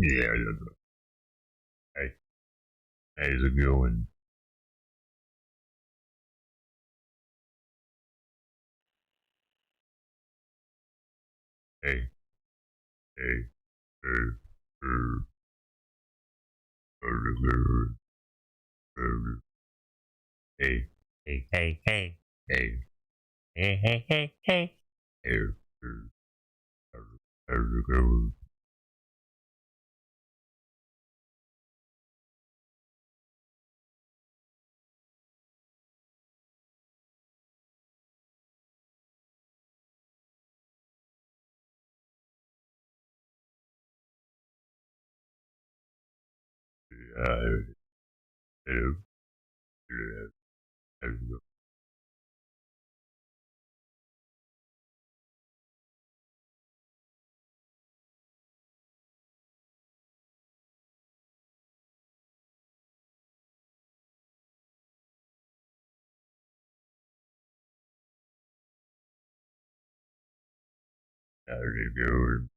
Yeah. Hey, how's it going? Hey, hey, hey, hey, hey, hey, hey, hey, hey, hey, hey, hey, hey, how's it going? Yeah, hello, hello, how's it going? How's it going?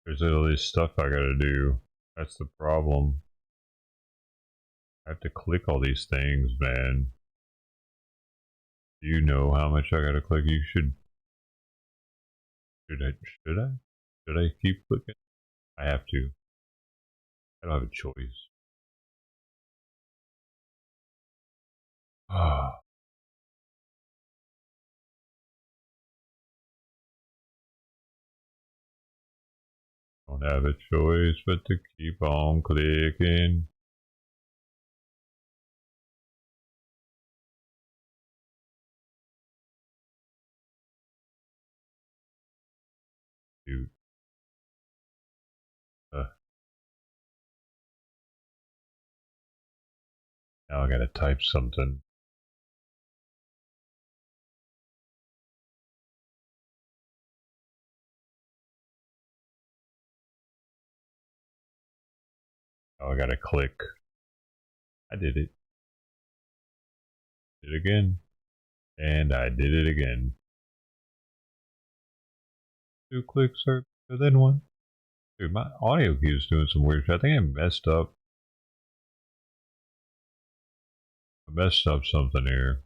There's all this stuff I gotta do. That's the problem. I have to click all these things, man. Do you know how much I gotta click? You should. Should I? Should I? Should I keep clicking? I have to. I don't have a choice. Ah, don't have a choice but to keep on clicking. Dude. Uh, Now I gotta type something. Now I gotta click. I did it. Did it again. And I did it again. 2 clicks are better than one. Dude, my audio keeps doing some weird shit. I think I messed up. I messed up something here.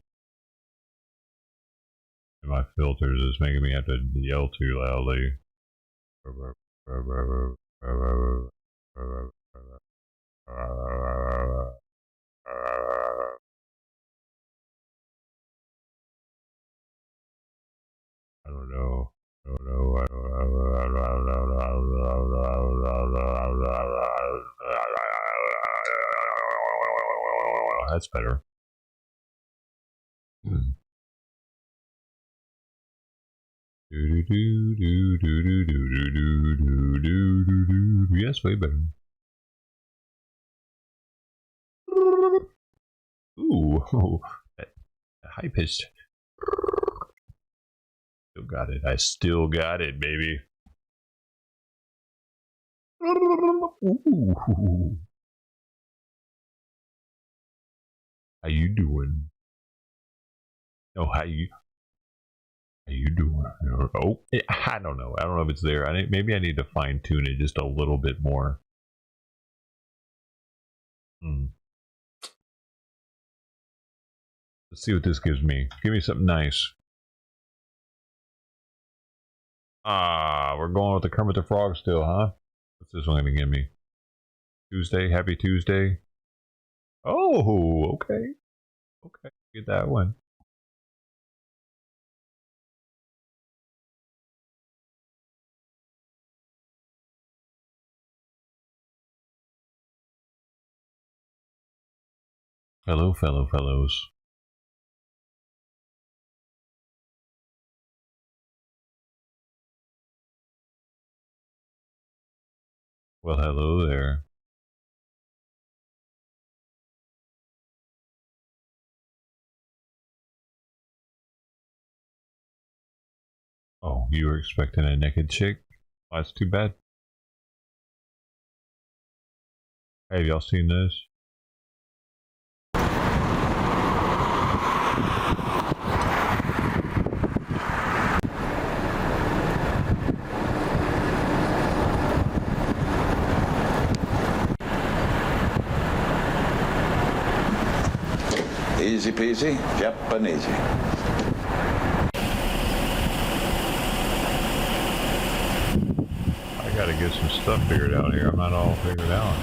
And my filters is making me have to yell too loudly. I don't know. I don't know. That's better. Yes, way better. Ooh, that high pitched. Still got it. I still got it, baby. Ooh. How you doing? Oh, how you doing? Oh, I don't know. I don't know if it's there. Maybe I need to fine tune it just a little bit more. Let's see what this gives me. Give me something nice. Ah, we're going with the Kermit the Frog still, huh? What's this one gonna give me? Tuesday, Happy Tuesday. Oh, okay. Okay, get that one. Hello, fellow fellows. Well, hello there. Oh, you were expecting a naked chick? Oh, that's too bad. Hey, have y'all seen this? Easy peasy, Japanese. I gotta get some stuff figured out here. I'm not all figured out.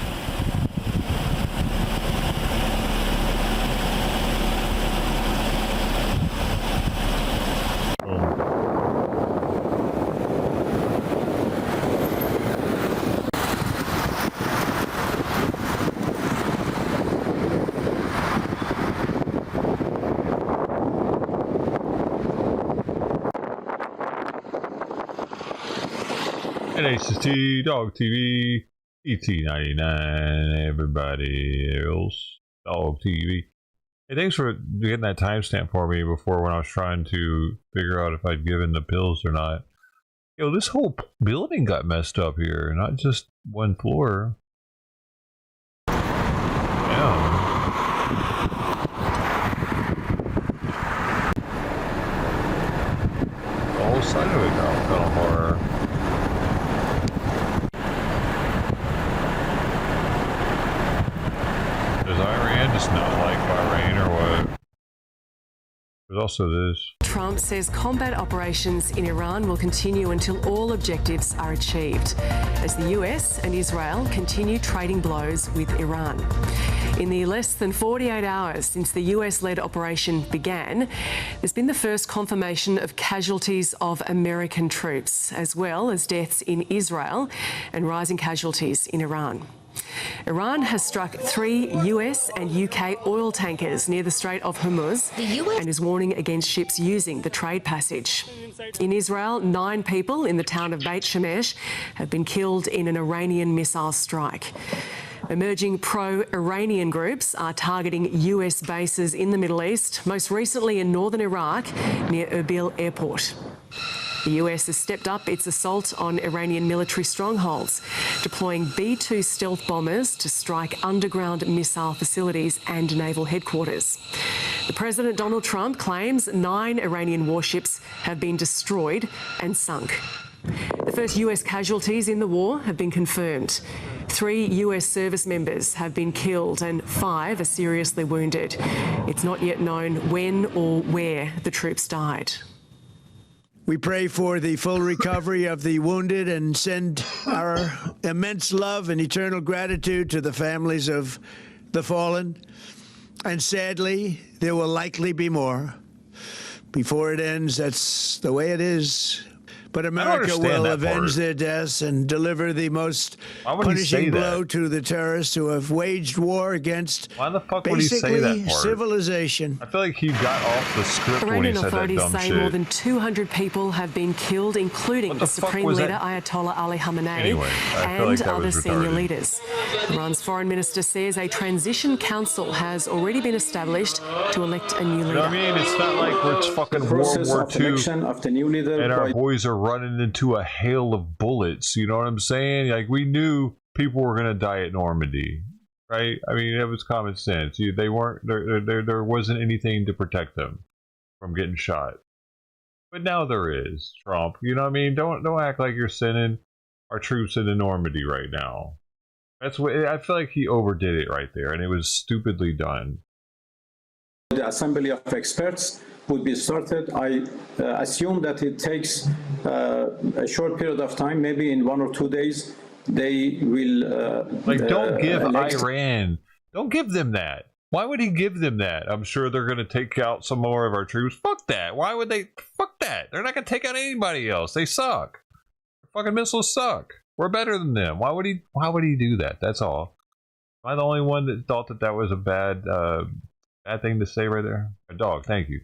NHT Dog TV ET99 everybody else Dog TV. Hey, thanks for getting that timestamp for me before when I was trying to figure out if I'd given the pills or not. Yo, this whole building got messed up here, not just one floor. Damn. The whole side of it got fell apart. Does Iran just not like Bahrain or what? There's also this. Trump says combat operations in Iran will continue until all objectives are achieved, as the US and Israel continue trading blows with Iran. In the less than 48 hours since the US-led operation began, there's been the first confirmation of casualties of American troops, as well as deaths in Israel and rising casualties in Iran. Iran has struck 3 US and UK oil tankers near the Strait of Hormuz and is warning against ships using the trade passage. In Israel, 9 people in the town of Beit Shemesh have been killed in an Iranian missile strike. Emerging pro-Iranian groups are targeting US bases in the Middle East, most recently in northern Iraq near Erbil Airport. The US has stepped up its assault on Iranian military strongholds, deploying B-2 stealth bombers to strike underground missile facilities and naval headquarters. The President Donald Trump claims 9 Iranian warships have been destroyed and sunk. The first US casualties in the war have been confirmed. 3 US service members have been killed and 5 are seriously wounded. It's not yet known when or where the troops died. We pray for the full recovery of the wounded and send our immense love and eternal gratitude to the families of the fallen. And sadly, there will likely be more. Before it ends, that's the way it is. But America will avenge their deaths and deliver the most punishing blow to the terrorists who have waged war against basically civilization. I feel like he got off the script when he said that dumb shit. Iranian authorities say more than 200 people have been killed, including the Supreme Leader Ayatollah Ali Khamenei and other senior leaders. Iran's foreign minister says a transition council has already been established to elect a new leader. You know what I mean? It's not like we're fucking World War II and our boys are running into a hail of bullets. You know what I'm saying? Like, we knew people were going to die at Normandy, right? I mean, it was common sense. They weren't there wasn't anything to protect them from getting shot. But now there is, Trump. You know what I mean? Don't act like you're sending our troops into Normandy right now. That's what I feel like he overdid it right there, and it was stupidly done. The assembly of experts would be started. I assume that it takes a short period of time, maybe in 1 or 2 days. They will don't give Iran, don't give them that. Why would he give them that? I'm sure they're going to take out some more of our troops. Fuck that. Why would they? Fuck that. They're not going to take out anybody else. They suck. Their fucking missiles suck. We're better than them. Why would he do that? That's all. Am I the only one that thought that was a bad thing to say right there? A dog. Thank you.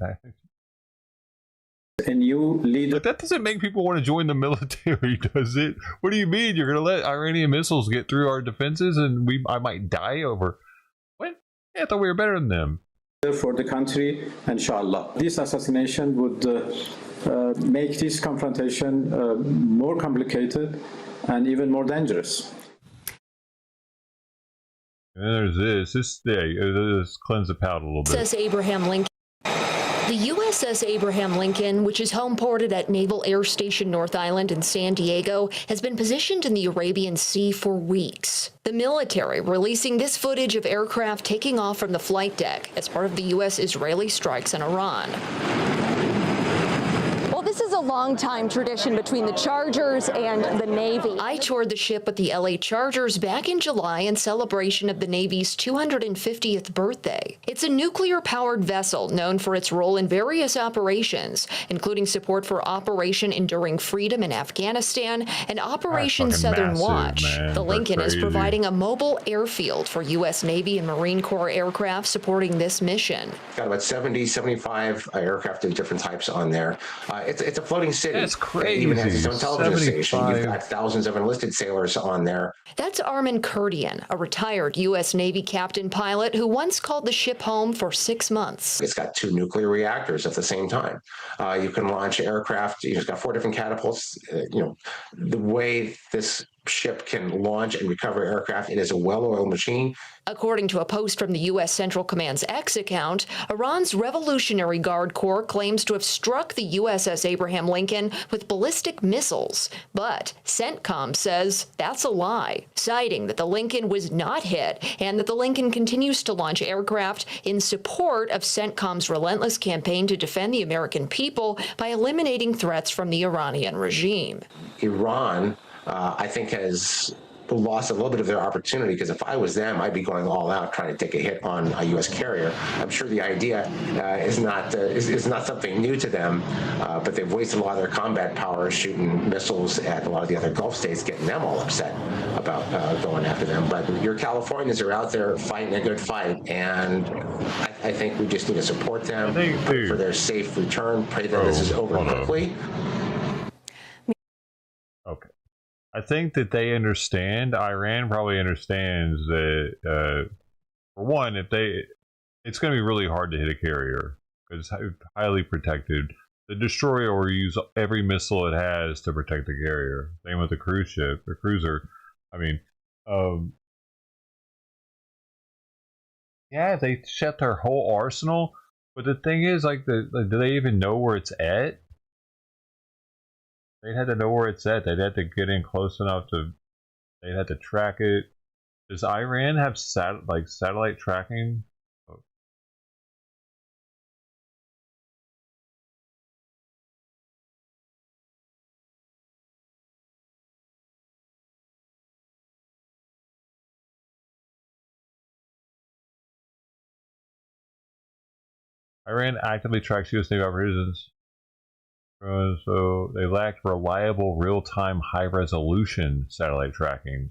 A new leader. But that doesn't make people want to join the military, does it? What do you mean? You're going to let Iranian missiles get through our defenses and I might die over... What? Yeah, I thought we were better than them. for the country, inshallah. This assassination would make this confrontation more complicated and even more dangerous. And there's this. Let's cleanse the palate a little bit. Says Abraham Lincoln. The USS Abraham Lincoln, which is home ported at Naval Air Station North Island in San Diego, has been positioned in the Arabian Sea for weeks. The military releasing this footage of aircraft taking off from the flight deck as part of the U.S.-Israeli strikes in Iran. This is a long-time tradition between the Chargers and the Navy. I toured the ship with the LA Chargers back in July in celebration of the Navy's 250th birthday. It's a nuclear-powered vessel known for its role in various operations, including support for Operation Enduring Freedom in Afghanistan and Operation Southern Watch. Man. The Lincoln is providing a mobile airfield for U.S. Navy and Marine Corps aircraft supporting this mission. Got about 70, 75 aircraft of different types on there. It's a floating city. That's crazy. It even has its own television 75. station. You've got thousands of enlisted sailors on there. That's Armin Kurdian, a retired U.S. Navy captain pilot who once called the ship home for 6 months. It's got 2 nuclear reactors at the same time. You can launch aircraft. It's got 4 different catapults. The way this ship can launch and recover aircraft, it is a well-oiled machine. According to a post from the U.S. Central Command's X account, Iran's Revolutionary Guard Corps claims to have struck the USS Abraham Lincoln with ballistic missiles. But CENTCOM says that's a lie, citing that the Lincoln was not hit and that the Lincoln continues to launch aircraft in support of CENTCOM's relentless campaign to defend the American people by eliminating threats from the Iranian regime. Iran, I think, has lost a little bit of their opportunity, because if I was them, I'd be going all out trying to take a hit on a U.S. carrier. I'm sure the idea is not something new to them, but they've wasted a lot of their combat power shooting missiles at a lot of the other Gulf states, getting them all upset about going after them. But your Californians are out there fighting a good fight, and I think we just need to support them for their safe return. Pray that this is over quickly. Okay. I think that they understand. Iran probably understands that, for one, it's going to be really hard to hit a carrier because it's highly protected. The destroyer will use every missile it has to protect the carrier. Same with the cruise ship, the cruiser. I mean, yeah, they shut their whole arsenal. But the thing is, do they even know where it's at? They'd have to know where it's at. They'd have to get in close enough to. They'd have to track it. Does Iran have satellite tracking? Iran actively tracks U.S. Navy operations. So they lacked reliable, real-time, high-resolution satellite tracking.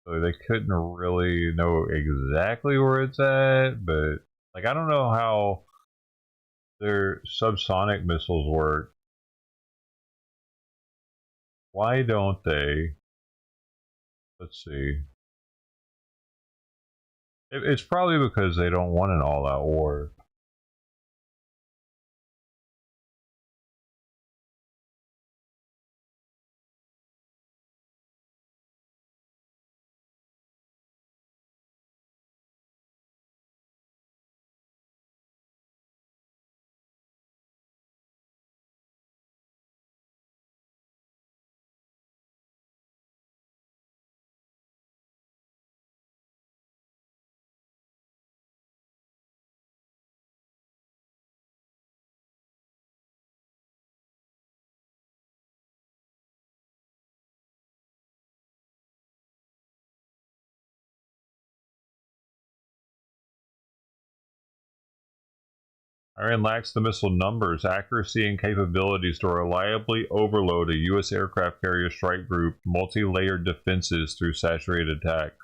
So they couldn't really know exactly where it's at, but I don't know how their subsonic missiles work. Why don't they? Let's see. It's probably because they don't want an all-out war. Iran lacks the missile numbers, accuracy, and capabilities to reliably overload a U.S. aircraft carrier strike group multi-layered defenses through saturated attack.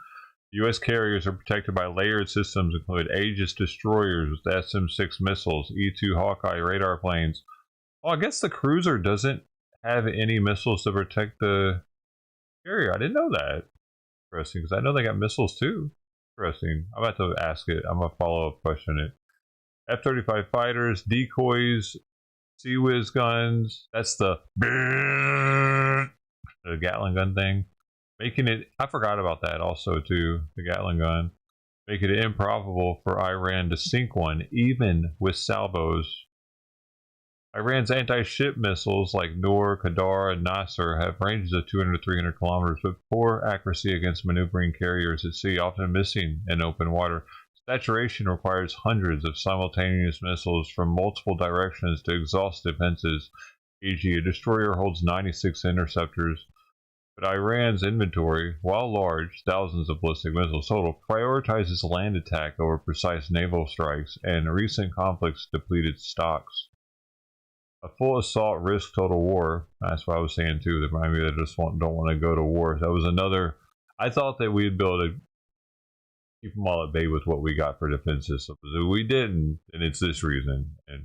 U.S. carriers are protected by layered systems including Aegis destroyers with SM-6 missiles, E-2 Hawkeye radar planes. Oh, I guess the cruiser doesn't have any missiles to protect the carrier. I didn't know that. Interesting, because I know they got missiles too. Interesting. I'm about to ask it. I'm going to follow up question it. F-35 fighters, decoys, Sea Whiz guns. That's the Gatling gun thing. Making it, I forgot about that also too, the Gatling gun. Making it improbable for Iran to sink one, even with salvos. Iran's anti-ship missiles like Noor, Qadar, and Nasser have ranges of 200 to 300 kilometers, but poor accuracy against maneuvering carriers at sea, often missing in open water. Saturation requires hundreds of simultaneous missiles from multiple directions to exhaust defenses, e.g. a destroyer holds 96 interceptors. But Iran's inventory, while large, thousands of ballistic missiles total, prioritizes land attack over precise naval strikes, and recent conflicts depleted stocks. A full assault risks total war. That's what I was saying too. That remind me that I just don't want to go to war. That was another. I thought that we'd be able to keep them all at bay with what we got for defense systems. We didn't, and it's this reason. And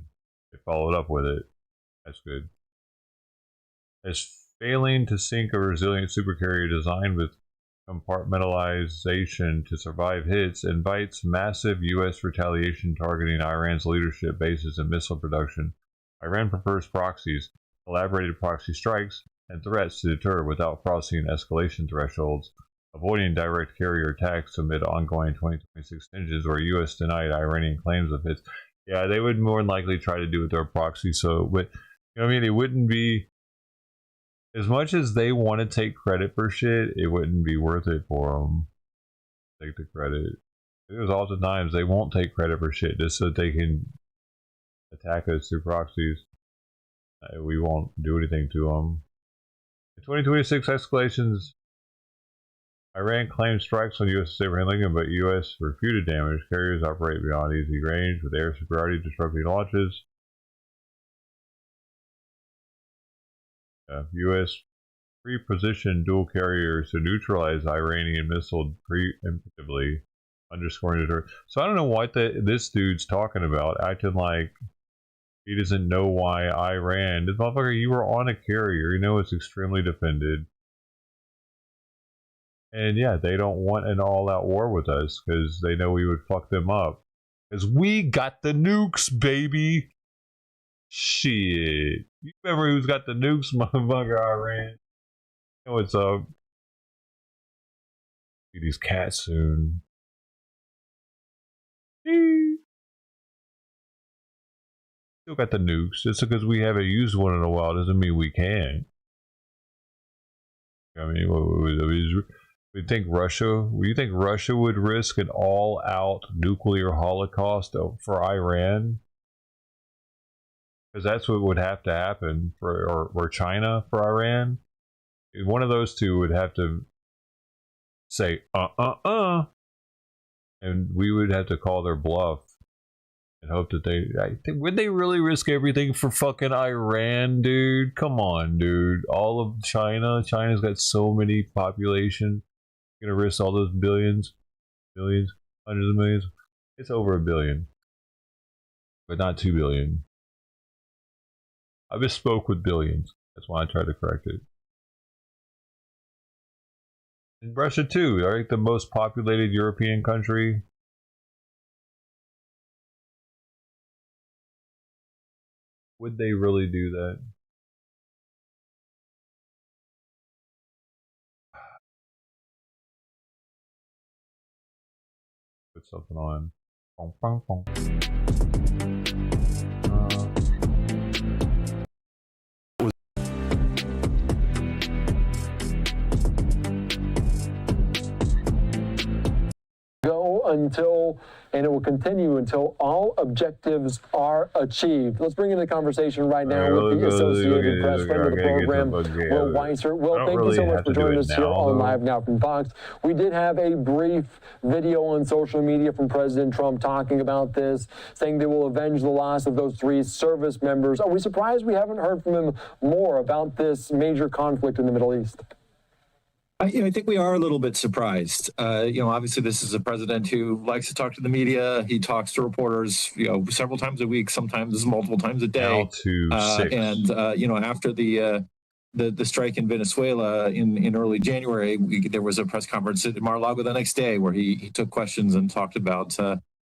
they followed up with it. That's good. As failing to sink a resilient supercarrier designed with compartmentalization to survive hits invites massive U.S. retaliation targeting Iran's leadership bases and missile production. Iran prefers proxies, collaborated proxy strikes, and threats to deter without crossing escalation thresholds, avoiding direct carrier attacks amid ongoing 2026 tensions where U.S. denied Iranian claims of hits. Yeah, they would more than likely try to do it with their proxy. So, but you know what I mean, it wouldn't be as much as they want to take credit for shit. It wouldn't be worth it for them to take the credit. There's oftentimes they won't take credit for shit just so they can attack us through proxies. We won't do anything to them. In 2026 escalations, Iran claimed strikes on USS Abraham Lincoln, but U.S. refuted damage. Carriers operate beyond easy range with air superiority disrupting launches. U.S. pre-positioned dual carriers to neutralize Iranian missile preemptively, underscoring the. So I don't know what this dude's talking about, acting like he doesn't know why Iran. This motherfucker, you were on a carrier. You know it's extremely defended. And yeah, they don't want an all-out war with us because they know we would fuck them up. Because we got the nukes, baby. Shit. You remember who's got the nukes, motherfucker, Iran? You know what's up. See these cats soon. Still got the nukes. Just because we haven't used one in a while doesn't mean we can't. I mean, we think Russia. You think Russia would risk an all-out nuclear holocaust for Iran? Because that's what would have to happen for, or China for Iran. One of those two would have to say and we would have to call their bluff and hope that would they really risk everything for fucking Iran, dude? Come on, dude. All of China's got so many population. Gonna risk all those billions, hundreds of millions. It's over $1 billion, but not 2 billion. I misspoke with billions. That's why I tried to correct it. In Russia too, right? The most populated European country. Would they really do that? Put something on. Bong, bong, bong. And it will continue until all objectives are achieved. Let's bring into the conversation right now with the Associated Press, friend of the program, Will Weiser. Will, thank you so much for joining us here on Live Now from Fox. We did have a brief video on social media from President Trump talking about this, saying they will avenge the loss of those 3 service members. Are we surprised we haven't heard from him more about this major conflict in the Middle East? I think we are a little bit surprised. Obviously this is a president who likes to talk to the media. He talks to reporters, several times a week, sometimes multiple times a day. After the strike in Venezuela in early January, there was a press conference at Mar-a-Lago the next day where he took questions and talked about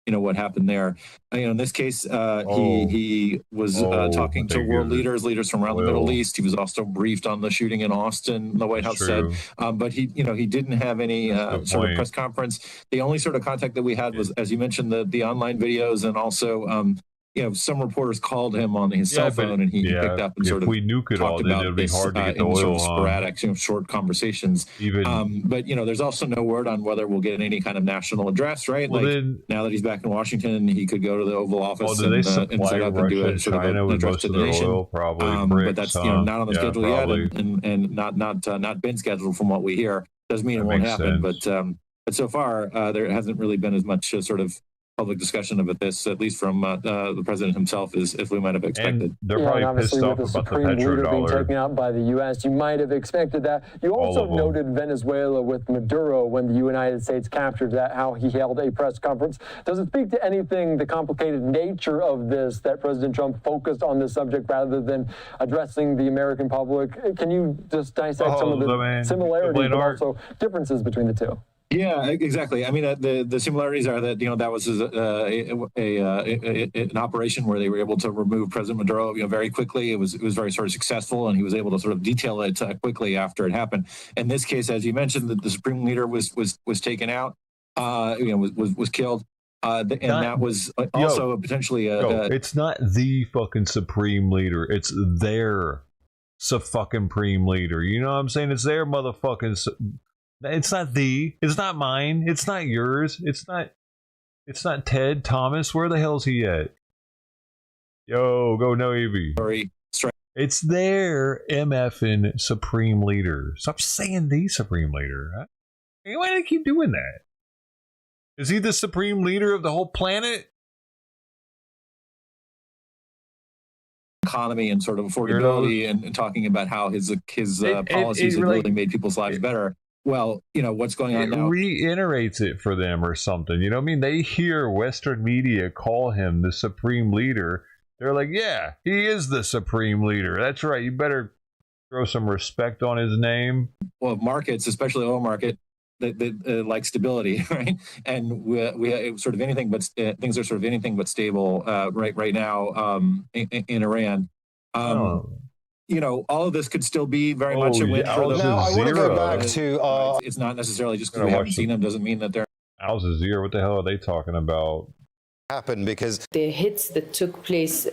what happened there. In this case, he was talking to world leaders from around the Middle East. He was also briefed on the shooting in Austin, the White House said. But he didn't have any sort of press conference. The only sort of contact that we had was, as you mentioned, the online videos, and also some reporters called him on his cell phone, and he picked up and sort of talked about this in sort of sporadic, short conversations. But there's also no word on whether we'll get any kind of national address, right? Now that he's back in Washington, he could go to the Oval Office and set up and do a sort of an address to the nation. But that's not on the schedule yet, and not been scheduled from what we hear. Doesn't mean it won't happen, but so far there hasn't really been as much sort of public discussion of this, at least from the president himself, as we might have expected. And they're probably pissed off with the about the Supreme leader being petrodollar. taken out by the U.S., you might have expected that. You also noted Venezuela with Maduro when the United States captured that, how he held a press conference. Does it speak to anything, the complicated nature of this, that President Trump focused on this subject rather than addressing the American public? Can you just dissect some of the similarities but also differences between the two? Yeah, exactly. I mean, the similarities are that that was an operation where they were able to remove President Maduro very quickly. It was very sort of successful, and he was able to sort of detail it quickly after it happened. In this case, as you mentioned, the supreme leader was taken out, was killed, and that was also potentially it's not the fucking supreme leader. It's their fucking supreme leader. You know what I'm saying? It's their motherfucking. It's not it's not mine, it's not yours, it's not Ted Thomas. Where the hell's he at? Yo, go Navy. It's their MFing supreme leader. Stop saying the supreme leader. Huh? Why do they keep doing that? Is he the supreme leader of the whole planet? Economy and sort of affordability, and talking about how his policies have really made people's lives better. Well, what's going on now? It reiterates it for them or something. You know what I mean? They hear Western media call him the supreme leader. They're like, yeah, he is the supreme leader. That's right. You better throw some respect on his name. Well, markets, especially oil market, that like stability, right? And we sort of anything but things are sort of anything but stable right now in Iran. All of this could still be very much a win for them. Now, I want to go back to... It's not necessarily just because we haven't seen them doesn't mean that they're... Al Jazeera, what the hell are they talking about? Happen because the hits that took place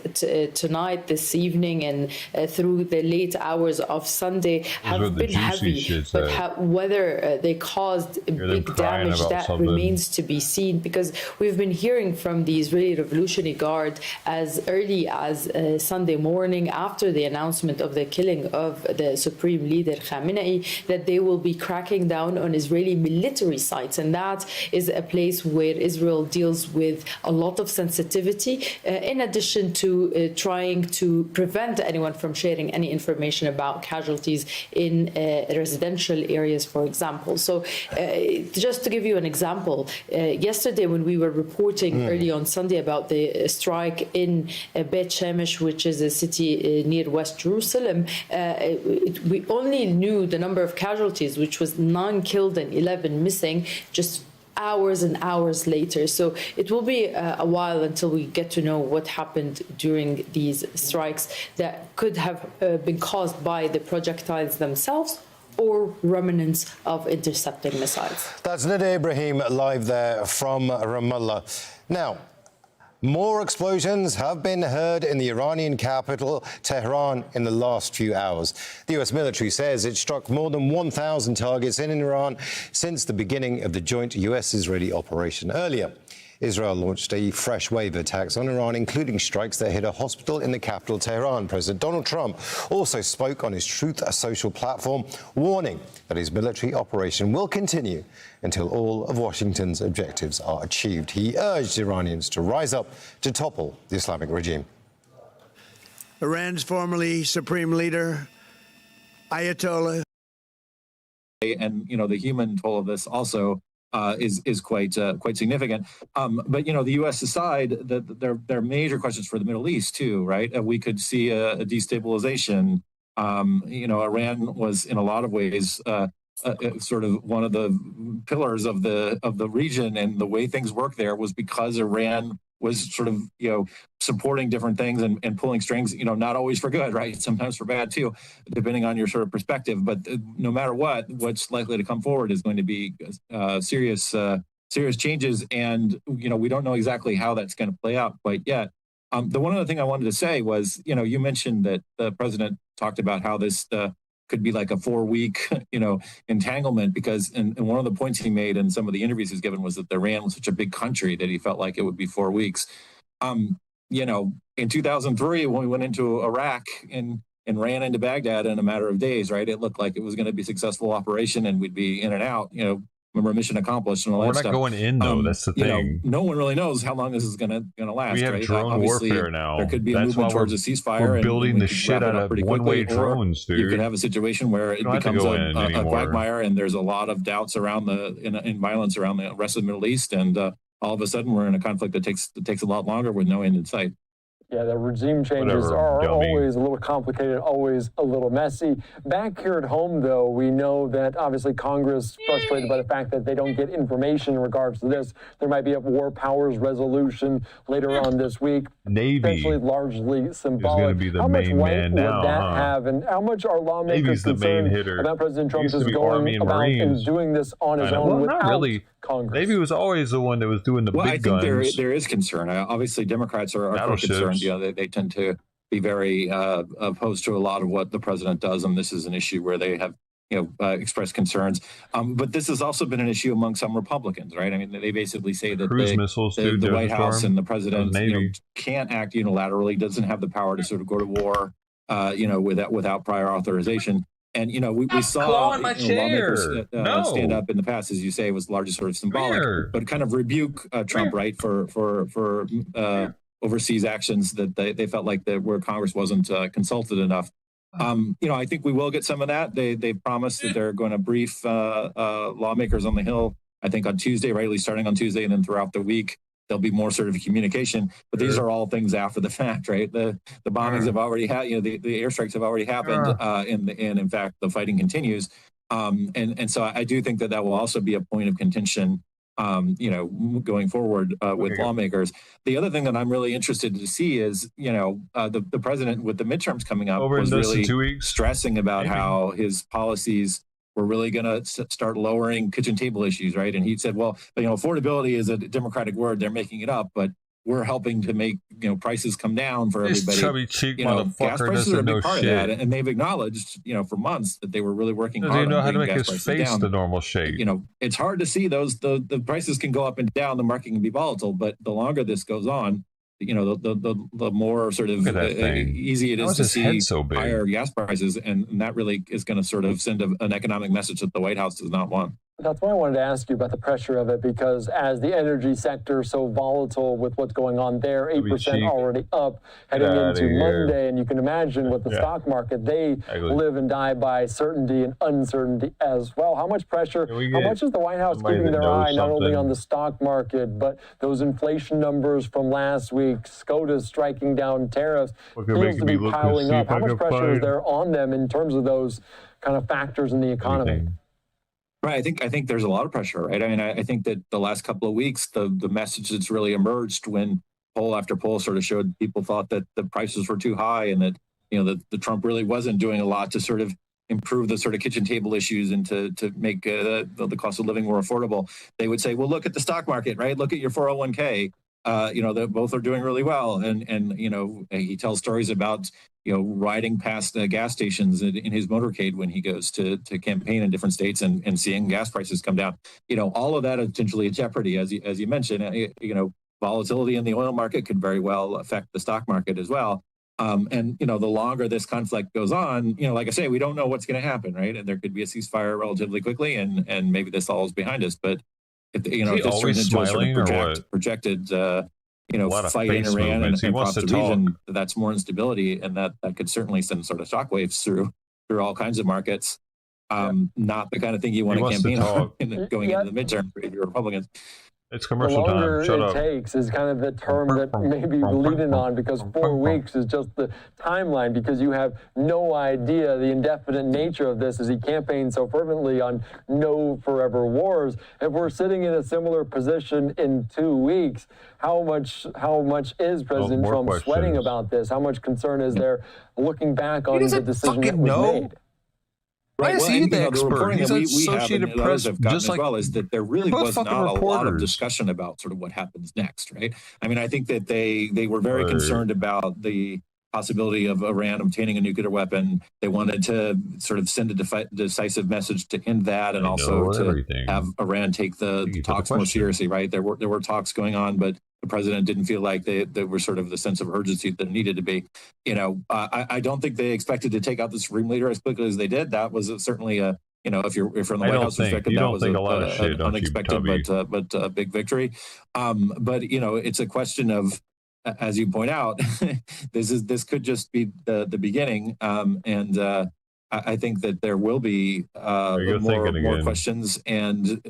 tonight, this evening, and through the late hours of Sunday have been heavy. But whether they caused big damage, that remains to be seen, because we've been hearing from the Israeli Revolutionary Guard as early as Sunday morning, after the announcement of the killing of the Supreme Leader Khamenei, that they will be cracking down on Israeli military sites. And that is a place where Israel deals with a lot of sensitivity, in addition to trying to prevent anyone from sharing any information about casualties in residential areas, for example. So just to give you an example, yesterday when we were reporting early on Sunday about the strike in Beit Shemesh, which is a city near West Jerusalem, we only knew the number of casualties, which was 9 killed and 11 missing, just hours and hours later. So it will be a while until we get to know what happened during these strikes that could have been caused by the projectiles themselves or remnants of intercepting missiles. That's Nida Ibrahim live there from Ramallah. Now, more explosions have been heard in the Iranian capital, Tehran, in the last few hours. The U.S. military says it struck more than 1,000 targets in Iran since the beginning of the joint U.S.-Israeli operation. Earlier, Israel launched a fresh wave of attacks on Iran, including strikes that hit a hospital in the capital, Tehran. President Donald Trump also spoke on his Truth Social platform, warning that his military operation will continue until all of Washington's objectives are achieved. He urged Iranians to rise up to topple the Islamic regime. Iran's formerly supreme leader, Ayatollah. And, the human toll of this also is quite significant. But the U.S. aside, there are major questions for the Middle East too, right? We could see a destabilization. Iran was in a lot of ways sort of one of the pillars of the region, and the way things work there was because Iran was sort of, supporting different things and pulling strings, not always for good, right? Sometimes for bad too, depending on your sort of perspective. But no matter what's likely to come forward is going to be serious changes. And, we don't know exactly how that's going to play out quite yet. The one other thing I wanted to say was, you mentioned that the president talked about how this could be like a 4-week, entanglement, because and one of the points he made in some of the interviews he's given was that Iran was such a big country that he felt like it would be 4 weeks. In 2003, when we went into Iraq and ran into Baghdad in a matter of days, right? It looked like it was going to be a successful operation and we'd be in and out, remember mission accomplished and all that stuff. We're not going in though. That's the thing. No one really knows how long this is going to last. We have right? drone warfare now. There could be a movement towards a ceasefire. We're building the shit out of one-way drones, dude. You could have a situation where it becomes a quagmire, and there's a lot of doubts around in violence around the rest of the Middle East, and all of a sudden we're in a conflict that takes a lot longer with no end in sight. Yeah, the regime changes are always a little complicated, always a little messy. Back here at home, though, we know that obviously Congress frustrated by the fact that they don't get information in regards to this. There might be a war powers resolution later on this week. Navy potentially largely symbolic. Is going to be the how much main weight man would now, that have, and how much are lawmakers Navy's concerned the main hitter. about President Trump just going Army and about Marines. and doing this on his own without not really. Congress? Navy was always the one that was doing the big guns. I think there is concern. Obviously, Democrats are quite concerned. They tend to be very opposed to a lot of what the president does, and this is an issue where they have expressed concerns. But this has also been an issue among some Republicans, right? I mean, they basically say that the White House and the president can't act unilaterally, doesn't have the power to sort of go to war, without prior authorization. And we saw lawmakers stand up in the past, as you say, was largely sort of symbolic, but kind of rebuke Trump, right, for overseas actions that they felt like where Congress wasn't consulted enough. I think we will get some of that. They've promised that they're going to brief lawmakers on the Hill, I think on Tuesday, right, at least starting on Tuesday, and then throughout the week. There'll be more sort of communication, but these are all things after the fact, right? The bombings have already had, the airstrikes have already happened, and in fact the fighting continues, and so I do think that will also be a point of contention, going forward with lawmakers. The other thing that I'm really interested to see is, the president with the midterms coming up was really 2 weeks, stressing about how his policies we're really going to start lowering kitchen table issues, right? And he said, well, affordability is a Democratic word. They're making it up, but we're helping to make, prices come down for everybody. Chubby cheek gas prices are a big part of that. And they've acknowledged, for months that they were really working hard on know how to make gas his prices face down. the normal shape. It's hard to see the prices can go up and down. The market can be volatile, but the longer this goes on, the more sort of easy it is to see higher gas prices, and that really is going to sort of send an economic message that the White House does not want. That's why I wanted to ask you about the pressure of it, because as the energy sector is so volatile with what's going on there, 8% already up heading into Monday, and you can imagine with the stock market, they live and die by certainty and uncertainty as well. How much pressure, how much is the White House keeping their eye not only on the stock market, but those inflation numbers from last week, SCOTUS striking down tariffs, seems to be piling up. How much pressure is there on them in terms of those kind of factors in the economy? Right. I think there's a lot of pressure, right? I mean, I think that the last couple of weeks, the message that's really emerged when poll after poll sort of showed people thought that the prices were too high, and that, that the Trump really wasn't doing a lot to sort of improve the sort of kitchen table issues and to make the cost of living more affordable. They would say, well, look at the stock market, right? Look at your 401k. They both are doing really well. And he tells stories about, riding past gas stations in his motorcade when he goes to campaign in different states and seeing gas prices come down. All of that is potentially a jeopardy, as you mentioned. Volatility in the oil market could very well affect the stock market as well. And the longer this conflict goes on, like I say, we don't know what's going to happen, right? And there could be a ceasefire relatively quickly, and maybe this all is behind us. But if this turns into a sort of projected fight in Iran and across the region, that's more instability, and that could certainly send sort of shockwaves through all kinds of markets. Not the kind of thing you want to campaign on going into the midterm for your Republicans. It's the commercial longer time. Shut it up. takes is kind of the term that maybe we're leading on, because 4 weeks is just the timeline, because you have no idea the indefinite nature of this as he campaigned so fervently on no forever wars. If we're sitting in a similar position in 2 weeks, how much is President Trump sweating about this? How much concern is there looking back on the decision that was made? Right. Why is he the expert? reporting He's that an we have Associated and others Press, have gotten just as like well, is that there really both was fucking not a lot of reporters. discussion about sort of what happens next, right? I mean, I think that they were very concerned about the possibility of Iran obtaining a nuclear weapon. They wanted to sort of send a decisive message to end that, and also to have Iran take the talks more seriously, right? There were talks going on, but the president didn't feel like they were sort of the sense of urgency that needed to be. You know, I don't think they expected to take out the supreme leader as quickly as they did. That was certainly a, you know, if you're in the White House perspective, that was an unexpected but a big victory. But you know, it's a question of, as you point out, this could just be the beginning, and I think that there will be more questions, and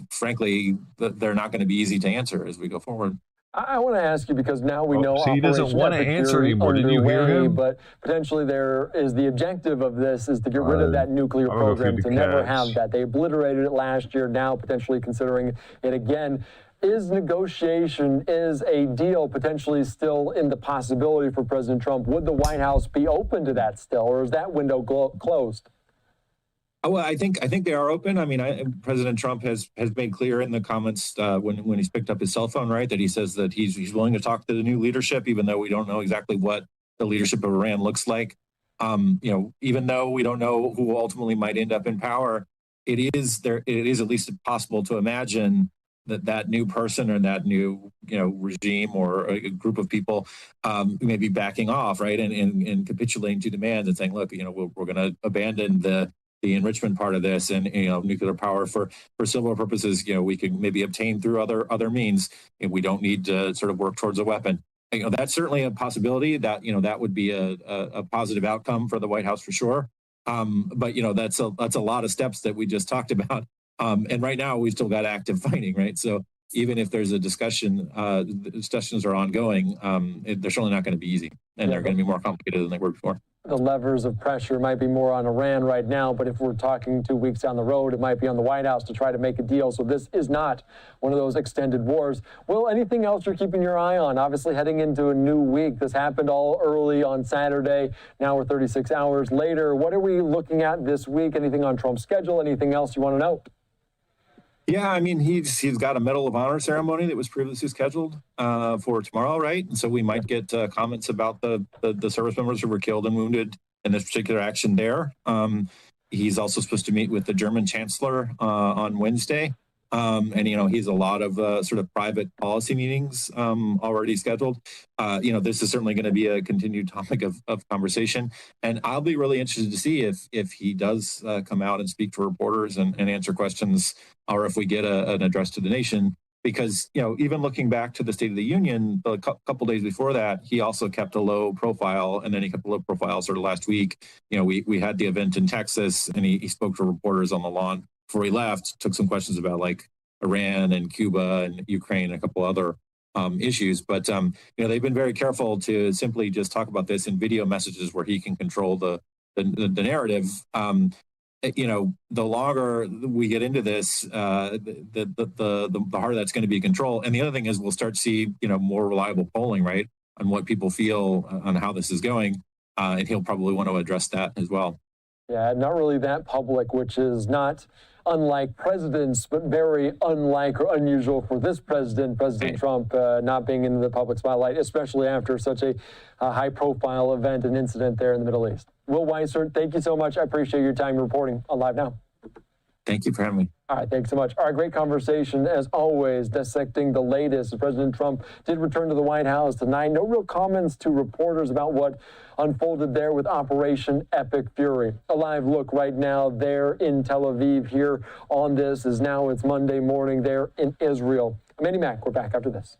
frankly, they're not going to be easy to answer as we go forward. I want to ask you, because now we know he doesn't want to answer anymore. Did you hear him? But potentially there is the objective of this is to get rid of that nuclear program, to never have that. They obliterated it last year, now potentially considering it again. Is negotiation, is a deal potentially still in the possibility for President Trump? Would the White House be open to that still, or is that window closed? Well, I think they are open. I mean, President Trump has made clear in the comments when he's picked up his cell phone, right, that he says that he's willing to talk to the new leadership, even though we don't know exactly what the leadership of Iran looks like. You know, even though we don't know who ultimately might end up in power, it is at least possible to imagine that new person or that new, you know, regime or a group of people may be backing off, right, and capitulating to demands and saying, look, you know, we're going to abandon the enrichment part of this, and, you know, nuclear power for civil purposes, you know, we can maybe obtain through other means, and we don't need to sort of work towards a weapon. You know, that's certainly a possibility. That, you know, that would be a positive outcome for the White House for sure. But, you know, that's a lot of steps that we just talked about. And right now we've still got active fighting, right? So even if there's a discussion, the discussions are ongoing, they're certainly not going to be easy, and they're going to be more complicated than they were before. The levers of pressure might be more on Iran right now, but if we're talking 2 weeks down the road, it might be on the White House to try to make a deal. So this is not one of those extended wars. Will, anything else you're keeping your eye on? Obviously heading into a new week. This happened all early on Saturday. Now we're 36 hours later. What are we looking at this week? Anything on Trump's schedule? Anything else you want to note? Yeah, I mean, he's got a Medal of Honor ceremony that was previously scheduled for tomorrow, right? And so we might get comments about the service members who were killed and wounded in this particular action there. He's also supposed to meet with the German Chancellor on Wednesday. And, you know, he's a lot of sort of private policy meetings already scheduled. You know, this is certainly going to be a continued topic of conversation. And I'll be really interested to see if he does come out and speak to reporters and answer questions, or if we get an address to the nation. Because, you know, even looking back to the State of the Union, a couple days before that, he also kept a low profile, and then he kept a low profile sort of last week. You know, we had the event in Texas, and he spoke to reporters on the lawn before he left, took some questions about like Iran and Cuba and Ukraine and a couple other issues. But, you know, they've been very careful to simply just talk about this in video messages where he can control the narrative. You know, the longer we get into this, the harder that's going to be control. And the other thing is we'll start to see, you know, more reliable polling, right, on what people feel on how this is going. And he'll probably want to address that as well. Yeah, not really that public, which is not unlike presidents, but very unlike or unusual for this president, President Trump, not being in the public spotlight, especially after such a high-profile event and incident there in the Middle East. Will Weiser, thank you so much. I appreciate your time reporting on Live Now. Thank you for having me. All right, thanks so much. All right, great conversation, as always, dissecting the latest. President Trump did return to the White House tonight. No real comments to reporters about what unfolded there with Operation Epic Fury. A live look right now there in Tel Aviv here on this is now it's Monday morning there in Israel. I'm Andy Mack. We're back after this.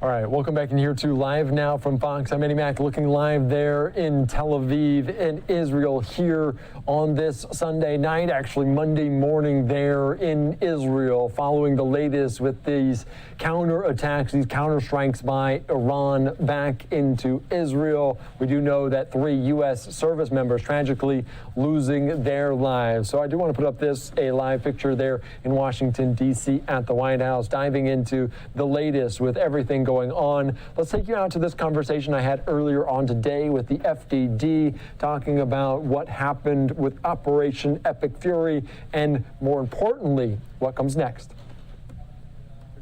All right, welcome back in here to Live Now from Fox. I'm Eddie Mack, looking live there in Tel Aviv in Israel here on this Sunday night, actually Monday morning there in Israel, following the latest with these counterattacks, these counterstrikes by Iran back into Israel. We do know that 3 U.S. service members tragically losing their lives. So I do want to put up a live picture there in Washington, D.C. at the White House, diving into the latest with everything going on. Let's take you out to this conversation I had earlier on today with the FDD, talking about what happened with Operation Epic Fury and, more importantly, what comes next.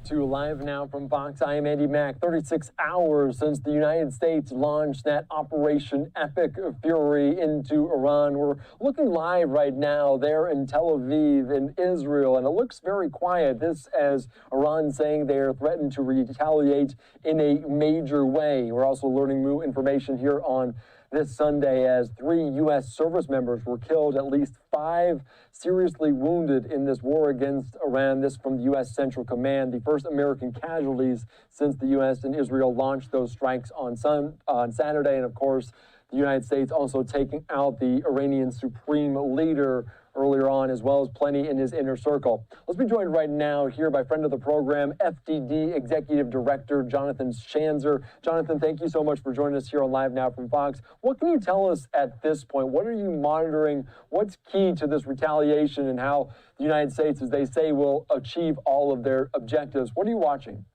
To Live Now from Fox, I am Andy Mack. 36 hours since the United States launched that Operation Epic Fury into Iran. We're looking live right now there in Tel Aviv in Israel, and it looks very quiet. This as Iran saying they're threatened to retaliate in a major way. We're also learning new information here on this Sunday as 3 U.S. service members were killed, at least 5 seriously wounded in this war against Iran. This from the U.S. Central Command, the first American casualties since the U.S. and Israel launched those strikes on Saturday. And of course, the United States also taking out the Iranian supreme leader earlier on, as well as plenty in his inner circle. Let's be joined right now here by friend of the program, FDD Executive Director Jonathan Schanzer. Jonathan, thank you so much for joining us here on Live Now from Fox. What can you tell us at this point? What are you monitoring? What's key to this retaliation and how the United States, as they say, will achieve all of their objectives? What are you watching?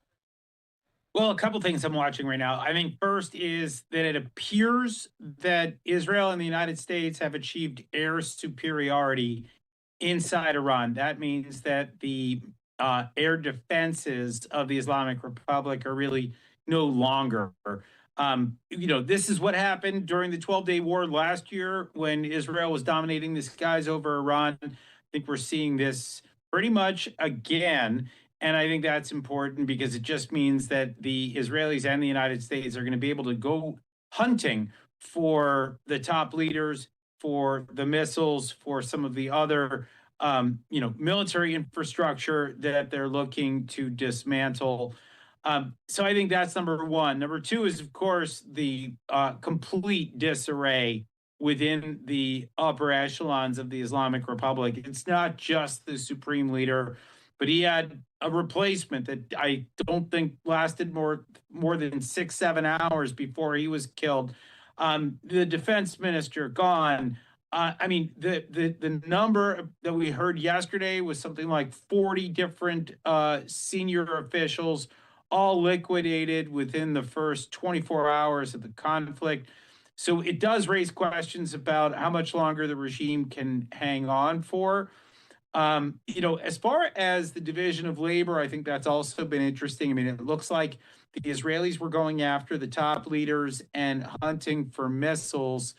Well, a couple things I'm watching right now. I think first is that it appears that Israel and the United States have achieved air superiority inside Iran. That means that the air defenses of the Islamic Republic are really no longer. This is what happened during the 12-day war last year when Israel was dominating the skies over Iran. I think we're seeing this pretty much again. And I think that's important because it just means that the Israelis and the United States are going to be able to go hunting for the top leaders, for the missiles, for some of the other, military infrastructure that they're looking to dismantle. So I think that's number one. Number two is, of course, the complete disarray within the upper echelons of the Islamic Republic. It's not just the supreme leader, but he had a replacement that I don't think lasted more than 6-7 hours before he was killed. The defense minister gone. The number that we heard yesterday was something like 40 different senior officials, all liquidated within the first 24 hours of the conflict. So it does raise questions about how much longer the regime can hang on for. As far as the division of labor, I think that's also been interesting. I mean, it looks like the Israelis were going after the top leaders and hunting for missiles.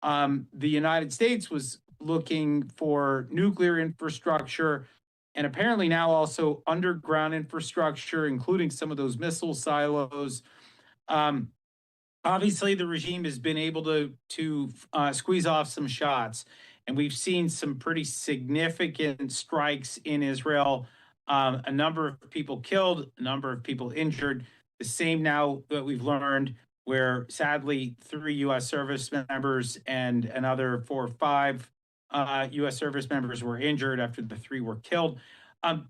The United States was looking for nuclear infrastructure and apparently now also underground infrastructure, including some of those missile silos. Obviously, the regime has been able to squeeze off some shots. And we've seen some pretty significant strikes in Israel. A number of people killed, a number of people injured. The same now that we've learned where sadly 3 U.S. service members and another 4 or 5 U.S. service members were injured after the 3 were killed.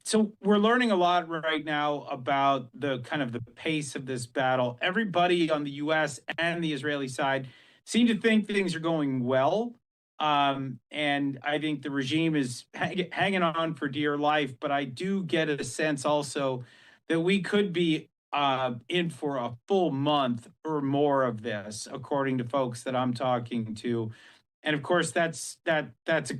So we're learning a lot right now about the kind of the pace of this battle. Everybody on the U.S. and the Israeli side seem to think things are going well. And I think the regime is hanging on for dear life, but I do get a sense also that we could be in for a full month or more of this, according to folks that I'm talking to. And of course, that's going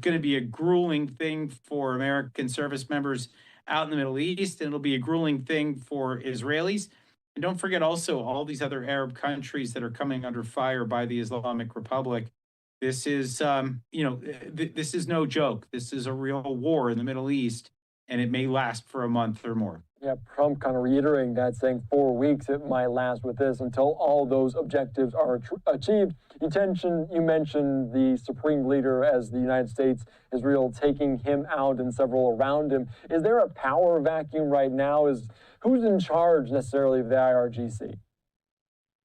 to be a grueling thing for American service members out in the Middle East, and it'll be a grueling thing for Israelis. And don't forget also all these other Arab countries that are coming under fire by the Islamic Republic. This is, this is no joke. This is a real war in the Middle East, and it may last for a month or more. Yeah, Trump kind of reiterating that, saying 4 weeks it might last with this until all those objectives are achieved. You mentioned the supreme leader as the United States, Israel taking him out and several around him. Is there a power vacuum right now? Who's in charge necessarily of the IRGC?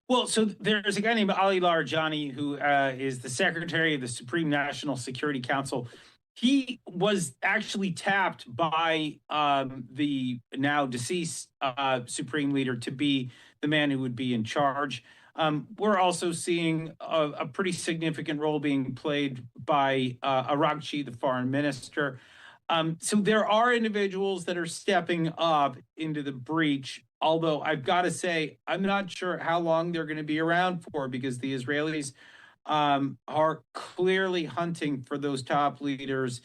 Well, so there's a guy named Ali Larijani who is the secretary of the Supreme National Security Council. He was actually tapped by the now deceased Supreme Leader to be the man who would be in charge. We're also seeing a pretty significant role being played by Arakchi, the foreign minister. So there are individuals that are stepping up into the breach, although I've got to say, I'm not sure how long they're going to be around for, because the Israelis are clearly hunting for those top leaders,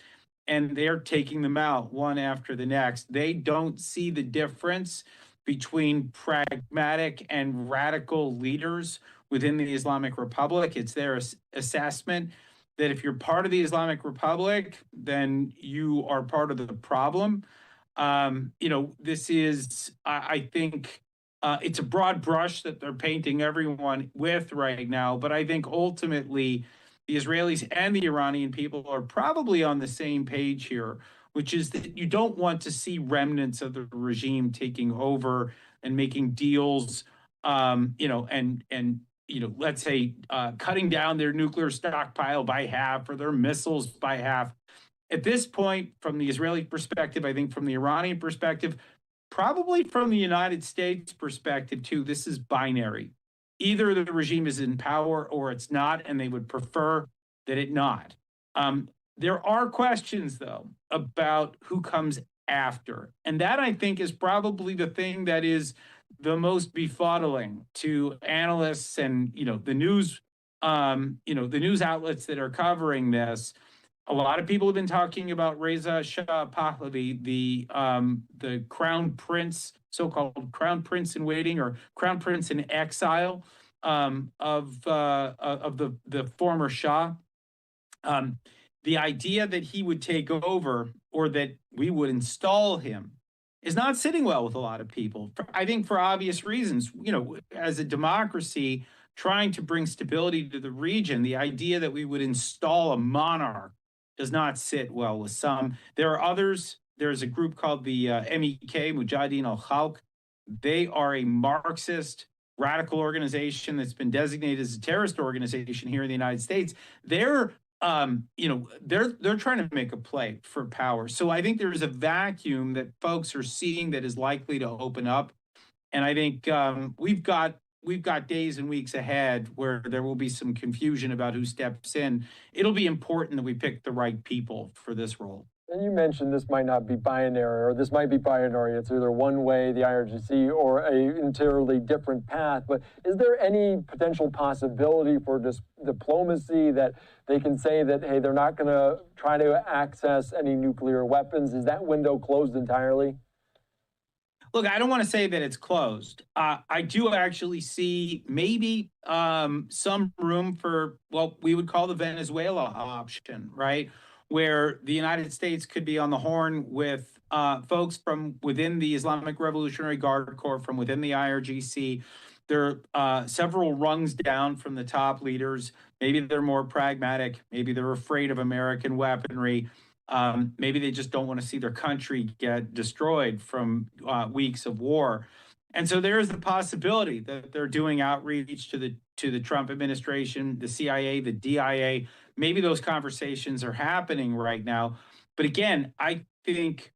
and they're taking them out one after the next. They don't see the difference between pragmatic and radical leaders within the Islamic Republic. It's their assessment that if you're part of the Islamic Republic, then you are part of the problem. This is, I think, it's a broad brush that they're painting everyone with right now. But I think ultimately the Israelis and the Iranian people are probably on the same page here, which is that you don't want to see remnants of the regime taking over and making deals, let's say cutting down their nuclear stockpile by half or their missiles by half. At this point, from the Israeli perspective, I think from the Iranian perspective, probably from the United States perspective too, this is binary. Either the regime is in power or it's not, and they would prefer that it not. There are questions, though, about who comes after. And that, I think, is probably the thing that is the most befuddling to analysts and, the news, the news outlets that are covering this. A lot of people have been talking about Reza Shah Pahlavi, the crown prince, so-called crown prince in waiting or crown prince in exile of the former Shah. The idea that he would take over or that we would install him is not sitting well with a lot of people. I think for obvious reasons. As a democracy trying to bring stability to the region, the idea that we would install a monarch does not sit well with some. There are others. There's a group called the MEK, Mujahideen al-Khalq. They are a Marxist radical organization that's been designated as a terrorist organization here in the United States. They're trying to make a play for power. So I think there's a vacuum that folks are seeing that is likely to open up. And I think we've got days and weeks ahead where there will be some confusion about who steps in. It'll be important that we pick the right people for this role. And you mentioned this might not be binary, or this might be binary. It's either one way, the IRGC, or an entirely different path. But is there any potential possibility for diplomacy that they can say that, hey, they're not going to try to access any nuclear weapons? Is that window closed entirely? Look, I don't want to say that it's closed. I do actually see maybe some room for what we would call the Venezuela option, right? Where the United States could be on the horn with folks from within the Islamic Revolutionary Guard Corps, from within the IRGC. They're several rungs down from the top leaders. Maybe they're more pragmatic. Maybe they're afraid of American weaponry. Maybe they just don't want to see their country get destroyed from weeks of war. And so there is the possibility that they're doing outreach to the Trump administration, the CIA, the DIA. Maybe those conversations are happening right now. But again, I think,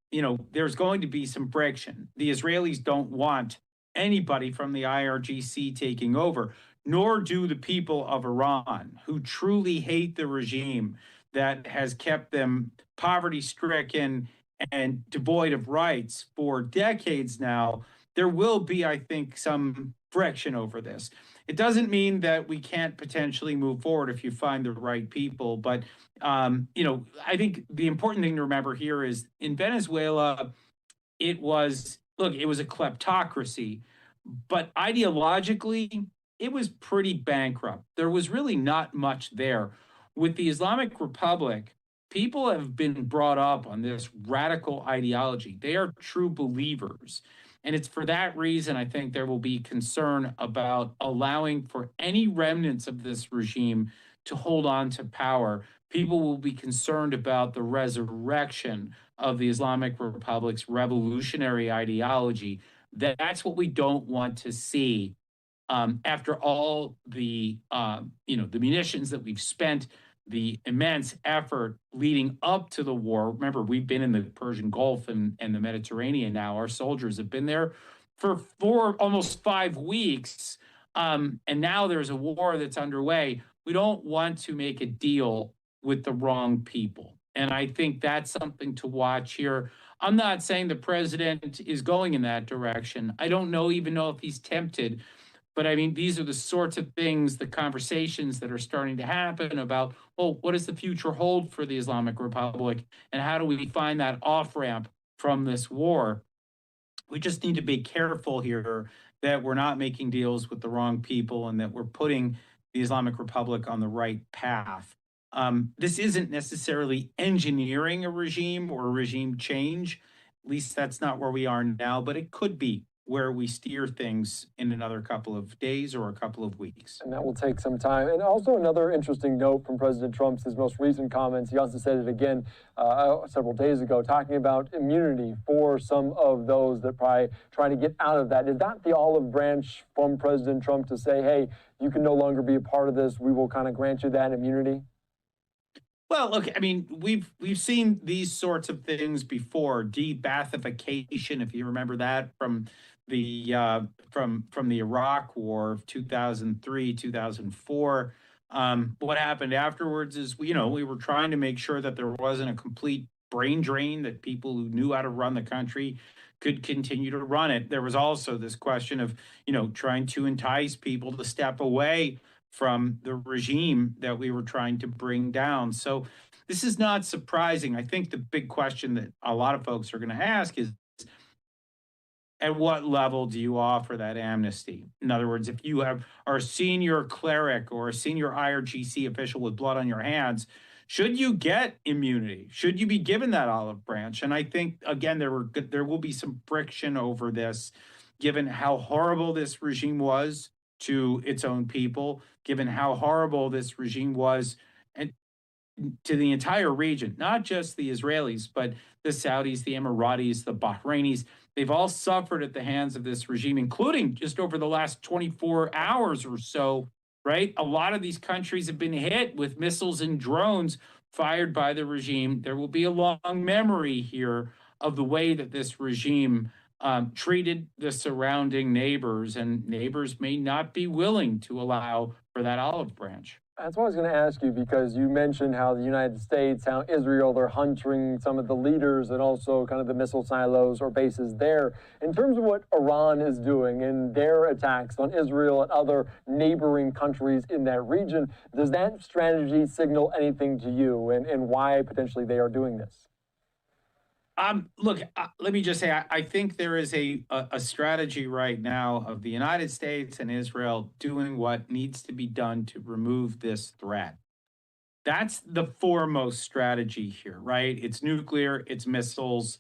there's going to be some friction. The Israelis don't want anybody from the IRGC taking over, nor do the people of Iran, who truly hate the regime that has kept them poverty-stricken and devoid of rights for decades now. There will be, I think, some friction over this. It doesn't mean that we can't potentially move forward if you find the right people. But, I think the important thing to remember here is in Venezuela, it was a kleptocracy, but ideologically, it was pretty bankrupt. There was really not much there. With the Islamic Republic, people have been brought up on this radical ideology. They are true believers. And it's for that reason, I think there will be concern about allowing for any remnants of this regime to hold on to power. People will be concerned about the resurrection of the Islamic Republic's revolutionary ideology. That's what we don't want to see after all the the munitions that we've spent, the immense effort leading up to the war. Remember, we've been in the Persian Gulf and the Mediterranean now. Our soldiers have been there for almost 5 weeks. And now there's a war that's underway. We don't want to make a deal with the wrong people. And I think that's something to watch here. I'm not saying the president is going in that direction. I don't even know if he's tempted. But I mean, these are the sorts of things, the conversations that are starting to happen about, well, what does the future hold for the Islamic Republic? And how do we find that off ramp from this war? We just need to be careful here that we're not making deals with the wrong people and that we're putting the Islamic Republic on the right path. This isn't necessarily engineering a regime or a regime change. At least that's not where we are now, but it could be where we steer things in another couple of days or a couple of weeks. And that will take some time. And also another interesting note from President Trump's his most recent comments. He also said it again several days ago, talking about immunity for some of those that probably trying to get out of that. Is that the olive branch from President Trump to say, hey, you can no longer be a part of this. We will kind of grant you that immunity? Well, look, I mean, we've seen these sorts of things before. De-Baathification, if you remember that from the Iraq War of 2003, 2004. What happened afterwards is, we were trying to make sure that there wasn't a complete brain drain, that people who knew how to run the country could continue to run it. There was also this question of, trying to entice people to step away from the regime that we were trying to bring down. So this is not surprising. I think the big question that a lot of folks are going to ask is, at what level do you offer that amnesty? In other words, if you are a senior cleric or a senior IRGC official with blood on your hands, should you get immunity? Should you be given that olive branch? And I think, again, there will be some friction over this, given how horrible this regime was to its own people, given how horrible this regime was and to the entire region, not just the Israelis, but the Saudis, the Emiratis, the Bahrainis. They've all suffered at the hands of this regime, including just over the last 24 hours or so, right? A lot of these countries have been hit with missiles and drones fired by the regime. There will be a long memory here of the way that this regime treated the surrounding neighbors, and neighbors may not be willing to allow for that olive branch. That's what I was going to ask you, because you mentioned how the United States, how Israel, they're hunting some of the leaders and also kind of the missile silos or bases there. In terms of what Iran is doing in their attacks on Israel and other neighboring countries in that region, does that strategy signal anything to you, and why potentially they are doing this? Look, let me just say, I think there is a strategy right now of the United States and Israel doing what needs to be done to remove this threat. That's the foremost strategy here, right? It's nuclear, it's missiles,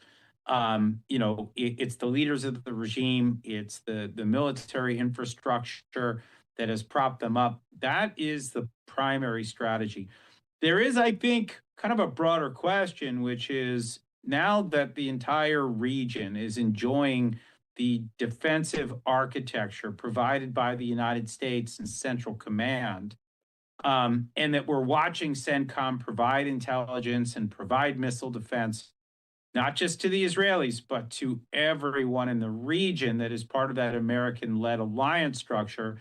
it's the leaders of the regime, it's the military infrastructure that has propped them up. That is the primary strategy. There is, I think, kind of a broader question, which is, now that the entire region is enjoying the defensive architecture provided by the United States and Central Command, and that we're watching CENTCOM provide intelligence and provide missile defense, not just to the Israelis, but to everyone in the region that is part of that American-led alliance structure.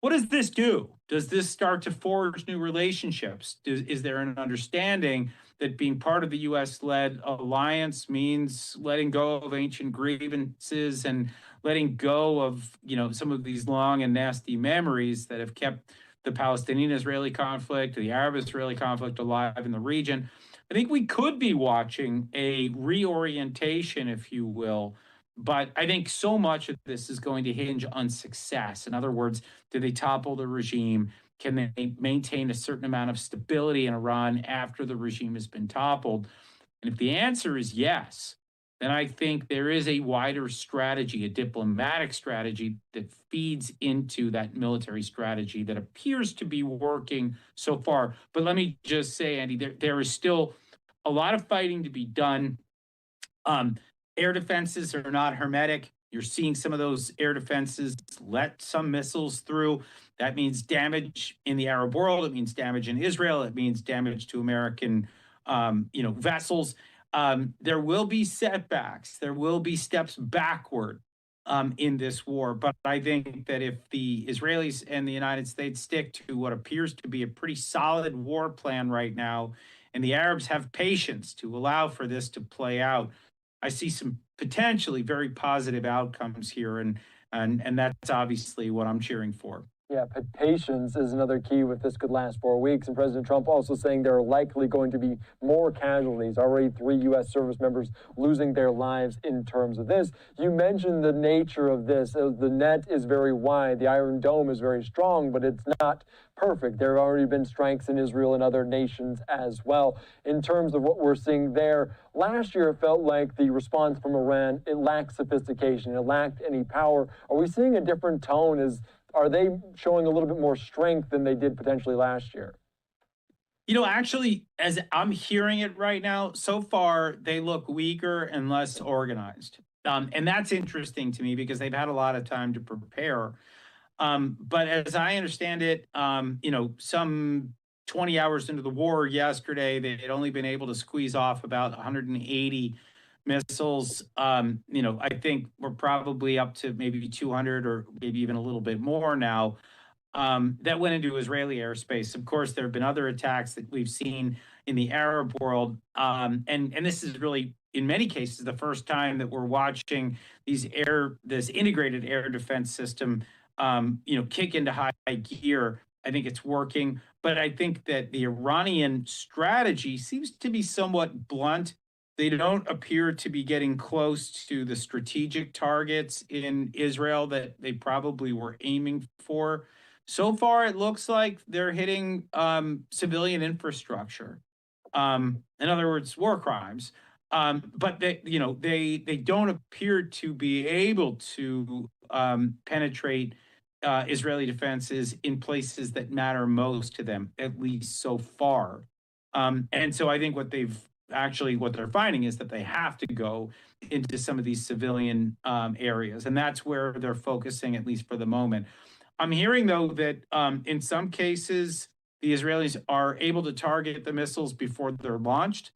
What does this do? Does this start to forge new relationships? Is there an understanding that being part of the U.S.-led alliance means letting go of ancient grievances and letting go of, some of these long and nasty memories that have kept the Palestinian-Israeli conflict, the Arab-Israeli conflict alive in the region? I think we could be watching a reorientation, if you will, but I think so much of this is going to hinge on success. In other words, do they topple the regime? Can they maintain a certain amount of stability in Iran after the regime has been toppled? And if the answer is yes, then I think there is a wider strategy, a diplomatic strategy that feeds into that military strategy that appears to be working so far. But let me just say, Andy, there is still a lot of fighting to be done. Air defenses are not hermetic. You're seeing some of those air defenses let some missiles through. That means damage in the Arab world. It means damage in Israel. It means damage to American, vessels. There will be setbacks. There will be steps backward in this war. But I think that if the Israelis and the United States stick to what appears to be a pretty solid war plan right now, and the Arabs have patience to allow for this to play out, I see some potentially very positive outcomes here, and that's obviously what I'm cheering for. Yeah, patience is another key with this could last 4 weeks. And President Trump also saying there are likely going to be more casualties. Already 3 U.S. service members losing their lives in terms of this. You mentioned the nature of this. The net is very wide. The Iron Dome is very strong, but it's not perfect. There have already been strikes in Israel and other nations as well. In terms of what we're seeing there, last year it felt like the response from Iran, it lacked sophistication. It lacked any power. Are we seeing a different tone? Are they showing a little bit more strength than they did potentially last year? Actually, as I'm hearing it right now, so far, they look weaker and less organized. And that's interesting to me because they've had a lot of time to prepare. But as I understand it, some 20 hours into the war yesterday, they had only been able to squeeze off about 180 missiles. I think we're probably up to maybe 200 or maybe even a little bit more now that went into Israeli airspace. Of course, there have been other attacks that we've seen in the Arab world. And this is really, in many cases, the first time that we're watching this integrated air defense system, kick into high gear. I think it's working. But I think that the Iranian strategy seems to be somewhat blunt. They don't appear to be getting close to the strategic targets in Israel that they probably were aiming for. So far, it looks like they're hitting civilian infrastructure. In other words, war crimes. But they don't appear to be able to penetrate Israeli defenses in places that matter most to them, at least so far. And so I think what they're finding is that they have to go into some of these civilian areas. And that's where they're focusing, at least for the moment. I'm hearing, though, that in some cases, the Israelis are able to target the missiles before they're launched.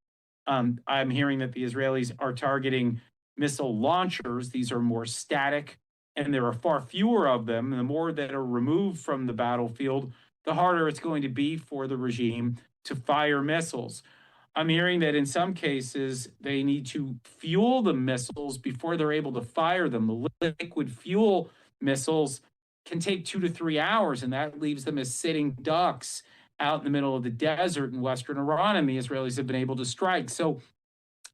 I'm hearing that the Israelis are targeting missile launchers. These are more static, and there are far fewer of them. And the more that are removed from the battlefield, the harder it's going to be for the regime to fire missiles. I'm hearing that in some cases, they need to fuel the missiles before they're able to fire them. The liquid fuel missiles can take 2 to 3 hours, and that leaves them as sitting ducks out in the middle of the desert in western Iran, and the Israelis have been able to strike. So,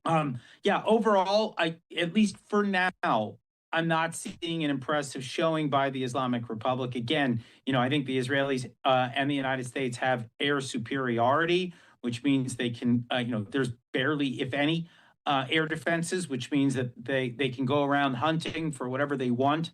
overall, at least for now, I'm not seeing an impressive showing by the Islamic Republic. Again, I think the Israelis and the United States have air superiority, which means they can, there's barely, if any, air defenses, which means that they can go around hunting for whatever they want,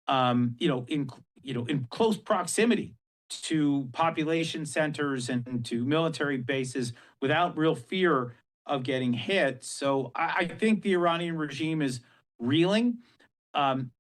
in close proximity to population centers and to military bases without real fear of getting hit. So I think the Iranian regime is reeling.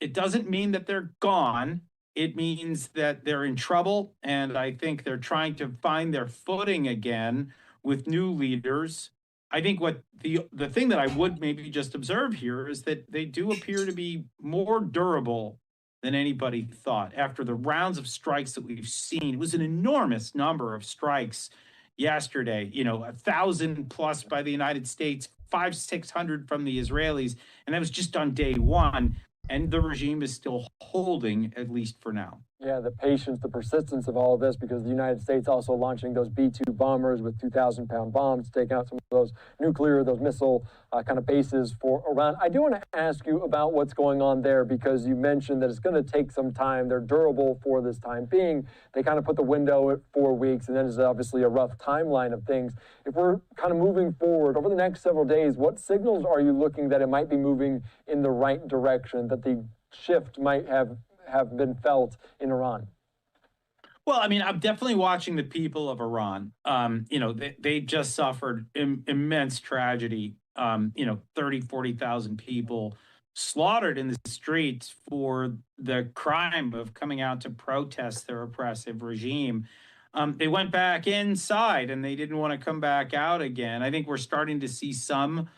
It doesn't mean that they're gone. It means that they're in trouble, and I think they're trying to find their footing again with new leaders. I think what the thing that I would maybe just observe here is that they do appear to be more durable than anybody thought. After the rounds of strikes that we've seen, it was an enormous number of strikes yesterday, 1,000 plus by the United States, 500-600 from the Israelis, and that was just on day one. And the regime is still holding, at least for now. Yeah, the patience, the persistence of all of this, because the United States also launching those B-2 bombers with 2,000-pound bombs to take out some of those those missile kind of bases for Iran. I do want to ask you about what's going on there, because you mentioned that it's going to take some time. They're durable for this time being. They kind of put the window at 4 weeks, and then there's obviously a rough timeline of things. If we're kind of moving forward over the next several days, what signals are you looking that it might be moving in the right direction, that the shift might have been felt in Iran? Well, I mean, I'm definitely watching the people of Iran. They just suffered immense tragedy. 30, 40,000 people slaughtered in the streets for the crime of coming out to protest their oppressive regime. They went back inside and they didn't want to come back out again. I think we're starting to see some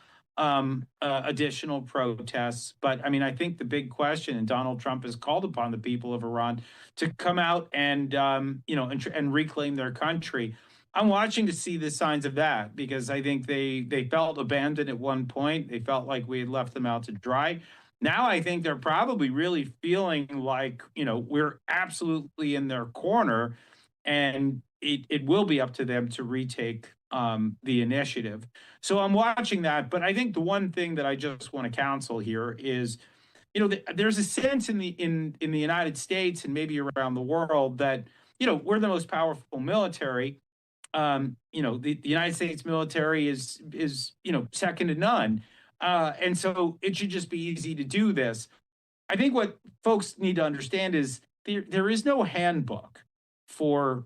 additional protests. But I mean, I think the big question, and Donald Trump has called upon the people of Iran to come out and, and reclaim their country. I'm watching to see the signs of that, because I think they felt abandoned at one point. They felt like we had left them out to dry. Now I think they're probably really feeling like, we're absolutely in their corner, and it will be up to them to retake the initiative. So I'm watching that. But I think the one thing that I just want to counsel here is, there's a sense in the United States and maybe around the world that, we're the most powerful military. The United States military is second to none. And so it should just be easy to do this. I think what folks need to understand is there is no handbook for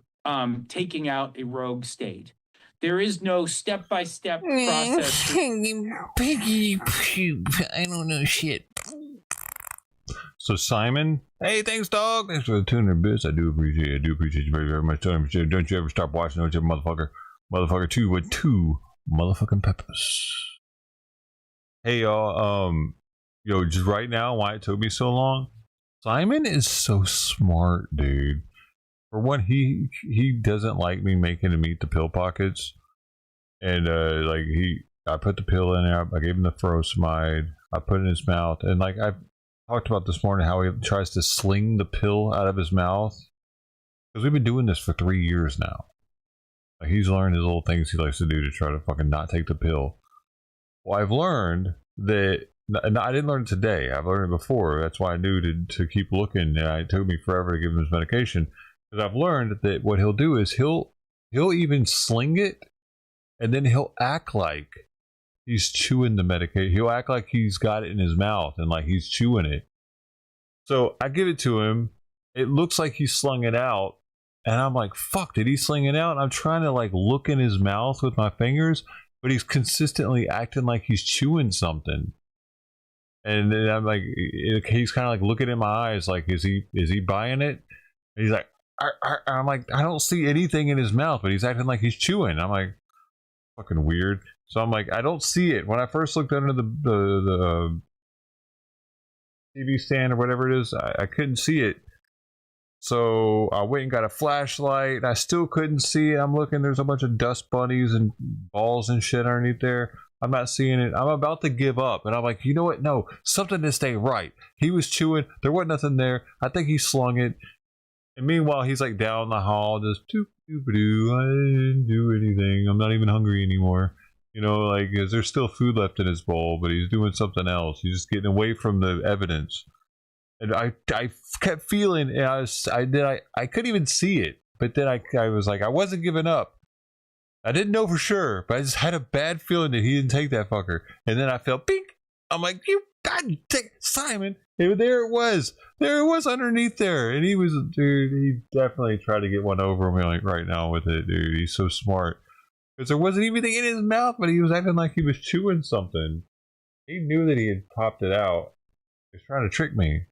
taking out a rogue state. There is no step-by-step process. I don't know shit. So Simon, hey, thanks, dog. Thanks for the 200 bits. I do appreciate it. I do appreciate you very, very much. Don't you ever stop watching? Don't you, motherfucker 2 with 2 motherfucking peppers. Hey, y'all. Just right now, why it took me so long? Simon is so smart, dude. For one, he doesn't like me making him eat the pill pockets, and I put the pill in there. I gave him the furosemide. I put it in his mouth, and I talked about this morning how he tries to sling the pill out of his mouth, because we've been doing this for 3 years now. He's learned his little things he likes to do to try to fucking not take the pill. Well, I've learned that. And I didn't learn it today. I've learned it before. That's why I knew to keep looking. It took me forever to give him his medication. Because I've learned that what he'll do is he'll even sling it, and then he'll act like he's chewing the medication. He'll act like he's got it in his mouth and like he's chewing it. So I give it to him. It looks like he slung it out, and I'm like, "Fuck! Did he sling it out?" And I'm trying to look in his mouth with my fingers, but he's consistently acting like he's chewing something. And then I'm like, he's kind of looking in my eyes, like, is he buying it? And he's like, I'm like, I don't see anything in his mouth, but he's acting like he's chewing. I'm like, fucking weird. So I'm like, I don't see it. When I first looked under the TV stand or whatever it is, I couldn't see it. So I went and got a flashlight, and I still couldn't see it. I'm looking, there's a bunch of dust bunnies and balls and shit underneath there. I'm not seeing it. I'm about to give up. And I'm like, you know what? No, something this ain't right. He was chewing. There wasn't nothing there. I think he slung it. And meanwhile, he's down the hall, just doo-doo-doo. I didn't do anything. I'm not even hungry anymore. There's still food left in his bowl, but he's doing something else. He's just getting away from the evidence. And I kept feeling, and I couldn't even see it. But then I was like, I wasn't giving up. I didn't know for sure, but I just had a bad feeling that he didn't take that fucker. And then I felt bink. I'm like, you God dang, Simon. And there it was. There it was underneath there. And he definitely tried to get one over me right now with it, dude. He's so smart. Because there wasn't anything in his mouth, but he was acting like he was chewing something. He knew that he had popped it out. He was trying to trick me.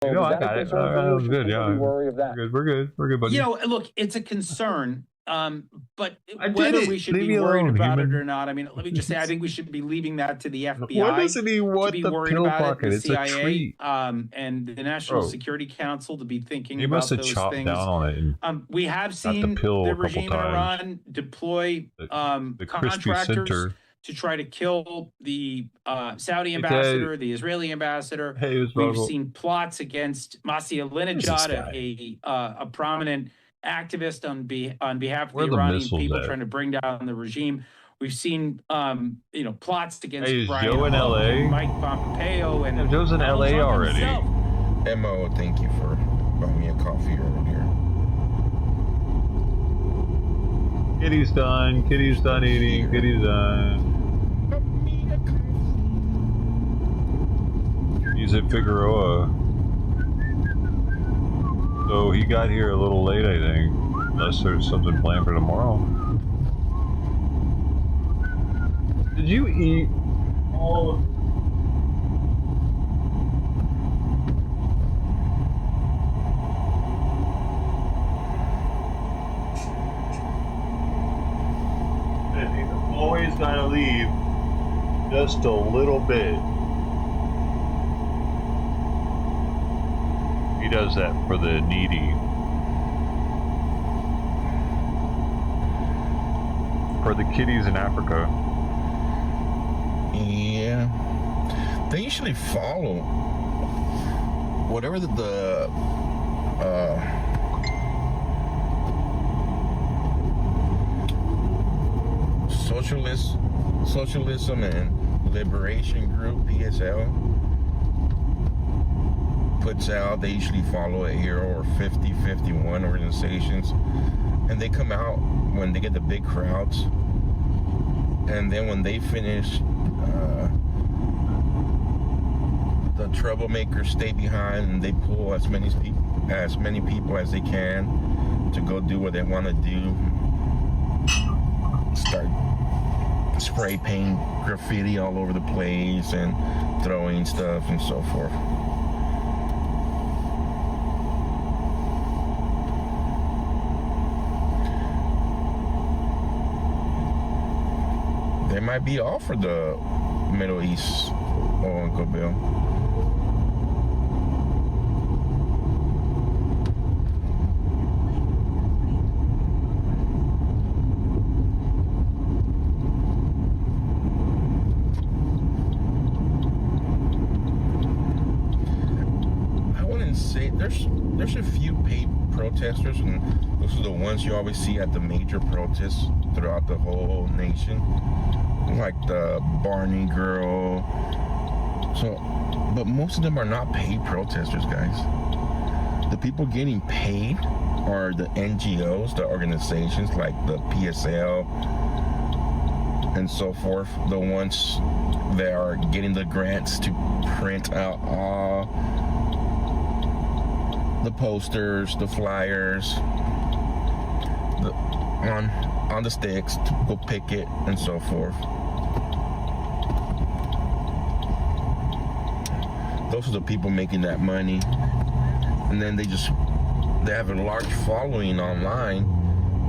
I got it. That was good, yeah. We're good, buddy. Look, it's a concern. But whether we should be worried about it or not, I mean, let me just say, I think we should be leaving that to the FBI. Why doesn't he want the pill pocket? The it's CIA, a treat. And the National Security Council to be thinking about those things. He must have chopped down on it. We have seen the regime in Iran deploy the contractors to try to kill the Saudi ambassador, the Israeli ambassador. We've seen plots against Masih Alinejad, a prominent activist on behalf of the Iranian people trying to bring down the regime. We've seen, plots against Brian Joe in Hook LA? and Mike Pompeo, and Joe's in Donald LA Trump already. himself. Mo, thank you for buying me a coffee earlier. Kitty's done. Kitty's done eating. Kitty's done. He's at Figueroa. So he got here a little late, I think. Unless there's something planned for tomorrow. Did you eat all of... Always gotta leave just a little bit. He does that for the needy. For the kitties in Africa. Yeah. They usually follow whatever the Socialism and Liberation Group, PSL, puts out. They usually follow 8 or 50, 51 organizations, and they come out when they get the big crowds, and then when they finish, the troublemakers stay behind, and they pull as many people as they can to go do what they want to do. Start spray paint graffiti all over the place and throwing stuff and so forth. They might be all for the Middle East, Uncle Bill. There's a few paid protesters, and those are the ones you always see at the major protests throughout the whole nation, like the Barney girl. But most of them are not paid protesters, guys. The people getting paid are the NGOs, the organizations like the PSL and so forth, the ones that are getting the grants to print out the posters, the flyers, on the sticks to go picket and so forth. Those are the people making that money, and then they have a large following online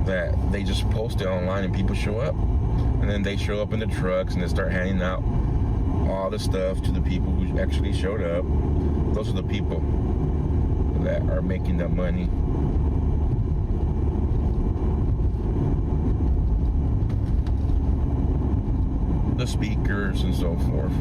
that they just post it online, and people show up, and then they show up in the trucks and they start handing out all the stuff to the people who actually showed up. Those are the people that are making that money. The speakers and so forth.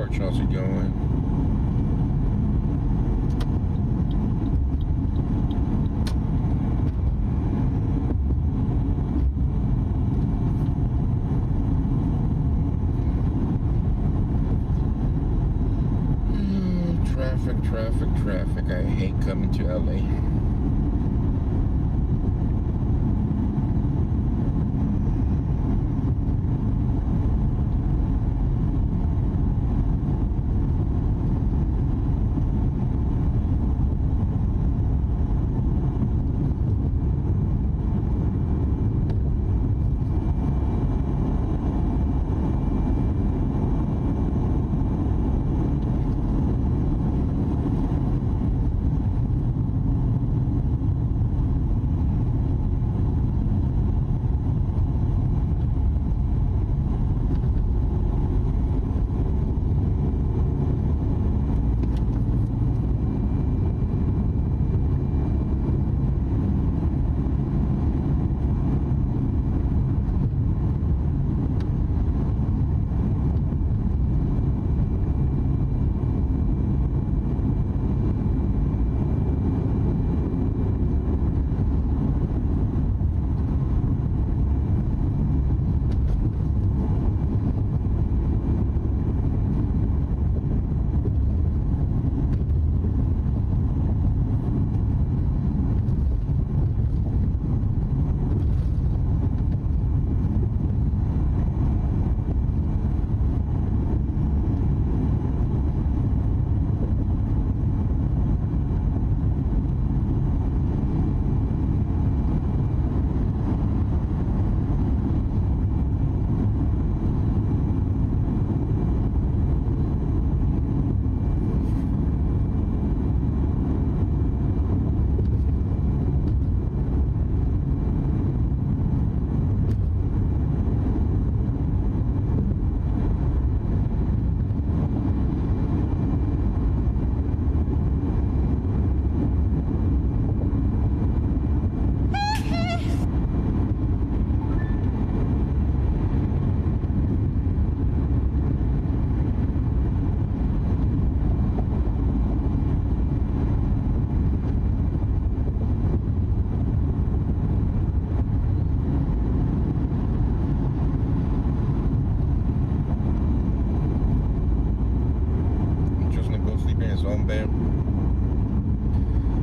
George. How's it going? Traffic. I hate coming to LA.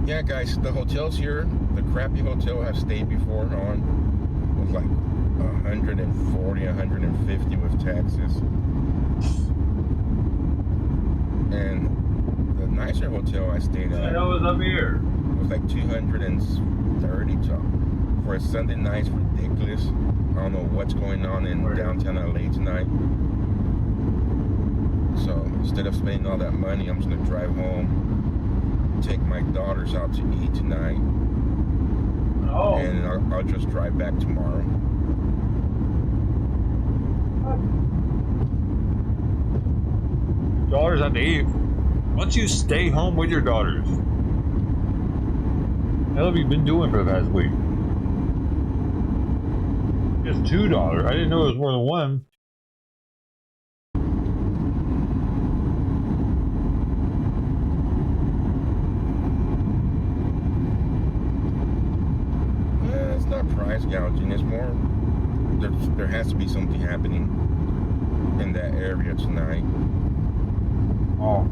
Yeah, guys, the hotels here, the crappy hotel I've stayed before on was like 140, 150 with taxes. And the nicer hotel I stayed at was up here. was like 230 for a Sunday night. Ridiculous. I don't know what's going on in downtown LA tonight. So instead of spending all that money, I'm just gonna drive home, take my daughters out to eat tonight, and I'll just drive back tomorrow. Daughters have to eat. Why don't you stay home with your daughters? What the hell have you been doing for the past week? Just 2 daughters. I didn't know it was more than one. It's not price gouging. It's more there has to be something happening in that area tonight. Oh.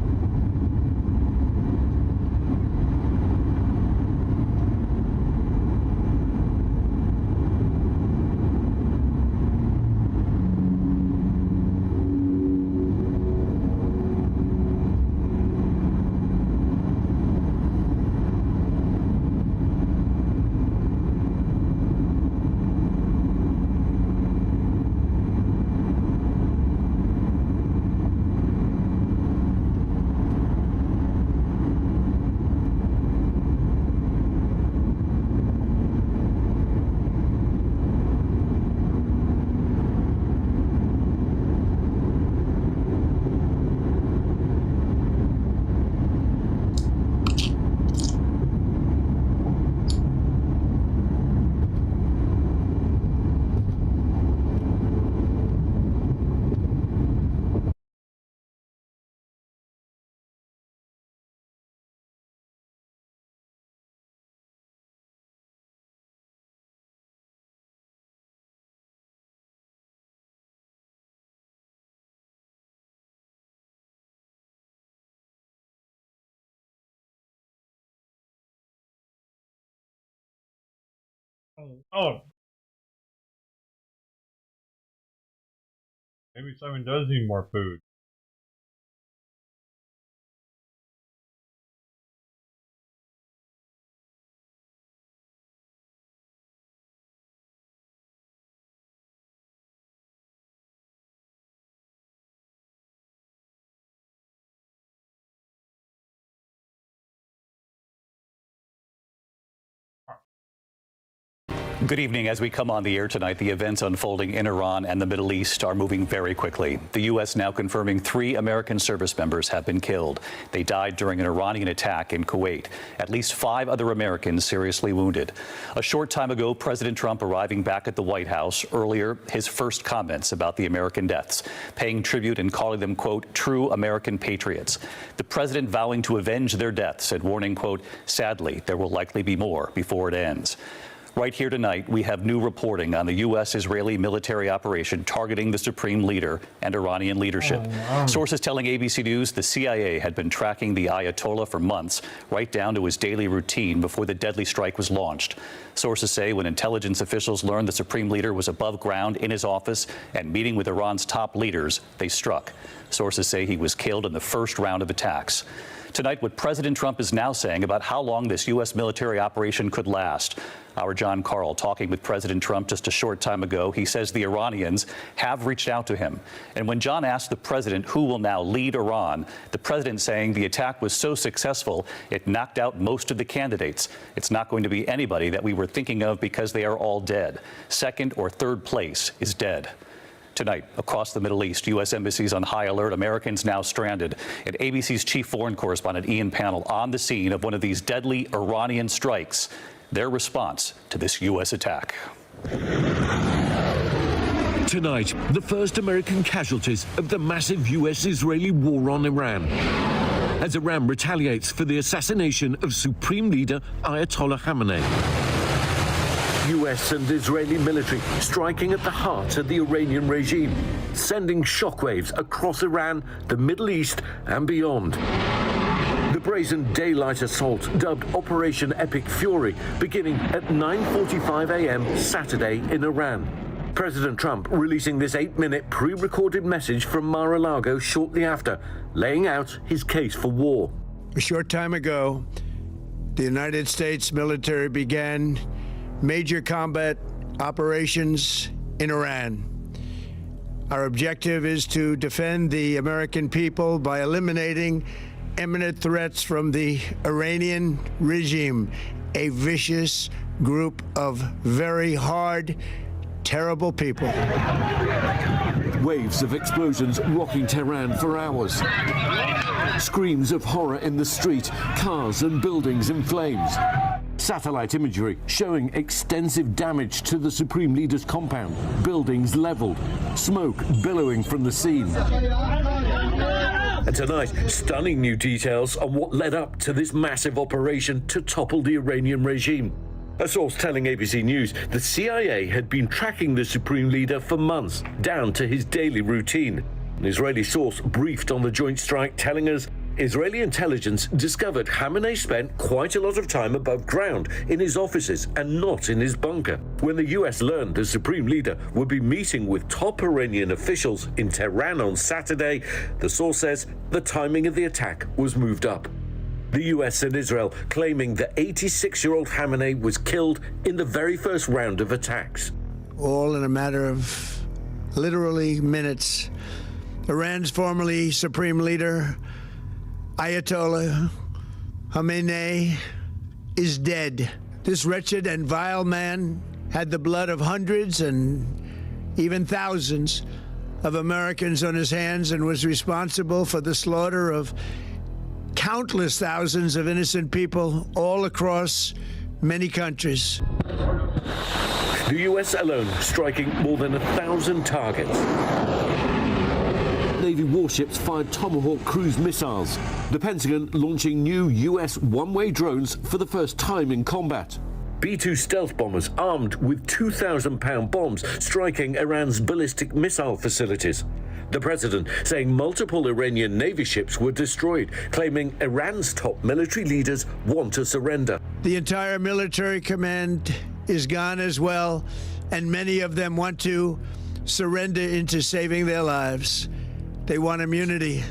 Oh. Maybe Simon does need more food. Good evening. As we come on the air tonight, the events unfolding in Iran and the Middle East are moving very quickly. The U.S. now confirming 3 American service members have been killed. They died during an Iranian attack in Kuwait. At least 5 other Americans seriously wounded. A short time ago, President Trump arriving back at the White House. Earlier, his first comments about the American deaths, paying tribute and calling them, quote, true American patriots. The president vowing to avenge their deaths and warning, quote, sadly, there will likely be more before it ends. Right here tonight, we have new reporting on the U.S.-Israeli military operation targeting the supreme leader and Iranian leadership. Sources telling ABC News the CIA had been tracking the Ayatollah for months, right down to his daily routine before the deadly strike was launched. Sources say when intelligence officials learned the supreme leader was above ground in his office and meeting with Iran's top leaders, they struck. Sources say he was killed in the first round of attacks. Tonight, what President Trump is now saying about how long this U.S. military operation could last. Our John Carl talking with President Trump just a short time ago. He says the Iranians have reached out to him. And when John asked the president who will now lead Iran, the president saying the attack was so successful, it knocked out most of the candidates. It's not going to be anybody that we were thinking of because they are all dead. Second or third place is dead. Tonight, across the Middle East, U.S. embassies on high alert, Americans now stranded. And ABC's chief foreign correspondent Ian Pannell on the scene of one of these deadly Iranian strikes. Their response to this U.S. attack. Tonight, the first American casualties of the massive U.S.-Israeli war on Iran, as Iran retaliates for the assassination of Supreme Leader Ayatollah Khamenei. U.S. and Israeli military striking at the heart of the Iranian regime, sending shockwaves across Iran, the Middle East and beyond. The brazen daylight assault, dubbed Operation Epic Fury, beginning at 9:45 a.m. Saturday in Iran. President Trump releasing this 8-minute pre-recorded message from Mar-a-Lago shortly after, laying out his case for war. A short time ago, the United States military began major combat operations in Iran. Our objective is to defend the American people by eliminating imminent threats from the Iranian regime, a vicious group of very hard, terrible people. Waves of explosions rocking Tehran for hours. Screams of horror in the street, cars and buildings in flames. Satellite imagery showing extensive damage to the Supreme Leader's compound, buildings leveled, smoke billowing from the scene. And tonight, stunning new details on what led up to this massive operation to topple the Iranian regime. A source telling ABC News the CIA had been tracking the Supreme Leader for months, down to his daily routine. An Israeli source briefed on the joint strike telling us Israeli intelligence discovered Khamenei spent quite a lot of time above ground in his offices and not in his bunker. When the US learned the Supreme Leader would be meeting with top Iranian officials in Tehran on Saturday, the source says the timing of the attack was moved up. The US and Israel claiming the 86-year-old Khamenei was killed in the very first round of attacks. All in a matter of literally minutes. Iran's formerly Supreme Leader, Ayatollah Khamenei, is dead. This wretched and vile man had the blood of hundreds and even thousands of Americans on his hands and was responsible for the slaughter of countless thousands of innocent people all across many countries. The US alone striking more than 1,000 targets. Navy warships fired Tomahawk cruise missiles. The Pentagon launching new US one-way drones for the first time in combat. B-2 stealth bombers armed with 2,000-pound bombs striking Iran's ballistic missile facilities. The president saying multiple Iranian Navy ships were destroyed, claiming Iran's top military leaders want to surrender. The entire military command is gone as well, and many of them want to surrender into saving their lives. They want immunity.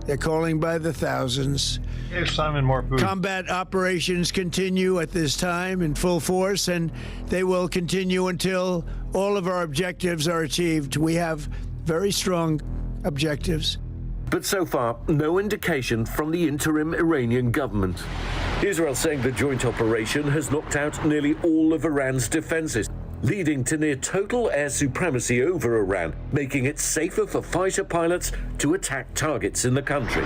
They're calling by the thousands. Give Simon more food. Combat operations continue at this time in full force, and they will continue until all of our objectives are achieved. We have very strong objectives. But so far, no indication from the interim Iranian government. Israel saying the joint operation has knocked out nearly all of Iran's defenses, leading to near total air supremacy over Iran, making it safer for fighter pilots to attack targets in the country.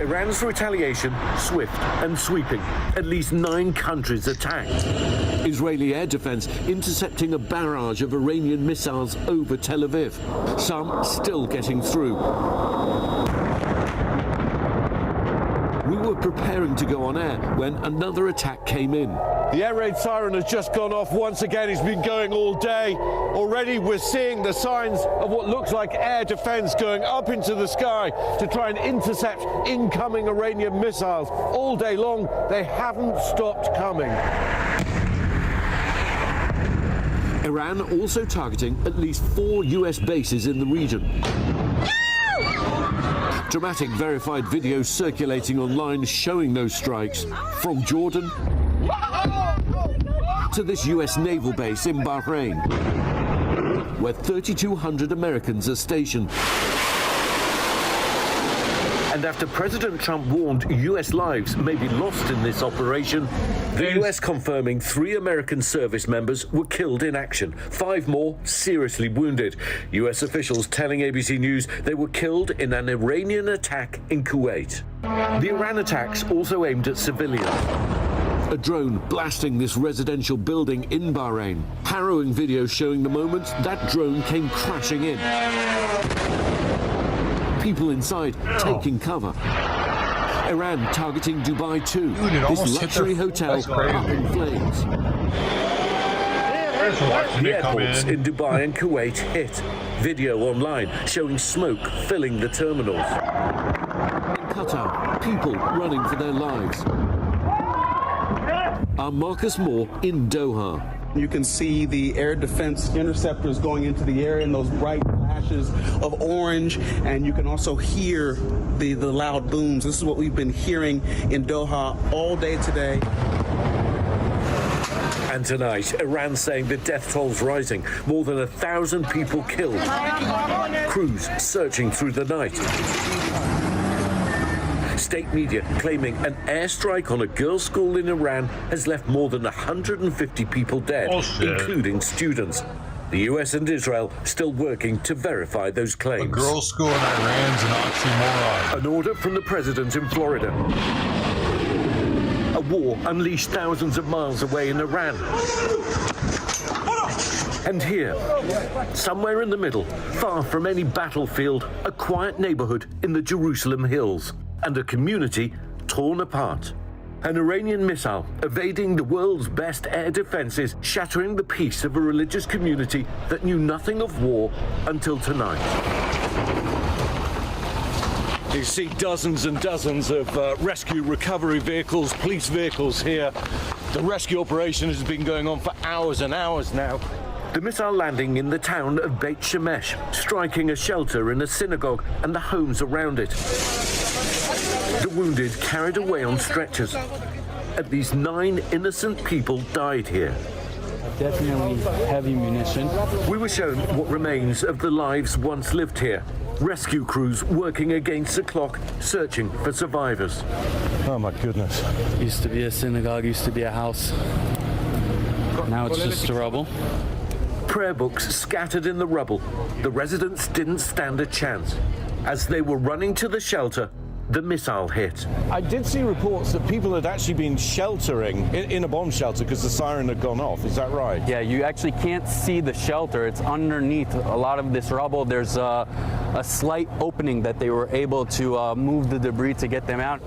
Iran's retaliation, swift and sweeping. At least 9 countries attacked. Israeli air defense intercepting a barrage of Iranian missiles over Tel Aviv. Some still getting through. We were preparing to go on air when another attack came in. The air raid siren has just gone off once again. It's been going all day. Already we're seeing the signs of what looks like air defense going up into the sky to try and intercept incoming Iranian missiles. All day long, they haven't stopped coming. Iran also targeting at least 4 US bases in the region. Dramatic verified videos circulating online showing those strikes, from Jordan to this US naval base in Bahrain, where 3,200 Americans are stationed. And after President Trump warned US lives may be lost in this operation, the US confirming 3 American service members were killed in action, 5 more seriously wounded. US officials telling ABC News they were killed in an Iranian attack in Kuwait. The Iran attacks also aimed at civilians. A drone blasting this residential building in Bahrain. Harrowing videos showing the moment that drone came crashing in. People inside taking cover. Iran targeting Dubai too. This luxury hotel up in flames. The airports in Dubai and Kuwait hit. Video online showing smoke filling the terminals. In Qatar, people running for their lives. Our Marcus Moore in Doha. You can see the air defense interceptors going into the air in those bright flashes of orange, and you can also hear the loud booms. This is what we've been hearing in Doha all day today. And tonight, Iran saying the death toll's rising. More than 1,000 people killed. Crews searching through the night. State media claiming an airstrike on a girls' school in Iran has left more than 150 people dead, including students. The US and Israel still working to verify those claims. A girls' school in Iran's an oxymoron. An order from the president in Florida. A war unleashed thousands of miles away in Iran. And here, somewhere in the middle, far from any battlefield, a quiet neighborhood in the Jerusalem hills. And a community torn apart. An Iranian missile evading the world's best air defenses, shattering the peace of a religious community that knew nothing of war until tonight. You see dozens and dozens of rescue recovery vehicles, police vehicles here. The rescue operation has been going on for hours and hours now. The missile landing in the town of Beit Shemesh, striking a shelter in a synagogue and the homes around it. The wounded carried away on stretchers. At least 9 innocent people died here. Definitely heavy munition. We were shown what remains of the lives once lived here. Rescue crews working against the clock, searching for survivors. Oh my goodness. Used to be a synagogue, used to be a house. Now it's just rubble. Prayer books scattered in the rubble. The residents didn't stand a chance. As they were running to the shelter, the missile hit. I did see reports that people had actually been sheltering in a bomb shelter because the siren had gone off. Is that right? Yeah, you actually can't see the shelter. It's underneath a lot of this rubble. There's a slight opening that they were able to move the debris to get them out.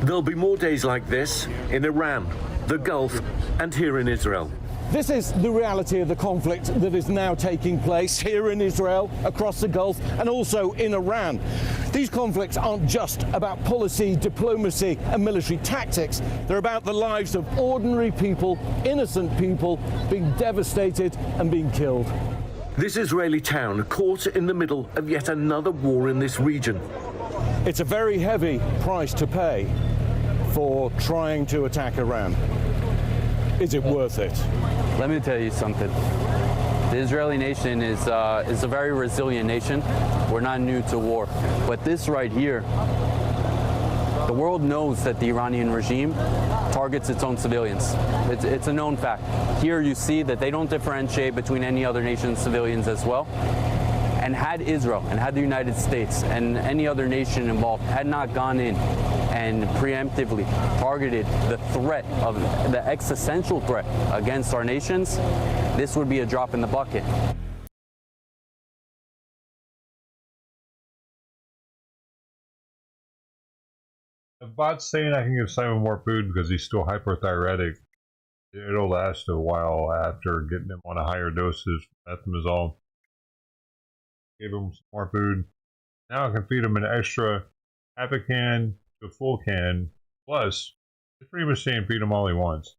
There'll be more days like this in Iran, the Gulf, and here in Israel. This is the reality of the conflict that is now taking place here in Israel, across the Gulf, and also in Iran. These conflicts aren't just about policy, diplomacy, and military tactics. They're about the lives of ordinary people, innocent people, being devastated and being killed. This Israeli town caught in the middle of yet another war in this region. It's a very heavy price to pay for trying to attack Iran. Is it worth it? Let me tell you something. The Israeli nation is a very resilient nation. We're not new to war. But this right here, the world knows that the Iranian regime targets its own civilians. It's a known fact. Here you see that they don't differentiate between any other nation's civilians as well. And had Israel and had the United States and any other nation involved had not gone in and preemptively targeted the threat of the existential threat against our nations, this would be a drop in the bucket. The bot's saying I can give Simon more food because he's still hyperthyroidic. It'll last a while after getting him on a higher dosage of methimazole. Gave him some more food. Now I can feed him an extra half a can to a full can. Plus, it's pretty much saying feed him all he wants.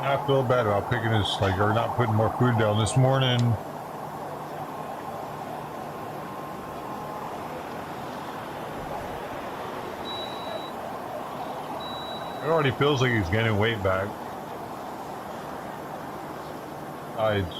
I feel bad about picking this, like, or not putting more food down this morning. It already feels like he's getting weight back. Besides,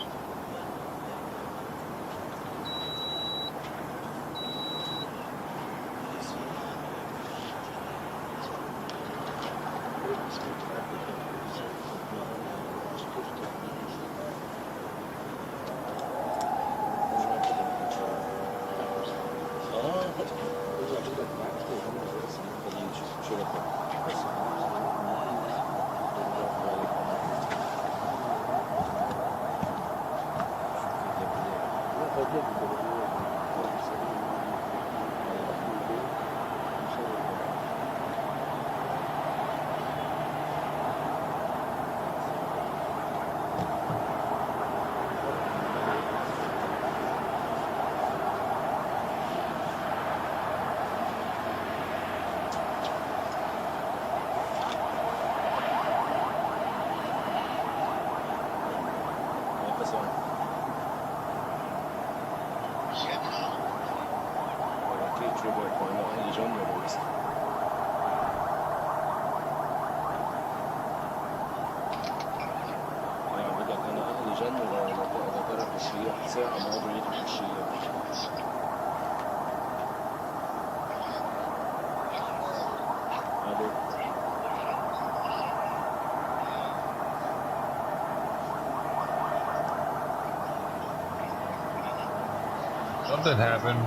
something happened.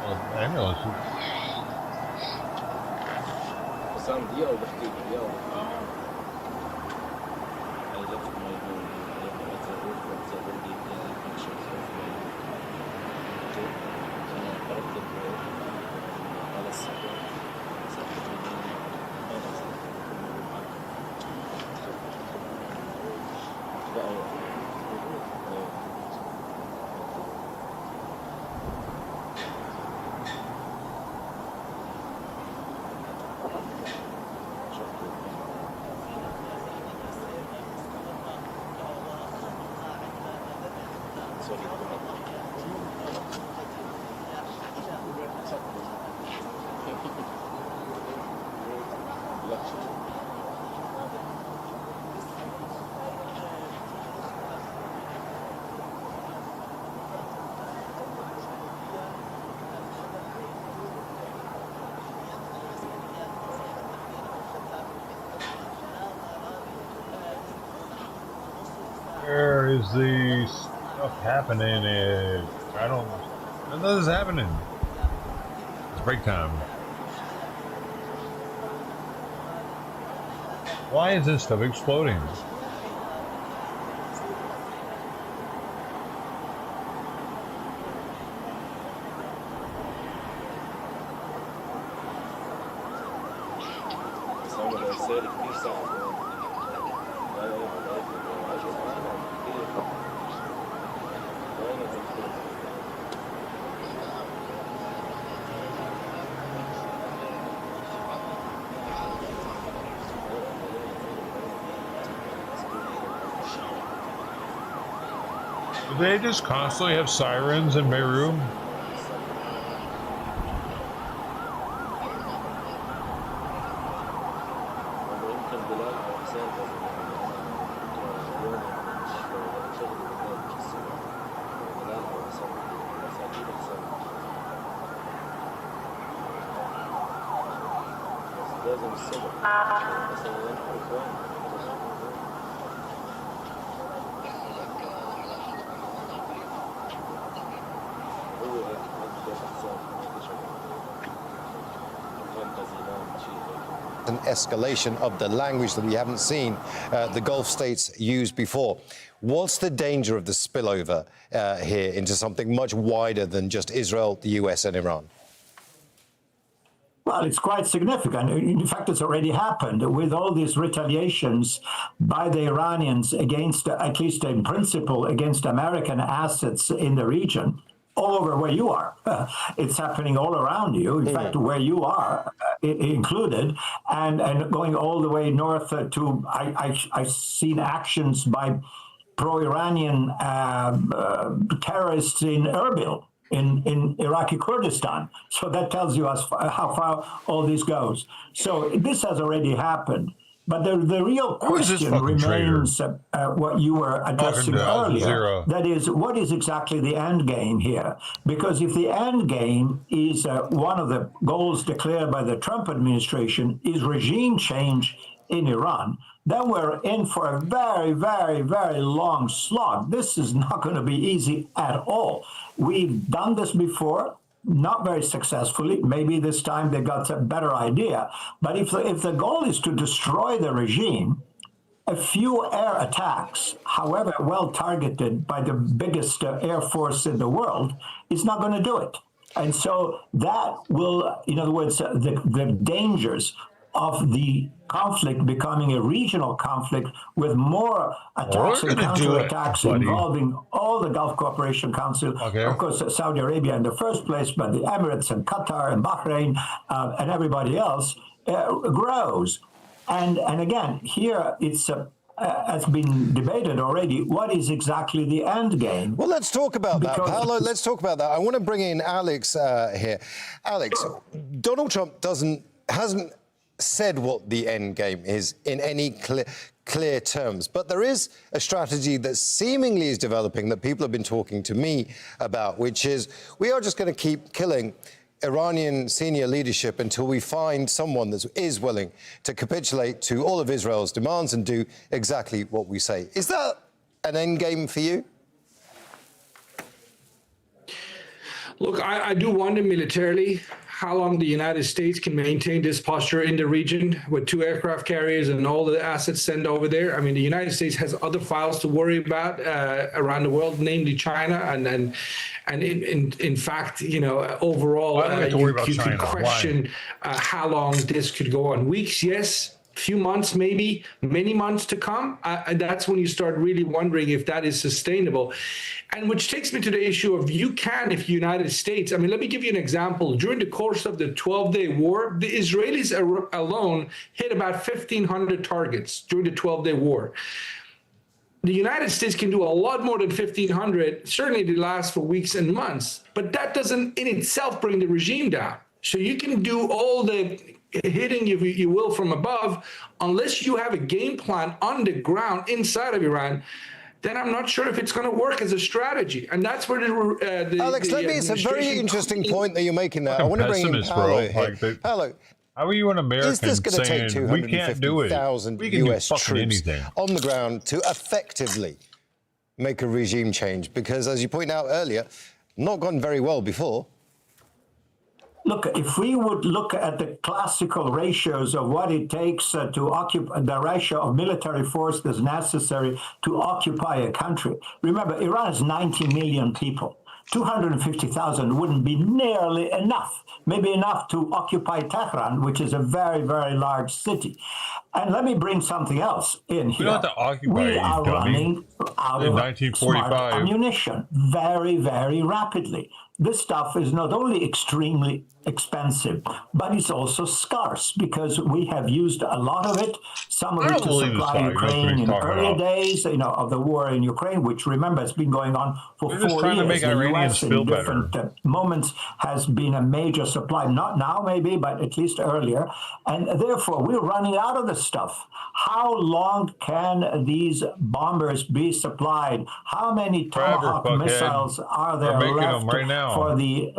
Well, ambulance. Where is the stuff happening? None of this is happening. It's break time. Why is this stuff exploding? Do they just constantly have sirens in Beirut? An escalation of the language that we haven't seen the Gulf states use before. What's the danger of the spillover here into something much wider than just Israel, the US, and Iran? Well, it's quite significant. In fact, it's already happened with all these retaliations by the Iranians against, at least in principle, against American assets in the region. All over where you are. It's happening all around you. In fact, where you are included, and going all the way north to, I've seen actions by pro-Iranian terrorists in Erbil, in Iraqi Kurdistan. So that tells you how far all this goes. So this has already happened. But the real question remains what you were addressing earlier. That is, what is exactly the end game here? Because if the end game is one of the goals declared by the Trump administration is regime change in Iran, then we're in for a very, very, very long slog. This is not going to be easy at all. We've done this before. Not very successfully. Maybe this time they got a better idea. But if the goal is to destroy the regime, a few air attacks, however well targeted by the biggest air force in the world, is not going to do it. And so that will, in other words, the dangers of the conflict becoming a regional conflict with more attacks and counterattacks involving all the Gulf Cooperation Council, of course, Saudi Arabia in the first place, but the Emirates and Qatar and Bahrain and everybody else grows. And again, here it's has been debated already. What is exactly the end game? Well, let's talk about that, Paolo. Let's talk about that. I want to bring in Alex here. Alex, Donald Trump hasn't said what the end game is in any clear terms, but there is a strategy that seemingly is developing that people have been talking to me about, which is we are just going to keep killing Iranian senior leadership until we find someone that is willing to capitulate to all of Israel's demands and do exactly what we say. Is that an end game for you? Look, I do wonder militarily how long the United States can maintain this posture in the region with 2 aircraft carriers and all the assets sent over there. I mean, the United States has other files to worry about around the world, namely China, and in fact, you know, overall, you could question how long this could go on. Weeks, yes. Few months, maybe many months to come. That's when you start really wondering if that is sustainable. And which takes me to the issue of if the United States, I mean, let me give you an example. During the course of the 12-day war, the Israelis alone hit about 1,500 targets during the 12-day war. The United States can do a lot more than 1,500. Certainly they last for weeks and months, but that doesn't in itself bring the regime down. So you can do all the hitting, if you will, from above, unless you have a game plan on the ground inside of Iran, then I'm not sure if it's going to work as a strategy. And that's where Alex, it's a very interesting point that you're making there. I want to bring in Paolo here. Paolo, how are you an American is this going to take we can't do it? 250,000 US troops on the ground to effectively make a regime change? Because, as you point out earlier, not gone very well before. Look, if we would look at the classical ratios of what it takes to occupy, the ratio of military force that's necessary to occupy a country. Remember, Iran has 90 million people. 250,000 wouldn't be nearly enough, maybe enough to occupy Tehran, which is a very, very large city. And let me bring something else in here. We don't have to occupy We are running out of smart ammunition very, very rapidly. This stuff is not only extremely expensive, but it's also scarce because we have used a lot of it. Some of it to supply Ukraine in earlier days, of the war in Ukraine, which remember has been going on for 4 years. The U.S. in different moments has been a major supply, not now maybe, but at least earlier. And therefore, we're running out of the stuff. How long can these bombers be supplied? How many Tomahawk missiles are there left for the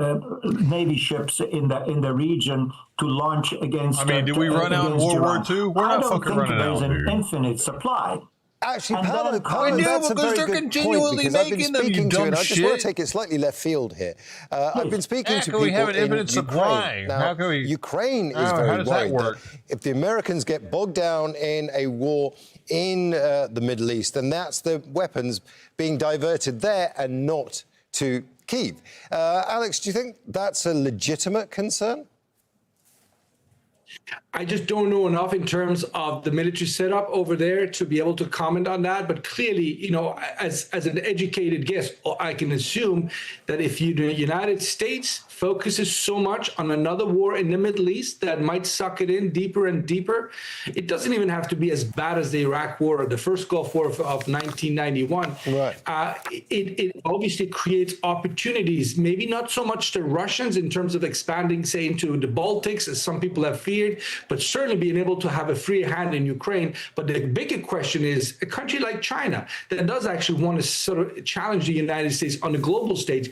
Navy ships in the region to launch against? I mean, did we run out in World War II? We're not fucking running out, dude. I don't think there's an infinite supply. Actually, Paolo, that's a very good point, because I've been speaking to, and I just want to take it slightly left field here. I've been speaking to people in Ukraine. Now, Ukraine is very worried that if the Americans get bogged down in a war in the Middle East, then that's the weapons being diverted there and not to Kyiv. Alex, do you think that's a legitimate concern? I just don't know enough in terms of the military setup over there to be able to comment on that. But clearly, as an educated guess, I can assume that if the United States focuses so much on another war in the Middle East that might suck it in deeper and deeper, it doesn't even have to be as bad as the Iraq War or the first Gulf War of 1991. Right. It obviously creates opportunities, maybe not so much to Russians in terms of expanding, say, into the Baltics, as some people have feared, but certainly being able to have a free hand in Ukraine. But the bigger question is a country like China that does actually want to sort of challenge the United States on the global stage.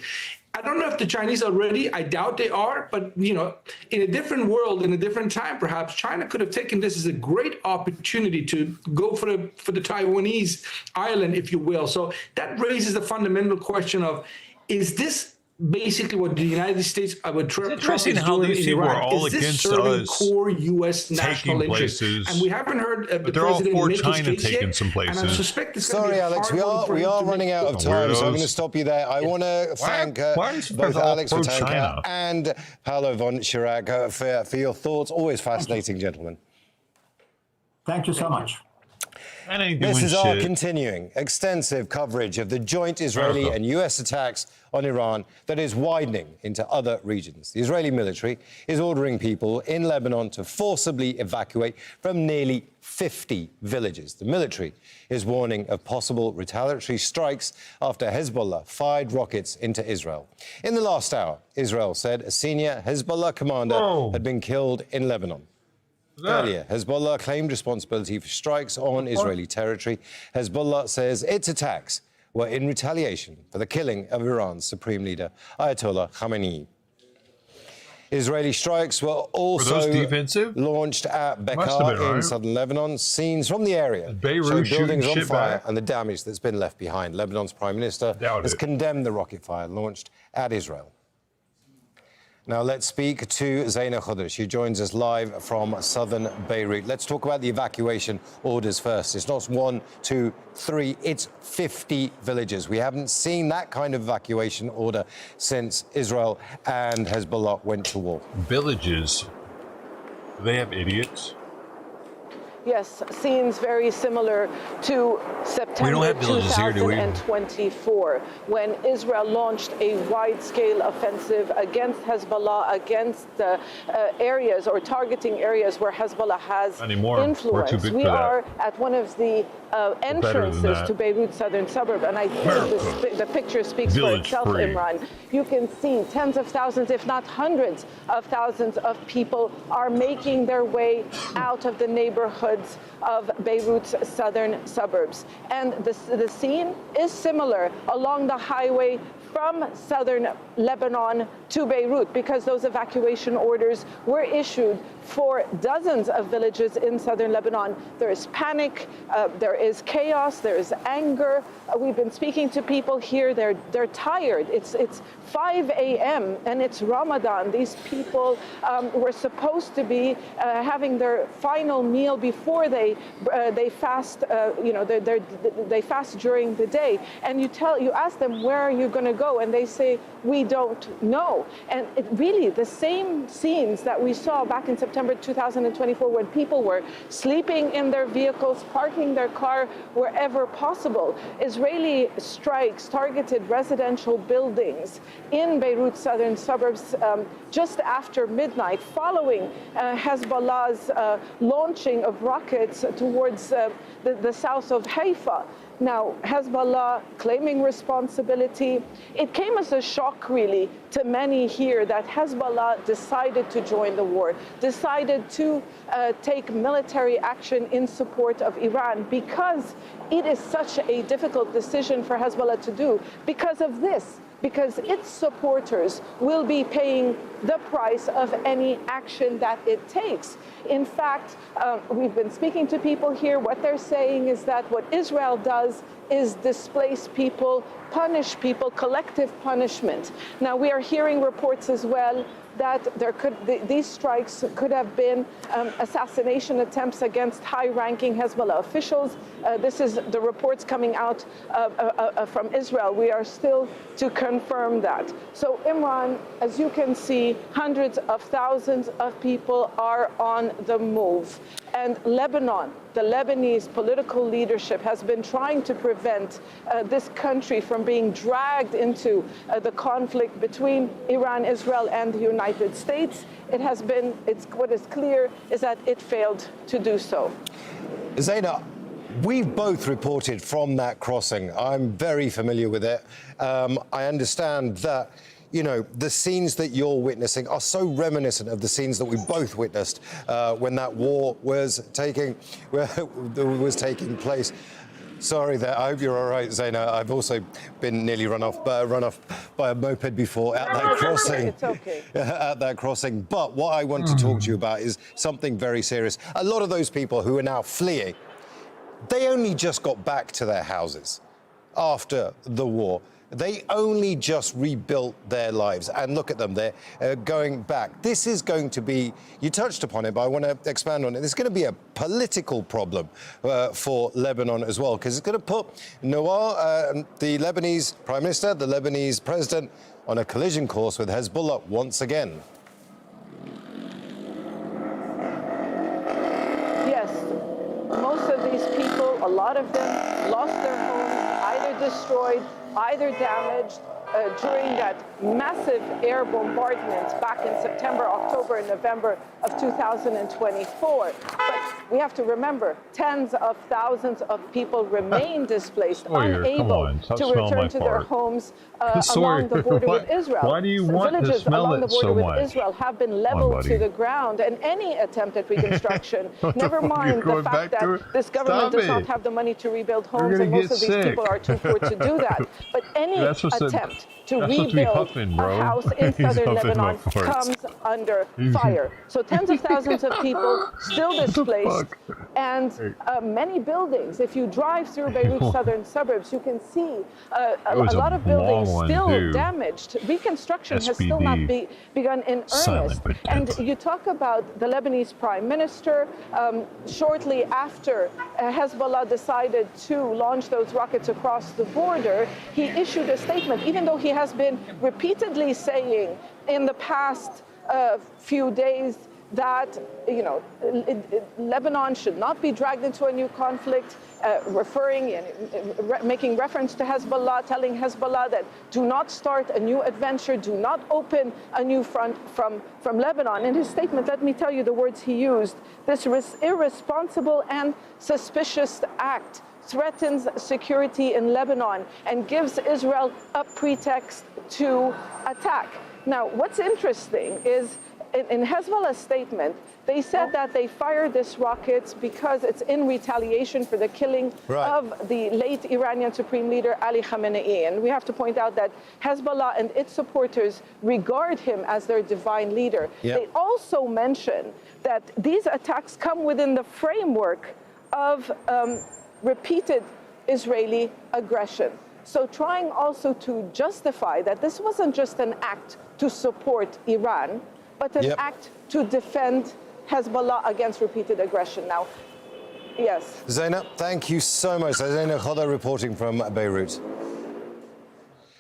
I don't know if the Chinese are ready. I doubt they are. But, in a different world, in a different time, perhaps China could have taken this as a great opportunity to go for the Taiwanese island, if you will. So that raises the fundamental question of, is this basically what the United States Trump is doing in Iraq? Is this serving core U.S. national interests? And we haven't heard the president make his case yet. And I suspect it's going to be Alex, we are running out of time, so I'm going to stop you there. I want to thank both Alex Vatanka and Paolo von Chirac for your thoughts. Always fascinating, gentlemen. Thank you so much. This is our continuing extensive coverage of the joint Israeli and U.S. attacks on Iran that is widening into other regions. The Israeli military is ordering people in Lebanon to forcibly evacuate from nearly 50 villages. The military is warning of possible retaliatory strikes after Hezbollah fired rockets into Israel. In the last hour, Israel said a senior Hezbollah commander had been killed in Lebanon. Earlier, Hezbollah claimed responsibility for strikes on Israeli territory. Hezbollah says its attacks were in retaliation for the killing of Iran's supreme leader, Ayatollah Khamenei. Israeli strikes were also launched at Bekaa in southern Lebanon. Scenes from the area show buildings on fire and the damage that's been left behind. Lebanon's prime minister has condemned the rocket fire launched at Israel. Now let's speak to Zaina Khudush, who joins us live from southern Beirut. Let's talk about the evacuation orders first. It's not 1, 2, 3, it's 50 villages. We haven't seen that kind of evacuation order since Israel and Hezbollah went to war. Villages? Do they have idiots? Yes, scenes very similar to September 2024, when Israel launched a wide-scale offensive against Hezbollah, against areas or targeting areas where Hezbollah has influence. We are at one of the entrances to Beirut's southern suburb, and I think the picture speaks for itself, Imran. You can see tens of thousands, if not hundreds of thousands of people are making their way out of the neighborhood of Beirut's southern suburbs. And the scene is similar along the highway from southern Lebanon to Beirut, because those evacuation orders were issued for dozens of villages in southern Lebanon. There is panic, there is chaos, there is anger. We've been speaking to people here. They're tired. It's 5 a.m. and it's Ramadan. These people were supposed to be having their final meal before they fast. They fast during the day. And you ask them, where are you going to go? And they say, we don't know. And it really, the same scenes that we saw back in September 2024, when people were sleeping in their vehicles, parking their car wherever possible. Israeli strikes targeted residential buildings in Beirut's southern suburbs just after midnight, following Hezbollah's launching of rockets towards the south of Haifa. Now, Hezbollah claiming responsibility. It came as a shock, really, to many here that Hezbollah decided to join the war, decided to take military action in support of Iran, because it is such a difficult decision for Hezbollah to do because of this. Because its supporters will be paying the price of any action that it takes. In fact, we've been speaking to people here. What they're saying is that what Israel does is displace people, punish people, collective punishment. Now, we are hearing reports as well that these strikes could have been assassination attempts against high-ranking Hezbollah officials. This is the reports coming out from Israel. We are still to confirm that. So Imran, as you can see, hundreds of thousands of people are on the move. And Lebanon, the Lebanese political leadership has been trying to prevent this country from being dragged into the conflict between Iran, Israel, and the United States. What is clear is that it failed to do so. Zaina, we've both reported from that crossing. I'm very familiar with it. I understand that, you know, the scenes that you're witnessing are so reminiscent of the scenes that we both witnessed when that war was taking place. Sorry there. I hope you're all right, Zaina. I've also been nearly run off by a moped before at that crossing. It's okay. At that crossing. But what I want to talk to you about is something very serious. A lot of those people who are now fleeing, they only just got back to their houses after the war. They only just rebuilt their lives. And look at them, they're going back. This is going to be, you touched upon it, but I want to expand on it. It's going to be a political problem for Lebanon as well, because it's going to put Nawar, the Lebanese Prime Minister, the Lebanese President, on a collision course with Hezbollah once again. Yes, most of these people, a lot of them, lost their homes, either destroyed, either damaged during that massive air bombardment back in September, October, and November of 2024. But we have to remember, tens of thousands of people remain displaced, unable to return to their homes along the border with Israel. Why do you want to smell it so much? Villages along the border with Israel have been leveled to the ground, and any attempt at reconstruction, never mind the fact that this government does not have the money to rebuild homes, and most of these people are too poor to do that. But any attempt to rebuild a house in southern Lebanon comes under fire. So tens of thousands of people still displaced, and many buildings. If you drive through Beirut's southern suburbs, you can see a lot of buildings still damaged. Reconstruction has still not begun in earnest. And you talk about the Lebanese Prime Minister. Shortly after Hezbollah decided to launch those rockets across the border, he issued a statement, even though he has been repeatedly saying in the past few days that, you know, Lebanon should not be dragged into a new conflict, referring and making reference to Hezbollah, telling Hezbollah that do not start a new adventure, do not open a new front from Lebanon. In his statement, let me tell you the words he used: this irresponsible and suspicious act threatens security in Lebanon and gives Israel a pretext to attack. Now, what's interesting is in Hezbollah's statement, they said that they fired this rocket because it's in retaliation for the killing of the late Iranian Supreme Leader Ali Khamenei. And we have to point out that Hezbollah and its supporters regard him as their divine leader. They also mention that these attacks come within the framework of repeated Israeli aggression. So trying also to justify that this wasn't just an act to support Iran, but an act to defend Hezbollah against repeated aggression. Now, yes. Zainab, thank you so much. Zainab Khoda reporting from Beirut.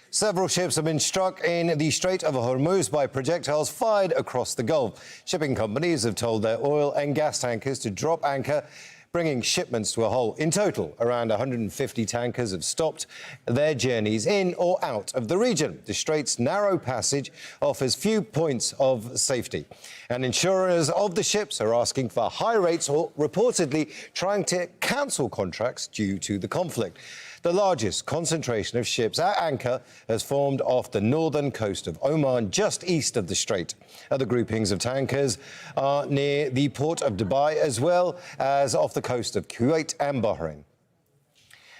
Several ships have been struck in the Strait of Hormuz by projectiles fired across the Gulf. Shipping companies have told their oil and gas tankers to drop anchor, bringing shipments to a halt. In total, around 150 tankers have stopped their journeys in or out of the region. The Strait's narrow passage offers few points of safety, and insurers of the ships are asking for high rates or reportedly trying to cancel contracts due to the conflict. The largest concentration of ships at anchor has formed off the northern coast of Oman, just east of the strait. Other groupings of tankers are near the port of Dubai, as well as off the coast of Kuwait and Bahrain.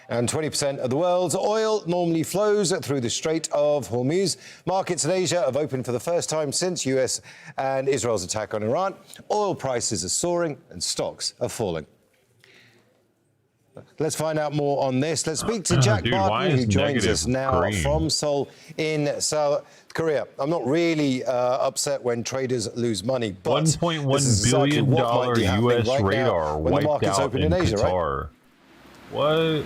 And 20% of the world's oil normally flows through the Strait of Hormuz. Markets in Asia have opened for the first time since US and Israel's attack on Iran. Oil prices are soaring and stocks are falling. Let's find out more on this. Let's speak to Jack Barton, who joins us now from Seoul in South Korea. I'm not really upset when traders lose money, but $1.1 billion U.S. radar wiped out in Qatar. What?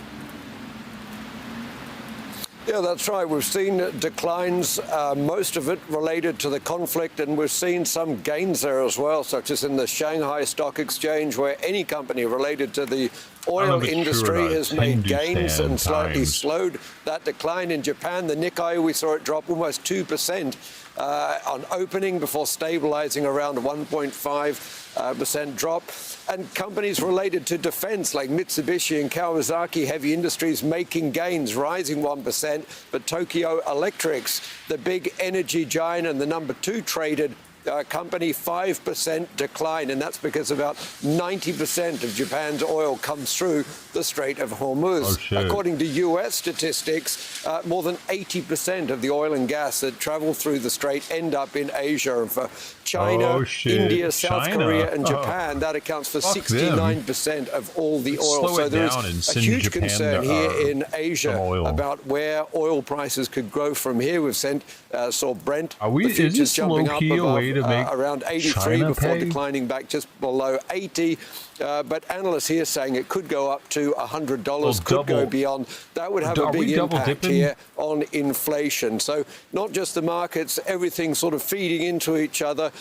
Yeah, that's right. We've seen declines, most of it related to the conflict, and we've seen some gains there as well, such as in the Shanghai Stock Exchange, where any company related to the oil industry has made gains and slightly slowed that decline. In Japan, the Nikkei, we saw it drop almost 2% on opening before stabilizing around 1.5% drop. And companies related to defense like Mitsubishi and Kawasaki Heavy Industries making gains, rising 1%. But Tokyo Electrics, the big energy giant and the number 2 traded company, 5% decline, and that's because about 90% of Japan's oil comes through the Strait of Hormuz. According to U.S. statistics, more than 80% of the oil and gas that travel through the strait end up in Asia. And for China, India, South Korea, and Japan, that accounts for 69% of all the oil. So there is a huge concern here in Asia about where oil prices could grow from here. We've saw Brent, the futures jumping up above around 83 before declining back just below 80. But analysts here saying it could go up to $100, could go beyond. That would have a big impact here on inflation. So not just the markets, everything sort of feeding into each other.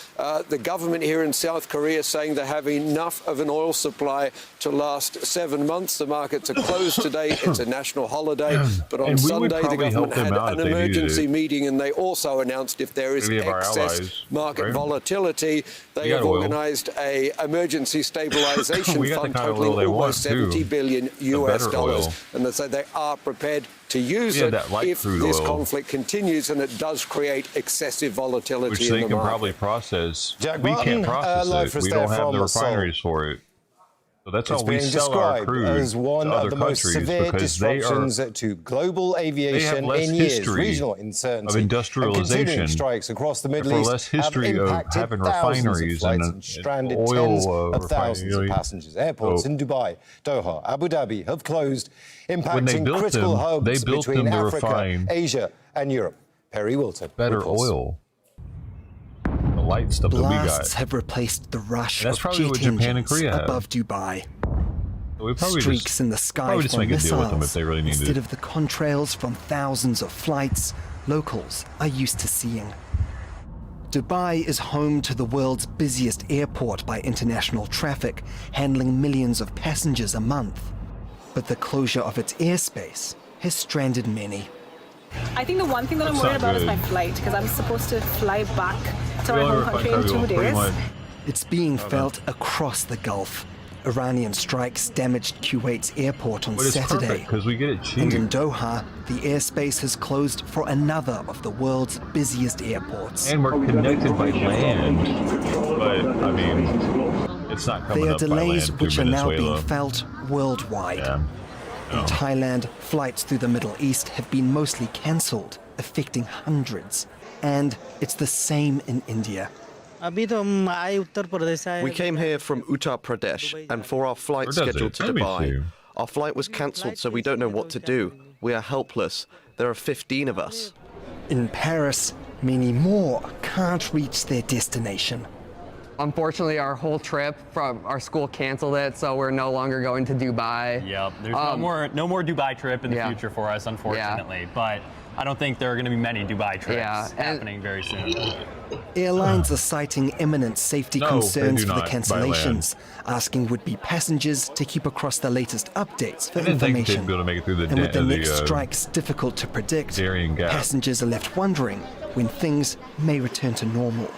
The government here in South Korea saying they have enough of an oil supply to last 7 months. The markets are closed today. It's a national holiday. But on Sunday, the government had an emergency meeting, and they also announced if there is excess market volatility, they have organized an emergency stabilization fund totaling almost $70 billion US dollars. And they say they are prepared to use it if this conflict continues and it does create excessive volatility which they can probably process. We can't process it. We don't have the refineries for it. So that's how we sell our crude as one of the most severe disruptions to global aviation in years. Regional uncertainty of industrialization strikes across the Middle East have impacted having refineries and stranded tens of thousands of passengers. Airports in Dubai, Doha, Abu Dhabi have closed, impacting critical hubs between Africa, Asia, and Europe. Perry Wilton. Better oil. Light stuff that we got. Blasts have replaced the rush of jet engines above Dubai. So streaks in the sky for missiles really instead of the contrails from thousands of flights locals are used to seeing. Dubai is home to the world's busiest airport by international traffic, handling millions of passengers a month. But the closure of its airspace has stranded many. I think the one thing that I'm worried about is my flight, because I'm supposed to fly back to my home country in 2 days. It's being felt across the Gulf. Iranian strikes damaged Kuwait's airport on Saturday. Because we get it cheap. And in Doha, the airspace has closed for another of the world's busiest airports. And we're connected by land, but I mean, it's not coming there are up by delays land which are now Venezuela. being felt worldwide. Yeah. In Thailand, flights through the Middle East have been mostly cancelled, affecting hundreds. And it's the same in India. We came here from Uttar Pradesh, and for our flight scheduled to Dubai, our flight was cancelled, so we don't know what to do. We are helpless. There are 15 of us. In Paris, many more can't reach their destination. Unfortunately, our whole trip from our school canceled it, so we're no longer going to Dubai. Yep, there's no more Dubai trip in the future for us, unfortunately. But I don't think there are going to be many Dubai trips happening very soon. Airlines are citing imminent safety concerns for the cancellations, asking would-be passengers to keep across the latest updates for information. Be able to make it through the and with the next strikes difficult to predict, passengers are left wondering when things may return to normal.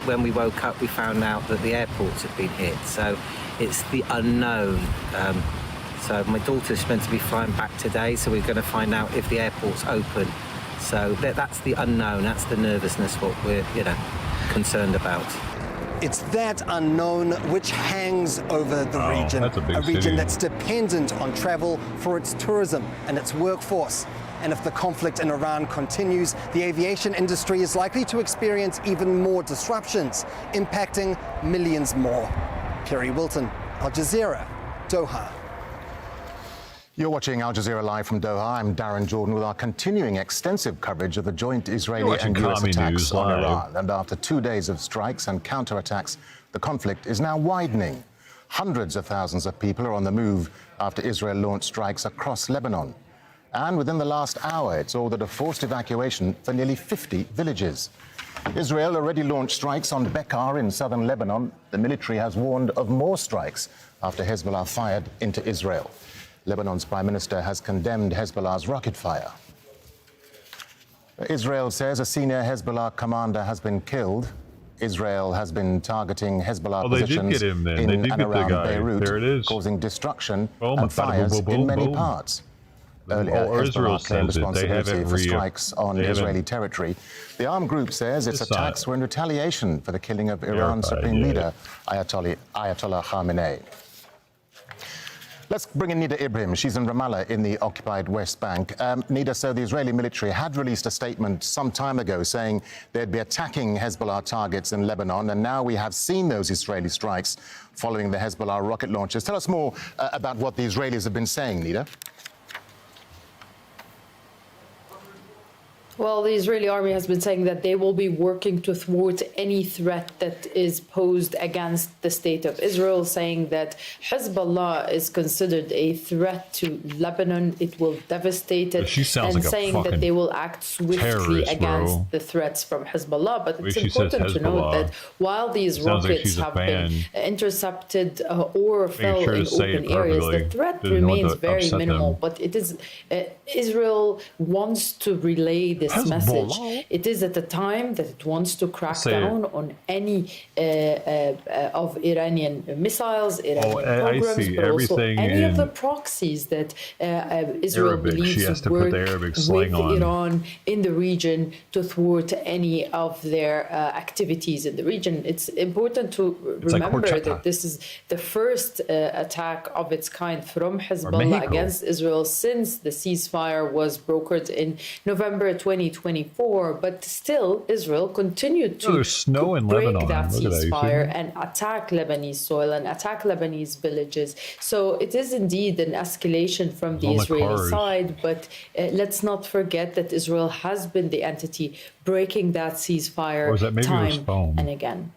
When we woke up, we found out that the airports had been hit, so it's the unknown. So my daughter's meant to be flying back today, so we're going to find out if the airport's open. So that's the unknown, that's the nervousness, what we're, concerned about. It's that unknown which hangs over the region, a region that's dependent on travel for its tourism and its workforce. And if the conflict in Iran continues, the aviation industry is likely to experience even more disruptions, impacting millions more. Kerry Wilton, Al Jazeera, Doha. You're watching Al Jazeera Live from Doha. I'm Darren Jordan with our continuing extensive coverage of the joint Israeli and US attacks on Iran. And after 2 days of strikes and counterattacks, the conflict is now widening. Hundreds of thousands of people are on the move after Israel launched strikes across Lebanon. And within the last hour, it's ordered a forced evacuation for nearly 50 villages. Israel already launched strikes on Beqaa in southern Lebanon. The military has warned of more strikes after Hezbollah fired into Israel. Lebanon's prime minister has condemned Hezbollah's rocket fire. Israel says a senior Hezbollah commander has been killed. Israel has been targeting Hezbollah positions in and around Beirut, causing destruction and fires in many parts. Earlier, Hezbollah claimed responsibility for strikes on Israeli territory. The armed group says its attacks were in retaliation for the killing of Iran's supreme leader, Ayatollah Khamenei. Let's bring in Nida Ibrahim. She's in Ramallah in the occupied West Bank. Nida, so the Israeli military had released a statement some time ago saying they'd be attacking Hezbollah targets in Lebanon, and now we have seen those Israeli strikes following the Hezbollah rocket launches. Tell us more about what the Israelis have been saying, Nida. Well, the Israeli army has been saying that they will be working to thwart any threat that is posed against the state of Israel, saying that Hezbollah is considered a threat to Lebanon. It will devastate it, and saying that they will act swiftly against the threats from Hezbollah. But it's important to note that while these rockets have been intercepted or fell in open areas, the threat remains very minimal. But it is Israel wants to relay this message. It is at a time that it wants to crack down on any of Iranian missiles, Iranian programs, but also any of the proxies that Israel believes work with Iran in the region to thwart any of their activities in the region. It's important to remember that this is the first attack of its kind from Hezbollah against Israel since the ceasefire was brokered in November 2024, but still Israel continued to break that ceasefire and attack Lebanese soil and attack Lebanese villages. So it is indeed an escalation from the Israeli side, but let's not forget that Israel has been the entity breaking that ceasefire time and again.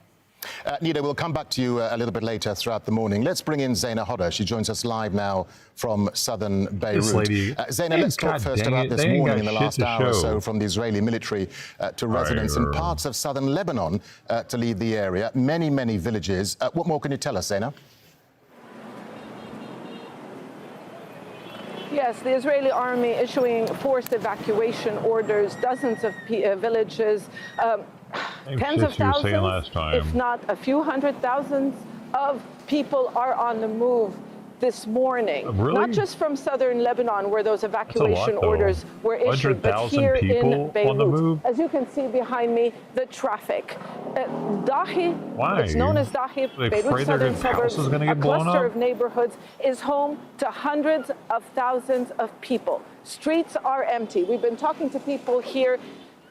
Nida, we'll come back to you a little bit later throughout the morning. Let's bring in Zaina Hodder. She joins us live now from southern Beirut. Zaina, let's talk first about this warning in the last hour or so from the Israeli military to residents in parts of southern Lebanon to leave the area. Many, many villages. What more can you tell us, Zaina? Yes, the Israeli army issuing forced evacuation orders, dozens of villages, tens of thousands, if not a few hundred thousands of people are on the move this morning, not just from southern Lebanon, where those evacuation orders were issued, but here in Beirut. As you can see behind me, the traffic. Dahi, it's known as Dahi, Beirut's southern suburbs, a cluster of neighborhoods, is home to hundreds of thousands of people. Streets are empty. We've been talking to people here.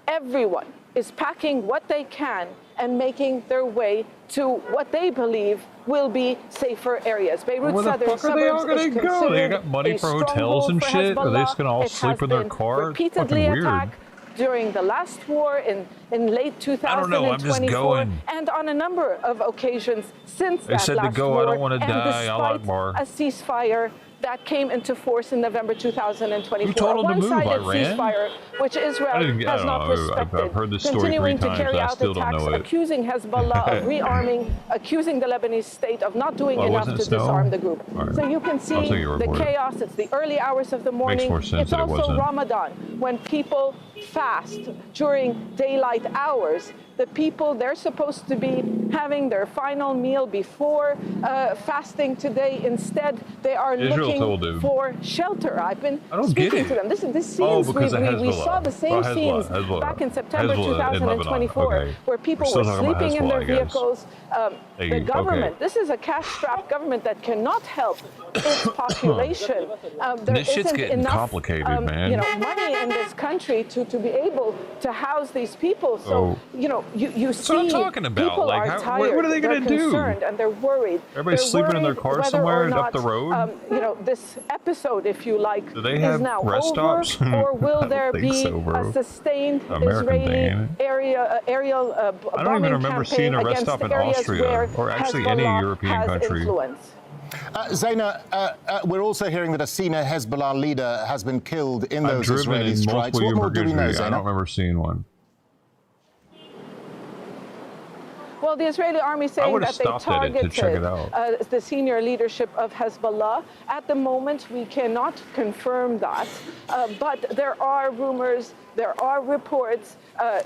Everyone is packing what they can and making their way to what they believe will be safer areas. Beirut's southern suburbs is considered They got money for hotels and shit? Are they just going to all sleep in their car? Repeatedly attacked during the last war in late 2024, I don't know, I'm just going. And on a number of occasions since that said last to go, war, I don't want to die, despite a ceasefire that came into force in November 2024. Who told them to move? One-sided Iran? ceasefire, which Israel has not respected. I've heard this story continuing 3 to times, carry I out still don't attacks, know it. accusing Hezbollah of rearming, accusing the Lebanese state of not doing enough to disarm the group. Right. So you can see the chaos. It's the early hours of the morning. It's also Ramadan, when people fast during daylight hours. The people, they're supposed to be having their final meal before fasting today. Instead, they are looking for shelter. I've been speaking to them. This scenes, we saw the same scenes back in September 2024, where people were sleeping in their vehicles. The government, this is a cash-strapped government that cannot help its population. There this shit's isn't getting enough, complicated, man. money in this country to be able to house these people. So, you see, what I'm talking about. people Like, are how, tired, what are they going to do? concerned, and they're worried. Everybody's sleeping in their cars somewhere up the road? This episode, if you like, Do they is have now rest over, stops? or will I there don't think be so, bro. a sustained American Israeli aerial I don't even remember seeing a rest stop in Austria, or actually any European country. Zaina, we're also hearing that a senior Hezbollah leader has been killed in those Israeli strikes. What more do we know, Zaina? I don't remember seeing one. Well, the Israeli army saying that they targeted the senior leadership of Hezbollah. At the moment, we cannot confirm that, but there are rumors, there are reports,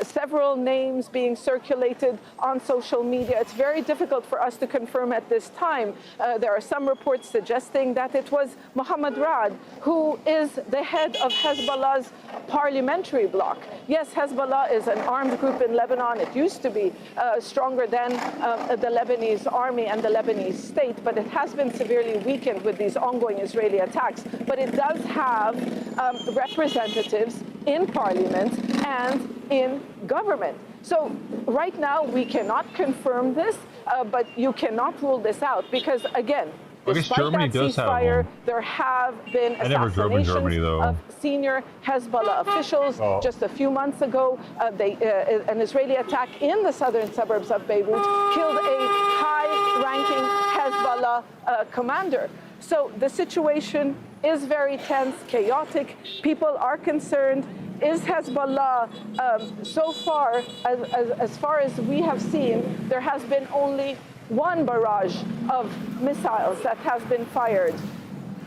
several names being circulated on social media. It's very difficult for us to confirm at this time. There are some reports suggesting that it was Mohammed Rad, who is the head of Hezbollah's parliamentary bloc. Yes, Hezbollah is an armed group in Lebanon. It used to be stronger than the Lebanese army and the Lebanese state, but it has been severely weakened with these ongoing Israeli attacks. But it does have representatives in parliament and in government. So right now we cannot confirm this, but you cannot rule this out because, again, despite that ceasefire, there have been assassinations of senior Hezbollah officials. Just a few months ago, an Israeli attack in the southern suburbs of Beirut killed a high-ranking Hezbollah commander. So the situation is very tense, chaotic. People are concerned. Is Hezbollah, so far as we have seen, there has been only one barrage of missiles that has been fired.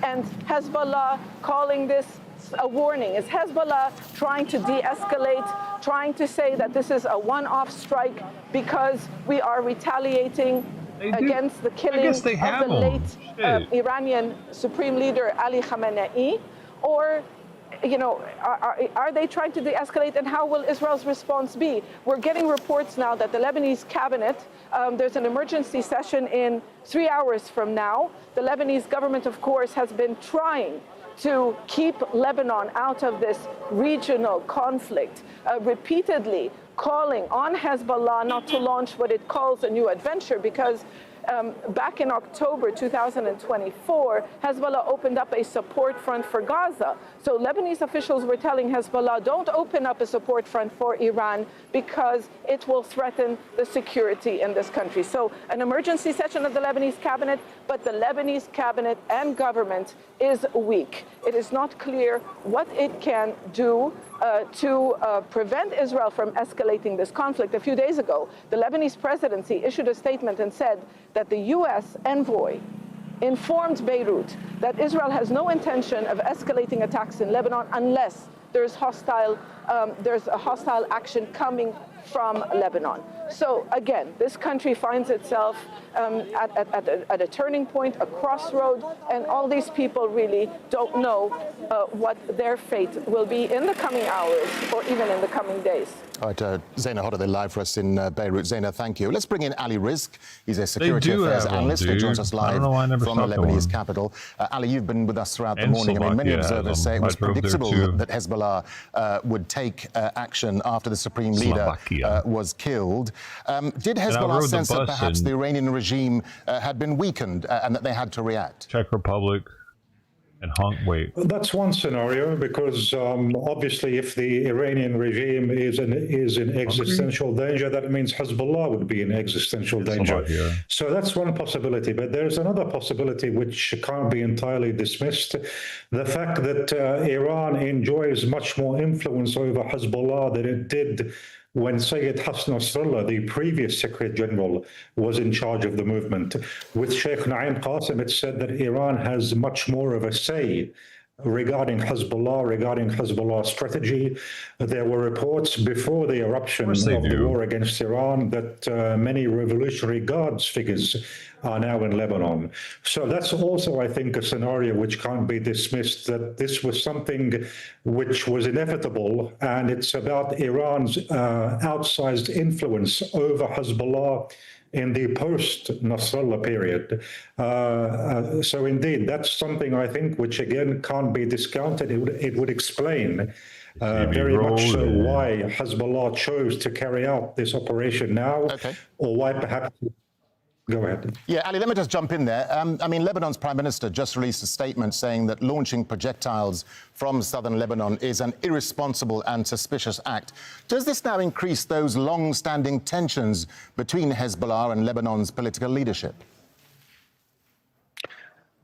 And Hezbollah calling this a warning. Is Hezbollah trying to de-escalate, trying to say that this is a one-off strike because we are retaliating against the killing of the late Iranian Supreme Leader Ali Khamenei? Or are they trying to de-escalate, and how will Israel's response be? We're getting reports now that the Lebanese cabinet, there's an emergency session in 3 hours from now. The Lebanese government, of course, has been trying to keep Lebanon out of this regional conflict, repeatedly calling on Hezbollah not to launch what it calls a new adventure, because back in October 2024, Hezbollah opened up a support front for Gaza. So Lebanese officials were telling Hezbollah, don't open up a support front for Iran because it will threaten the security in this country. So an emergency session of the Lebanese cabinet, but the Lebanese cabinet and government is weak. It is not clear what it can do to prevent Israel from escalating this conflict. A few days ago, the Lebanese presidency issued a statement and said that the U.S. envoy informed Beirut that Israel has no intention of escalating attacks in Lebanon unless there's a hostile action coming from Lebanon. So again, this country finds itself at a turning point, a crossroad, and all these people really don't know what their fate will be in the coming hours or even in the coming days. All right, Zaina Hodder live for us in Beirut. Zaina, thank you. Let's bring in Ali Rizk. He's a security affairs analyst who joins us live from the Lebanese capital. Ali, you've been with us throughout the morning. I mean, many observers say it was predictable that Hezbollah would take action after the supreme leader was killed. Did Hezbollah sense that perhaps the Iranian regime had been weakened and that they had to react? Czech Republic. And wait. That's one scenario, because obviously if the Iranian regime is in existential danger, that means Hezbollah would be in existential danger. So that's one possibility. But there's another possibility which can't be entirely dismissed. The fact that Iran enjoys much more influence over Hezbollah than it did when Sayyid Hassan Nasrallah, the previous Secretary General, was in charge of the movement. With Sheikh Naim Qasim, it said that Iran has much more of a say regarding Hezbollah's strategy. There were reports before the eruption of the war against Iran that many Revolutionary Guards figures are now in Lebanon. So that's also, I think, a scenario which can't be dismissed, that this was something which was inevitable, and it's about Iran's outsized influence over Hezbollah in the post-Nasrallah period. So indeed, that's something, I think, which again can't be discounted. It would explain very much so why Hezbollah chose to carry out this operation now, or why perhaps... Go ahead. Yeah, Ali, let me just jump in there. I mean, Lebanon's Prime Minister just released a statement saying that launching projectiles from southern Lebanon is an irresponsible and suspicious act. Does this now increase those long-standing tensions between Hezbollah and Lebanon's political leadership?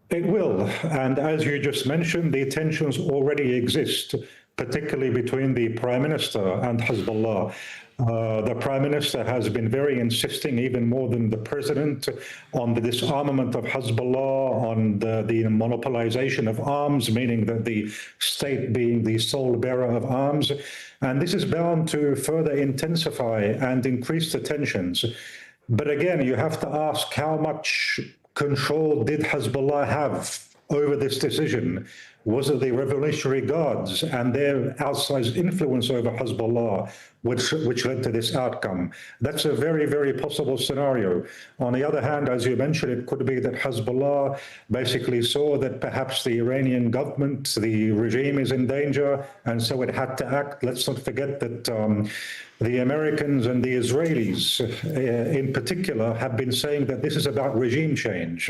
It will. And as you just mentioned, the tensions already exist, particularly between the Prime Minister and Hezbollah. The Prime Minister has been very insisting, even more than the President, on the disarmament of Hezbollah, on the monopolization of arms, meaning that the state being the sole bearer of arms. And this is bound to further intensify and increase the tensions. But again, you have to ask, how much control did Hezbollah have over this decision? Was it the Revolutionary Guards and their outsized influence over Hezbollah which led to this outcome? That's a very, very possible scenario. On the other hand, as you mentioned, it could be that Hezbollah basically saw that perhaps the Iranian government, the regime, is in danger, and so it had to act. Let's not forget that the Americans and the Israelis in particular have been saying that this is about regime change.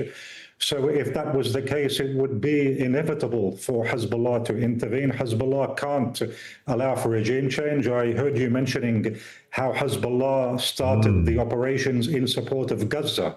So if that was the case, it would be inevitable for Hezbollah to intervene. Hezbollah can't allow for regime change. I heard you mentioning how Hezbollah started the operations in support of Gaza.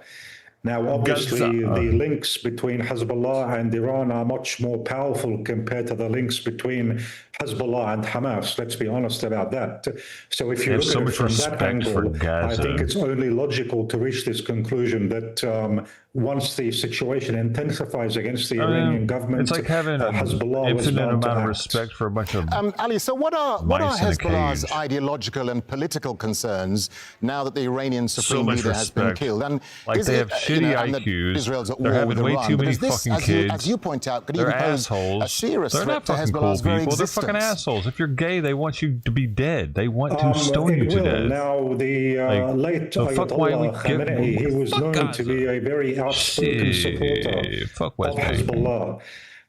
Now, obviously, the links between Hezbollah and Iran are much more powerful compared to the links between Hezbollah and Hamas. Let's be honest about that. So if you look at it from that angle, I think it's only logical to reach this conclusion that once the situation intensifies against the Iranian government, it's like having an infinite amount of respect for a bunch of Ali, so what are Hezbollah's ideological and political concerns now that the Iranian supreme leader has been killed? And like they have shitty IQs. Israel's at They're war having with way Iran. too many This, fucking kids. As you point out, could they're even pose assholes. a serious they're threat not to fucking Hezbollah's cool very people. existence. They're fucking assholes. If you're gay, they want you to be dead. They want to stone you to death. Now, the late Ayatollah Khamenei, he was known to be a very outspoken supporter of Hezbollah.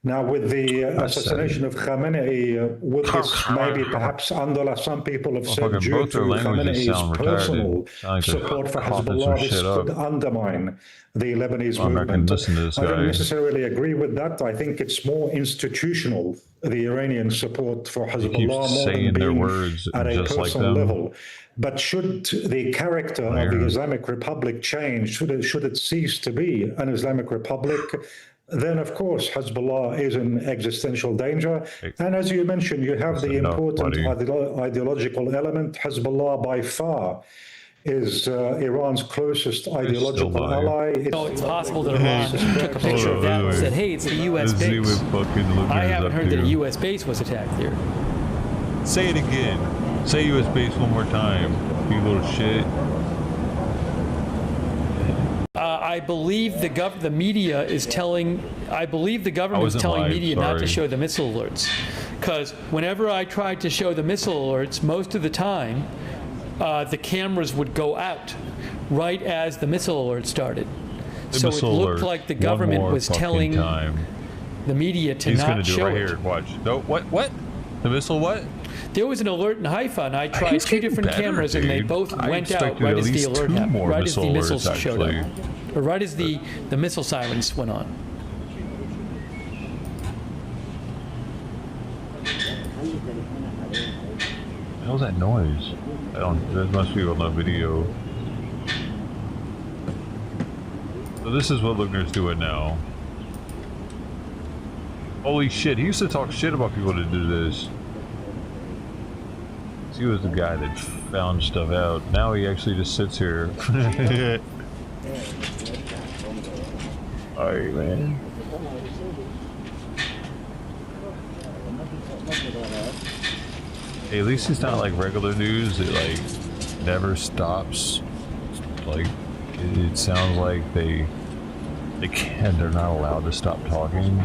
Now, with the assassination of Khamenei, would this maybe perhaps underlie, some people have said, due to Khamenei's personal support for Hezbollah, this could undermine the Lebanese movement. I don't necessarily agree with that. I think it's more institutional, the Iranian support for Hezbollah, more than being at a personal level. But should the character of the Islamic Republic change, should it cease to be an Islamic Republic, then, of course, Hezbollah is in existential danger. And as you mentioned, you have the important ideological element. Hezbollah, by far, is Iran's closest ideological ally. It's possible that Iran took a picture of that and said, hey, it's a U.S. base. I haven't heard that a U.S. base was attacked here. Say it again. Say U.S. base one more time. you little shit. I believe the media is telling. I believe the government is telling media not to show the missile alerts, because whenever I tried to show the missile alerts, most of the time, the cameras would go out right as the missile alert started. So it looked like the government was telling the media to not show it. He's gonna do it right here. Watch. No, what? The missile what? There was an alert in Haifa, and I tried two different cameras, and they both went out right as the alert happened, right as the missiles showed up, or right as the missile sirens went on. What the hell's that noise? That must be on the video. So this is what Lugner's doing now. Holy shit, he used to talk shit about people to do this. He was the guy that found stuff out. Now he actually just sits here. Alright, man. Hey, at least it's not like regular news. It like never stops. Like it sounds like they can't. They're not allowed to stop talking.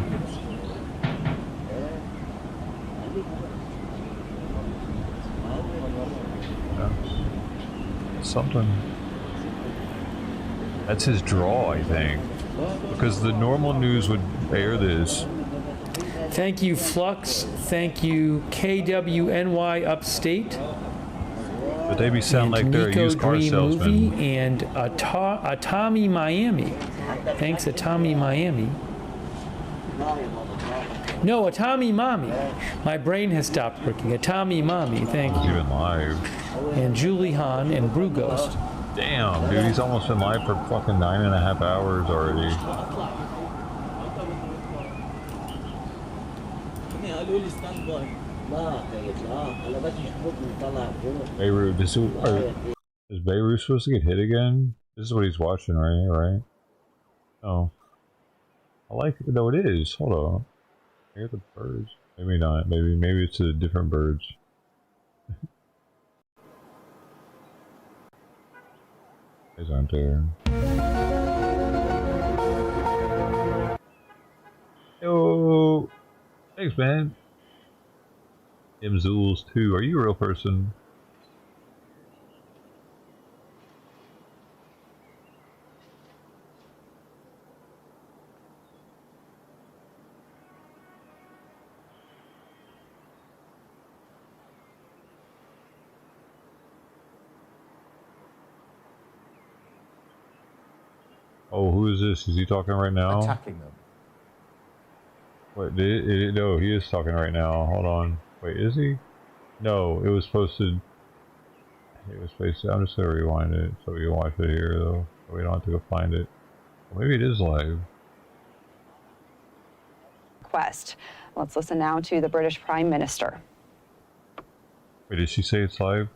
Something. That's his draw, I think, because the normal news would air this. Thank you, Flux. Thank you, KWNY Upstate. But they be sound like they're a used car salesman. Movie and Atami Miami. Thanks, Atami Miami. No, Atami Mommy. My brain has stopped working. Atami Mommy, thank you. Even live. And Julie Hahn and Brew Ghost. Damn, dude, he's almost been live for fucking 9.5 hours already. Beirut, is Beirut supposed to get hit again? This is what he's watching, right? Oh. I like it, though it is. Hold on. I hear the birds. Maybe not. Maybe it's a different birds. Guys aren't there. Yo! Thanks, man. Mzools 2. Are you a real person? Oh, who is this? Is he talking right now? Attacking them. Wait, no, he is talking right now. Hold on. Wait, is he? No, it was posted. I'm just gonna rewind it so we can watch it here, though. So we don't have to go find it. Well, maybe it is live. Request. Let's listen now to the British Prime Minister. Wait, did she say it's live?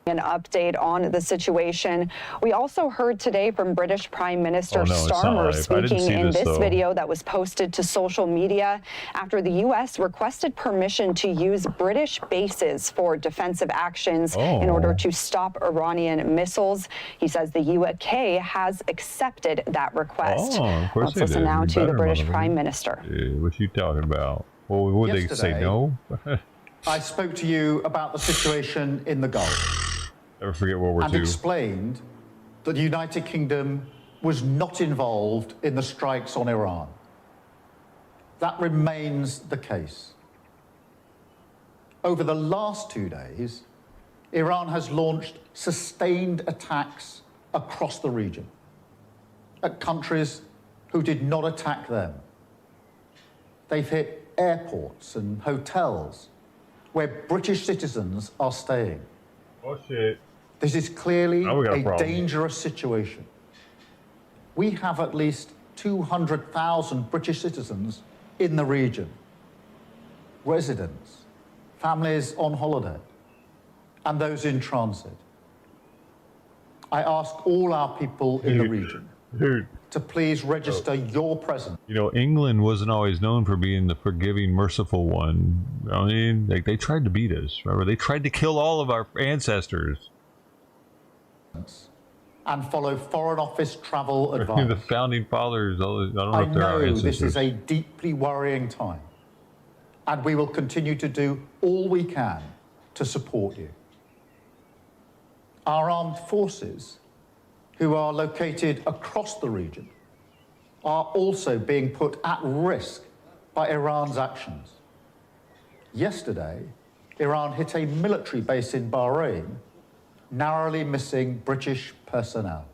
An update on the situation. We also heard today from British Prime Minister Starmer speaking in this video that was posted to social media after the U.S. requested permission to use British bases for defensive actions in order to stop Iranian missiles. He says the UK has accepted that request. Let's listen now to the British Prime Minister. What you talking about? Well, would they say no? I spoke to you about the situation in the Gulf. Never forget World War II. And explained that the United Kingdom was not involved in the strikes on Iran. That remains the case. Over the last 2 days, Iran has launched sustained attacks across the region at countries who did not attack them. They've hit airports and hotels where British citizens are staying. Oh, shit. This is clearly a dangerous situation. We have at least 200,000 British citizens in the region, residents, families on holiday, and those in transit. I ask all our people in the region to please register your presence. You know, England wasn't always known for being the forgiving, merciful one. I mean, like, they tried to beat us. Remember, they tried to kill all of our ancestors. and follow Foreign Office travel advice. The founding fathers, I don't know I if there are know ancestors. this is a deeply worrying time, and we will continue to do all we can to support you. Our armed forces, who are located across the region, are also being put at risk by Iran's actions. Yesterday, Iran hit a military base in Bahrain, narrowly missing British personnel.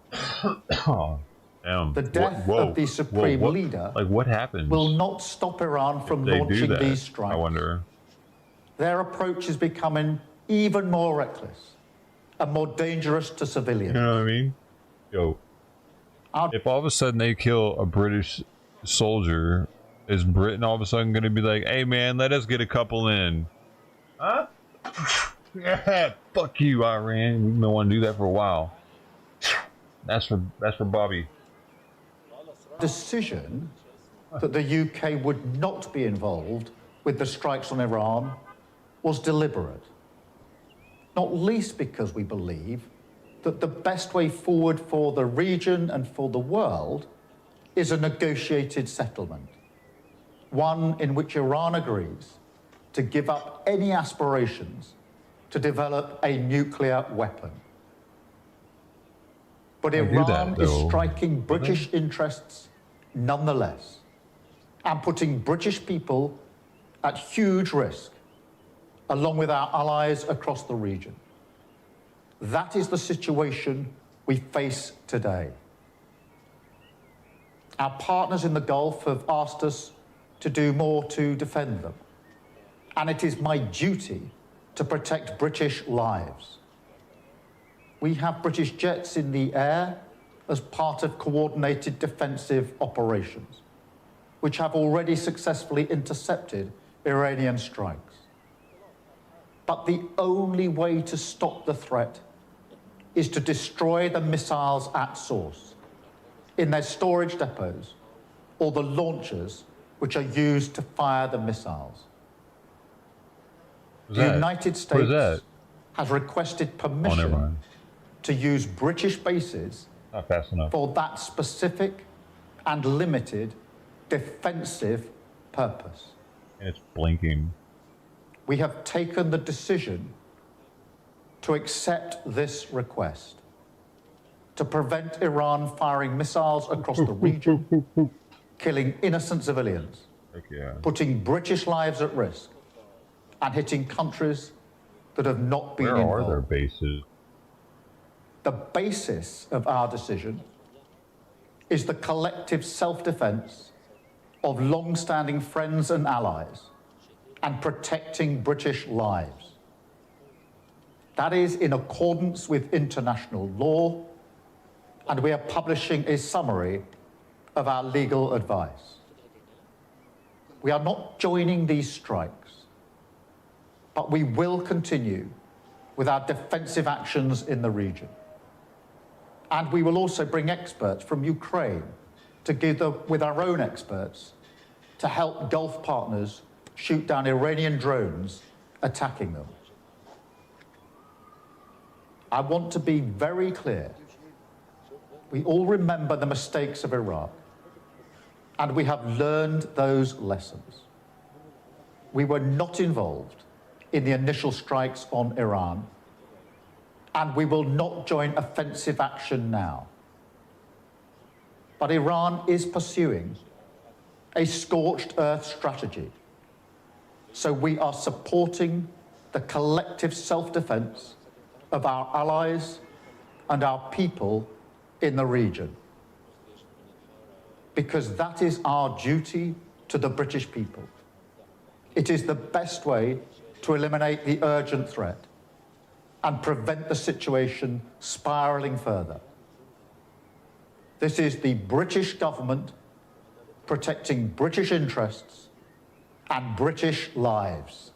Oh, damn. The death of the supreme leader what happens will not stop Iran from launching these strikes. I wonder. Their approach is becoming even more reckless and more dangerous to civilians. You know what I mean? Yo, if all of a sudden they kill a British soldier, is Britain all of a sudden going to be like, hey man, let us get a couple in? Huh? Yeah, fuck you, Iran. We've been wanting to do that for a while. That's for Bobby. Decision that the UK would not be involved with the strikes on Iran was deliberate, not least because we believe that the best way forward for the region and for the world is a negotiated settlement, one in which Iran agrees to give up any aspirations to develop a nuclear weapon. But Iran is striking British interests nonetheless, and putting British people at huge risk, along with our allies across the region. That is the situation we face today. Our partners in the Gulf have asked us to do more to defend them, and it is my duty to protect British lives. We have British jets in the air as part of coordinated defensive operations, which have already successfully intercepted Iranian strikes. But the only way to stop the threat is to destroy the missiles at source, in their storage depots, or the launchers which are used to fire the missiles. The United States has requested permission to use British bases for that specific and limited defensive purpose. And it's blinking. We have taken the decision to accept this request, to prevent Iran firing missiles across the region, killing innocent civilians, putting British lives at risk, and hitting countries that have not been involved. Where are their bases? The basis of our decision is the collective self-defense of long-standing friends and allies and protecting British lives. That is in accordance with international law, and we are publishing a summary of our legal advice. We are not joining these strikes, but we will continue with our defensive actions in the region. And we will also bring experts from Ukraine together with our own experts to help Gulf partners shoot down Iranian drones attacking them. I want to be very clear. We all remember the mistakes of Iraq, and we have learned those lessons. We were not involved in the initial strikes on Iran, and we will not join offensive action now. But Iran is pursuing a scorched earth strategy, so we are supporting the collective self-defense of our allies and our people in the region, because that is our duty to the British people. It is the best way to eliminate the urgent threat and prevent the situation spiraling further. This is the British government protecting British interests and British lives.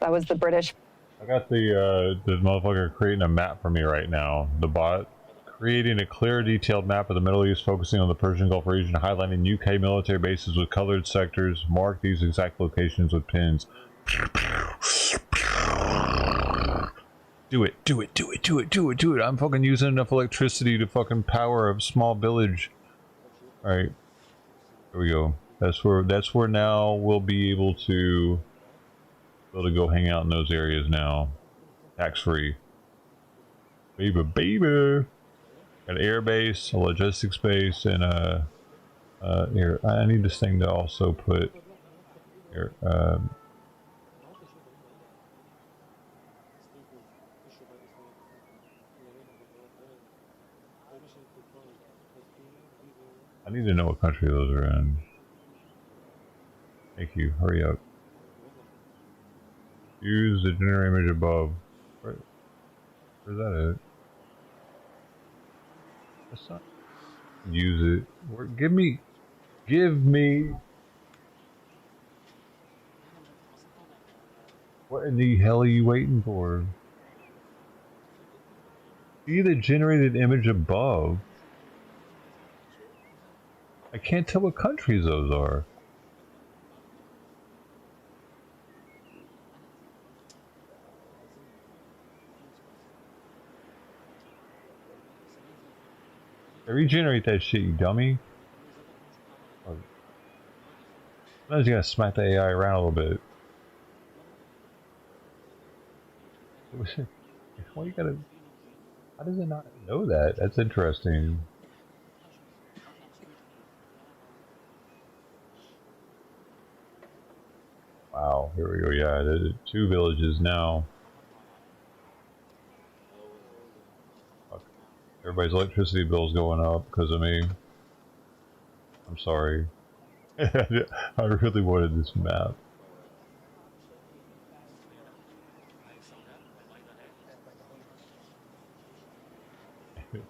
That was the British. I got the motherfucker creating a map for me right now. The bot creating a clear, detailed map of the Middle East, focusing on the Persian Gulf region, highlighting UK military bases with colored sectors. Mark these exact locations with pins. Do it, do it, do it, do it, do it, do it. I'm fucking using enough electricity to fucking power a small village. Alright. There we go. That's where now we'll be able to go hang out in those areas now. Tax free. Baby, baby. Got an air base, a logistics base, and here. I need this thing to also put here. I need to know what country those are in. Thank you. Hurry up. Use the generate image above. Where's that at? That's not. Use it. Give me. What in the hell are you waiting for? See the generated image above. I can't tell what countries those are. Regenerate that shit, you dummy. Sometimes you gotta smack the AI around a little bit. Why you gotta... How does it not know that? That's interesting. Wow, here we go. Yeah, there's 2 villages now. Fuck. Everybody's electricity bill's going up because of me. I'm sorry. I really wanted this map. It's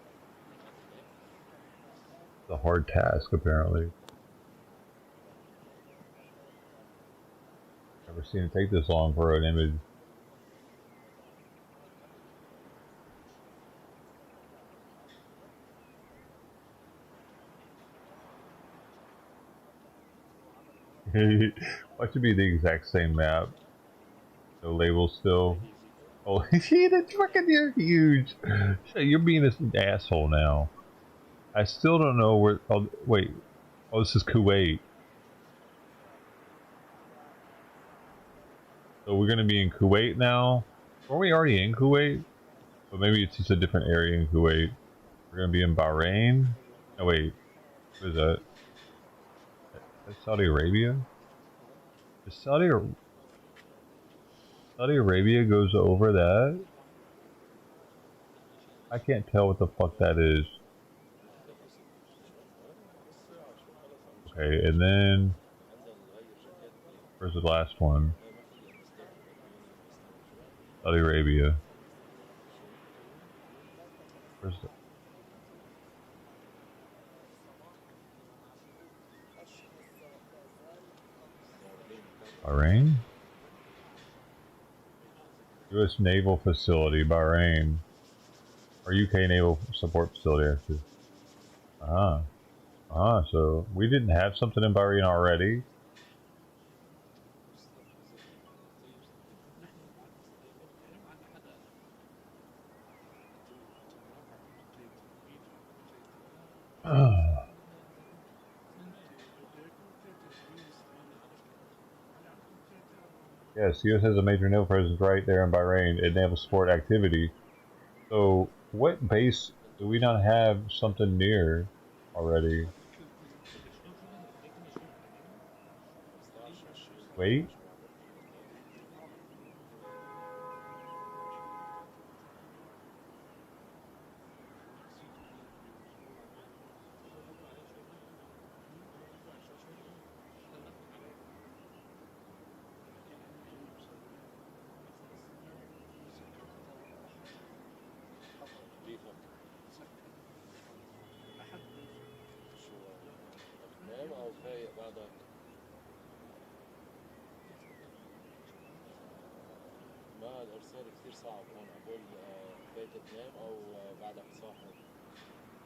a hard task, apparently. Never seen it take this long for an image. Why should be the exact same map? No label still. Oh, that's fucking you're huge. You're being an asshole now. I still don't know where. Oh, wait. Oh, this is Kuwait. So we're gonna be in Kuwait now. Weren't we already in Kuwait? But maybe it's just a different area in Kuwait. We're gonna be in Bahrain. Oh wait, what is that? That's Saudi Arabia? Is Saudi Arabia goes over that? I can't tell what the fuck that is. Okay, and then where's the last one? Saudi Arabia. Where's the... Bahrain? U.S. Naval Facility, Bahrain. Or UK Naval Support Facility, actually. So we didn't have something in Bahrain already. Yes, U.S. has a major naval presence right there in Bahrain in naval support activity. So, what base do we not have something near already? Wait.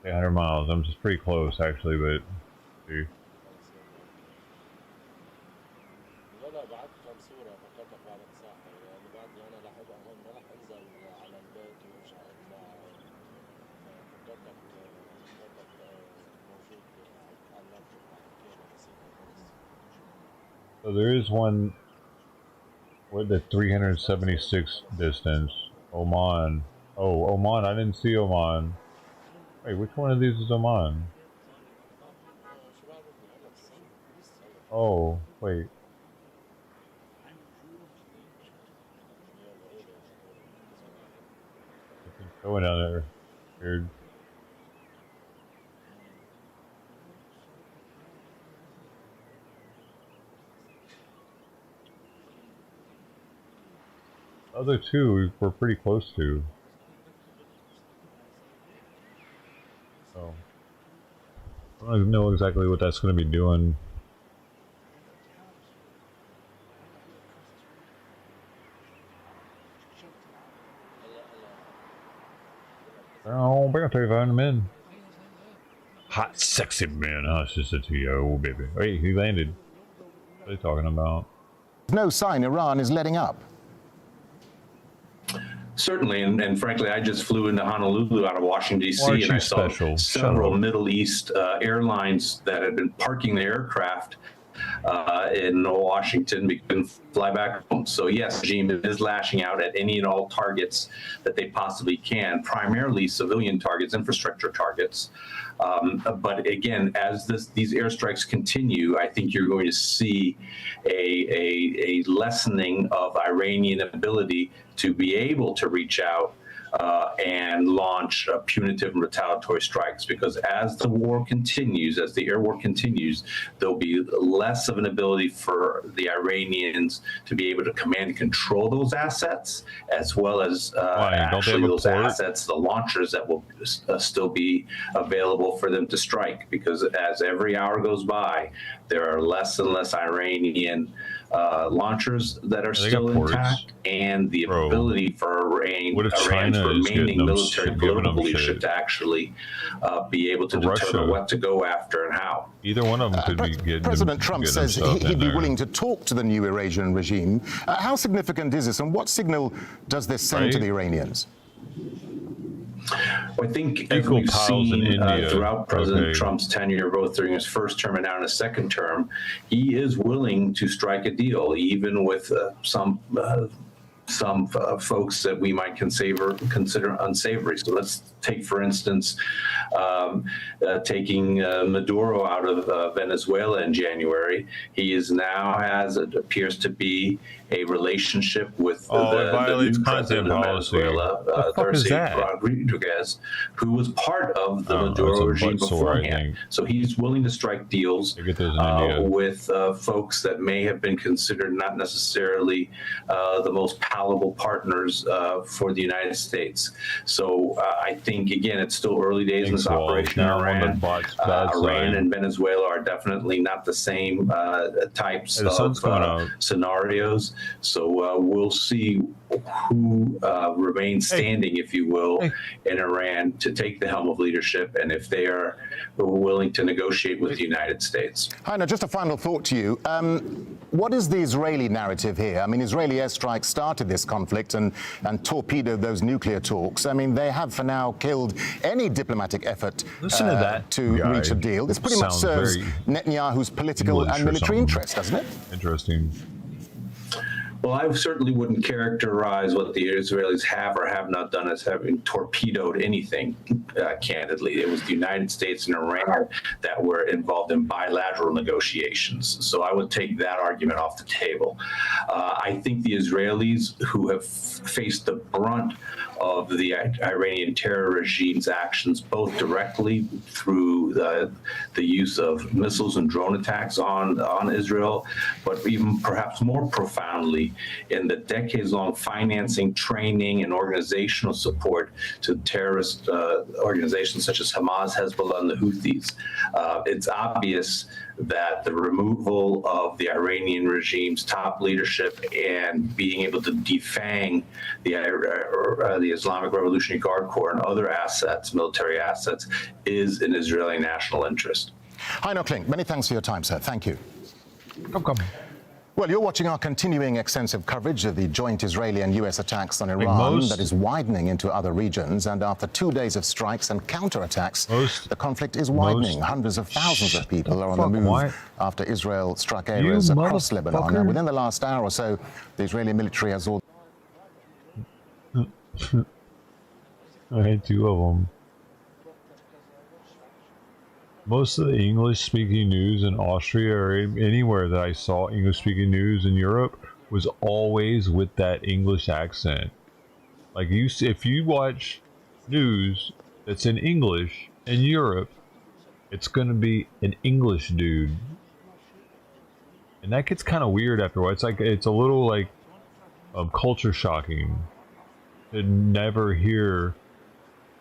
Okay, 100 miles. I'm just pretty close, actually, but... See. So there is one with the 376 distance. Oman. Oh, Oman. I didn't see Oman. Wait, which one of these is Oman? Oh, wait. Nothing going down there. Weird. Other two we're pretty close to. So I don't know exactly what that's going to be doing. Oh, we're gonna take him in. Hot, sexy man. Oh, it's just a TO, baby. Wait, he landed. What are they talking about? No sign Iran is letting up. Certainly, and frankly, I just flew into Honolulu out of Washington, D.C., and I saw several Middle East airlines that had been parking their aircraft in Washington. We couldn't fly back home. So yes, the regime is lashing out at any and all targets that they possibly can, primarily civilian targets, infrastructure targets. But again, as these airstrikes continue, I think you're going to see a lessening of Iranian ability to be able to reach out and launch punitive and retaliatory strikes, because as the war continues, as the air war continues, there'll be less of an ability for the Iranians to be able to command and control those assets, as well as actually those assets, the launchers that will still be available for them to strike, because as every hour goes by, there are less and less Iranian launchers that are still intact, and the ability for Iran's remaining military political leadership to actually be able to determine what to go after and how. Either one of them could be getting. President Trump says he'd be willing to talk to the new Iranian regime. How significant is this, and what signal does this send to the Iranians? Well, I think as we've seen throughout President Trump's tenure, both during his first term and now in his second term, he is willing to strike a deal, even with some folks that we might consider unsavory. So let's take, for instance, taking Maduro out of Venezuela in January. He is now has, it appears to be, a relationship with the new president of Venezuela, Delcy Rodriguez, who was part of the Maduro regime beforehand. So he's willing to strike deals with folks that may have been considered not necessarily the most palatable partners for the United States. So I think, again, it's still early days in this operation in Iran. Iran and Venezuela are definitely not the same types of scenarios. So we'll see who remains standing, if you will, in Iran to take the helm of leadership, and if they are willing to negotiate with the United States. Heiner, just a final thought to you. What is the Israeli narrative here? I mean, Israeli airstrikes started this conflict and torpedoed those nuclear talks. I mean, they have for now killed any diplomatic effort to reach a deal. This pretty much serves Netanyahu's political and military interests, doesn't it? Interesting. Well, I certainly wouldn't characterize what the Israelis have or have not done as having torpedoed anything, candidly. It was the United States and Iran that were involved in bilateral negotiations. So I would take that argument off the table. I think the Israelis, who have faced the brunt of the Iranian terror regime's actions, both directly through the use of missiles and drone attacks on Israel, but even perhaps more profoundly in the decades-long financing, training, and organizational support to terrorist organizations such as Hamas, Hezbollah, and the Houthis. It's obvious that the removal of the Iranian regime's top leadership and being able to defang the Islamic Revolutionary Guard Corps and other assets, military assets, is in Israeli national interest. Heiner Klink, many thanks for your time, sir. Thank you. Welcome. Well, you're watching our continuing extensive coverage of the joint Israeli and U.S. attacks on Iran that is widening into other regions. And after 2 days of strikes and counterattacks, the conflict is widening. Hundreds of thousands of people are on the move after Israel struck areas across Lebanon. And within the last hour or so, the Israeli military has ordered... I had 2 of them. Most of the English-speaking news in Austria or anywhere that I saw English-speaking news in Europe was always with that English accent. Like if you watch news that's in English in Europe, it's going to be an English dude, and that gets kind of weird after a while. It's a little like culture shocking to never hear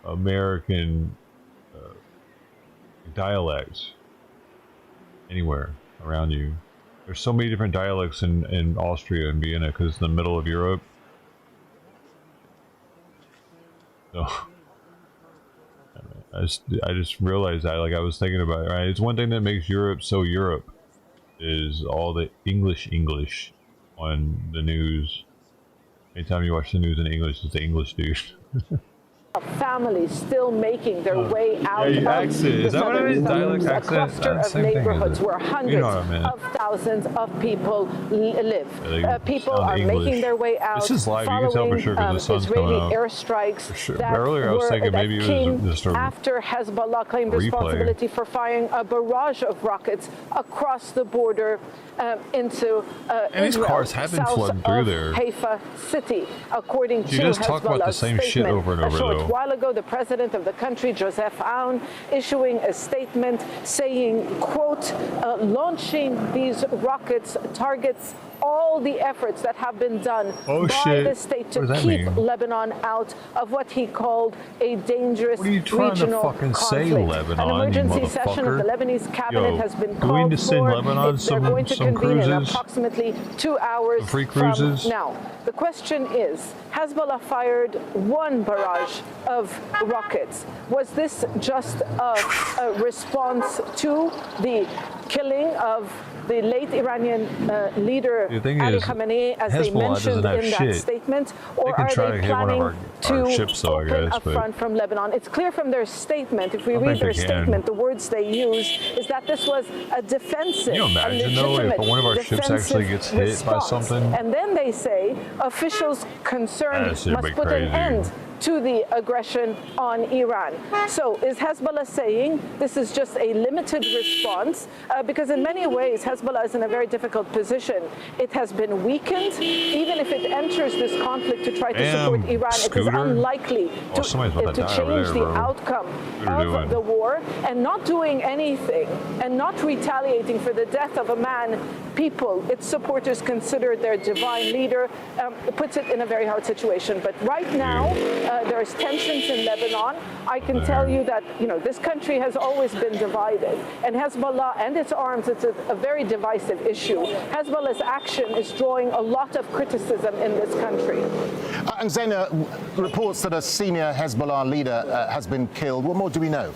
American dialects anywhere around you. There's so many different dialects in Austria and Vienna because it's in the middle of Europe. So I just realized that. Like I was thinking about it. Right? It's one thing that makes Europe so Europe is all the English on the news. Anytime you watch the news in English, it's the English dude. Families still making their way out of the southern suburbs, a cluster of neighborhoods where hundreds of thousands of people live. People are making their way out. This is live. You can tell for sure because the sun's Israeli coming out. Airstrikes that earlier I was thinking maybe it was just a after Hezbollah claimed responsibility for firing a barrage of rockets across the border into and these Israel, cars have been flooding through there. Haifa city, according to you just talk about the same shit over and over though. A while ago, the president of the country, Joseph Aoun, issuing a statement saying, quote, launching these rockets targets all the efforts that have been done by the state to keep Lebanon out of what he called a dangerous regional conflict. An emergency session of the Lebanese cabinet has been called for. They're going to convene in approximately 2 hours from now. The question is, Hezbollah fired one barrage of rockets. Was this just a response to the killing of the late Iranian leader Ali Khamenei, as they mentioned in that statement, or are they planning to open a front from Lebanon? It's clear from their statement, if we read their statement, the words they use is that this was a defensive, Can you imagine though if one of our ships actually gets hit by something? And then they say officials concerned must put an end to the aggression on Iran. So is Hezbollah saying this is just a limited response? Because in many ways, Hezbollah is in a very difficult position. It has been weakened. Even if it enters this conflict to try to support Iran, it is unlikely to change the outcome of the war. And not doing anything and not retaliating for the death of a man people, its supporters consider their divine leader, puts it in a very hard situation. But right now, there's tensions in Lebanon. I can tell you that, this country has always been divided. And Hezbollah and its arms, it's a very divisive issue. Hezbollah's action is drawing a lot of criticism in this country. And Zaina, reports that a senior Hezbollah leader has been killed. What more do we know?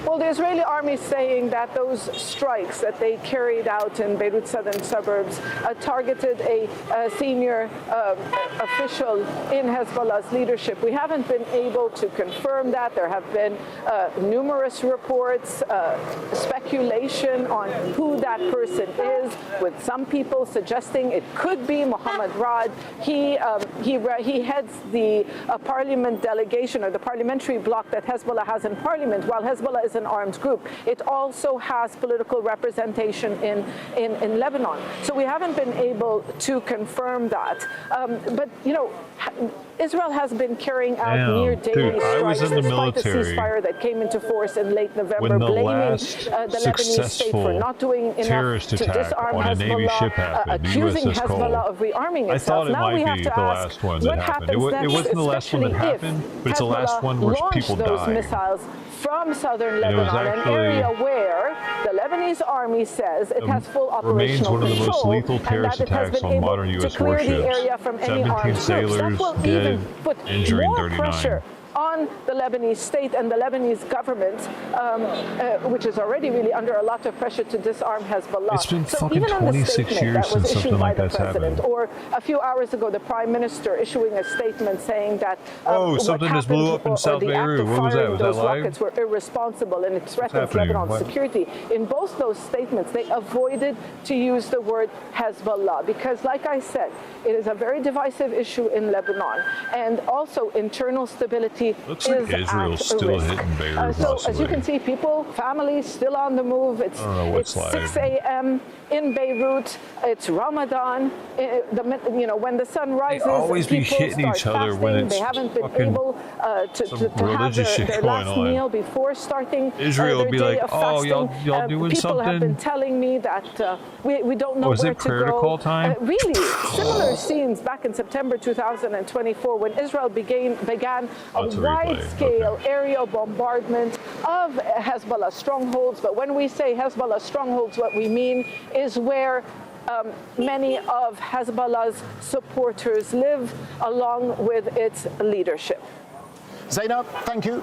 Well, the Israeli army is saying that those strikes that they carried out in Beirut's southern suburbs targeted a senior official in Hezbollah's leadership. We haven't been able to confirm that. There have been numerous reports, speculation on who that person is, with some people suggesting it could be Mohammed Rad. He heads the parliament delegation, or the parliamentary bloc that Hezbollah has in parliament, while Hezbollah is an armed group. It also has political representation in Lebanon. So we haven't been able to confirm that. But, Israel has been carrying out near daily strikes despite the ceasefire that came into force in late November, blaming the Lebanese state for not doing enough to disarm Hezbollah, accusing Hezbollah of rearming itself. Now we have to ask what happens next, especially if Hezbollah launched those missiles from southern Lebanon, an area where the Lebanese army says it has full operational control, and that it has been able to clear the area from any armed groups. That will even put more pressure on the Lebanese state and the Lebanese government, which is already really under a lot of pressure to disarm Hezbollah. It's been so fucking even on 26 the statement years that was since issued something by like the that's president, happened. or a few hours ago, the prime minister issuing a statement saying that something just blew up in South Beirut. What was that? Was that those live? rockets were irresponsible and it threatens Lebanon's security. In both those statements, they avoided to use the word Hezbollah because, like I said, it is a very divisive issue in Lebanon, and also internal stability Looks is like Israel's at still risk. hitting Beirut, So, as you possibly. can see, people, families still on the move. It's 6 a.m. in Beirut. It's Ramadan. When the sun rises, always be people hitting start each other fasting. when it's they haven't been fucking able to have religious shit their going last on. meal before starting Israel their will be day like, of "Oh, fasting. y'all doing people have been something?" telling me that we don't know Oh, is where it to prayer go. to call time? Really, similar scenes back in September 2024 when Israel began a That's a replay. wide-scale aerial bombardment of Hezbollah strongholds. But when we say Hezbollah strongholds, what we mean is where many of Hezbollah's supporters live, along with its leadership. Zainab, thank you.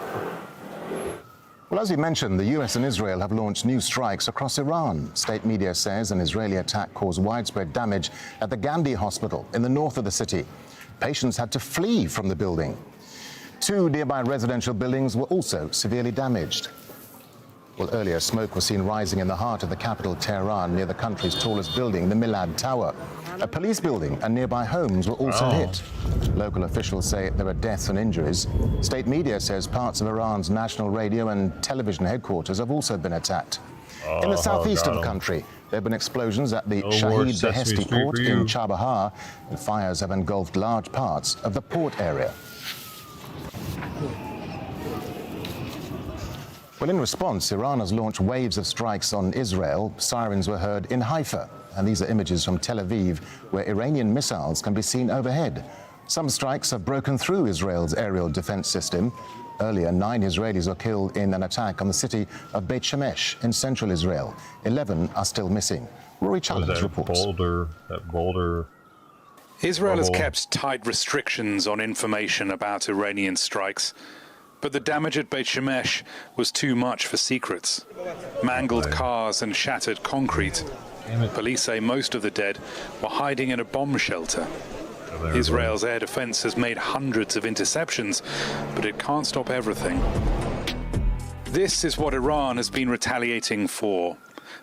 Well, as you mentioned, the US and Israel have launched new strikes across Iran. State media says an Israeli attack caused widespread damage at the Gandhi hospital in the north of the city. Patients had to flee from the building. 2 nearby residential buildings were also severely damaged. Well, earlier, smoke was seen rising in the heart of the capital, Tehran, near the country's tallest building, the Milad Tower. A police building and nearby homes were also hit. Local officials say there were deaths and injuries. State media says parts of Iran's national radio and television headquarters have also been attacked. In the southeast of the country, there have been explosions at the Shahid Beheshti port in Chabahar, and fires have engulfed large parts of the port area. Well, in response, Iran has launched waves of strikes on Israel. Sirens were heard in Haifa, and these are images from Tel Aviv, where Iranian missiles can be seen overhead. Some strikes have broken through Israel's aerial defense system. Earlier, 9 Israelis were killed in an attack on the city of Beit Shemesh in central Israel. 11 are still missing. Rory Challenge reports. That boulder. Israel has kept tight restrictions on information about Iranian strikes. But the damage at Beit Shemesh was too much for secrets. Mangled cars and shattered concrete. Police say most of the dead were hiding in a bomb shelter. Israel's air defense has made hundreds of interceptions, but it can't stop everything. This is what Iran has been retaliating for.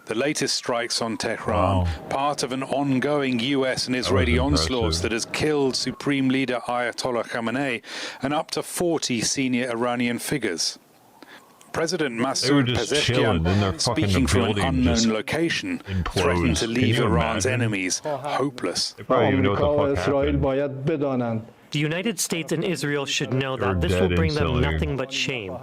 The latest strikes on Tehran, part of an ongoing US and Israeli onslaught that has killed Supreme Leader Ayatollah Khamenei and up to 40 senior Iranian figures. President Masoud Pezeshkian, speaking from an unknown location, threatened to leave Iran's enemies hopeless. The United States and Israel should know that this will bring them nothing but shame.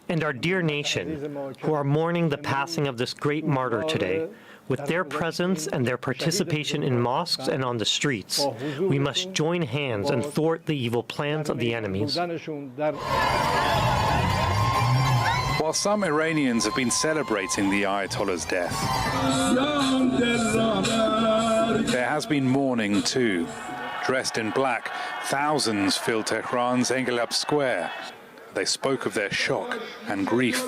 And our dear nation, who are mourning the passing of this great martyr today, with their presence and their participation in mosques and on the streets, we must join hands and thwart the evil plans of the enemies. While some Iranians have been celebrating the Ayatollah's death, there has been mourning too. Dressed in black, thousands filled Tehran's Engelab Square. They spoke of their shock and grief.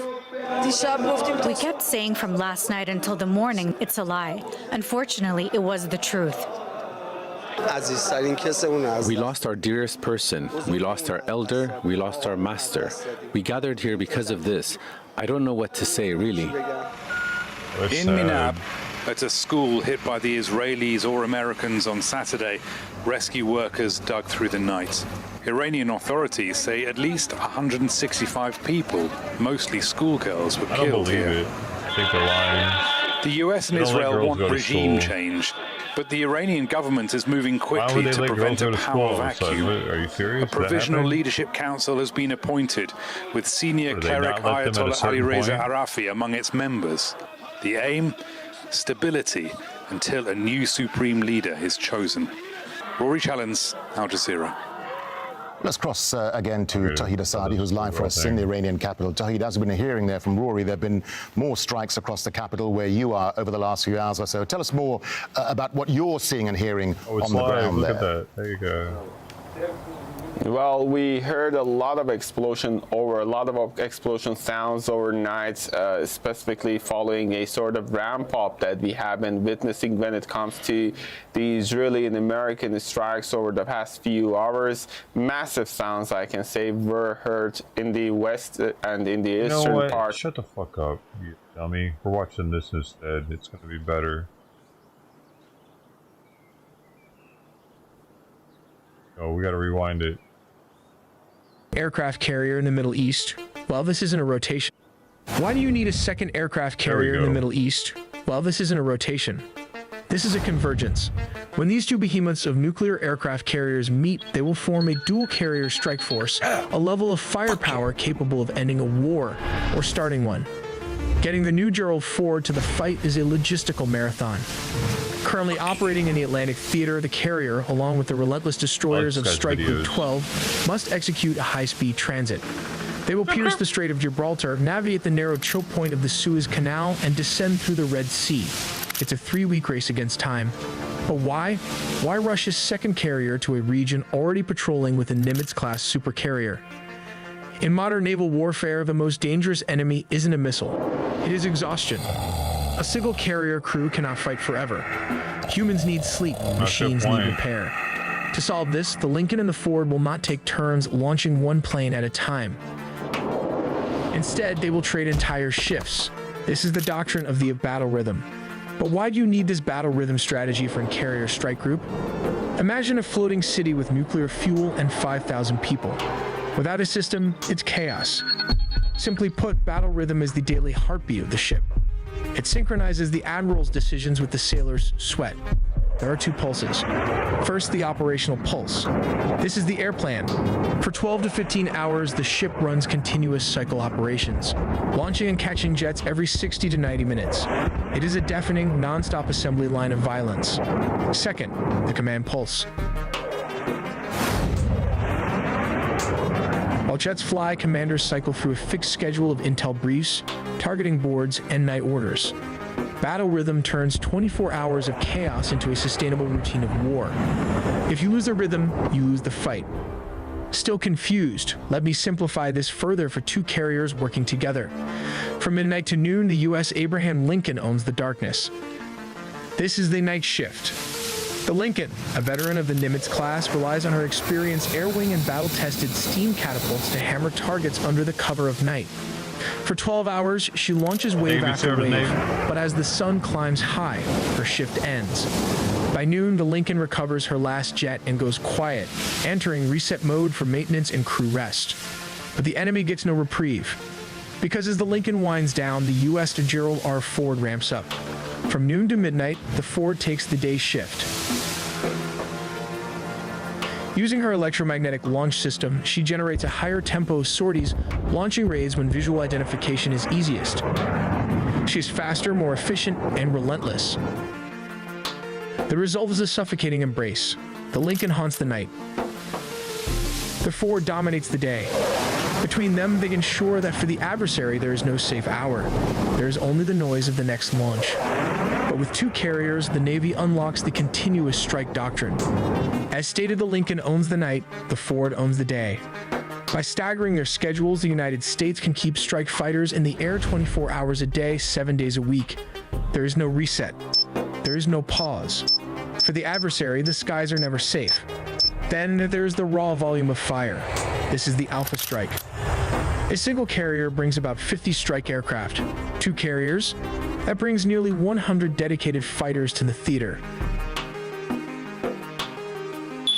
We kept saying from last night until the morning, it's a lie. Unfortunately, it was the truth. We lost our dearest person. We lost our elder. We lost our master. We gathered here because of this. I don't know what to say, really. In Minab, at a school hit by the Israelis or Americans on Saturday, rescue workers dug through the night. Iranian authorities say at least 165 people, mostly schoolgirls, were killed here. I think they're lying. The US and Israel want regime change, but the Iranian government is moving quickly to prevent a power vacuum. Are you serious? A provisional leadership council has been appointed, with senior cleric Ayatollah Ali Reza Arafi among its members. The aim? Stability until a new supreme leader is chosen. Rory Challens, Al Jazeera. Let's cross again to Tawhid Asadi, who's live for us in the Iranian capital. Tawhid, as we've been hearing there from Rory, there have been more strikes across the capital where you are over the last few hours or so. Tell us more about what you're seeing and hearing on the ground there. Look at that. There you go. Well, we heard a lot of explosion sounds overnight, specifically following a sort of ramp up that we have been witnessing when it comes to the Israeli and American strikes over the past few hours. Massive sounds, I can say, were heard in the west and in the eastern part. Shut the fuck up, you dummy. We're watching this instead. It's going to be better. Oh, we got to rewind it. Aircraft carrier in the Middle East. Well, this isn't a rotation. Why do you need a second aircraft carrier in the Middle East? Well, this isn't a rotation. This is a convergence. When these two behemoths of nuclear aircraft carriers meet, they will form a dual carrier strike force, a level of firepower capable of ending a war or starting one. Getting the new Gerald Ford to the fight is a logistical marathon. Currently operating in the Atlantic Theater, the carrier, along with the relentless destroyers of Strike Group 12, must execute a high-speed transit. They will pierce the Strait of Gibraltar, navigate the narrow choke point of the Suez Canal, and descend through the Red Sea. It's a 3-week race against time. But why? Why rush a second carrier to a region already patrolling with a Nimitz-class supercarrier? In modern naval warfare, the most dangerous enemy isn't a missile. It is exhaustion. A single carrier crew cannot fight forever. Humans need sleep, machines need repair. To solve this, the Lincoln and the Ford will not take turns launching one plane at a time. Instead, they will trade entire shifts. This is the doctrine of the battle rhythm. But why do you need this battle rhythm strategy for a carrier strike group? Imagine a floating city with nuclear fuel and 5,000 people. Without a system, it's chaos. Simply put, battle rhythm is the daily heartbeat of the ship. It synchronizes the admiral's decisions with the sailor's sweat. There are 2 pulses. First, the operational pulse. This is the air plan. For 12 to 15 hours, the ship runs continuous cycle operations, launching and catching jets every 60 to 90 minutes. It is a deafening, non-stop assembly line of violence. Second, the command pulse. While jets fly, commanders cycle through a fixed schedule of intel briefs, targeting boards, and night orders. Battle rhythm turns 24 hours of chaos into a sustainable routine of war. If you lose the rhythm, you lose the fight. Still confused? Let me simplify this further for 2 carriers working together. From midnight to noon, the U.S. Abraham Lincoln owns the darkness. This is the night shift. The Lincoln, a veteran of the Nimitz class, relies on her experienced air wing and battle-tested steam catapults to hammer targets under the cover of night. For 12 hours, she launches wave after wave, but as the sun climbs high, her shift ends. By noon, the Lincoln recovers her last jet and goes quiet, entering reset mode for maintenance and crew rest. But the enemy gets no reprieve, because as the Lincoln winds down, the U.S. Gerald R. Ford ramps up. From noon to midnight, the Ford takes the day shift. Using her electromagnetic launch system, she generates a higher tempo of sorties, launching raids when visual identification is easiest. She is faster, more efficient, and relentless. The result is a suffocating embrace. The Lincoln haunts the night. The Ford dominates the day. Between them, they ensure that for the adversary, there is no safe hour. There is only the noise of the next launch. But with 2 carriers, the Navy unlocks the continuous strike doctrine. As stated, the Lincoln owns the night, the Ford owns the day. By staggering their schedules, the United States can keep strike fighters in the air 24 hours a day, 7 days a week. There is no reset. There is no pause. For the adversary, the skies are never safe. Then there's the raw volume of fire. This is the Alpha Strike. A single carrier brings about 50 strike aircraft. 2 carriers, that brings nearly 100 dedicated fighters to the theater.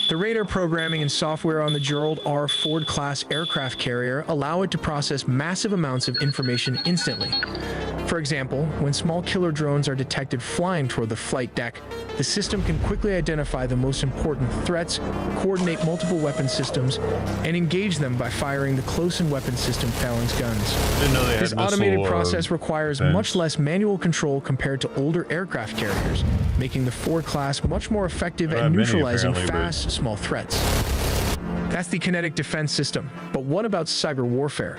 The radar programming and software on the Gerald R. Ford-class aircraft carrier allow it to process massive amounts of information instantly. For example, when small killer drones are detected flying toward the flight deck, the system can quickly identify the most important threats, coordinate multiple weapon systems, and engage them by firing the close-in weapon system phalanx guns. This automated process requires much less manual control compared to older aircraft carriers, making the Ford class much more effective at neutralizing fast, small threats. That's the kinetic defense system. But what about cyber warfare?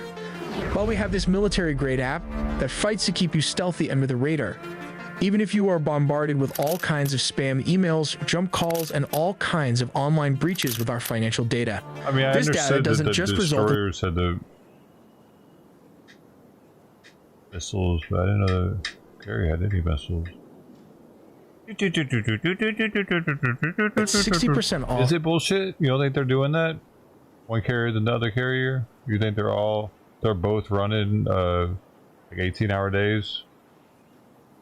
Well, we have this military-grade app that fights to keep you stealthy under the radar. Even if you are bombarded with all kinds of spam emails, jump calls, and all kinds of online breaches with our financial data. I mean, I this understood data doesn't that the just result in destroyers had the missiles, but I didn't know the carrier had any missiles. It's 60% off. Is it bullshit? You don't think they're doing that? One carrier than the other carrier? You think they're both running like 18-hour days?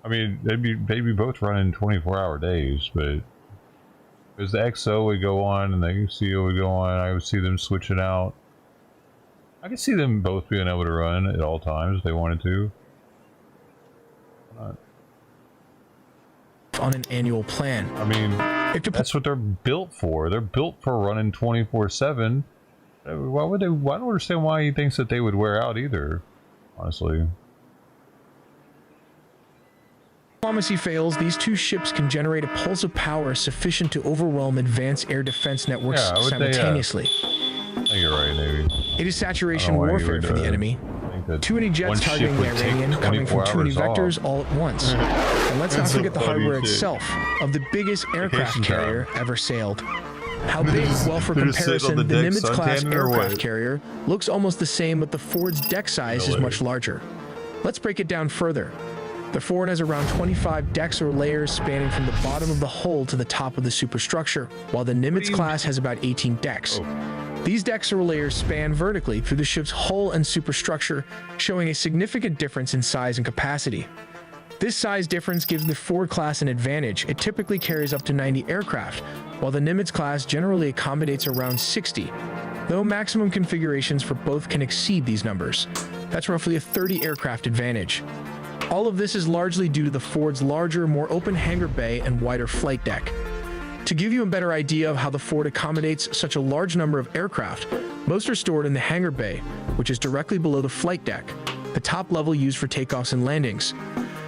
I mean, they'd be both running 24-hour days, but because the XO would go on and the UCO would go on, I would see them switching out. I could see them both being able to run at all times if they wanted to. On an annual plan. I mean, that's what they're built for. They're built for running 24/7. Why would they? I don't understand why he thinks that they would wear out either. Honestly. Diplomacy fails, these two ships can generate a pulse of power sufficient to overwhelm advanced air defense networks simultaneously. I think you're right, Navy. It is saturation warfare for the enemy. Too many jets targeting the Iranian coming from too many vectors all at once. And let's not forget the hardware itself of the biggest aircraft carrier ever sailed. How big? Well, for comparison, the Nimitz-class aircraft carrier looks almost the same, but the Ford's deck size is much larger. Let's break it down further. The Ford has around 25 decks or layers spanning from the bottom of the hull to the top of the superstructure, while the Nimitz class has about 18 decks. These decks or layers span vertically through the ship's hull and superstructure, showing a significant difference in size and capacity. This size difference gives the Ford class an advantage. It typically carries up to 90 aircraft, while the Nimitz class generally accommodates around 60, though maximum configurations for both can exceed these numbers. That's roughly a 30 aircraft advantage. All of this is largely due to the Ford's larger, more open hangar bay and wider flight deck. To give you a better idea of how the Ford accommodates such a large number of aircraft, most are stored in the hangar bay, which is directly below the flight deck, the top level used for takeoffs and landings.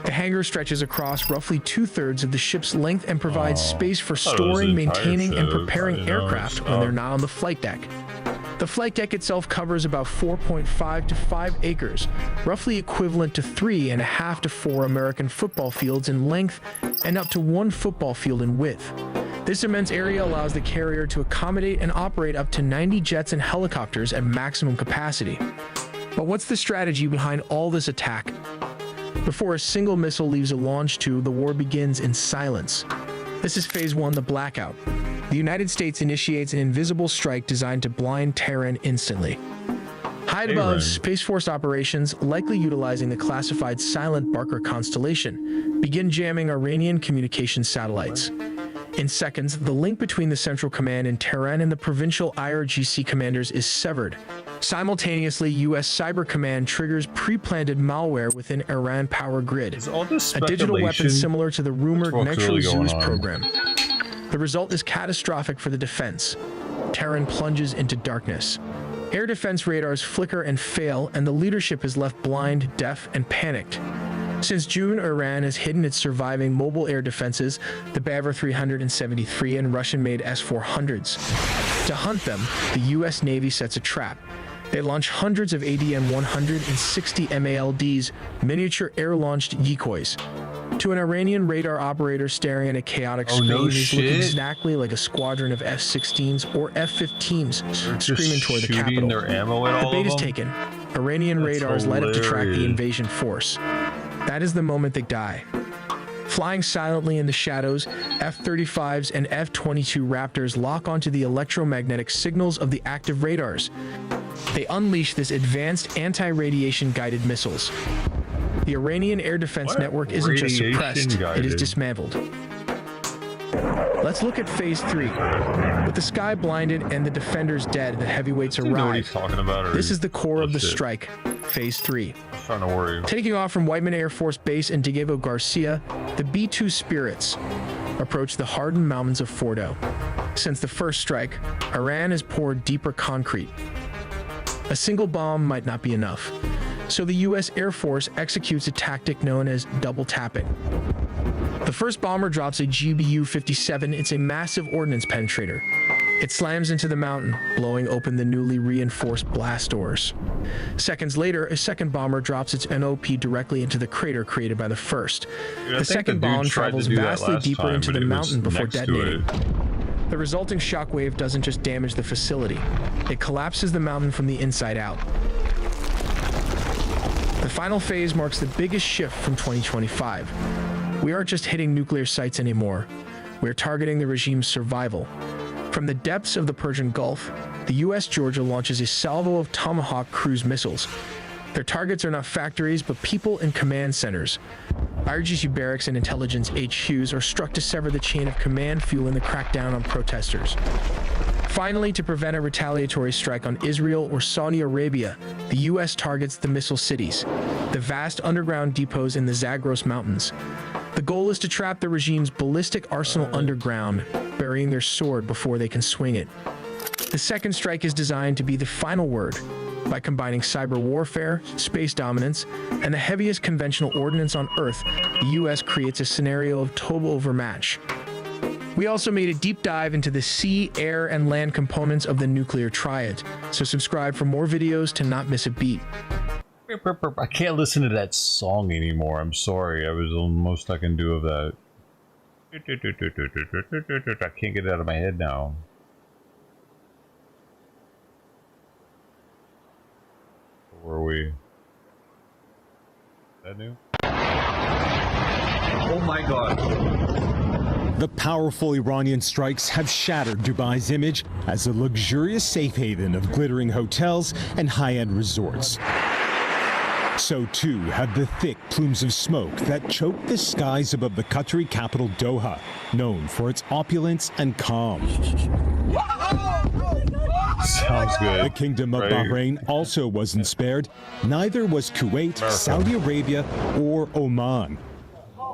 The hangar stretches across roughly 2/3 of the ship's length and provides space for storing, maintaining, and preparing aircraft when they're not on the flight deck. The flight deck itself covers about 4.5 to 5 acres, roughly equivalent to 3.5 to 4 American football fields in length and up to 1 football field in width. This immense area allows the carrier to accommodate and operate up to 90 jets and helicopters at maximum capacity. But what's the strategy behind all this attack? Before a single missile leaves a launch tube, the war begins in silence. This is Phase 1, the blackout. The United States initiates an invisible strike designed to blind Tehran instantly. High above, Space Force operations, likely utilizing the classified Silent Barker constellation, begin jamming Iranian communication satellites. In seconds, the link between the Central Command in Tehran and the provincial IRGC commanders is severed. Simultaneously, U.S. Cyber Command triggers pre-planted malware within Iran power grid, a digital weapon similar to the rumored Nitro Zeus program. The result is catastrophic for the defense. Tehran plunges into darkness. Air defense radars flicker and fail, and the leadership is left blind, deaf, and panicked. Since June, Iran has hidden its surviving mobile air defenses, the Bavar 373 and Russian-made S-400s. To hunt them, the U.S. Navy sets a trap. They launch hundreds of ADM-160 MALDs, miniature air-launched decoys. To an Iranian radar operator staring at a chaotic screen, these look exactly like a squadron of F-16s or F-15s screaming toward the capital. The bait is taken. Iranian radars light up to track the invasion force. That is the moment they die. Flying silently in the shadows, F-35s and F-22 Raptors lock onto the electromagnetic signals of the active radars. They unleash this advanced anti-radiation guided missiles. The Iranian air defense network isn't just suppressed, it is dismantled. Let's look at Phase 3. With the sky blinded and the defenders dead, the heavyweights arrive. This is the core of the strike, Phase 3. Taking off from Whiteman Air Force Base in Diego Garcia, the B-2 Spirits approach the hardened mountains of Fordo. Since the first strike, Iran has poured deeper concrete. A single bomb might not be enough, so the U.S. Air Force executes a tactic known as double tapping. The first bomber drops a GBU-57. It's a massive ordnance penetrator. It slams into the mountain, blowing open the newly reinforced blast doors. Seconds later, a second bomber drops its NOP directly into the crater created by the first. The second bomb travels vastly deeper into the mountain before detonating. The resulting shockwave doesn't just damage the facility, it collapses the mountain from the inside out. The final phase marks the biggest shift from 2025. We aren't just hitting nuclear sites anymore. We're targeting the regime's survival. From the depths of the Persian Gulf, the U.S. Georgia launches a salvo of Tomahawk cruise missiles. Their targets are not factories, but people and command centers. IRGC barracks and intelligence HQs are struck to sever the chain of command fueling the crackdown on protesters. Finally, to prevent a retaliatory strike on Israel or Saudi Arabia, the U.S. targets the missile cities, the vast underground depots in the Zagros Mountains. The goal is to trap the regime's ballistic arsenal underground, burying their sword before they can swing it. The second strike is designed to be the final word. By combining cyber warfare, space dominance, and the heaviest conventional ordnance on Earth, the U.S. creates a scenario of total overmatch. We also made a deep dive into the sea, air, and land components of the nuclear triad, so subscribe for more videos to not miss a beat. I can't listen to that song anymore. I'm sorry. I was the most I can do of that. I can't get it out of my head now. Where were we? Is that new? Oh my god. The powerful Iranian strikes have shattered Dubai's image as a luxurious safe haven of glittering hotels and high-end resorts. So too have the thick plumes of smoke that choke the skies above the Qatari capital Doha, known for its opulence and calm. Sounds good. The Kingdom of Bahrain also wasn't spared. Neither was Kuwait, Saudi Arabia, or Oman,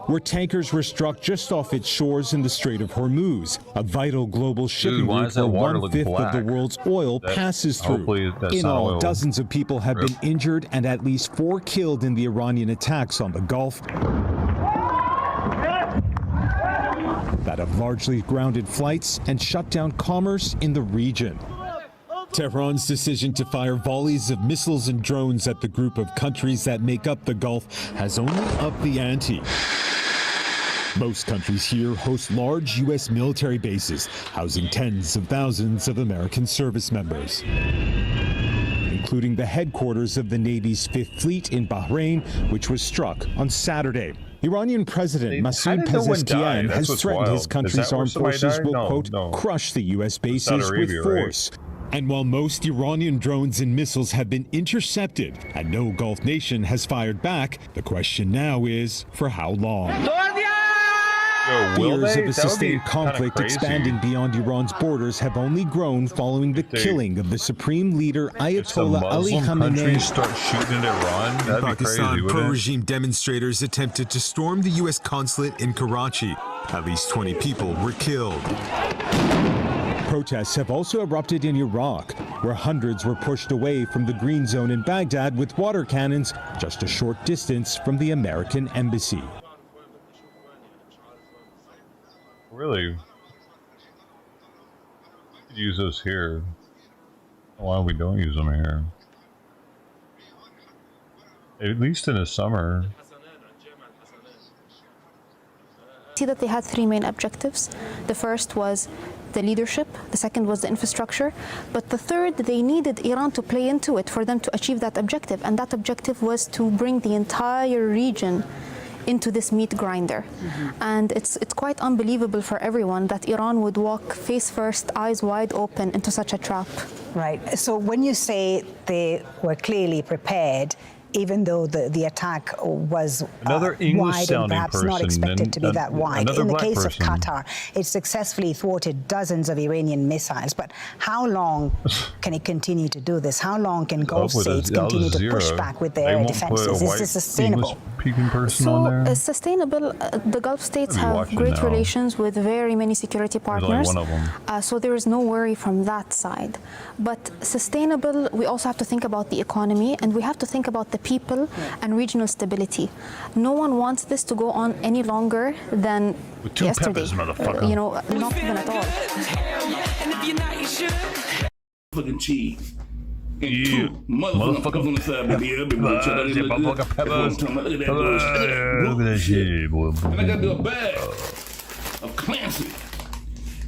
where tankers were struck just off its shores in the Strait of Hormuz, a vital global shipping route where 1/5 of the world's oil passes through. In all, dozens of people have been injured and at least 4 killed in the Iranian attacks on the Gulf that have largely grounded flights and shut down commerce in the region. Tehran's decision to fire volleys of missiles and drones at the group of countries that make up the Gulf has only upped the ante. Most countries here host large U.S. military bases, housing tens of thousands of American service members, including the headquarters of the Navy's 5th Fleet in Bahrain, which was struck on Saturday. Iranian President Masoud Pezeshkian has threatened his country's armed forces will, quote, crush the U.S. bases with force. And while most Iranian drones and missiles have been intercepted and no Gulf nation has fired back, the question now is, for how long? Fears of a sustained conflict expanding beyond Iran's borders have only grown following the killing of the supreme leader Ayatollah Ali Khamenei. Start shooting at Iran. That'd In Pakistan, be crazy, pro-regime demonstrators attempted to storm the U.S. consulate in Karachi. At least 20 people were killed. Protests have also erupted in Iraq, where hundreds were pushed away from the Green Zone in Baghdad with water cannons just a short distance from the American embassy. Really? We could use those here. Why we don't use them here? At least in the summer. See that they had 3 main objectives. The first was the leadership, the second was the infrastructure, but the third, they needed Iran to play into it for them to achieve that objective, and that objective was to bring the entire region into this meat grinder. And it's quite unbelievable for everyone that Iran would walk face first, eyes wide open into such a trap. Right. So when you say they were clearly prepared, even though the attack was wide and perhaps not expected to be that wide. In the case of Qatar, it successfully thwarted dozens of Iranian missiles. But how long can it continue to do this? How long can Gulf states continue to push back with their defenses? Is this sustainable? Peking person on there? Sustainable, the Gulf states have great relations with very many security partners. Like one of them. So there is no worry from that side. But sustainable, we also have to think about the economy, and we have to think about the people and regional stability. No one wants this to go on any longer than with two yesterday. Peppers, motherfucker. You know, not even at all. Fucking cheese. And Yeah. motherfuckers on the side, baby. Yeah, baby. Motherfucker peppers. Look at that shit, boy. And I got to do a bag of Clancy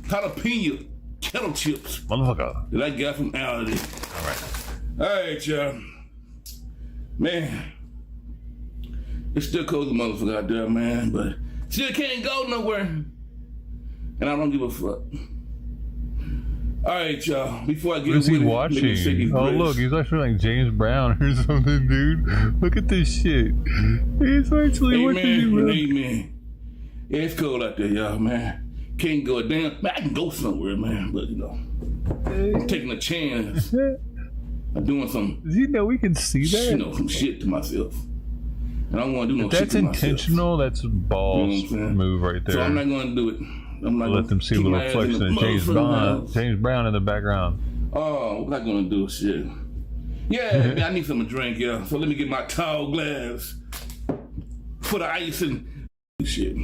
jalapeno kettle chips. Motherfucker. That I got from Aldi. All right, y'all. Man, it's still cold as a motherfucker out there, man, but still can't go nowhere. And I don't give a fuck. All right, y'all. Before I get What is he with it, watching? let me say these Oh, grits. look, he's actually like James Brown or something, dude. Look at this shit. He's actually watching you, bro. Amen. Yeah, it's cold out there, y'all, man. Can't go damn. Man, I can go somewhere, man, but you know, I'm taking a chance. I'm doing some. Does he know we can see that? You know, some shit to myself. And I don't want to do no If shit that's to myself. intentional, that's a balls move right there. So I'm not going to do it. I'm not Let them see a keep my little ass flex in the and motherfucking house. James Brown in the background. Oh, what am I going to do? Shit. Yeah, man, I need something to drink, yeah. So let me get my tall glass. Put the ice in. Shit.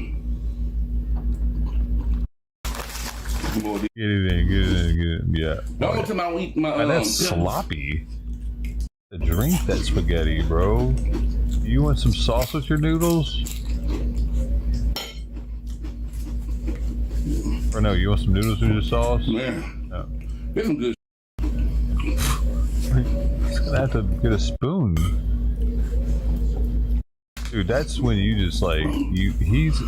Get it in. Yeah. No more time I eat my. Man, that's sloppy. To drink that spaghetti, bro. You want some sauce with your noodles? Or no, you want some noodles with your sauce? Man. No. Get some good. He's gonna have to get a spoon. Dude, that's when you just like he's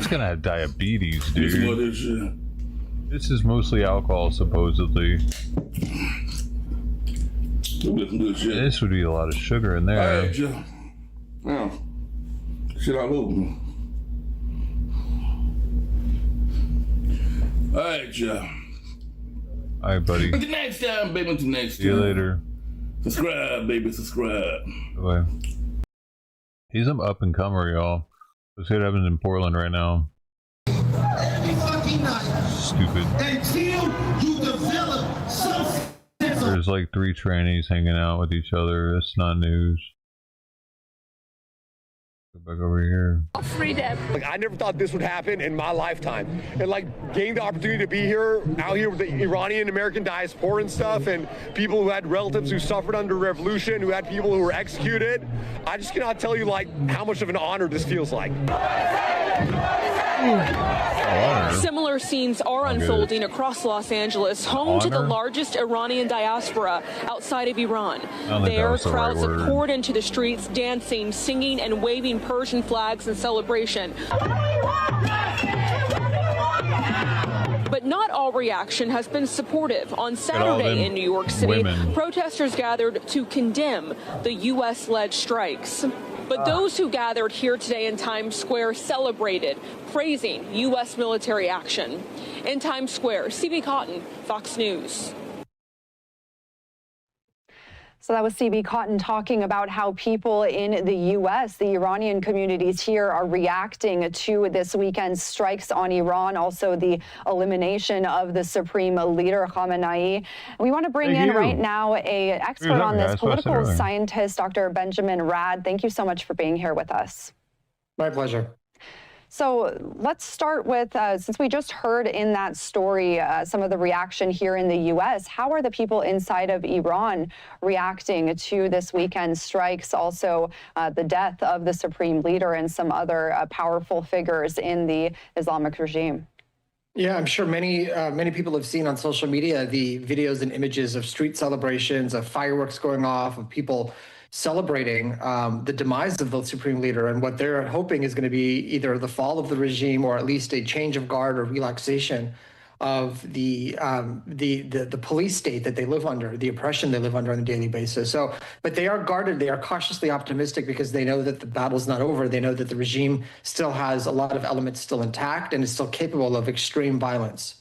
gonna have diabetes, dude. This is mostly alcohol, supposedly. This would be a lot of sugar in there. All right, Joe. Now, shit all over me. All right, Joe. All right, buddy. Until next time, baby. Until next time. See you later. Subscribe, baby. Subscribe. Bye. He's an up and comer, y'all. Let's see what happens in Portland right now. Stupid. Until you develop some. There's like 3 trannies hanging out with each other. That's not news. Go back over here. Freedom. Like, I never thought this would happen in my lifetime. And like getting the opportunity to be here, out here with the Iranian American diaspora and stuff, and people who had relatives who suffered under revolution, who had people who were executed. I just cannot tell you like how much of an honor this feels like. Similar scenes are unfolding across Los Angeles, home to the largest Iranian diaspora outside of Iran. There, crowds have poured into the streets, dancing, singing, and waving Persian flags in celebration. But not all reaction has been supportive. On Saturday in New York City, protesters gathered to condemn the U.S.-led strikes. But those who gathered here today in Times Square celebrated, praising U.S. military action. In Times Square, CB Cotton, Fox News. So that was CB Cotton talking about how people in the U.S., the Iranian communities here, are reacting to this weekend's strikes on Iran, also the elimination of the supreme leader Khamenei. We want to bring in right now an expert on this, political scientist, Dr. Benjamin Rad. Thank you so much for being here with us. My pleasure. So let's start with, since we just heard in that story some of the reaction here in the U.S., how are the people inside of Iran reacting to this weekend's strikes, also the death of the supreme leader and some other powerful figures in the Islamic regime? Yeah, I'm sure many people have seen on social media the videos and images of street celebrations, of fireworks going off, of people celebrating the demise of the supreme leader, and what they're hoping is going to be either the fall of the regime or at least a change of guard or relaxation of the police state that they live under, the oppression they live under on a daily basis. So, but they are guarded. They are cautiously optimistic because they know that the battle's not over. They know that the regime still has a lot of elements still intact and is still capable of extreme violence.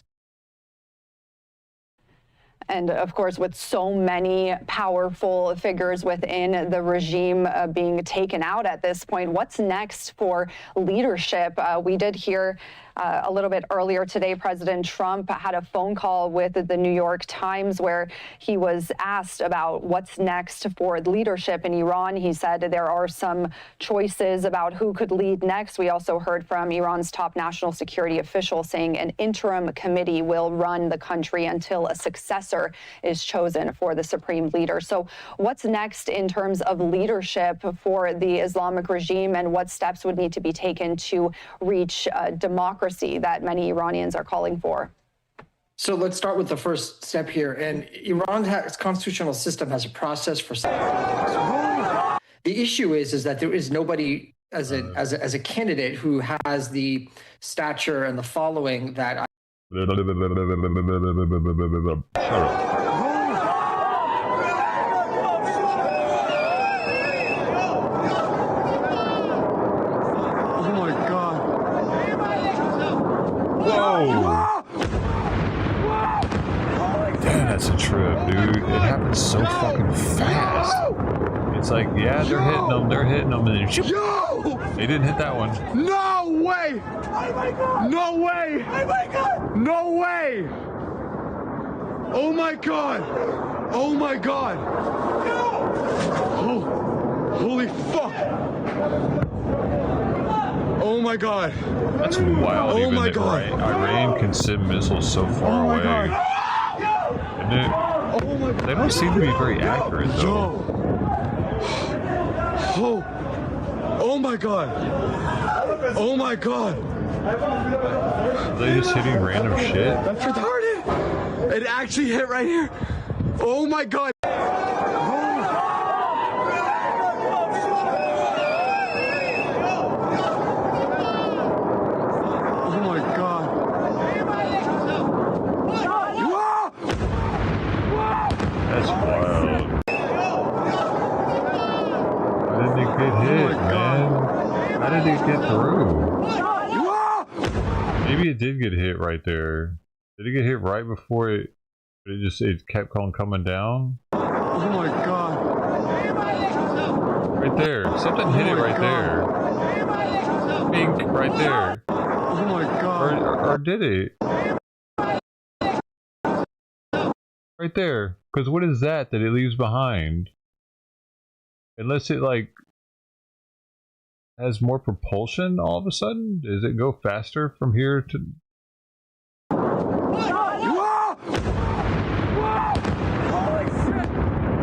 And of course, with so many powerful figures within the regime being taken out at this point, what's next for leadership? We did hear a little bit earlier today, President Trump had a phone call with the New York Times where he was asked about what's next for leadership in Iran. He said there are some choices about who could lead next. We also heard from Iran's top national security official saying an interim committee will run the country until a successor is chosen for the supreme leader. So what's next in terms of leadership for the Islamic regime, and what steps would need to be taken to reach democracy that many Iranians are calling for? So let's start with the first step here. And Iran's constitutional system has a process for. The issue is that there is nobody as a candidate who has the stature and the following that. That's a trip, dude. It happens so fucking fast. It's like, yeah, they're hitting them, and then shoot. They didn't hit that one. No way! Oh my god! No way! Oh my god! No way! Oh my god! Oh my god! Oh, holy fuck! Oh my god! That's wild. Oh even my god! Iran can send missiles so far away. God. They don't seem to be very accurate, though. Oh my god! Oh my god! Are they just hitting random shit? That's retarded! It actually hit right here! Oh my god! That's wild. How did it get hit, man? How did it get through? Maybe it did get hit right there. Did it get hit right before it kept on coming down? Oh my god. Right there. Something hit it right there. Pink right there. Oh my god. Or did it? Right there. Because what is that it leaves behind? Unless it, like, has more propulsion all of a sudden? Does it go faster from here to... Holy shit!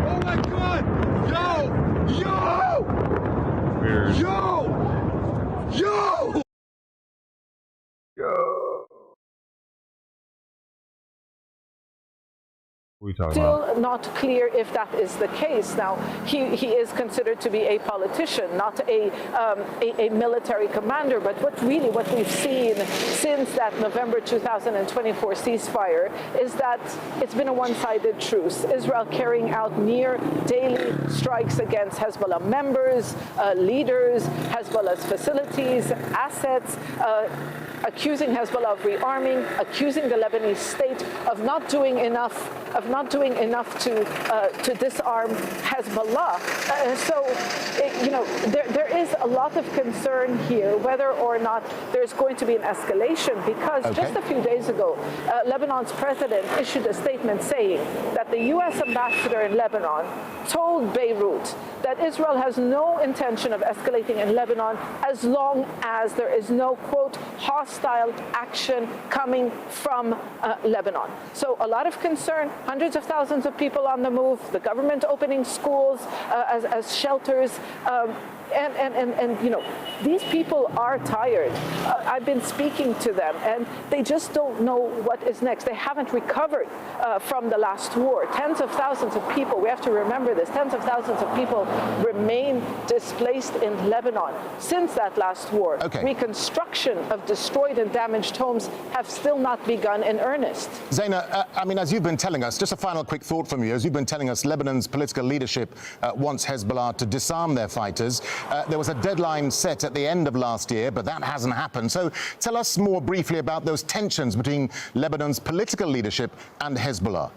Oh my god! Yo! Weird. Yo! Still not clear if that is the case. Now, he is considered to be a politician, not a military commander. But what we've seen since that November 2024 ceasefire is that it's been a one-sided truce. Israel carrying out near daily strikes against Hezbollah members, leaders, Hezbollah's facilities, assets, accusing Hezbollah of rearming, accusing the Lebanese state of not doing enough to disarm Hezbollah. There is a lot of concern here whether or not there's going to be an escalation, because just a few days ago, Lebanon's president issued a statement saying that the U.S. ambassador in Lebanon told Beirut that Israel has no intention of escalating in Lebanon as long as there is no, quote, hostile action coming from Lebanon. So a lot of concern, hundreds of thousands of people on the move, the government opening schools as shelters. And these people are tired. I've been speaking to them, and they just don't know what is next. They haven't recovered from the last war. Tens of thousands of people, we have to remember this, tens of thousands of people remain displaced in Lebanon since that last war. Reconstruction of destroyed and damaged homes have still not begun in earnest. Zaina, as you've been telling us, just a final quick thought from you, as you've been telling us, Lebanon's political leadership wants Hezbollah to disarm their fighters. There was a deadline set at the end of last year, but that hasn't happened. So tell us more briefly about those tensions between Lebanon's political leadership and Hezbollah.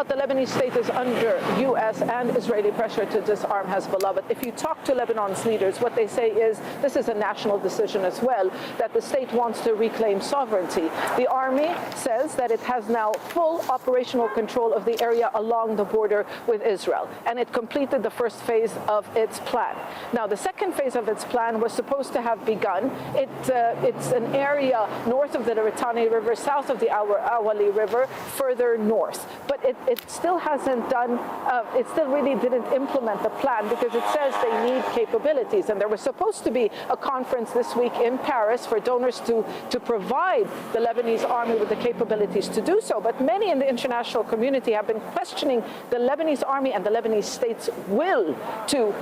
out the Lebanese state is under U.S. and Israeli pressure to disarm Hezbollah. But if you talk to Lebanon's leaders, what they say is this is a national decision as well, that the state wants to reclaim sovereignty. The army says that it has now full operational control of the area along the border with Israel, and it completed the first phase of its plan. Now, the second phase of its plan was supposed to have begun. It's an area north of the Litani River, south of the Awali River, further north. But it still hasn't done, it still really didn't implement the plan because it says they need capabilities. And there was supposed to be a conference this week in Paris for donors to provide the Lebanese army with the capabilities to do so. But many in the international community have been questioning the Lebanese army and the Lebanese state's will to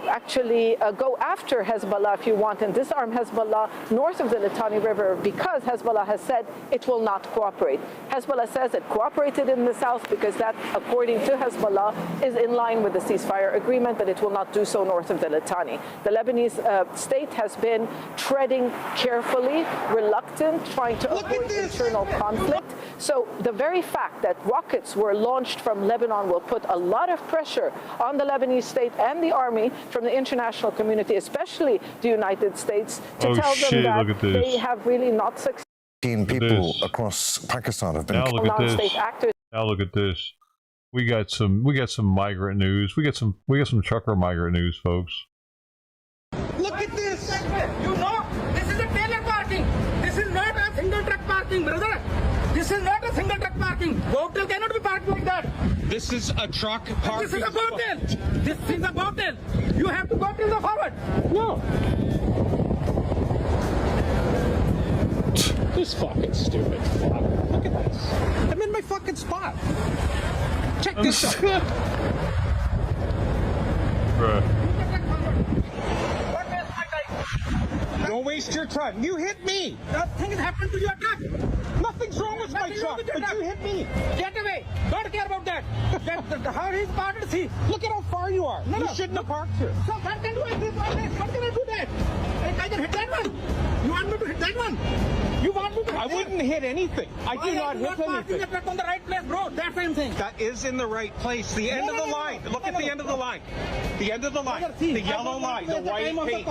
actually go after Hezbollah, if you want, and disarm Hezbollah north of the Litani River, because Hezbollah has said it will not cooperate. Hezbollah says it cooperated in the south because that, according to Hezbollah, is in line with the ceasefire agreement, but it will not do so north of the Litani. The Lebanese state has been treading carefully, reluctant, trying to avoid internal conflict. So the very fact that rockets were launched from Lebanon will put a lot of pressure on the Lebanese state and the army from the international community, especially the United States, to tell them that they have really not succeeded. People across Pakistan have been non-state actors. Now look at this. We got some migrant news. We got some trucker migrant news, folks. Look at this. You know, this is a trailer parking. This is not a single truck parking, brother. This is not a single truck parking. Hotel cannot be parked like that. This is a truck parking. This is a hotel. This is a hotel. You have to go to the forward. No. This fucking stupid. Look at this. I'm in my fucking spot. Check this out. Bruh. Don't waste your time. You hit me. Nothing has happened to your truck. Nothing's wrong with my truck, but you hit me. Get away. Don't care about that. How he's parked, see. Look at how far you are. You shouldn't have parked here. So what can do I do? What can I do that? I can hit that one. You want me to hit that one? You want me to hit I wouldn't hit anything. I do not hit anything. The truck on the right place, bro. That same thing. That is in the right place. The end of the line. Look at the end of the line. The end of the line. The yellow line. The white paint.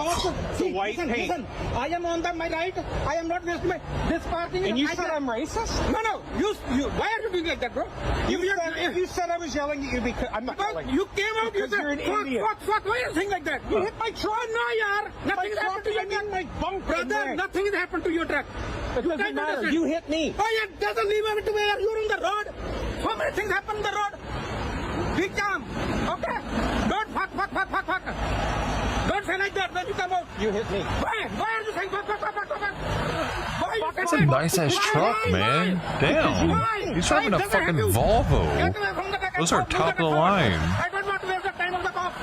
The white paint. Listen, I am on my right. I am not wasting this parking. And you said I'm racist? No. You. Why are you doing like that, bro? You said I was yelling at you because I'm not yelling. You came out. You said, you're an idiot. Fuck. Why are you saying like that? You hit my truck. No, yaar. Nothing has happened to your truck. My bumper. Brother, nothing has happened to your truck. It doesn't matter. You hit me. Oh, yeah, doesn't leave it to where you're on the road. So many things happen on the road. Be calm. Okay? Don't fuck. Don't say like that when you come out. You hit me. Why are you saying fuck? Why? That's a nice ass truck, man. Damn. He's driving a fucking Volvo. Those are top of the line. I don't want to waste the time of the cop.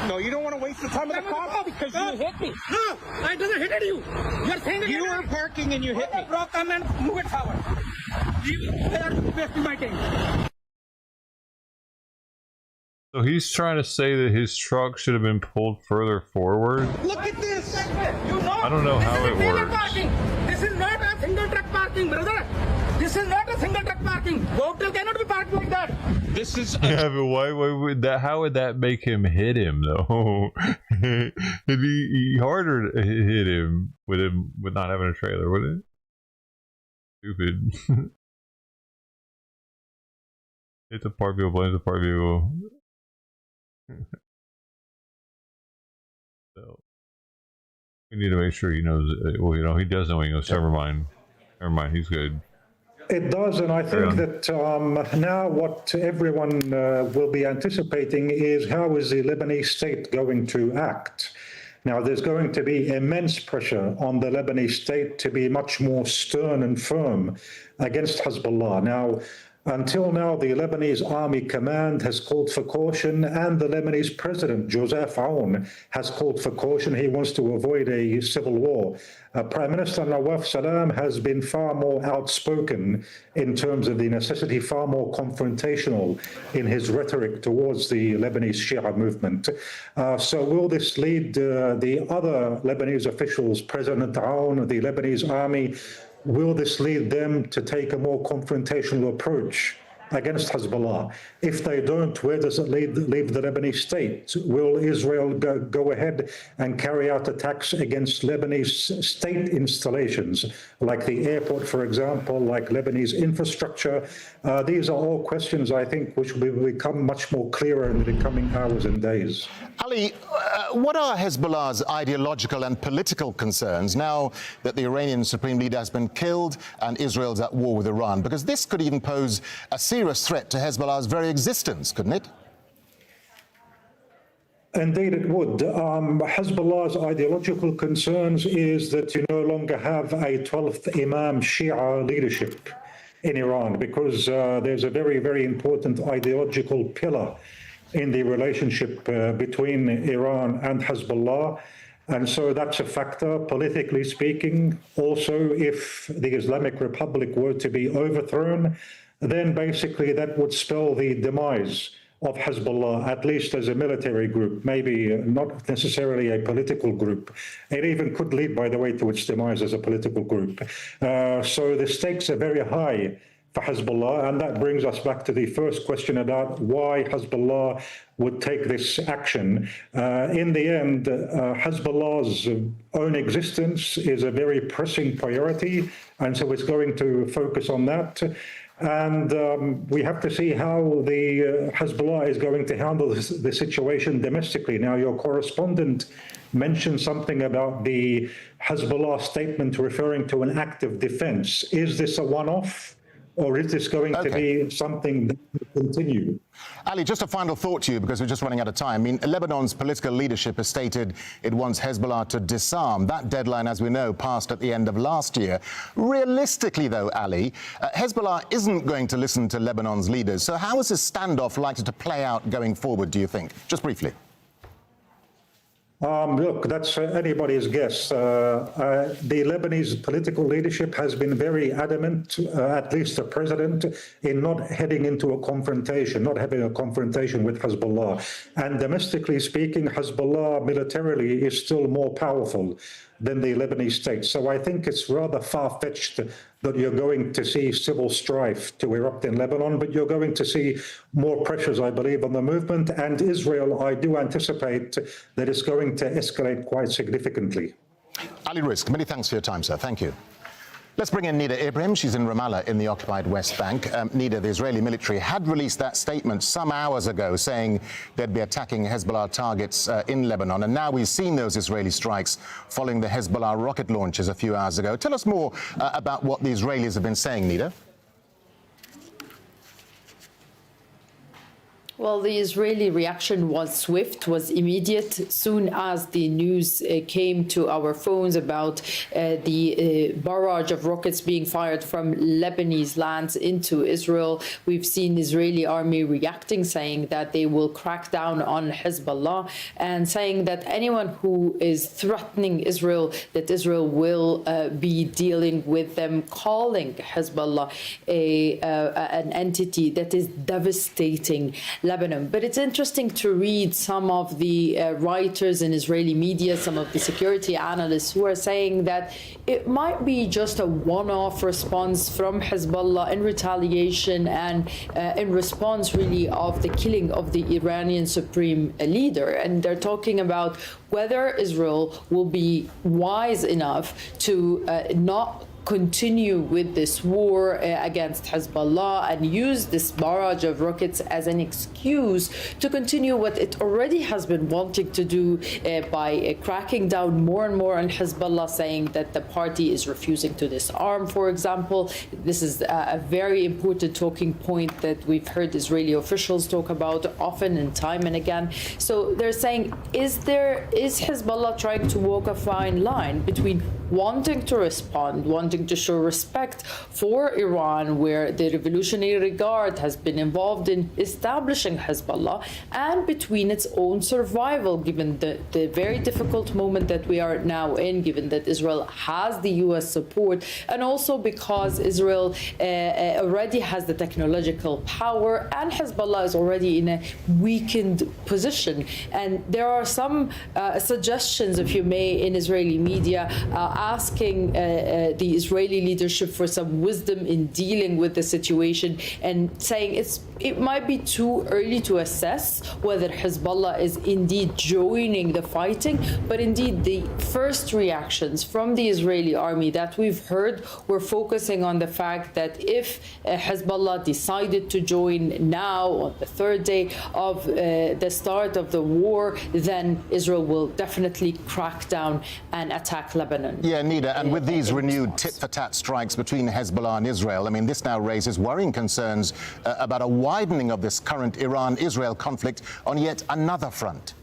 No, you don't want to waste the time of the cop because you hit me. No, I didn't hit you. You're saying that you were parking and you hit me. Bro, come and move it forward. They are wasting my time. So he's trying to say that his truck should have been pulled further forward? Look at this. You know, I don't know how it works. Parking. This is not a single truck parking, brother. This is not a single truck parking. Hotel cannot be parked like that. This is yeah, but why would that? How would that make him hit him though? It'd be harder to hit him with not having a trailer, wouldn't it? Stupid. It's a park vehicle, blames a park vehicle. So we need to make sure he knows. Well, you know, he does know. He knows. Never mind. He's good. It does, and I think that now what everyone will be anticipating is how is the Lebanese state going to act? Now, there's going to be immense pressure on the Lebanese state to be much more stern and firm against Hezbollah. Now, until now, the Lebanese Army Command has called for caution, and the Lebanese President, Joseph Aoun, has called for caution. He wants to avoid a civil war. Prime Minister Nawaf Salam has been far more outspoken in terms of the necessity, far more confrontational in his rhetoric towards the Lebanese Shia movement. So will this lead the other Lebanese officials, President Aoun, the Lebanese army, will this lead them to take a more confrontational approach against Hezbollah. If they don't, where does it leave the Lebanese state? Will Israel go ahead and carry out attacks against Lebanese state installations, like the airport, for example, like Lebanese infrastructure? These are all questions, I think, which will become much more clearer in the coming hours and days. Ali, what are Hezbollah's ideological and political concerns now that the Iranian supreme leader has been killed and Israel's at war with Iran? Because this could even pose a serious threat to Hezbollah's very existence, couldn't it? Indeed, it would. Hezbollah's ideological concerns is that you no longer have a 12th Imam Shia leadership in Iran, because there's a very, very important ideological pillar in the relationship between Iran and Hezbollah. And so that's a factor, politically speaking. Also, if the Islamic Republic were to be overthrown, then basically that would spell the demise of Hezbollah, at least as a military group, maybe not necessarily a political group. It even could lead, by the way, to its demise as a political group. So the stakes are very high for Hezbollah, and that brings us back to the first question about why Hezbollah would take this action. In the end, Hezbollah's own existence is a very pressing priority, and so it's going to focus on that. And we have to see how the Hezbollah is going to handle the situation domestically. Now, your correspondent mentioned something about the Hezbollah statement referring to an act of defense. Is this a one-off, or is this going to be something that will continue? Ali, just a final thought to you, because we're just running out of time. I mean, Lebanon's political leadership has stated it wants Hezbollah to disarm. That deadline, as we know, passed at the end of last year. Realistically, though, Ali, Hezbollah isn't going to listen to Lebanon's leaders. So how is this standoff likely to play out going forward, do you think? Just briefly. Look, that's anybody's guess. The Lebanese political leadership has been very adamant, at least the president, in not heading into a confrontation, not having a confrontation with Hezbollah. And domestically speaking, Hezbollah militarily is still more powerful than the Lebanese state. So I think it's rather far-fetched that you're going to see civil strife to erupt in Lebanon, but you're going to see more pressures, I believe, on the movement. And Israel, I do anticipate that it's going to escalate quite significantly. Ali Rizk, many thanks for your time, sir. Thank you. Let's bring in Nida Ibrahim. She's in Ramallah in the occupied West Bank. Nida, the Israeli military had released that statement some hours ago saying they'd be attacking Hezbollah targets in Lebanon. And now we've seen those Israeli strikes following the Hezbollah rocket launches a few hours ago. Tell us more about what the Israelis have been saying, Nida. Well, the Israeli reaction was swift, was immediate. Soon as the news came to our phones about the barrage of rockets being fired from Lebanese lands into Israel, we've seen Israeli army reacting, saying that they will crack down on Hezbollah, and saying that anyone who is threatening Israel, that Israel will be dealing with them, calling Hezbollah an entity that is devastating Lebanon. But it's interesting to read some of the writers in Israeli media, some of the security analysts who are saying that it might be just a one-off response from Hezbollah in retaliation and in response really of the killing of the Iranian supreme leader. And they're talking about whether Israel will be wise enough to not continue with this war against Hezbollah and use this barrage of rockets as an excuse to continue what it already has been wanting to do by cracking down more and more on Hezbollah, saying that the party is refusing to disarm, for example. This is a very important talking point that we've heard Israeli officials talk about often and time and again. So they're saying, is Hezbollah trying to walk a fine line between wanting to respond, wanting to show respect for Iran, where the Revolutionary Guard has been involved in establishing Hezbollah, and between its own survival, given the very difficult moment that we are now in, given that Israel has the U.S. support, and also because Israel already has the technological power, and Hezbollah is already in a weakened position. And there are some suggestions, if you may, in Israeli media asking the Israeli leadership for some wisdom in dealing with the situation and saying it might be too early to assess whether Hezbollah is indeed joining the fighting, but indeed the first reactions from the Israeli army that we've heard were focusing on the fact that if Hezbollah decided to join now on the third day of the start of the war, then Israel will definitely crack down and attack Lebanon. Yeah, Nida, and with these renewed tit-for-tat strikes between Hezbollah and Israel, I mean, this now raises worrying concerns about a widening of this current Iran-Israel conflict on yet another front.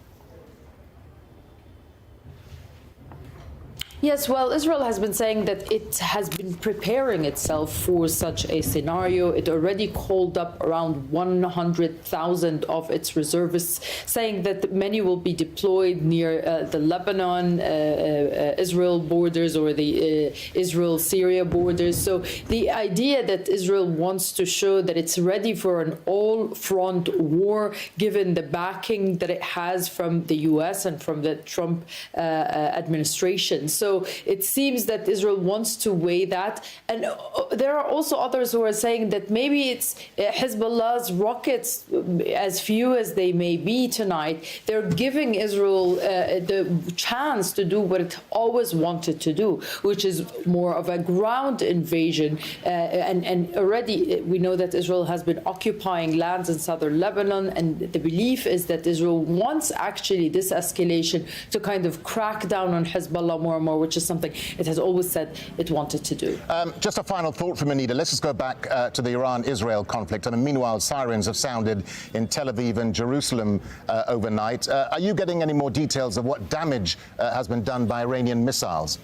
Yes, well, Israel has been saying that it has been preparing itself for such a scenario. It already called up around 100,000 of its reservists, saying that many will be deployed near the Lebanon-Israel borders or the Israel-Syria borders. So the idea that Israel wants to show that it's ready for an all-front war, given the backing that it has from the U.S. and from the Trump administration. So it seems that Israel wants to weigh that. And there are also others who are saying that maybe it's Hezbollah's rockets, as few as they may be tonight, they're giving Israel the chance to do what it always wanted to do, which is more of a ground invasion. And already we know that Israel has been occupying lands in southern Lebanon, and the belief is that Israel wants actually this escalation to kind of crack down on Hezbollah more and more, which is something it has always said it wanted to do. Just a final thought from Anita. Let's just go back to the Iran-Israel conflict. I mean, meanwhile, sirens have sounded in Tel Aviv and Jerusalem overnight. Are you getting any more details of what damage has been done by Iranian missiles?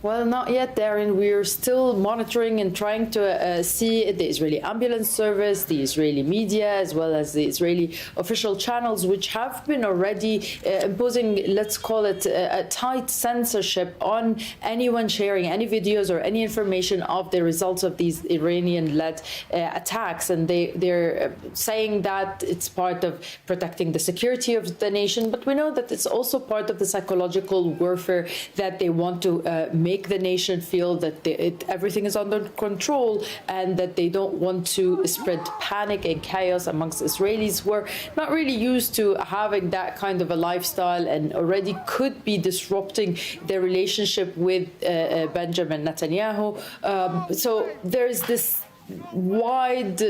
Well, not yet, Darren. We're still monitoring and trying to see the Israeli ambulance service, the Israeli media, as well as the Israeli official channels, which have been already imposing, let's call it, a tight censorship on anyone sharing any videos or any information of the results of these Iranian-led attacks. And they're saying that it's part of protecting the security of the nation, but we know that it's also part of the psychological warfare that they want to make the nation feel that everything is under control and that they don't want to spread panic and chaos amongst Israelis who are not really used to having that kind of a lifestyle and already could be disrupting their relationship with Benjamin Netanyahu. So there's this wide,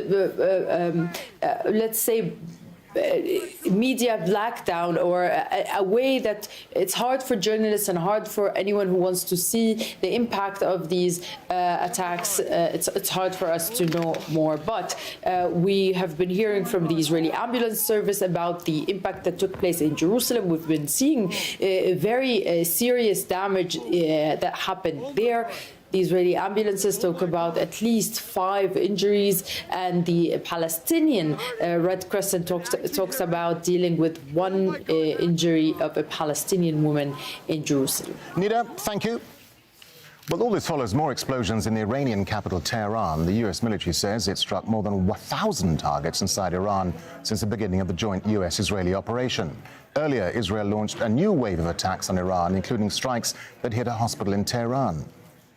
let's say, media blackdown, or a way that it's hard for journalists and hard for anyone who wants to see the impact of these attacks. It's hard for us to know more. But we have been hearing from the Israeli ambulance service about the impact that took place in Jerusalem. We've been seeing very serious damage that happened there. The Israeli ambulances talk about at least 5 injuries, and the Palestinian Red Crescent talks about dealing with 1 injury of a Palestinian woman in Jerusalem. Nida, thank you. Well, all this follows more explosions in the Iranian capital, Tehran. The U.S. military says it struck more than 1,000 targets inside Iran since the beginning of the joint U.S.-Israeli operation. Earlier, Israel launched a new wave of attacks on Iran, including strikes that hit a hospital in Tehran.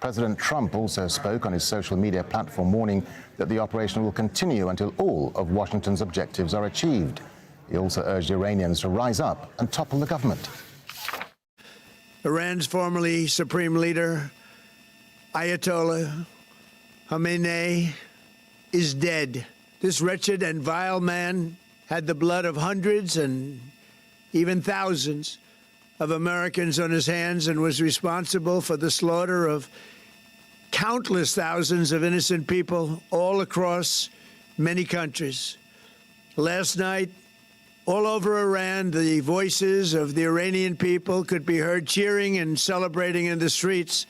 President Trump also spoke on his social media platform, warning that the operation will continue until all of Washington's objectives are achieved. He also urged Iranians to rise up and topple the government. Iran's formerly supreme leader, Ayatollah Khamenei, is dead. This wretched and vile man had the blood of hundreds and even thousands of Americans on his hands and was responsible for the slaughter of countless thousands of innocent people all across many countries. Last night, all over Iran, the voices of the Iranian people could be heard cheering and celebrating in the streets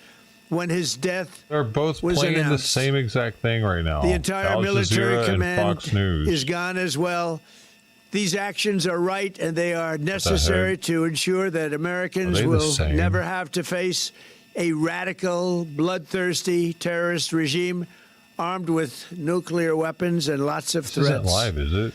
when his death They're both was playing announced. the same exact thing right now. The entire Al military Jazeera command and Fox News. is gone as well. These actions are right, and they are necessary to ensure that Americans will never have to face a radical, bloodthirsty terrorist regime armed with nuclear weapons and lots of threats. This isn't live, is it?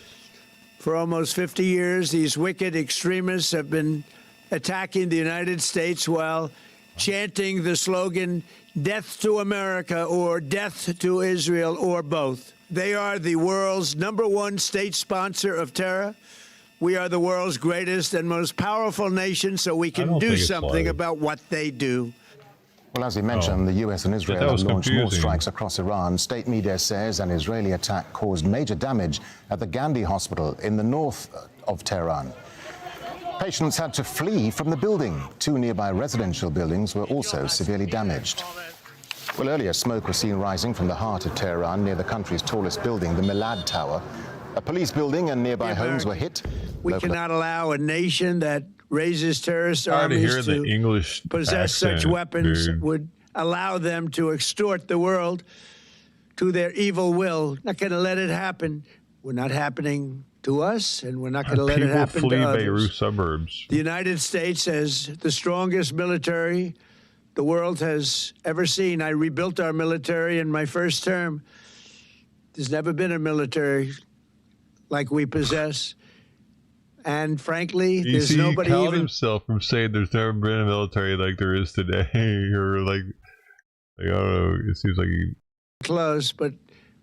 For almost 50 years, these wicked extremists have been attacking the United States while chanting the slogan, "Death to America" or "Death to Israel" or both. They are the world's #1 state sponsor of terror. We are the world's greatest and most powerful nation, so we can do something about what they do. Well, as we mentioned, the US and Israel have launched more strikes across Iran. State media says an Israeli attack caused major damage at the Gandhi hospital in the north of Tehran. Patients had to flee from the building. 2 nearby residential buildings were also severely damaged. Well, earlier, smoke was seen rising from the heart of Tehran near the country's tallest building, the Milad Tower. A police building and nearby homes were hit. We cannot allow a nation that raises terrorist armies to possess such weapons that would allow them to extort the world to their evil will. Not going to let it happen. We're not happening to us, and we're not going to let it happen to others. Beirut suburbs. The United States has the strongest military the world has ever seen. I rebuilt our military in my first term. There's never been a military like we possess. And frankly, there's nobody even... He himself from saying there's never been a military like there is today, or like I don't know, it seems like he... Close, but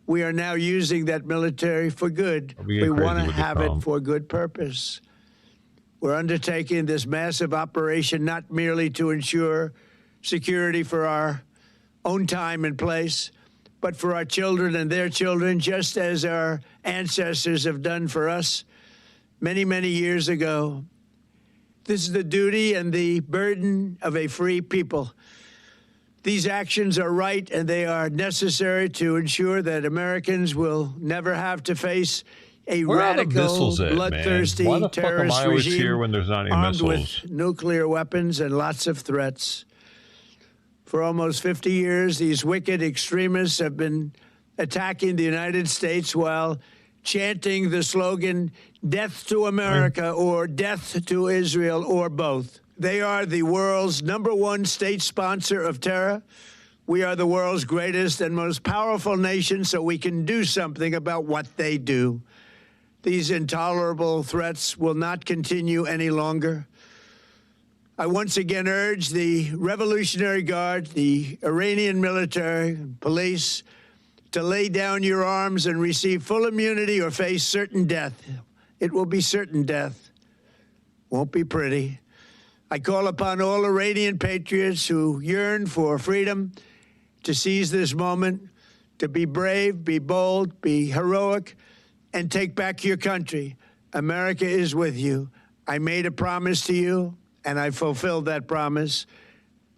we are now using that military for good. We want to have it for good purpose. We're undertaking this massive operation not merely to ensure security for our own time and place, but for our children and their children, just as our ancestors have done for us many, many years ago. This is the duty and the burden of a free people. These actions are right, and they are necessary to ensure that Americans will never have to face a radical, bloodthirsty terrorist regime here when there's not any armed missiles? with nuclear weapons and lots of threats. For almost 50 years, these wicked extremists have been attacking the United States while chanting the slogan, "Death to America" or "Death to Israel" or both. They are the world's #1 state sponsor of terror. We are the world's greatest and most powerful nation, so we can do something about what they do. These intolerable threats will not continue any longer. I once again urge the Revolutionary Guard, the Iranian military, and police to lay down your arms and receive full immunity or face certain death. It will be certain death. Won't be pretty. I call upon all Iranian patriots who yearn for freedom to seize this moment, to be brave, be bold, be heroic, and take back your country. America is with you. I made a promise to you, and I fulfilled that promise.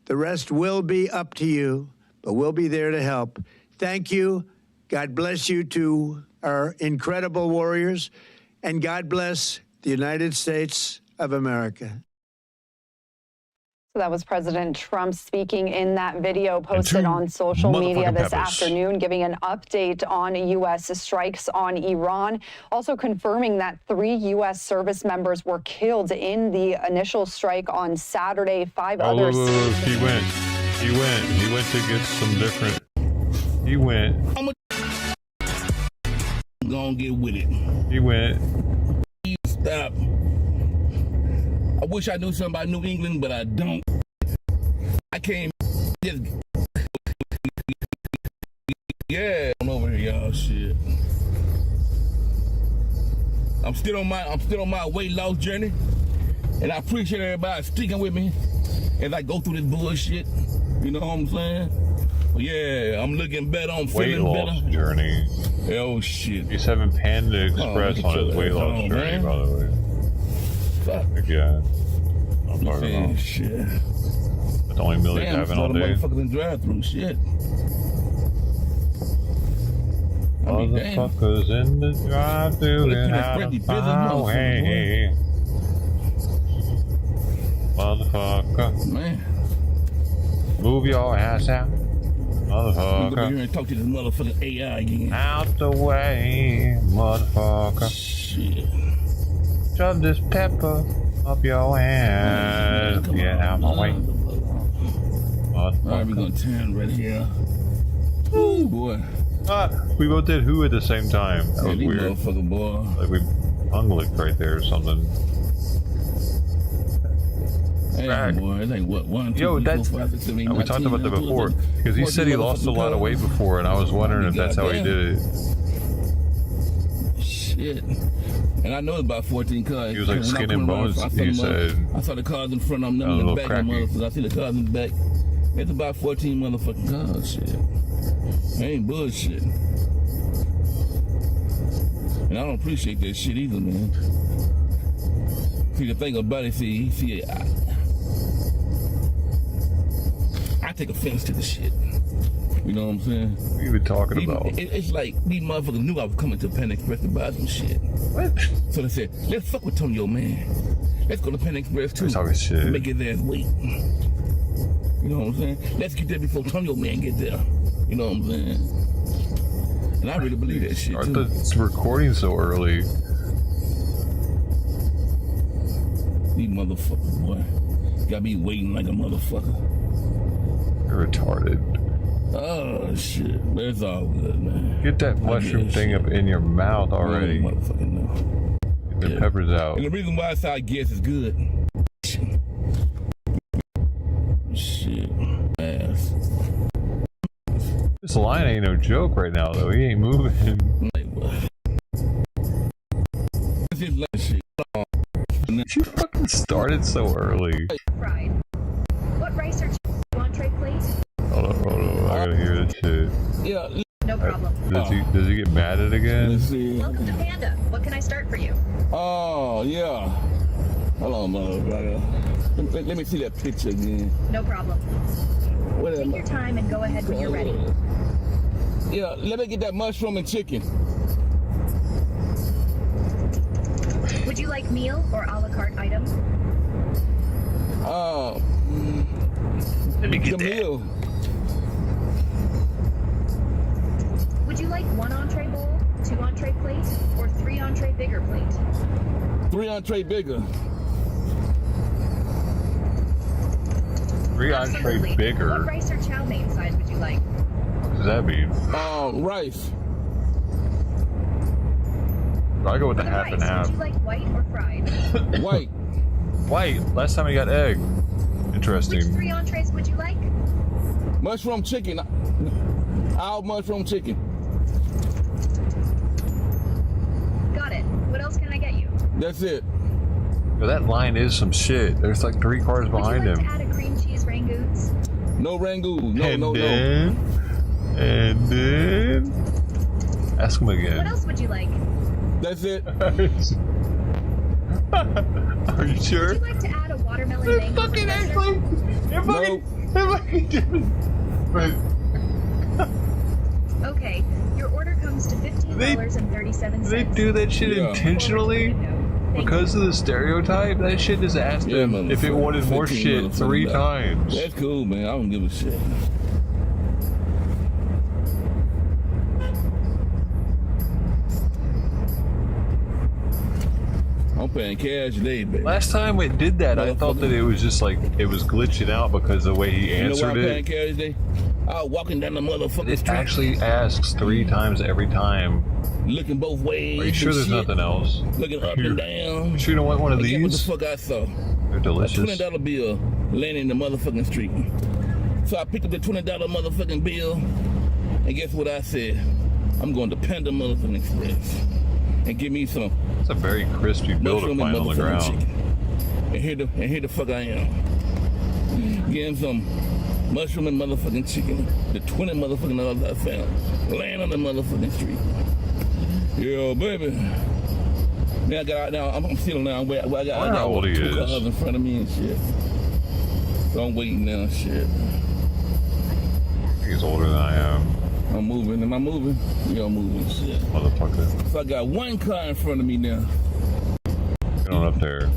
The rest will be up to you, but we'll be there to help. Thank you. God bless you to our incredible warriors, and God bless the United States of America. So that was President Trump speaking in that video posted on social media this afternoon, giving an update on U.S. strikes on Iran, also confirming that 3 U.S. service members were killed in the initial strike on Saturday. 5 others. He went to get some different. He went. I'm gonna get with it. He went. Stop. I wish I knew something about New England, but I don't. I came just I'm over here, y'all. Shit. I'm still on my weight loss journey, and I appreciate everybody sticking with me as I go through this bullshit. You know what I'm saying? But yeah, I'm looking better. I'm feeling better. Weight loss journey. Oh shit. He's having Panda Express on his weight loss journey, by the way. Yeah, I'm talking about shit. That's the only meal he's having all day. Motherfuckers in drive-through shit. Motherfuckers in the drive-through and out of my way. Motherfucker, man, move your ass out, motherfucker. Go here and talk to this motherfucking AI again. Out the way, motherfucker. Shit. Shove this pepper up your ass. Get out my way. Alright, we're gonna turn right here. Ooh, boy. We both did who at the same time. That was weird. Motherfucker, boy. Like we tongue licked right there or something. back. Boy, it ain't what, 1, 2, Yo, 3, that's 4, 5, 6, 7, 8, we talked 9, about that 10, before because he 14 said he lost a lot of weight before, and I was wondering if that's how he did it. Shit. And I know it's about 14 cars. He was like skin and bones. He said. I saw the cars in front of them, in the back of the motherfuckers. I see the cars in the back. It's about 14 motherfucking cars. Shit. Ain't bullshit. And I don't appreciate that shit either, man. See, the thing about it, I take offense to the shit. You know what I'm saying? What you been talking about? It's like these motherfuckers knew I was coming to Panda Express to buy some shit. What? So they said, let's fuck with Tonyo, man. Let's go to Panda Express too. Talking shit. Make his ass wait. You know what I'm saying? Let's get there before Tonyo man get there. You know what I'm saying? And I really believe that shit too. It's recording so early. These motherfuckers, boy. Got me waiting like a motherfucker. You're retarded. Oh shit, but it's all good, man. Get that mushroom thing up in your mouth already. Motherfucking no. Get the peppers out. And the reason why I guess is good. Shit. Ass. This line ain't no joke right now though. He ain't moving. You fucking started so early. Fried. What rice or chicken entree, please? Hold on. I gotta hear this shit. Yeah. No problem. Does he get mad at it again? Welcome to Panda. What can I start for you? Oh, yeah. Hold on, motherfucker. Let me see that picture again. No problem. Take your time and go ahead when you're ready. Yeah, let me get that mushroom and chicken. Would you like meal or a la carte items? Let me get the meal. Would you like 1 entree bowl, 2 entree plates, or 3 entree bigger plate? 3 entree bigger. 3 entree bigger. What rice or chow mein size would you like? What does that mean? Rice. I go with the half and half. Would you like white or fried? White. White. Last time I got egg. Interesting. Which 3 entrees would you like? Mushroom chicken. I'll mushroom chicken. Got it. What else can I get you? That's it. Yo, that line is some shit. There's like 3 cars behind him. Would you like to add a cream cheese rangoons? No rangoon. No. And then ask him again. What else would you like? That's it. Are you sure? Would you like to add a watermelon mango? Fucking actually. Okay, your order comes to $15.37. They do that shit intentionally? Because of the stereotype? That shit just asked him if it wanted more shit 3 times. That's cool, man. I don't give a shit. I'm paying cash today, baby. Last time it did that, I thought that it was just like, it was glitching out because of the way he answered you know why I'm it. paying cash today? I was walking down the motherfucking It street. actually asks 3 times every time. Looking both ways. Are you sure there's nothing else? Looking up and down. You sure you don't want one of these? What the fuck I saw? They're delicious. A $20 bill laying in the motherfucking street. So I picked up the $20 motherfucking bill, and guess what I said? I'm going to Panda motherfucking Express and give me some. It's a very crispy bill to find on the ground. Chicken. And here the fuck I am. Getting some mushroom and motherfucking chicken. The 20 motherfucking dollars I found laying on the motherfucking street. Yo, baby. Now I got out now. I'm stealing now. I got 2 cars in front of me and shit. So I'm waiting now and shit. He's older than I am. I'm moving. Am I moving? Yeah, I'm moving. Shit. Motherfucker. So I got 1 car in front of me now. Get on up there.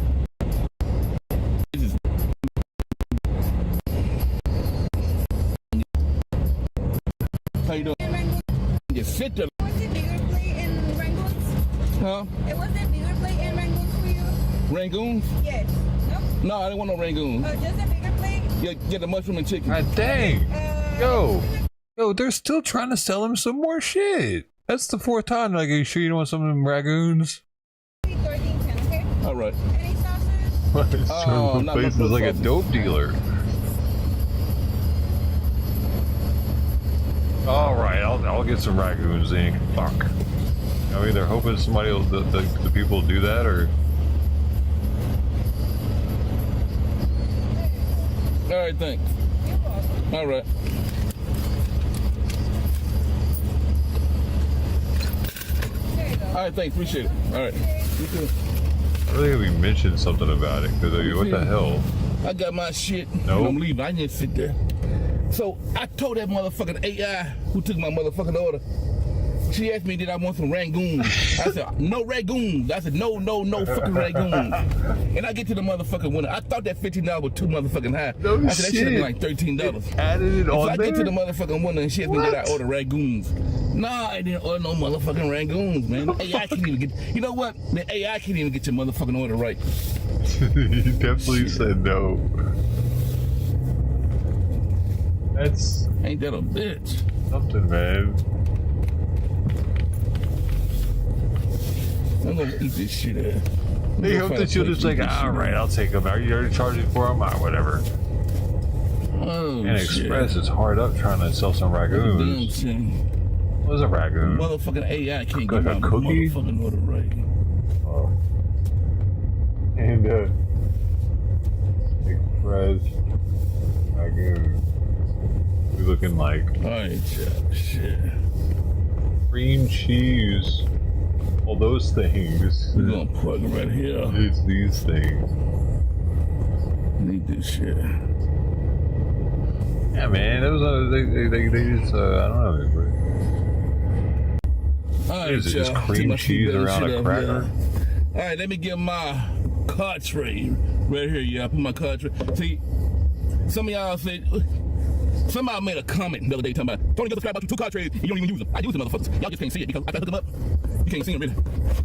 How you doing? Just sit there. Was it bigger plate in Rangoons? Huh? It wasn't bigger plate in Rangoons for you? Rangoons? Yes. Nope. No, I didn't want no rangoons. Just a bigger plate? Yeah, get the mushroom and chicken. God dang. Yo, they're still trying to sell him some more shit. That's the 4th time. Like, are you sure you don't want some of them ragoons? 13.10, okay? All right. Any sauces? The place is like a dope dealer. All right, I'll get some Ragoons Inc. Fuck. I'm either hoping somebody will, the people will do that, or. All right, thanks. All right. All right, thanks. Appreciate it. All right. You too. I really think we mentioned something about it, because what the hell? I got my shit. No. And I'm leaving. I didn't sit there. So I told that motherfucking AI who took my motherfucking order. She asked me, did I want some Rangoons? I said, no Rangoons. I said, no fucking Rangoons. And I get to the motherfucking window. I thought that $15 was too motherfucking high. No I said, that should have been like $13. Added it on I there? get to the motherfucking window and she asked me, did I order Rangoons? Nah, I didn't order no motherfucking Rangoons, man. The AI can't even get, you know what? The AI can't even get your motherfucking order right. You definitely said no. That's... Ain't that a bitch? Something, man. I'm gonna eat this shit out. They hope that you'll just like, alright, I'll take them. Are you already charging for them? Whatever. Oh, and Express is hard up trying to sell some Ragoons. What's a Ragoon? Motherfucking AI can't get my cookie? motherfucking order right. Oh. And Express Ragoon. We looking like alright, shit. Cream cheese. All those things. We're gonna plug it right here. It's these things. Need this shit. Yeah, man. Those they just I don't know. Alright, is it just cream cheese around a cracker? Alright, let me get my card tray right here. Yeah, I put my card tray. See, some of y'all said. Somebody made a comment the other day talking about, Tony, just about you 2 card trays and you don't even use them. I use them motherfuckers. Y'all just can't see it because I hook them up. You can't see them really.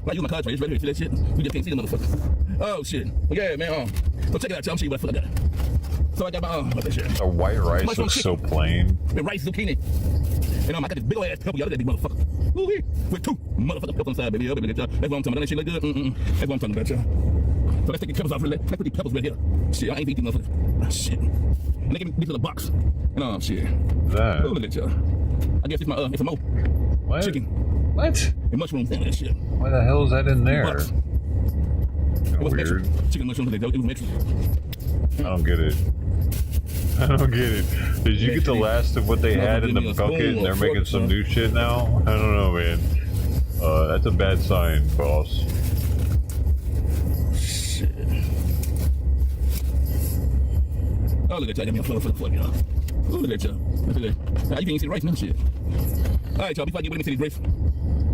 I use my card trays right here. See that shit? You just can't see them motherfuckers. Oh shit. Yeah, man. So check it out, y'all. I'm showing you what the fuck I got. So I got my what's that shit? The white rice looks so plain. The rice zucchini. And I got this big old ass pepper. Y'all look at these motherfuckers. Ooh-wee. With 2 motherfuckers pepper on the side, baby. That's what I'm talking about. That shit look good. That's what I'm talking about, y'all. So let's take the peppers off. Let's put these peppers right here. Shit, I ain't eat these motherfuckers. Oh, shit. And they give me these little box. And shit. That. Oh, look at y'all. I guess it's my it's a mo. What? Chicken. What? And mushrooms and that shit. Why the hell is that in there? It was weird. Mexican. Chicken mushrooms. It was Mexican. I don't get it. I don't get it. Did you get the last of what they had in the bucket and they're making some new shit now? I don't know, man. That's a bad sign, boss. Shit. Oh, look at y'all. Got me a fuck, y'all. Oh, look at y'all. Look at that. Now, you can't see the rice now, shit. All right, y'all. Before I get with me to these grapes.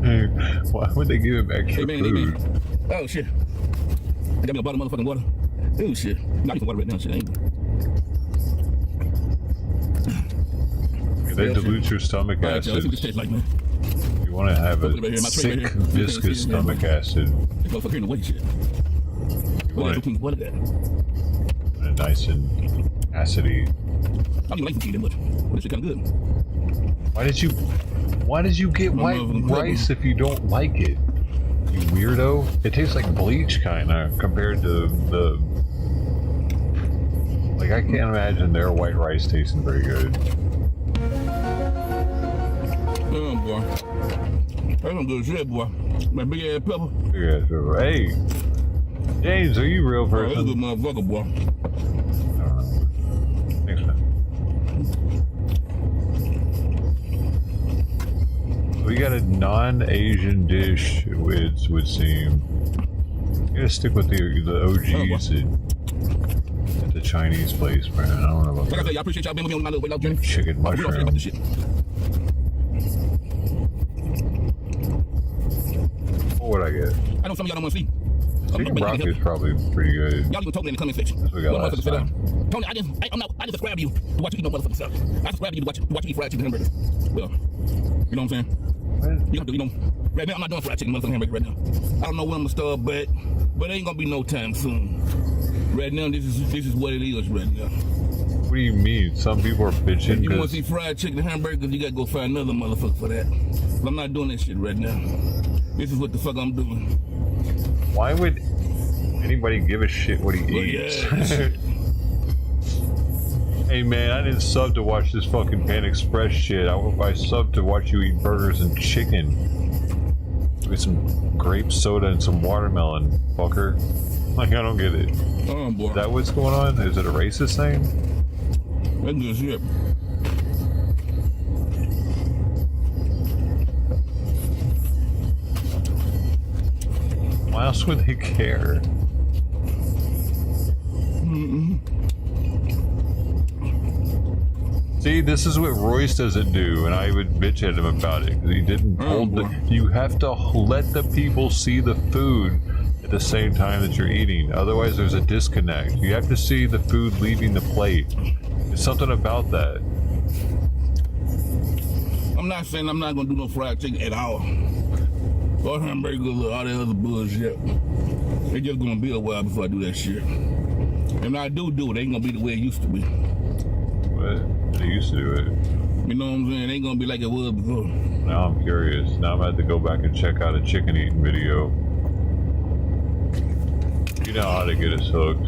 Hey, why would they give him extra food? Amen. Oh, shit. I got me a bottle of motherfucking water. Oh, shit. Nah, I need some water right now, shit. I ain't. They dilute your stomach acid. Right, let's see what this tastes like, man. You want to have a right sick, viscous stomach acid. This motherfucker here in the way, shit. What is that? And nice and acidy. I don't even like zucchini that much. But this shit kind of good. Why did you get white rice if you don't like it? You weirdo. It tastes like bleach kind of compared to the... Like, I can't imagine their white rice tasting very good. Damn, boy. That's some good shit, boy. That big ass pepper. Big ass pepper. Hey! James, are you a real person? Oh, that's a good motherfucker, boy. Thanks, man. We got a non-Asian dish, it would seem. You gotta stick with the OGs at the Chinese place, man. I don't know about like I said, I appreciate y'all being with me on my little weight loss journey. Chicken mushroom. About this shit. What would I get? I know some of y'all don't want to see. Chicken broccoli is probably pretty good. Y'all even told me in the comment section. That's what we got last time. Tony, I just subscribe to you to watch you eat no motherfucking stuff. I subscribe to you to watch you eat fried chicken hamburgers. Well, you know what I'm saying? Right now I'm not doing fried chicken motherfucking hamburgers right now. I don't know when I'm gonna start, but it ain't gonna be no time soon. Right now, this is what it is right now. What do you mean? Some people are bitching. If you want to see fried chicken and hamburgers, you gotta go find another motherfucker for that. But I'm not doing that shit right now. This is what the fuck I'm doing. Why would Anybody give a shit what he eats? Hey man, I didn't sub to watch this fucking Pan Express shit. I subbed to watch you eat burgers and chicken. With some grape soda and some watermelon, fucker. Like, I don't get it. Oh, boy. Is that what's going on? Is it a racist thing? That's good shit. Why else would they care? See, this is what Royce doesn't do, and I would bitch at him about it, because he didn't hold the... You have to let the people see the food at the same time that you're eating. Otherwise, there's a disconnect. You have to see the food leaving the plate. There's something about that. I'm not saying I'm not going to do no fried chicken at all. Or hamburgers or all that other bullshit. It's just going to be a while before I do that shit. And when I do it, it ain't going to be the way it used to be. What? They used to do it. You know what I'm saying? It ain't gonna be like it was before. Now I'm curious. Now I'm gonna have to go back and check out a chicken eating video. You know how to get us hooked,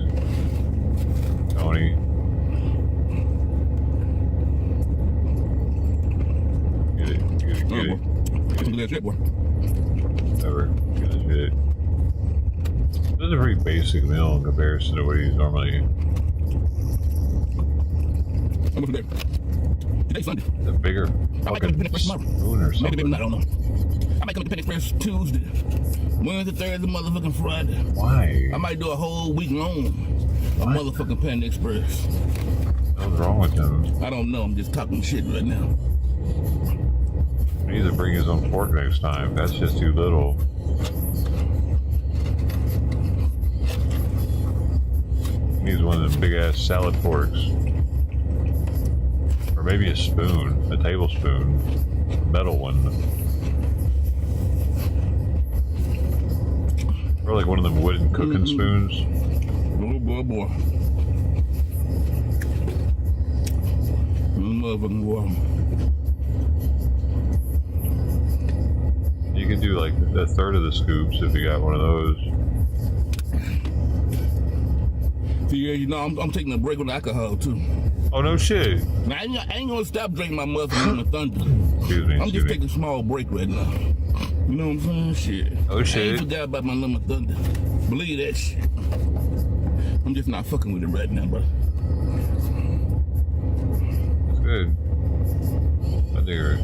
Tony. Get it. Look at that shit, boy. Never. Get it shit. This is a pretty basic meal in comparison to what he's normally eating. How much today? Today's Sunday. The bigger fucking spoon or something. Maybe I don't know. I might come to Penn Express Tuesday, Wednesday, Thursday, motherfucking Friday. Why? I might do a whole week long of motherfucking Penn Express. What's wrong with him? I don't know. I'm just talking shit right now. He needs to bring his own fork next time. That's just too little. He needs one of them big ass salad forks. Or maybe a spoon, a tablespoon, a metal one. Or like one of them wooden cooking spoons. Oh boy. Motherfucking boy. You can do like a third of the scoops if you got one of those. See, yeah, you know, I'm taking a break with alcohol too. Oh, no shit. Now, I ain't gonna stop drinking my motherfucking Thunder. Excuse me. I'm just taking a small break right now. You know what I'm saying? Shit. Oh, shit. I ain't forgot about my Lemon Thunder. Believe that shit. I'm just not fucking with it right now, bro. That's good. I dig it.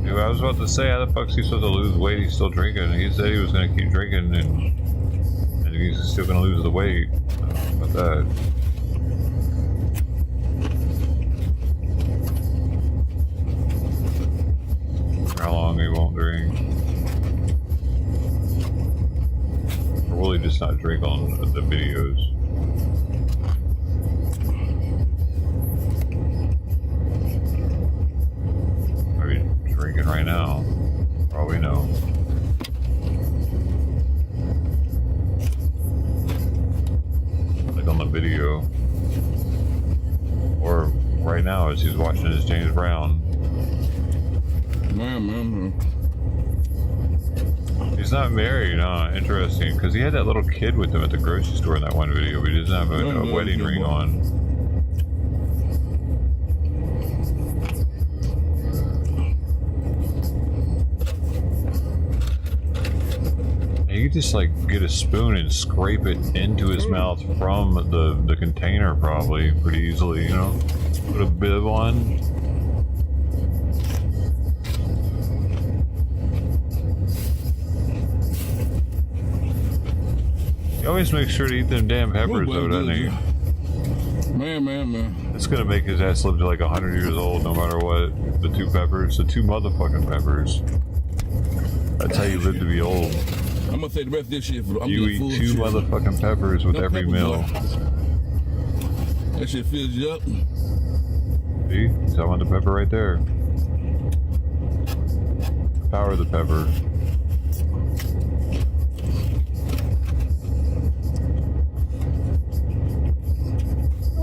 Yeah, I was about to say, how the fuck's he supposed to lose weight? He's still drinking. He said he was gonna keep drinking and he's still gonna lose the weight. How about that? How long he won't drink? Or will he just not drink on the videos? Are you drinking right now? Probably no. Like on the video. Or right now as he's watching his James Brown. He's not married, huh? Interesting, because he had that little kid with him at the grocery store in that one video, but he doesn't have a wedding ring on. You could just like get a spoon and scrape it into his mouth from the container probably pretty easily, you know? Put a bib on. He always makes sure to eat them damn peppers though, doesn't he? Man. It's gonna make his ass live to like 100 years old no matter what. The two motherfucking peppers. That's how you live to be old. I'm gonna say the rest of this shit. You eat two motherfucking peppers with every meal. That shit fills you up. See? I want the pepper right there. The power of the pepper.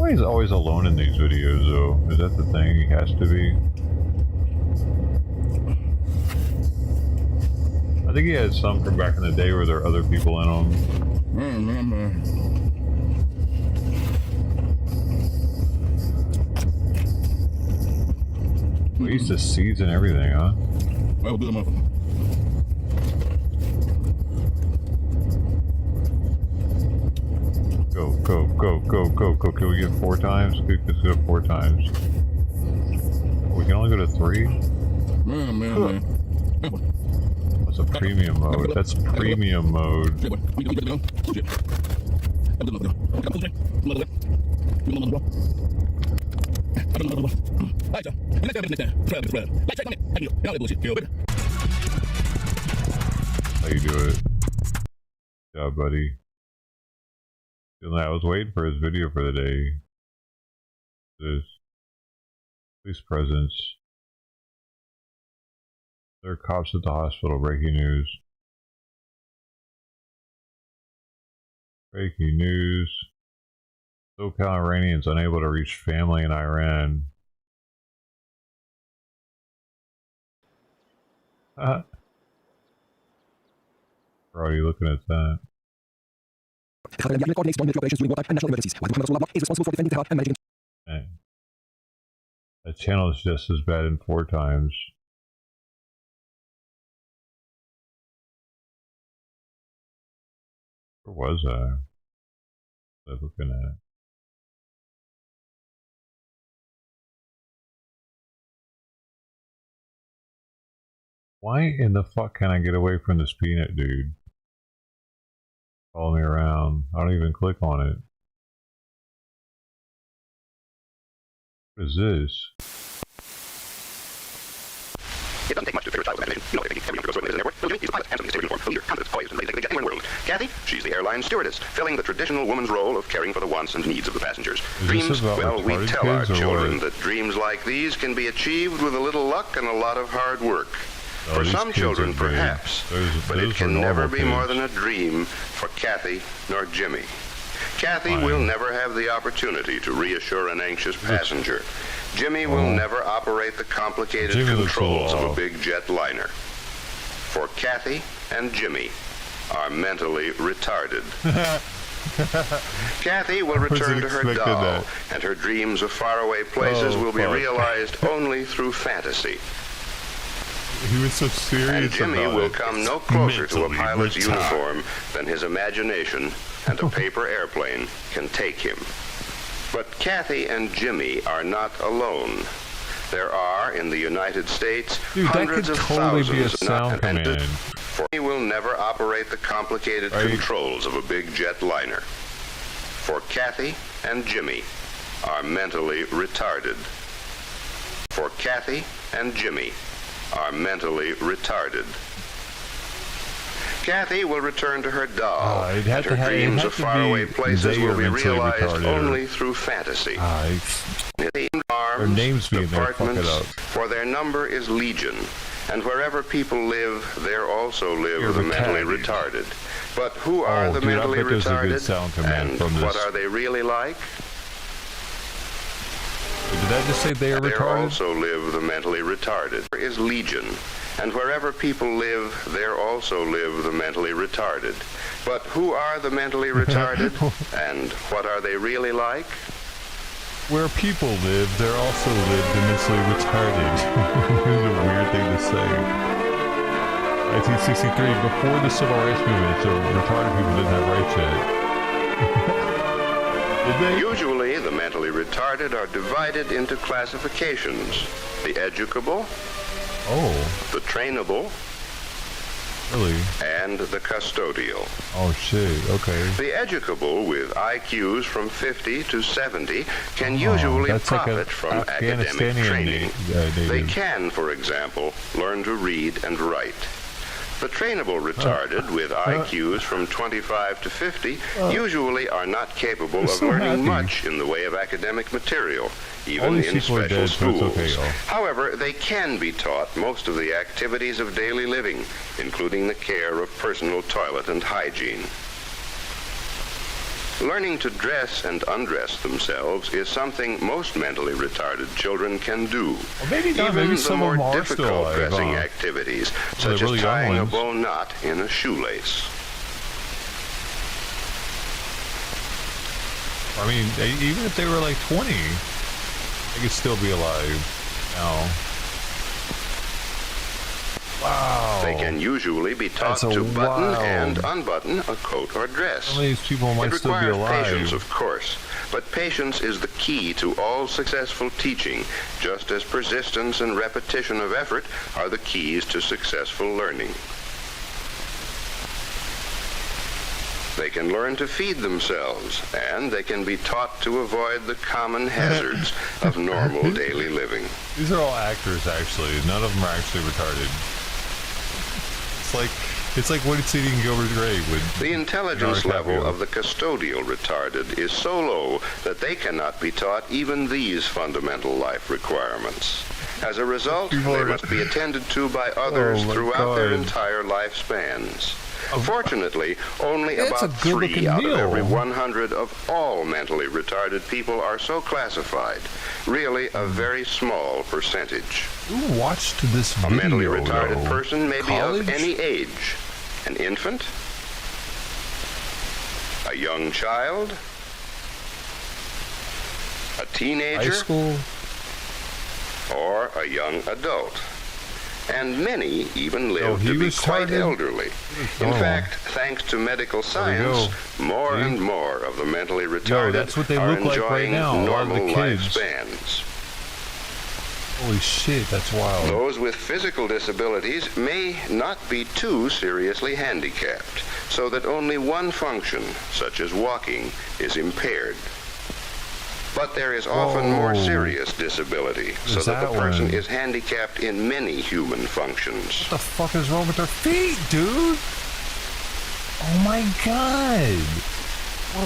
He's always alone in these videos, though. Is that the thing? He has to be. I think he had some from back in the day where there are other people in them. We used to seeds and everything, huh? Well, do motherfucker. Go, go, go, go, go, go. Can we get 4 times? Let's go 4 times. We can only go to 3? Man. That's a premium mode. That's premium mode. How you do it? Yeah, buddy. I was waiting for his video for the day. This police presence. There are cops at the hospital. Breaking news. Breaking news. SoCal Iranians unable to reach family in Iran. We're already looking at that. Man. That channel is just as bad in 4 times. Where was I? What was I looking at? Why in the fuck can I get away from this peanut dude? Follow me around. I don't even click on it. What is this? It doesn't take much to figure out with animation. You know, every young girl in the airport. Jimmie, he's a pilot, handsome, stable uniform, leader, confident, always, and they anywhere in the world. Kathy, she's the airline stewardess, filling the traditional woman's role of caring for the wants and needs of the passengers. Dreams, well, we tell our children that dreams like these can be achieved with a little luck and a lot of hard work. For some children, perhaps, but it can never be more than a dream for Kathy nor Jimmy. Kathy will never have the opportunity to reassure an anxious passenger. Jimmy will never operate the complicated controls of a big jet liner. For Kathy and Jimmy are mentally retarded. Kathy will return to her doll, and her dreams of faraway places will be realized only through fantasy. He was so serious about it. And Jimmy will come no closer to a pilot's uniform than his imagination and a paper airplane can take him. But Kathy and Jimmy are not alone. There are, in the United States, hundreds of thousands not intended. For he will never operate the complicated controls of a big jet liner. For Kathy and Jimmy are mentally retarded. For Kathy and Jimmy are mentally retarded. Kathy will return to her doll, and her dreams of faraway places will be realized only through fantasy. Their names being there, fuck it up. For their number is legion, and wherever people live, there also live the mentally retarded. But who are the mentally retarded, and what are they really like? Did that just say they are retarded? There also live the mentally retarded. There is legion, and wherever people live, there also live the mentally retarded. But who are the mentally retarded, and what are they really like? Where people live, there also live the mentally retarded. This is a weird thing to say. 1963, before the Civil Rights Movement, so retarded people didn't have rights yet. Did they? Usually, the mentally retarded are divided into classifications. The educable, the trainable, and the custodial. Oh shit, okay. The educable, with IQs from 50 to 70, can usually profit from academic training. They can, for example, learn to read and write. The trainable retarded, with IQs from 25 to 50, usually are not capable of learning much in the way of academic material, even in special schools. However, they can be taught most of the activities of daily living, including the care of personal toilet and hygiene. Learning to dress and undress themselves is something most mentally retarded children can do. Even the more difficult dressing activities, such as tying a bow knot in a shoelace. I mean, even if they were like 20, they could still be alive now. Wow. They can usually be taught to button and unbutton a coat or dress. Some of these people might still be alive. It requires patience, of course, but patience is the key to all successful teaching, just as persistence and repetition of effort are the keys to successful learning. They can learn to feed themselves, and they can be taught to avoid the common hazards of normal daily living. These are all actors, actually. None of them are actually retarded. It's like what it's eating Gilbert Grape with the intelligence level of the custodial retarded is so low that they cannot be taught even these fundamental life requirements. As a result, they must be attended to by others throughout their entire lifespans. Fortunately, only about 3 out of every 100 of all mentally retarded people are so classified. Really, a very small percentage. Who watched this video? A mentally retarded person may be of any age. An infant, a young child, a teenager, high school, or a young adult. And many even live to be quite elderly. In fact, thanks to medical science, more and more of the mentally retarded are enjoying normal lifespans. Holy shit, that's wild. Those with physical disabilities may not be too seriously handicapped, so that only one function, such as walking, is impaired. But there is often more serious disability, so that the person is handicapped in many human functions. What the fuck is wrong with their feet, dude? Oh my god.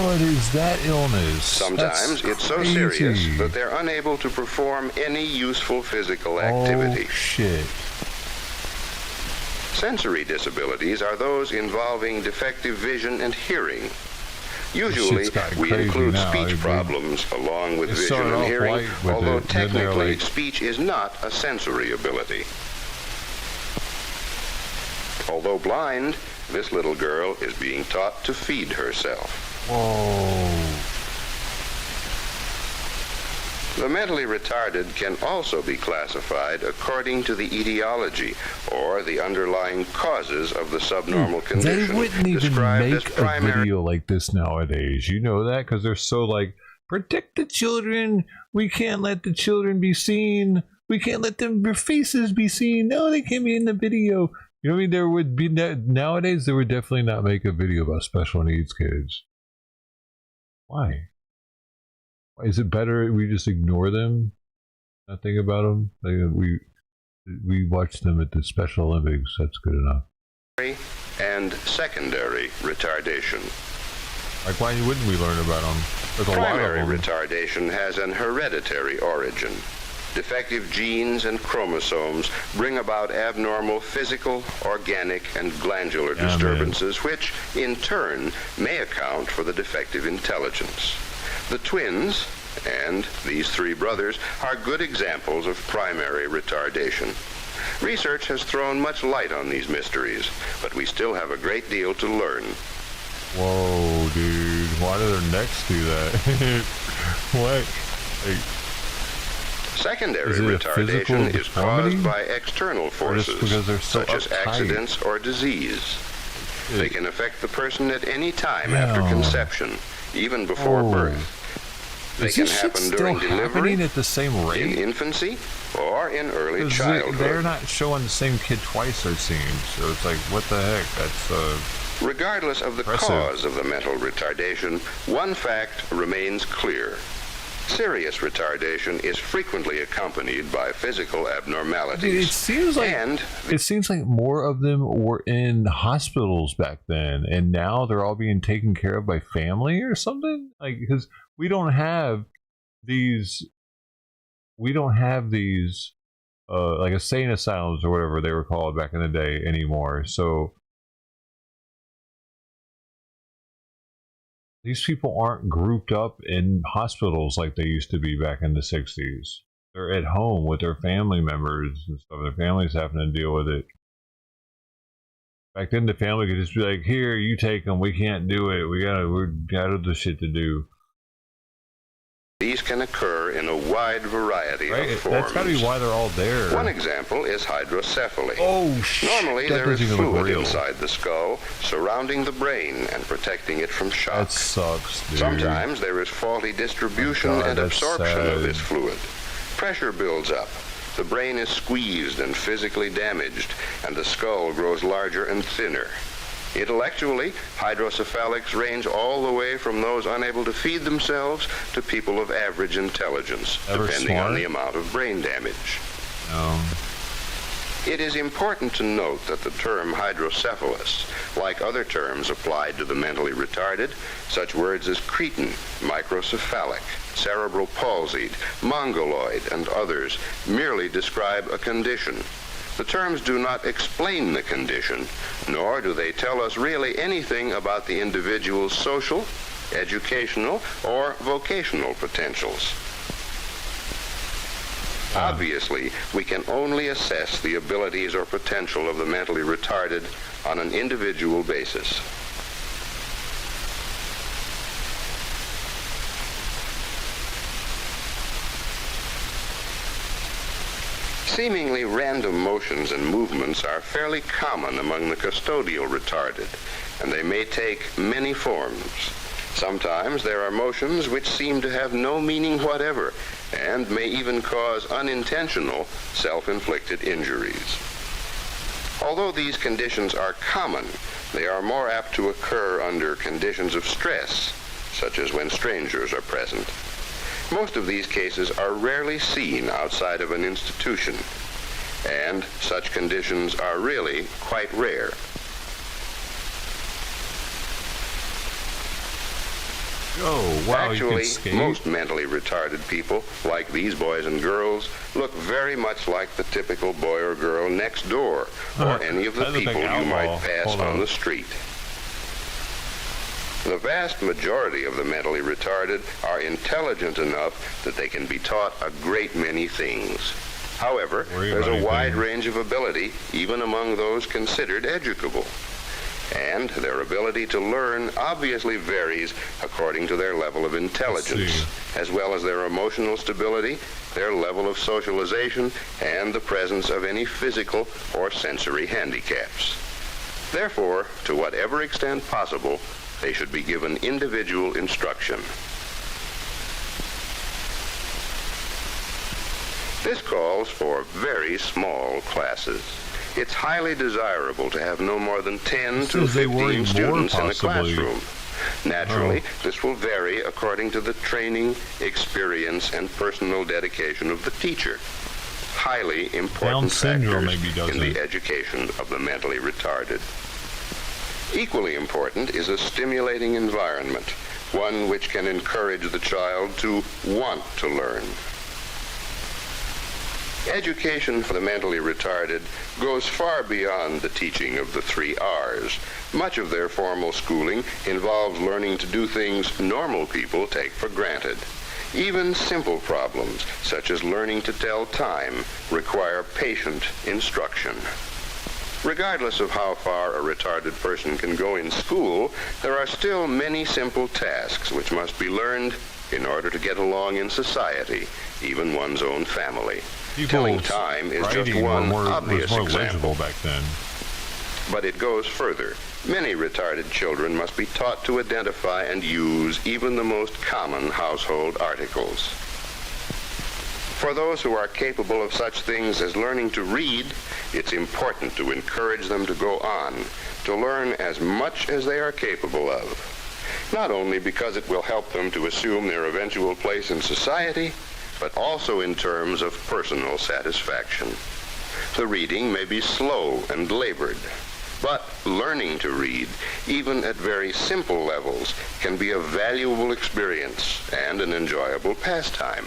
What is that illness? Sometimes it's so serious that they're unable to perform any useful physical activity. Oh shit. Sensory disabilities are those involving defective vision and hearing. Usually, we include speech problems along with vision and hearing, although technically speech is not a sensory ability. Although blind, this little girl is being taught to feed herself. Whoa. The mentally retarded can also be classified according to the etiology or the underlying causes of the subnormal condition. They wouldn't even make a video like this nowadays. You know that? Because they're so like, protect the children. We can't let the children be seen. We can't let their faces be seen. No, they can't be in the video. You know what I mean? There would be nowadays. They would definitely not make a video about special needs kids. Why? Is it better we just ignore them, not think about them? Like we watch them at the Special Olympics. That's good enough. And secondary retardation. Like, why wouldn't we learn about them? There's a Primary lot of them. retardation has an hereditary origin. Defective genes and chromosomes bring about abnormal physical, organic, and glandular disturbances, which, in turn, may account for the defective intelligence. The twins, and these 3 brothers, are good examples of primary retardation. Research has thrown much light on these mysteries, but we still have a great deal to learn. Whoa, dude. Why do their necks do that? What? Like, secondary retardation is caused by external forces, such as accidents or disease. They can affect the person at any time after conception, even before birth. They can happen during delivery, at the same rate? in infancy, or in early childhood. They're not showing the same kid twice, it seems. So it's like, what the heck? That's regardless of the cause of the mental retardation, one fact remains clear. Serious retardation is frequently accompanied by physical abnormalities. It seems like more of them were in hospitals back then, and now they're all being taken care of by family or something. Like, because we don't have these, like insane asylums or whatever they were called back in the day anymore. So these people aren't grouped up in hospitals like they used to be back in the 60s. They're at home with their family members and stuff. Their families having to deal with it. Back then, the family could just be like, "Here, you take them. We can't do it. We got other shit to do." These can occur in a wide variety of forms. That's got to be why they're all there. One example is hydrocephaly. Oh, Normally, there is fluid inside the skull surrounding the brain and protecting it from shock. That sucks, dude. Sometimes there is faulty distribution and absorption of this fluid. Pressure builds up. The brain is squeezed and physically damaged, and the skull grows larger and thinner. Intellectually, hydrocephalics range all the way from those unable to feed themselves to people of average intelligence, depending on the amount of brain damage. It is important to note that the term hydrocephalus, like other terms applied to the mentally retarded, such words as cretin, microcephalic, cerebral palsied, mongoloid, and others, merely describe a condition. The terms do not explain the condition, nor do they tell us really anything about the individual's social, educational, or vocational potentials. Obviously, we can only assess the abilities or potential of the mentally retarded on an individual basis. Seemingly random motions and movements are fairly common among the custodial retarded, and they may take many forms. Sometimes there are motions which seem to have no meaning whatever and may even cause unintentional self-inflicted injuries. Although these conditions are common, they are more apt to occur under conditions of stress, such as when strangers are present. Most of these cases are rarely seen outside of an institution, and such conditions are really quite rare. Oh, wow, actually, you can skate. Most mentally retarded people, like these boys and girls, look very much like the typical boy or girl next door, or any of the people you might pass on the street. The vast majority of the mentally retarded are intelligent enough that they can be taught a great many things. However, there's a wide range of ability even among those considered educable. And their ability to learn obviously varies according to their level of intelligence, as well as their emotional stability, their level of socialization, and the presence of any physical or sensory handicaps. Therefore, to whatever extent possible, they should be given individual instruction. This calls for very small classes. It's highly desirable to have no more than 10 to 15 students in the classroom. Naturally, this will vary according to the training, experience, and personal dedication of the teacher. Highly important factors in the education of the mentally retarded. Equally important is a stimulating environment, one which can encourage the child to want to learn. Education for the mentally retarded goes far beyond the teaching of the 3 R's. Much of their formal schooling involves learning to do things normal people take for granted. Even simple problems, such as learning to tell time, require patient instruction. Regardless of how far a retarded person can go in school, there are still many simple tasks which must be learned in order to get along in society, even one's own family. Telling time is just one obvious example. Back then. But it goes further. Many retarded children must be taught to identify and use even the most common household articles. For those who are capable of such things as learning to read, it's important to encourage them to go on, to learn as much as they are capable of. Not only because it will help them to assume their eventual place in society, but also in terms of personal satisfaction. The reading may be slow and labored, but learning to read, even at very simple levels, can be a valuable experience and an enjoyable pastime.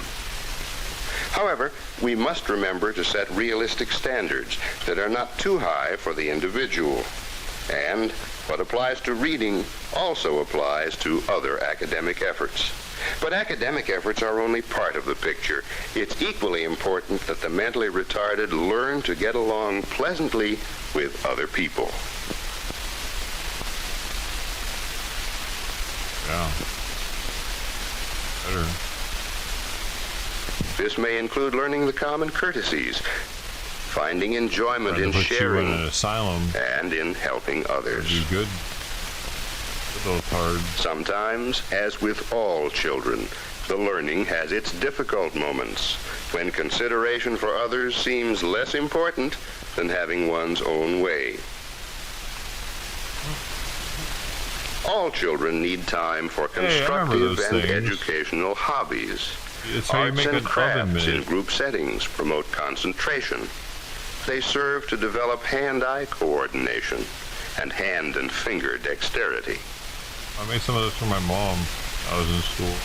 However, we must remember to set realistic standards that are not too high for the individual. And what applies to reading also applies to other academic efforts. But academic efforts are only part of the picture. It's equally important that the mentally retarded learn to get along pleasantly with other people. Yeah. Better. This may include learning the common courtesies, finding enjoyment in sharing, in an asylum and in helping others. Good. Sometimes, as with all children, the learning has its difficult moments, when consideration for others seems less important than having one's own way. All children need time for constructive and educational hobbies. Arts and crafts in group settings promote concentration. They serve to develop hand-eye coordination and hand and finger dexterity. I made some of this for my mom. I was in school.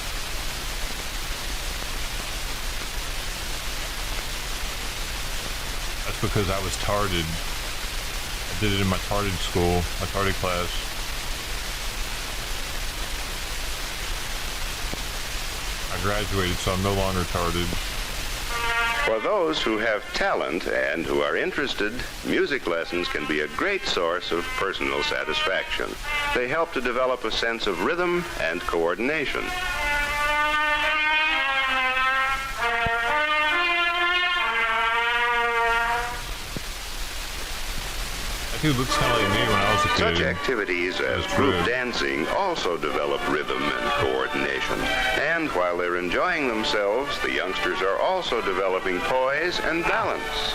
That's because I was tarded. I did it in my tarded school, my tarded class. I graduated, so I'm no longer tarded. For those who have talent and who are interested, music lessons can be a great source of personal satisfaction. They help to develop a sense of rhythm and coordination. That dude looks kind of like me when I was a kid. Such activities as group dancing also develop rhythm and coordination. And while they're enjoying themselves, the youngsters are also developing poise and balance.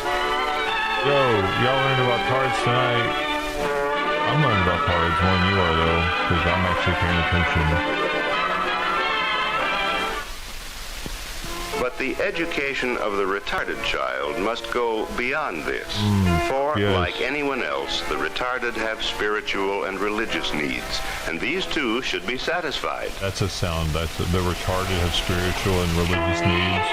Yo, y'all learned about cards tonight. I'm learning about cards more than you are, though, because I'm actually paying attention. But the education of the retarded child must go beyond this. For, like anyone else, the retarded have spiritual and religious needs, and these too should be satisfied. That's a sound. The retarded have spiritual and religious needs.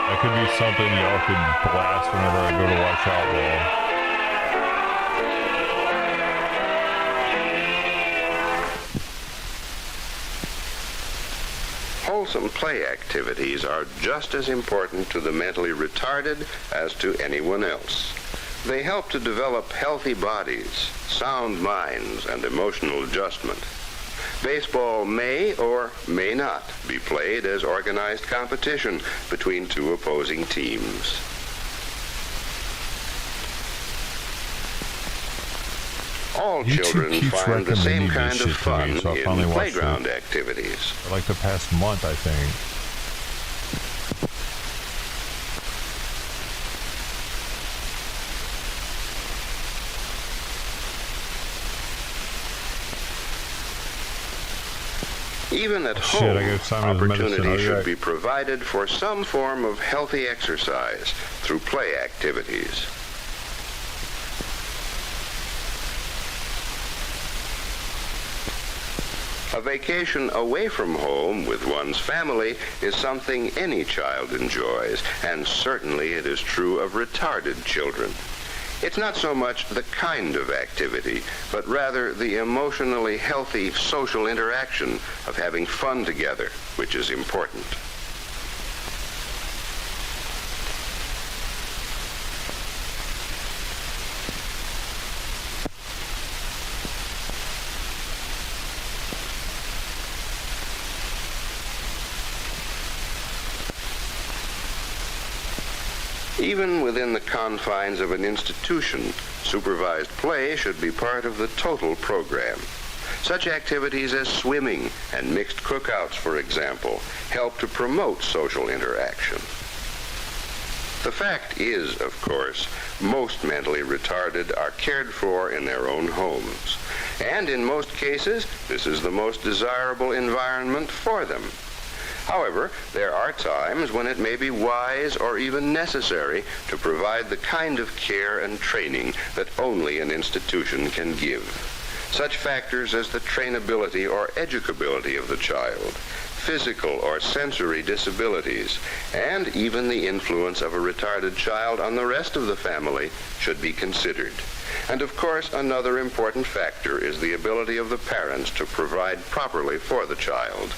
That could be something y'all could blast whenever I go to watch Outlaw. Wholesome play activities are just as important to the mentally retarded as to anyone else. They help to develop healthy bodies, sound minds, and emotional adjustment. Baseball may or may not be played as organized competition between two opposing teams. All children find the same kind of fun in playground activities. For like the past month, I think. Even at home, opportunity should be provided for some form of healthy exercise through play activities. A vacation away from home with one's family is something any child enjoys, and certainly it is true of retarded children. It's not so much the kind of activity, but rather the emotionally healthy social interaction of having fun together, which is important. Even within the confines of an institution, supervised play should be part of the total program. Such activities as swimming and mixed cookouts, for example, help to promote social interaction. The fact is, of course, most mentally retarded are cared for in their own homes. And in most cases, this is the most desirable environment for them. However, there are times when it may be wise or even necessary to provide the kind of care and training that only an institution can give. Such factors as the trainability or educability of the child, physical or sensory disabilities, and even the influence of a retarded child on the rest of the family should be considered. And of course, another important factor is the ability of the parents to provide properly for the child.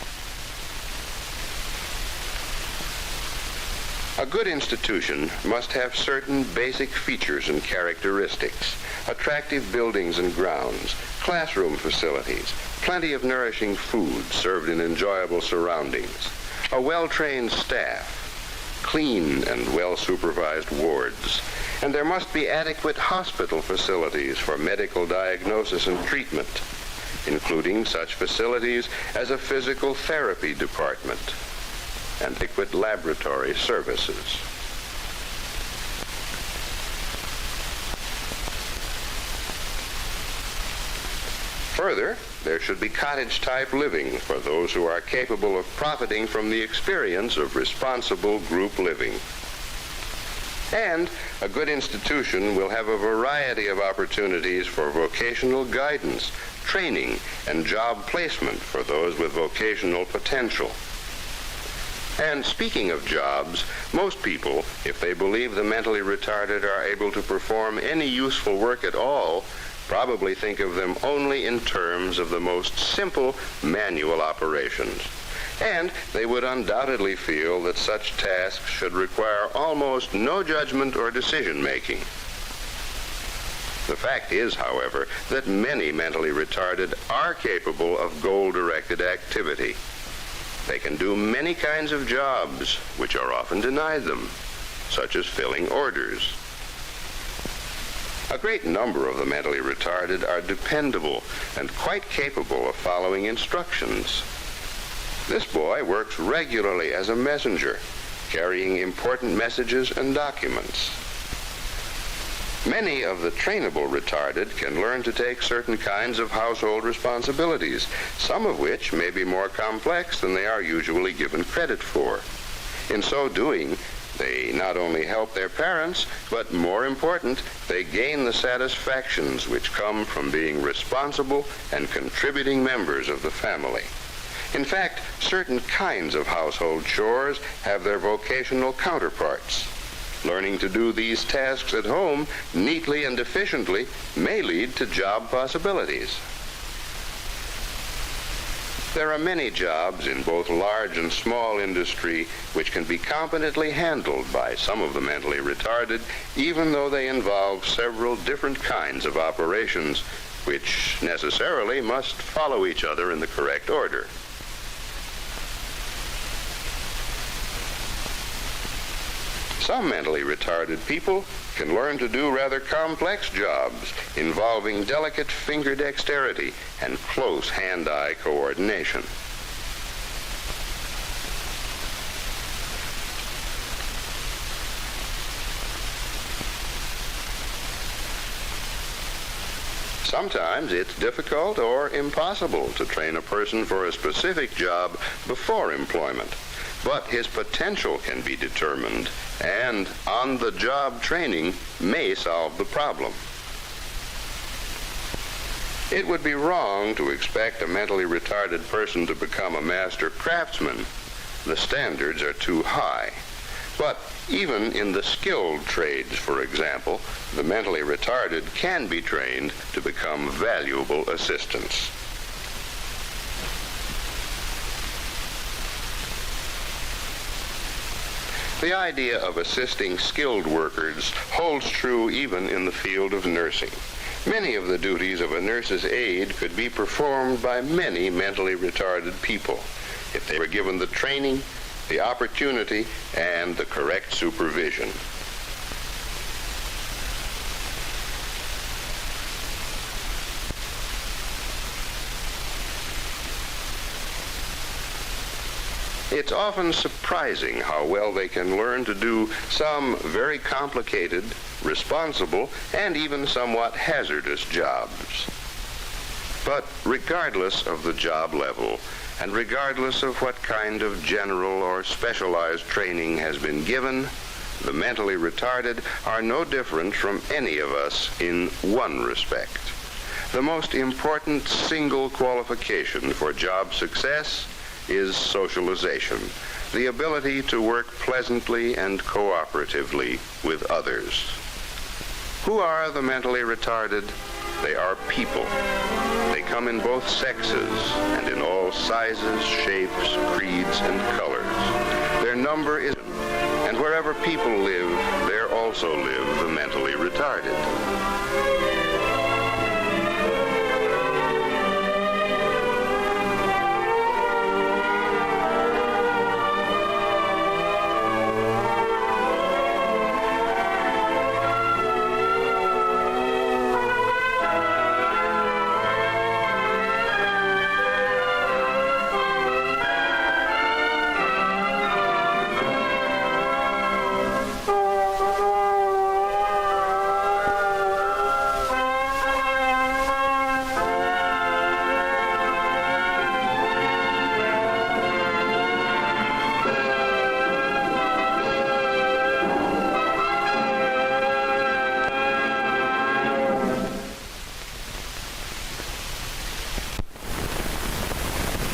A good institution must have certain basic features and characteristics: attractive buildings and grounds, classroom facilities, plenty of nourishing food served in enjoyable surroundings, a well-trained staff, clean and well-supervised wards, and there must be adequate hospital facilities for medical diagnosis and treatment, including such facilities as a physical therapy department and adequate laboratory services. Further, there should be cottage-type living for those who are capable of profiting from the experience of responsible group living. And a good institution will have a variety of opportunities for vocational guidance, training, and job placement for those with vocational potential. And speaking of jobs, most people, if they believe the mentally retarded are able to perform any useful work at all, probably think of them only in terms of the most simple manual operations. And they would undoubtedly feel that such tasks should require almost no judgment or decision-making. The fact is, however, that many mentally retarded are capable of goal-directed activity. They can do many kinds of jobs, which are often denied them, such as filling orders. A great number of the mentally retarded are dependable and quite capable of following instructions. This boy works regularly as a messenger, carrying important messages and documents. Many of the trainable retarded can learn to take certain kinds of household responsibilities, some of which may be more complex than they are usually given credit for. In so doing, they not only help their parents, but more important, they gain the satisfactions which come from being responsible and contributing members of the family. In fact, certain kinds of household chores have their vocational counterparts. Learning to do these tasks at home neatly and efficiently may lead to job possibilities. There are many jobs in both large and small industry which can be competently handled by some of the mentally retarded, even though they involve several different kinds of operations, which necessarily must follow each other in the correct order. Some mentally retarded people can learn to do rather complex jobs involving delicate finger dexterity and close hand-eye coordination. Sometimes it's difficult or impossible to train a person for a specific job before employment, but his potential can be determined, and on-the-job training may solve the problem. It would be wrong to expect a mentally retarded person to become a master craftsman. The standards are too high. But even in the skilled trades, for example, the mentally retarded can be trained to become valuable assistants. The idea of assisting skilled workers holds true even in the field of nursing. Many of the duties of a nurse's aide could be performed by many mentally retarded people if they were given the training, the opportunity, and the correct supervision. It's often surprising how well they can learn to do some very complicated, responsible, and even somewhat hazardous jobs. But regardless of the job level, and regardless of what kind of general or specialized training has been given, the mentally retarded are no different from any of us in one respect. The most important single qualification for job success is socialization, the ability to work pleasantly and cooperatively with others. Who are the mentally retarded? They are people. They come in both sexes and in all sizes, shapes, creeds, and colors. Their number is, and wherever people live, there also live the mentally retarded.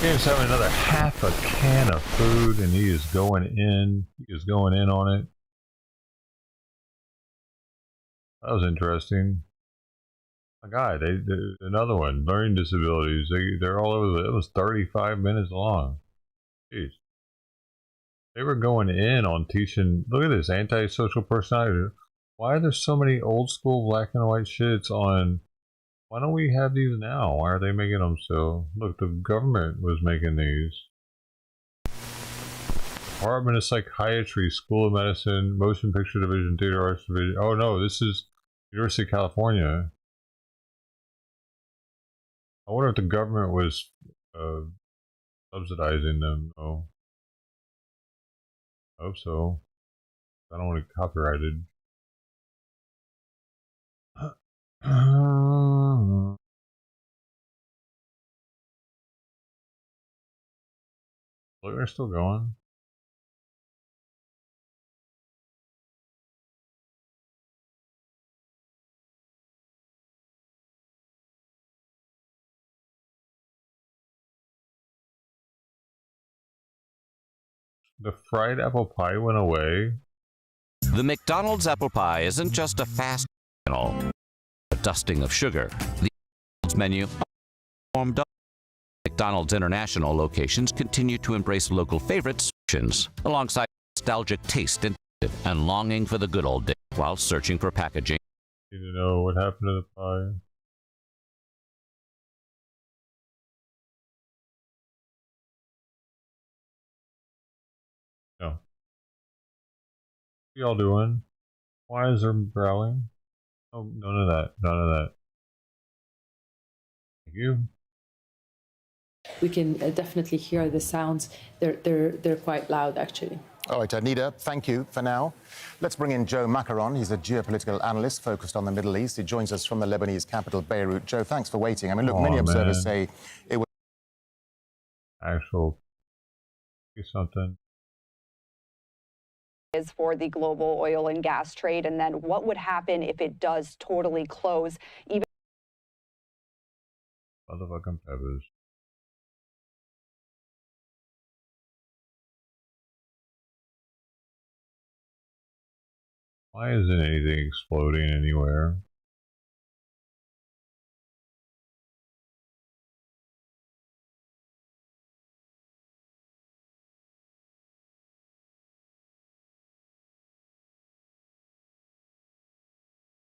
James having another half a can of food, and he is going in. He is going in on it. That was interesting. My God, they another one. Learning disabilities. They're all over. It was 35 minutes long. Jeez. They were going in on teaching. Look at this antisocial personality. Why are there so many old school black and white shits on? Why don't we have these now? Why are they making them so? Look, the government was making these. Department of Psychiatry, School of Medicine, Motion Picture Division, Theater Arts Division. Oh no, this is University of California. I wonder if the government was subsidizing them. Oh, I hope so. I don't want it copyrighted. Look, they're still going. The fried apple pie went away. The McDonald's apple pie isn't just a fast meal, a dusting of sugar. The McDonald's menu warmed up. McDonald's international locations continue to embrace local favorites alongside nostalgic taste and longing for the good old days while searching for packaging. Need to know what happened to the pie. No. What y'all doing? Why is there growling? Oh, none of that. None of that. Thank you. We can definitely hear the sounds. They're quite loud, actually. All right, Anita, thank you for now. Let's bring in Joe Macaron. He's a geopolitical analyst focused on the Middle East. He joins us from the Lebanese capital, Beirut. Joe, thanks for waiting. I mean, look, many observers say it was actual something. Is for the global oil and gas trade, and then what would happen if it does totally close? Even motherfucking peppers. Why isn't anything exploding anywhere?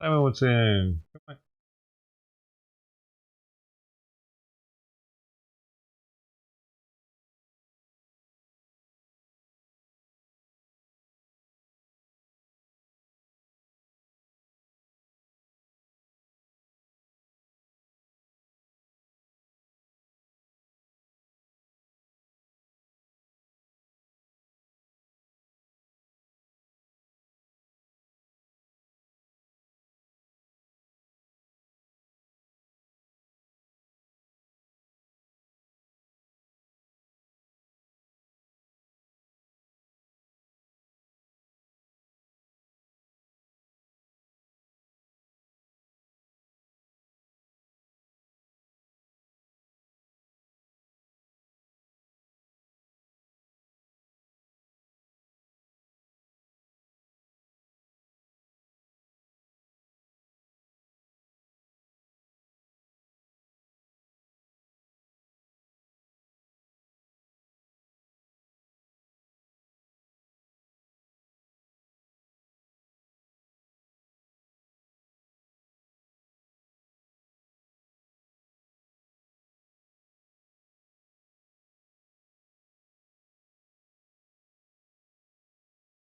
Simon, what's in? Come on.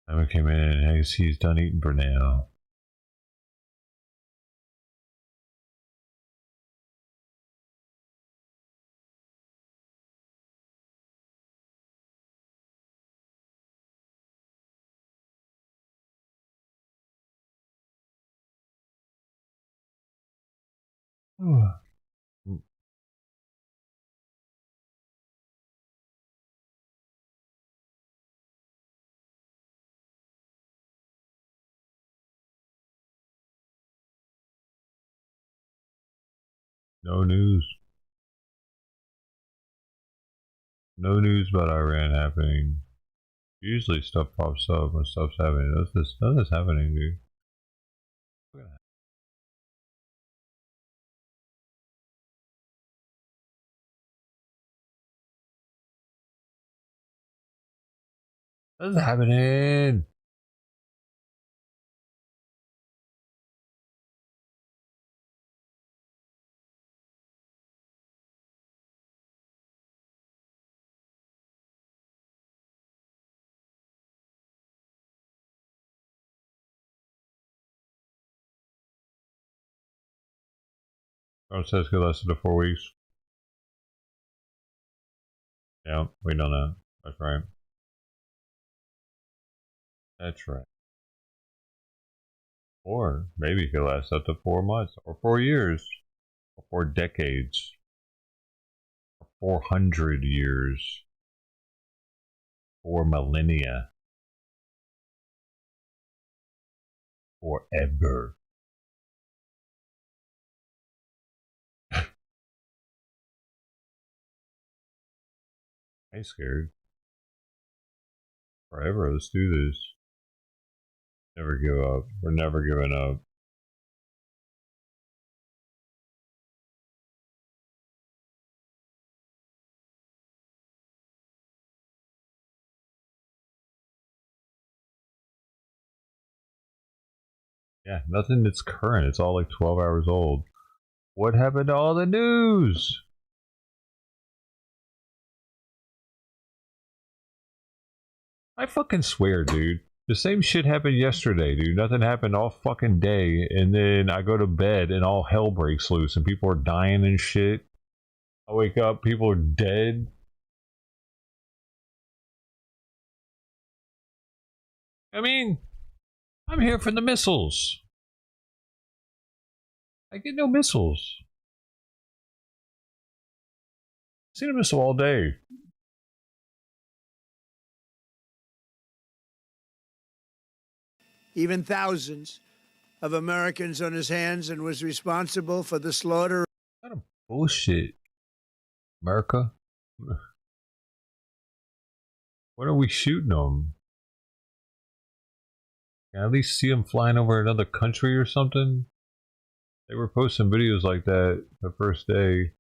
Simon came in and he's done eating for now. No news. No news about Iran happening. Usually stuff pops up when stuff's happening. Nothing's happening, dude. Nothing's happening. Oh, says could last up to 4 weeks. Yeah, we know that. That's right. That's right. Or maybe it could last up to 4 months, or 4 years, or 4 decades, or 400 years, 4 millennia, forever. I ain't scared. Forever, let's do this. Never give up. We're never giving up. Yeah, nothing that's current. It's all like 12 hours old. What happened to all the news? I fucking swear, dude. The same shit happened yesterday, dude. Nothing happened all fucking day. And then I go to bed and all hell breaks loose and people are dying and shit. I wake up, people are dead. I mean, I'm here for the missiles. I get no missiles. I've seen a missile all day. Even thousands of Americans on his hands, and was responsible for the slaughter. What a bullshit. America? When are we shooting them? Can I at least see them flying over another country or something? They were posting videos like that the first day.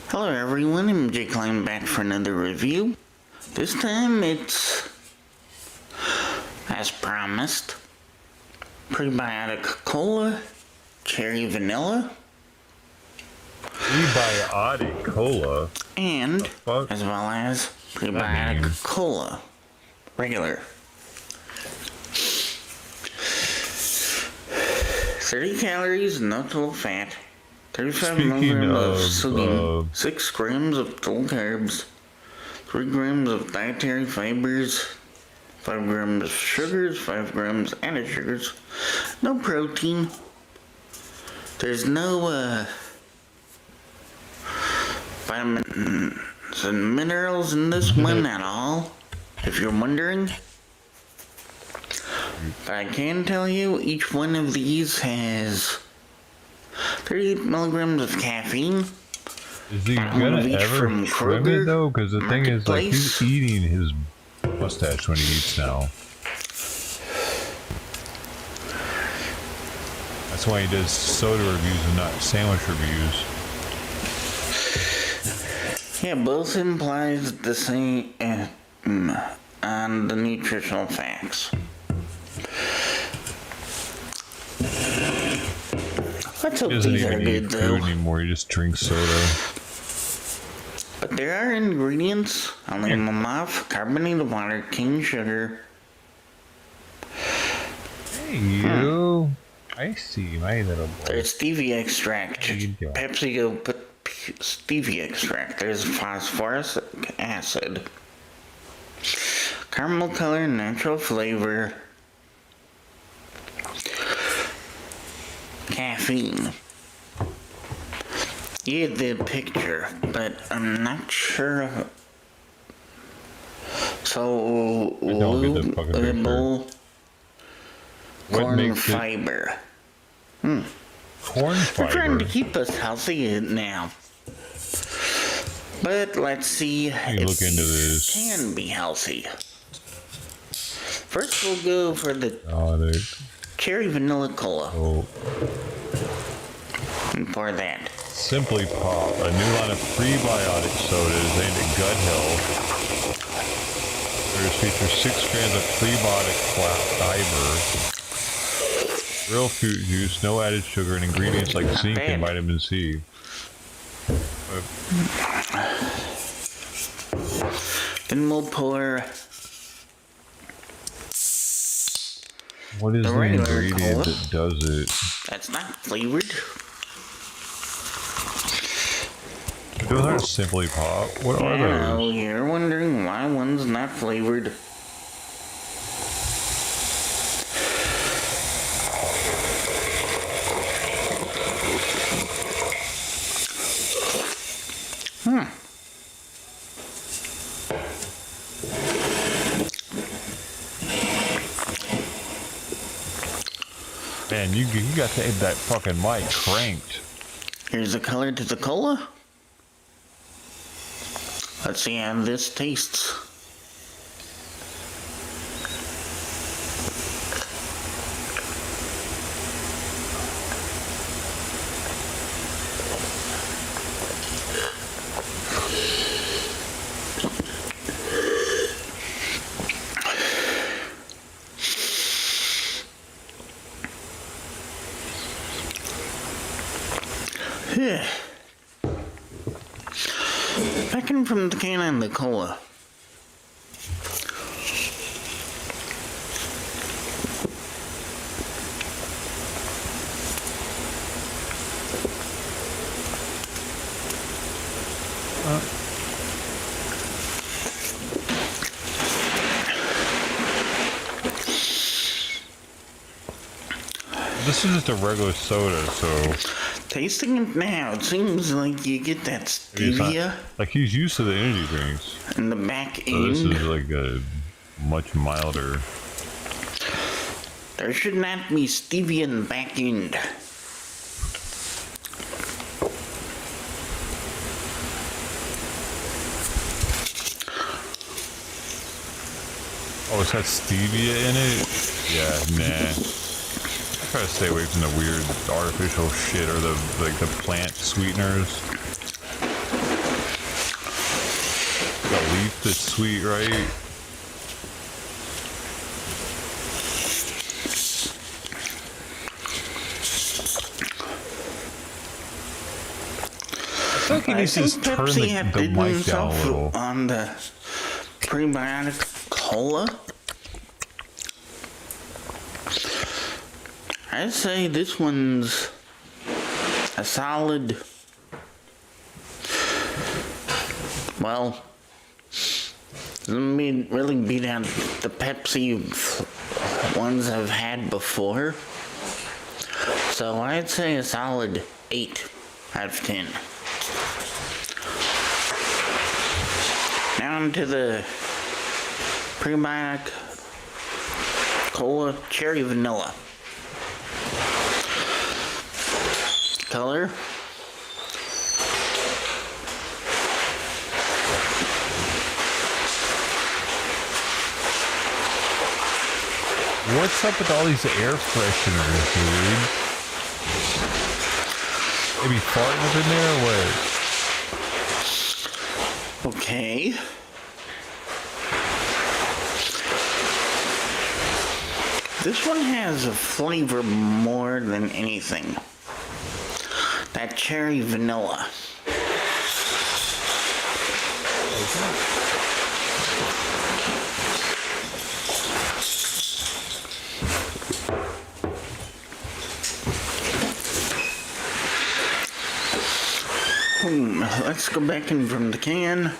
Hello everyone, I'm Jake Line back for another review. This time it's, as promised, prebiotic cola, cherry vanilla. Prebiotic cola? And, as well as prebiotic cola, regular. 30 calories, no total fat. 35 milligrams of sodium, 6 grams of total carbs, 3 grams of dietary fibers, 5 grams of sugars, 5 grams added sugars, no protein. There's no vitamins and minerals in this one at all, if you're wondering. But I can tell you each one of these has 38 milligrams of caffeine. Is he gonna ever trim it though? Because the thing is, like, he's eating his mustache when he eats now. That's why he does soda reviews and not sandwich reviews. Yeah, both implies the same on the nutritional facts. Let's hope He doesn't these even are eat good food though. anymore. He just drinks soda. But There are ingredients: aluminum muff, carbonated water, cane sugar. Hey, you. I see, my little boy. There's stevia extract. PepsiCo put stevia extract. There's phosphoric acid. Caramel color, natural flavor. Caffeine. You get the picture, but I'm not sure. So, soluble corn fiber. Corn fiber? They're trying to keep us healthy now. But let's see if look into this. Can be healthy. First, we'll go for the cherry vanilla cola. And pour that. Simply Pop, a new line of prebiotic sodas aimed at gut health. These feature 6 grams of prebiotic fiber, real fruit juice, no added sugar, and ingredients like zinc and vitamin C. Then we'll pour. What is the ingredient that does it? That's not flavored. Those aren't Simply Pop. What are those? Oh, you're wondering why one's not flavored. Man, you got to have that fucking mic cranked. Here's the color to the cola. Let's see how this tastes. Picking from the can and the cola. This is just a regular soda, so... Tasting it now, it seems like you get that stevia. Like he's used to the energy drinks. In the back end. So this is like a much milder. There should not be stevia in the back end. Oh, it's got stevia in it? Yeah, nah. I try to stay away from the weird artificial shit or the plant sweeteners. The leaf that's sweet, right? I think he needs to just turn the mic down a little. On the prebiotic cola. I'd say this one's a solid, well, doesn't really beat out the Pepsi ones I've had before. So I'd say a solid 8 out of 10. Now to the prebiotic cola cherry vanilla. Color. What's up with all these air fresheners, dude? Maybe farting up in there or what? Okay. This one has a flavor more than anything. That cherry vanilla. let's go back in from the can.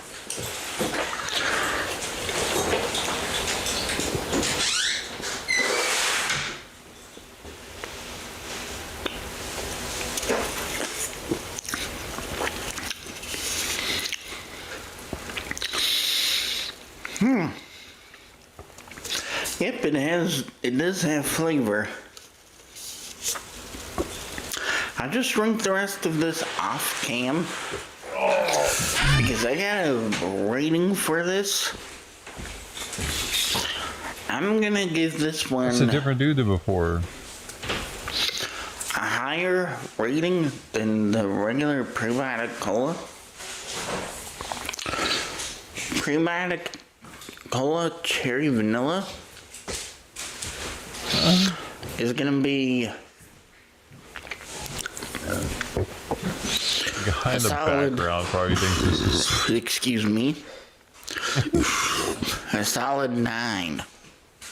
Yep, it does have flavor. I just drink the rest of this off cam because I got a rating for this. I'm gonna give this one It's a different dude than before. A higher rating than the regular prebiotic cola. Prebiotic cola cherry vanilla is gonna be behind the background probably thinks this is excuse me a solid 9. I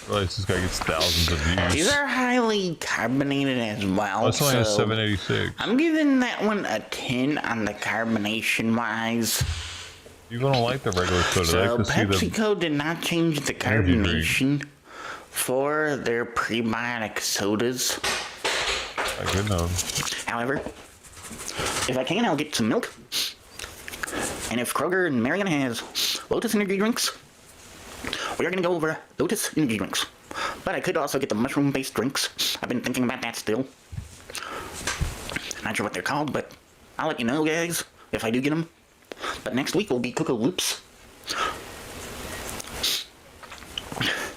realize this guy gets thousands of views. These are highly carbonated as well. That's only a 786. I'm giving that one a 10 on the carbonation wise. You don't like the regular soda. So like to see PepsiCo did not change the carbonation for their prebiotic sodas. I could know. However, if I can, I'll get some milk. And if Kroger and Marion has Lotus energy drinks, we are going to go over Lotus energy drinks. But I could also get the mushroom-based drinks. I've been thinking about that still. Not sure what they're called, but I'll let you know, guys, if I do get them. But next week will be Cocoa Loops.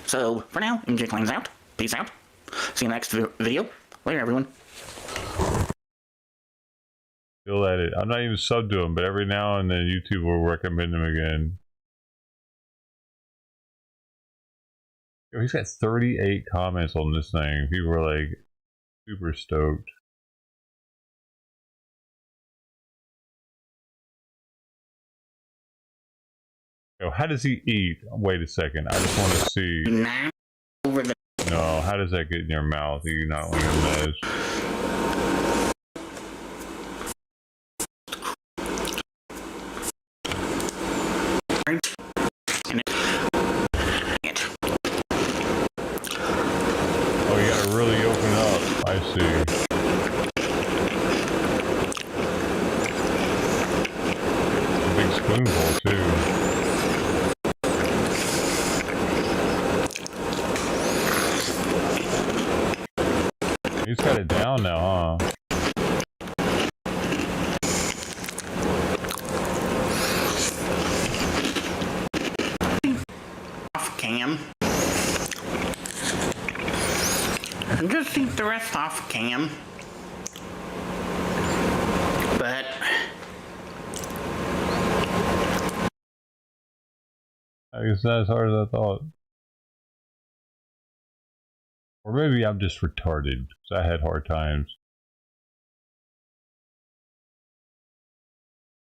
So, for now, MJ Klein's out. Peace out. See you next video. Later, everyone. Still at it. I'm not even subbed to him, but every now and then YouTube will recommend him again. Yo, he's got 38 comments on this thing. People are like super stoked. Yo, how does he eat? Wait a second. I just want to see. No, how does that get in your mouth? You're not like a mess. Oh, you gotta really open up. I see. A big spoonful too. He's got it down now, huh? Off cam. Just eat the rest off cam. But I guess not as hard as I thought. Or maybe I'm just retarded, because I had hard times.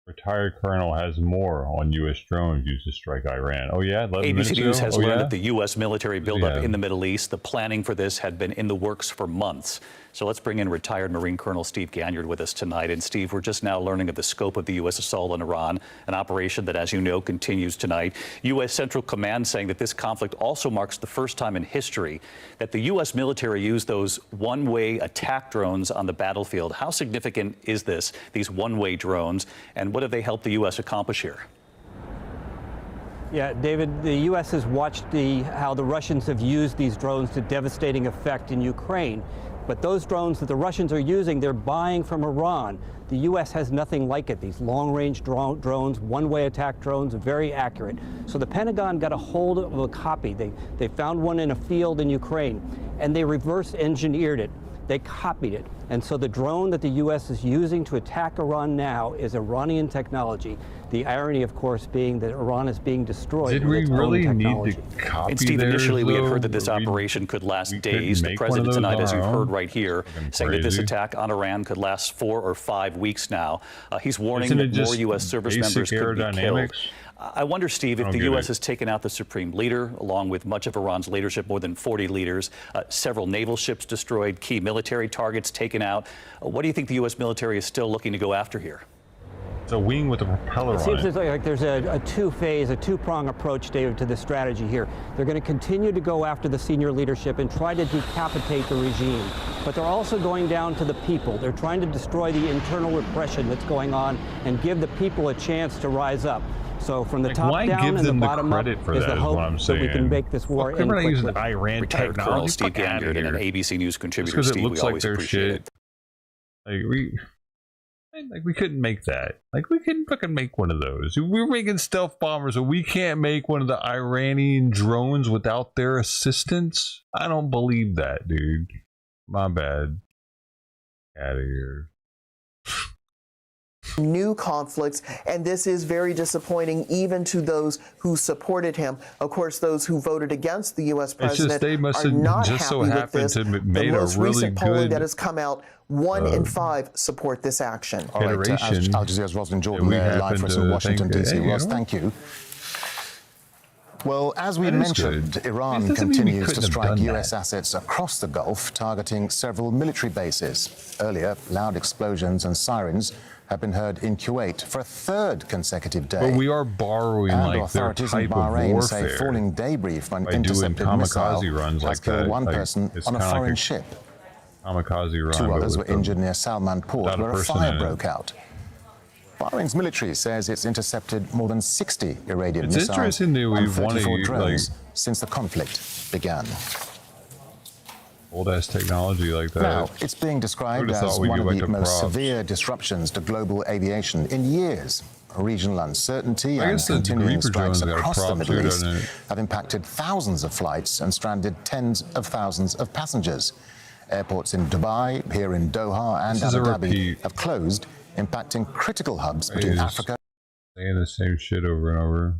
Retired colonel has more on U.S. drones used to strike Iran. Oh yeah, ABC News has learned that the U.S. military buildup in the Middle East, the planning for this had been in the works for months. So let's bring in retired Marine Colonel Steve Ganyard with us tonight. And Steve, we're just now learning of the scope of the U.S. assault on Iran, an operation that, as you know, continues tonight. U.S. Central Command saying that this conflict also marks the first time in history that the U.S. military used those one-way attack drones on the battlefield. How significant is this, these one-way drones, and what have they helped the U.S. accomplish here? Yeah, David, the U.S. has watched how the Russians have used these drones to devastating effect in Ukraine. But those drones that the Russians are using, they're buying from Iran. The U.S. has nothing like it. These long-range drones, one-way attack drones, very accurate. So the Pentagon got a hold of a copy. They found one in a field in Ukraine, and they reverse engineered it. They copied it. And so the drone that the U.S. is using to attack Iran now is Iranian technology. The irony, of course, being that Iran is being destroyed. Did we really need to copy And Steve, initially we had heard that this operation could last days. The president tonight, as you've heard right here, saying that this attack on Iran could last 4 or 5 weeks now. He's warning that more U.S. service members could be killed. I wonder, Steve, if the U.S. has taken out the supreme leader, along with much of Iran's leadership, more than 40 leaders, several naval ships destroyed, key military targets taken out. What do you think the U.S. military is still looking to go after here? It's a wing with a propeller It on seems it. like there's a two-prong approach, David, to the strategy here. They're going to continue to go after the senior leadership and try to decapitate the regime. But they're also going down to the people. They're trying to destroy the internal repression that's going on and give the people a chance to rise up. So from the top down and the bottom up is the hope that we can make this war end quickly. Using Iran Retired Colonel Steve Ganyard and an ABC News contributor, Steve, we always appreciate it. Like we couldn't make that. Like we couldn't fucking make one of those. We're making stealth bombers, and we can't make one of the Iranian drones without their assistance. I don't believe that, dude. My bad. Out of here. New conflicts, and this is very disappointing even to those who supported him. Of course, those who voted against the U.S. president they must are have not just happy so with happened this. to have The made most a really recent polling good that has come out, 1 in 5 support this action. All right, Al Jazeera's Rosalind Jordan there, live for us in Washington, D.C. Ross, thank you. Well, as we mentioned, Iran continues to strike U.S. assets across the Gulf, targeting several military bases. Earlier, loud explosions and sirens have been heard in Kuwait for a third consecutive day. But we are borrowing and like their authorities type in Bahrain of say warfare falling debris from by an doing intercepted missile kamikaze runs has like killed that. one Like, person it's on a kinda foreign like ship. Kamikaze run. 2 others but were with injured near Salman Port, without a where a person fire in it. broke out. Bahrain's military says it's intercepted more than 60 Iranian It's missiles interesting that and we 34 wanna, drones like, since the conflict began. Old ass technology like that. Now, it's being described as one of the most severe disruptions to global aviation in years. Regional uncertainty and continuing strikes across the Middle East have impacted thousands of flights and stranded tens of thousands of passengers. Airports in Dubai, here in Doha, and Abu Dhabi have closed, impacting critical hubs between Africa. Saying the same shit over and over.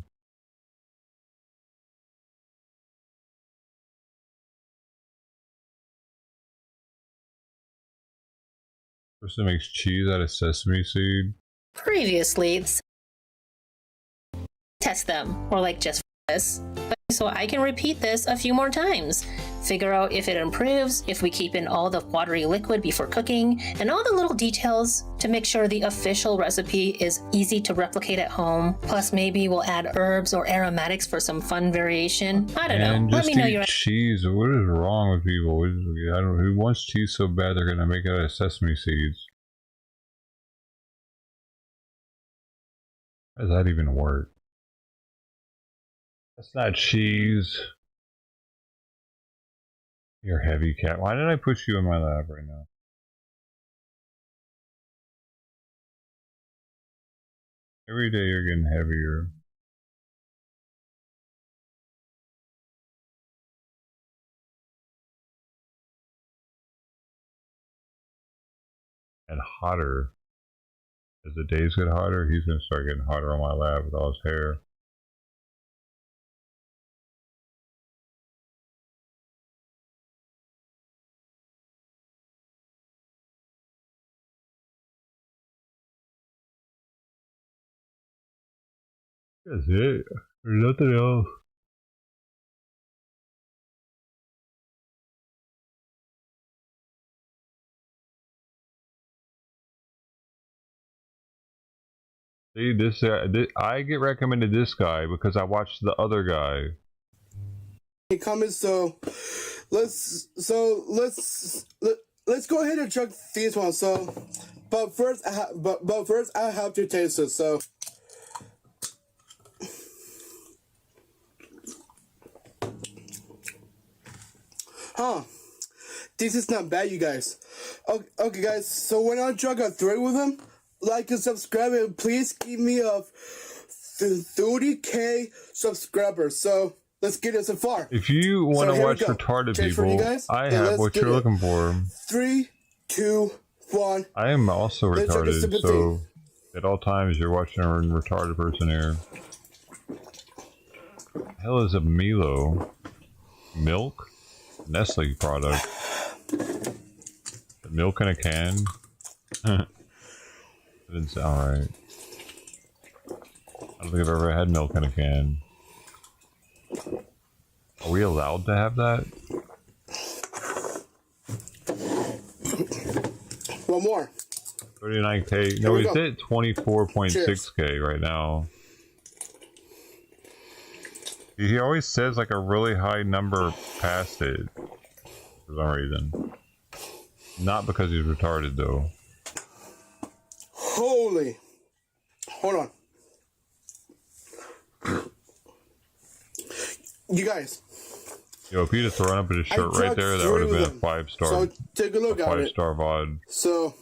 Person makes cheese out of sesame seed. Previously, test them, or like just this. So I can repeat this a few more times. Figure out if it improves, if we keep in all the watery liquid before cooking, and all the little details to make sure the official recipe is easy to replicate at home. Plus maybe we'll add herbs or aromatics for some fun variation. I don't know. Let me know your cheese. What is wrong with people? I don't know. Who wants cheese so bad they're gonna make it out of sesame seeds? How does that even work? That's not cheese. You're heavy cat. Why did I push you in my lap right now? Every day you're getting heavier. And hotter. As the days get hotter, he's gonna start getting hotter on my lap with all his hair. That's it. There's nothing else. See, this I get recommended this guy because I watched the other guy. Comments, so let's go ahead and check these ones. So, but first I have to taste it. So. This is not bad, you guys. Okay, guys, so when I drug a thread with him, like and subscribe, and please give me a 30K subscribers. So let's get it so far. If you want to watch retarded people, I have what you're looking for. 3, 2, 1. I am also retarded, so at all times you're watching a retarded person here. The hell is a Milo? Milk? Nestle product. Milk in a can? That didn't sound right. I don't think I've ever had milk in a can. Are we allowed to have that? One more. 39K. No, he's at 24.6K right now. He always says like a really high number past it for some reason. Not because he's retarded though. Holy. Hold on. You guys. Yo, if he'd have thrown up his shirt right there, that would have been a 5-star. So take a look at it. 5-star VOD. So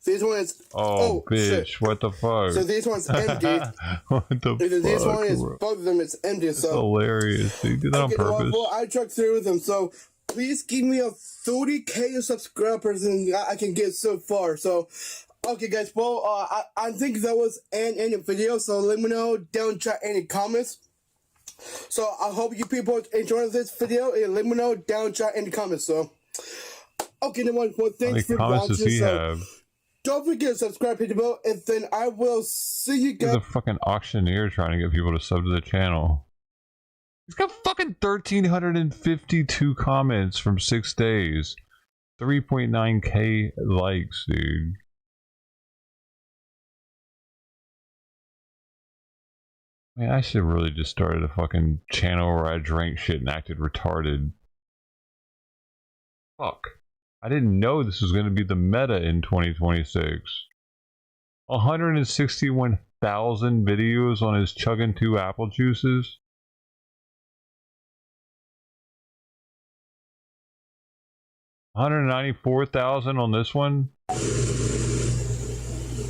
this one is. Oh bitch! Shit. What the fuck? So this one's empty. What the fuck? This one is both of them. It's empty. That's so hilarious. He did that on purpose. Well, I trucked through with them. So please give me a 30K subscribers, and I can get so far. So. Okay, guys. Well, I think that was an end of the video. So let me know down chat any comments. So I hope you people enjoyed this video, and let me know down chat in the comments. So, okay, then well, thanks for watching. So, don't forget to subscribe, hit the bell, and then I will see you guys. He's a fucking auctioneer trying to get people to sub to the channel. He's got fucking 1,352 comments from 6 days, 3.9K likes, dude. Man, I should really just started a fucking channel where I drank shit and acted retarded. Fuck. I didn't know this was going to be the meta in 2026. 161,000 videos on his chugging 2 apple juices. $194,000 on this one.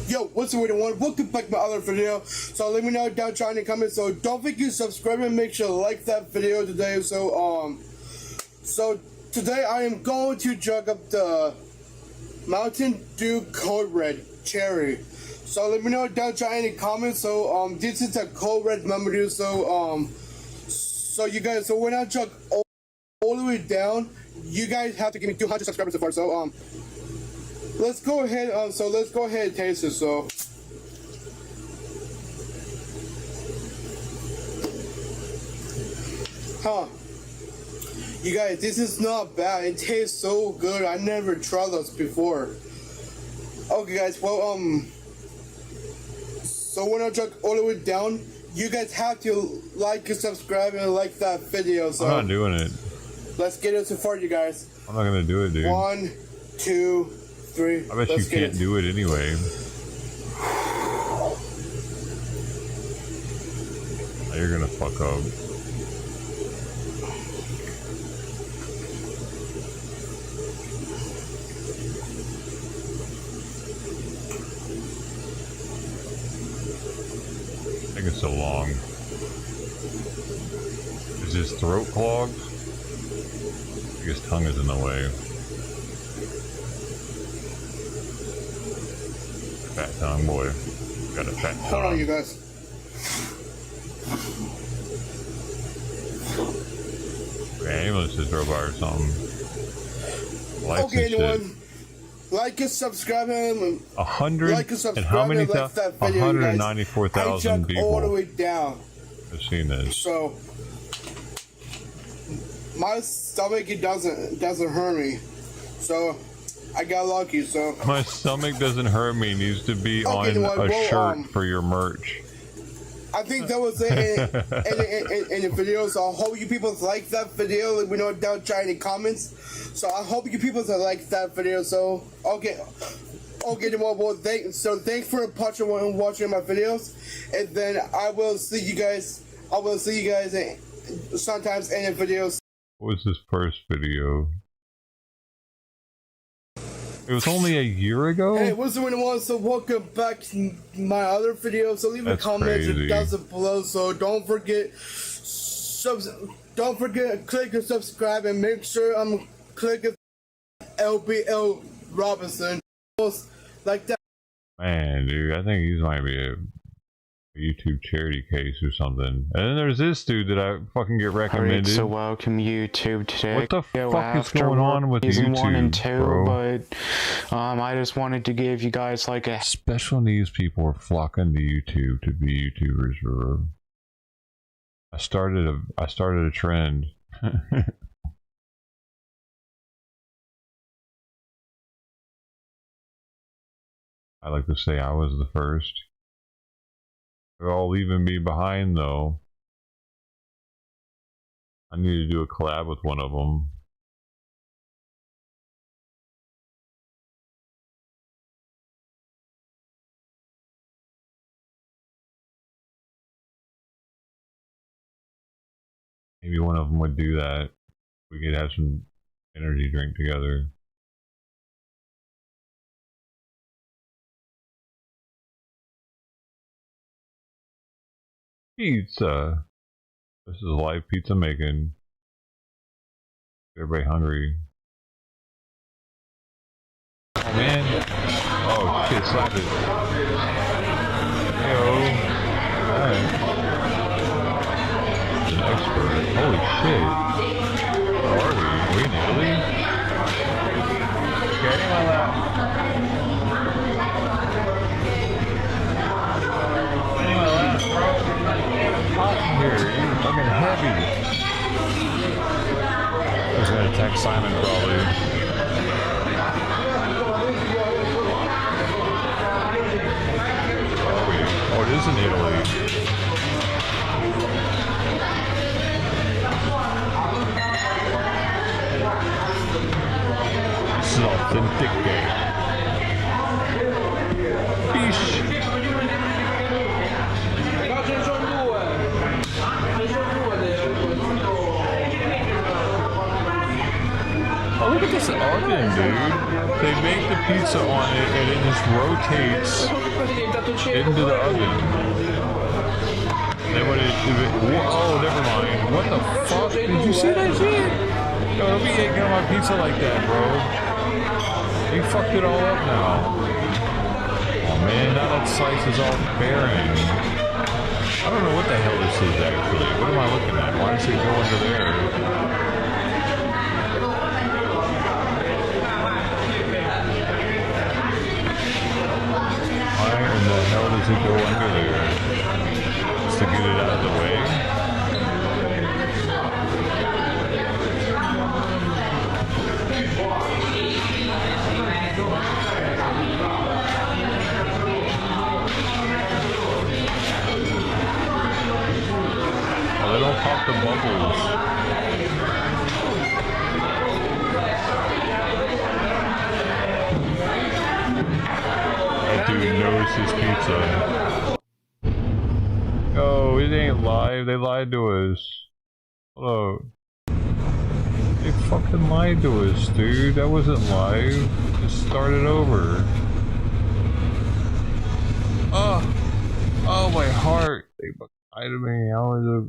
Yo, what's the way to one? Welcome back to my other video. So let me know down in the comments. So don't forget to subscribe and make sure to like that video today. So today I am going to jug up the Mountain Dew Cold Red Cherry. So let me know down in the comments. So this is a Cold Red Mountain Dew. So you guys, so when I jug all the way down, you guys have to give me 200 subscribers so far. So let's go ahead. Let's go ahead and taste it. So, you guys, this is not bad. It tastes so good. I never tried this before. Okay, guys. Well, so when I drink all the way down, you guys have to like and subscribe and like that video. So I'm not doing it. Let's get it so far, you guys. I'm not gonna do it, dude. 1, 2, 3. I bet you can't do it anyway. Oh, you're gonna fuck up. Taking so long. Is his throat clogged? I think his tongue is in the way. Fat tongue boy. Got a fat tongue. Hold on, you guys. Okay, ambulance just drove by or something. Lights okay, and anyone, shit. like and subscribe him. 100 like and subscribe and how many? like that video, 194,000 people. All the way down. I've seen this. So my stomach, it doesn't hurt me. So I got lucky. So my stomach doesn't hurt me. Needs to be on a shirt for your merch. I think that was it in the video. So I hope you people like that video. Let me know down in the comments. So I hope you people like that video. So okay, well, thanks for watching my videos, and then I will see you guys. Sometimes in the videos. What was this first video? It was only a year ago? Hey, what's the one? So welcome back to my other video. So leave a comment down below. So don't forget to click and subscribe, and make sure I'm clicking LBL Robinson. Like that. Man, dude, I think he might be a YouTube charity case or something. And then there's this dude that I fucking get recommended. Alright, so welcome YouTube today. What the fuck is going on with season YouTube, 1 and 2, bro? But I just wanted to give you guys like a special needs people are flocking to YouTube to be YouTubers. Bro. I started a trend. I like to say I was the first. They're all leaving me behind though. I need to do a collab with one of them. Maybe one of them would do that. We could have some energy drink together. Pizza. This is live pizza making. Everybody hungry. Oh man. Oh shit, slap it. Yo. Alright. An expert. Holy shit. Where are we? Are we in Italy? Get in my lap. Get in my lap, bro. Hot in here. You're fucking heavy. I was gonna attack Simon probably. Oh, it is in Italy. This is authentic game. Fish. Oh, look at this oven, dude. They make the pizza on it and it just rotates into the oven. They want it, oh, never mind. What the fuck? Did you see that shit? Yo, don't be yanking on my pizza like that, bro. You fucked it all up now. Oh man, now that slice is all barren. I don't know what the hell this is actually. What am I looking at? Why does it go into there? Why in the hell does it go under there? Just to get it out of the way? Oh, they don't pop the bubbles. That dude knows his pizza. Oh, it ain't live. They lied to us. Hello. They fucking lied to us, dude. That wasn't live. Just start it over. Oh, oh my heart. They lied to me. I was a...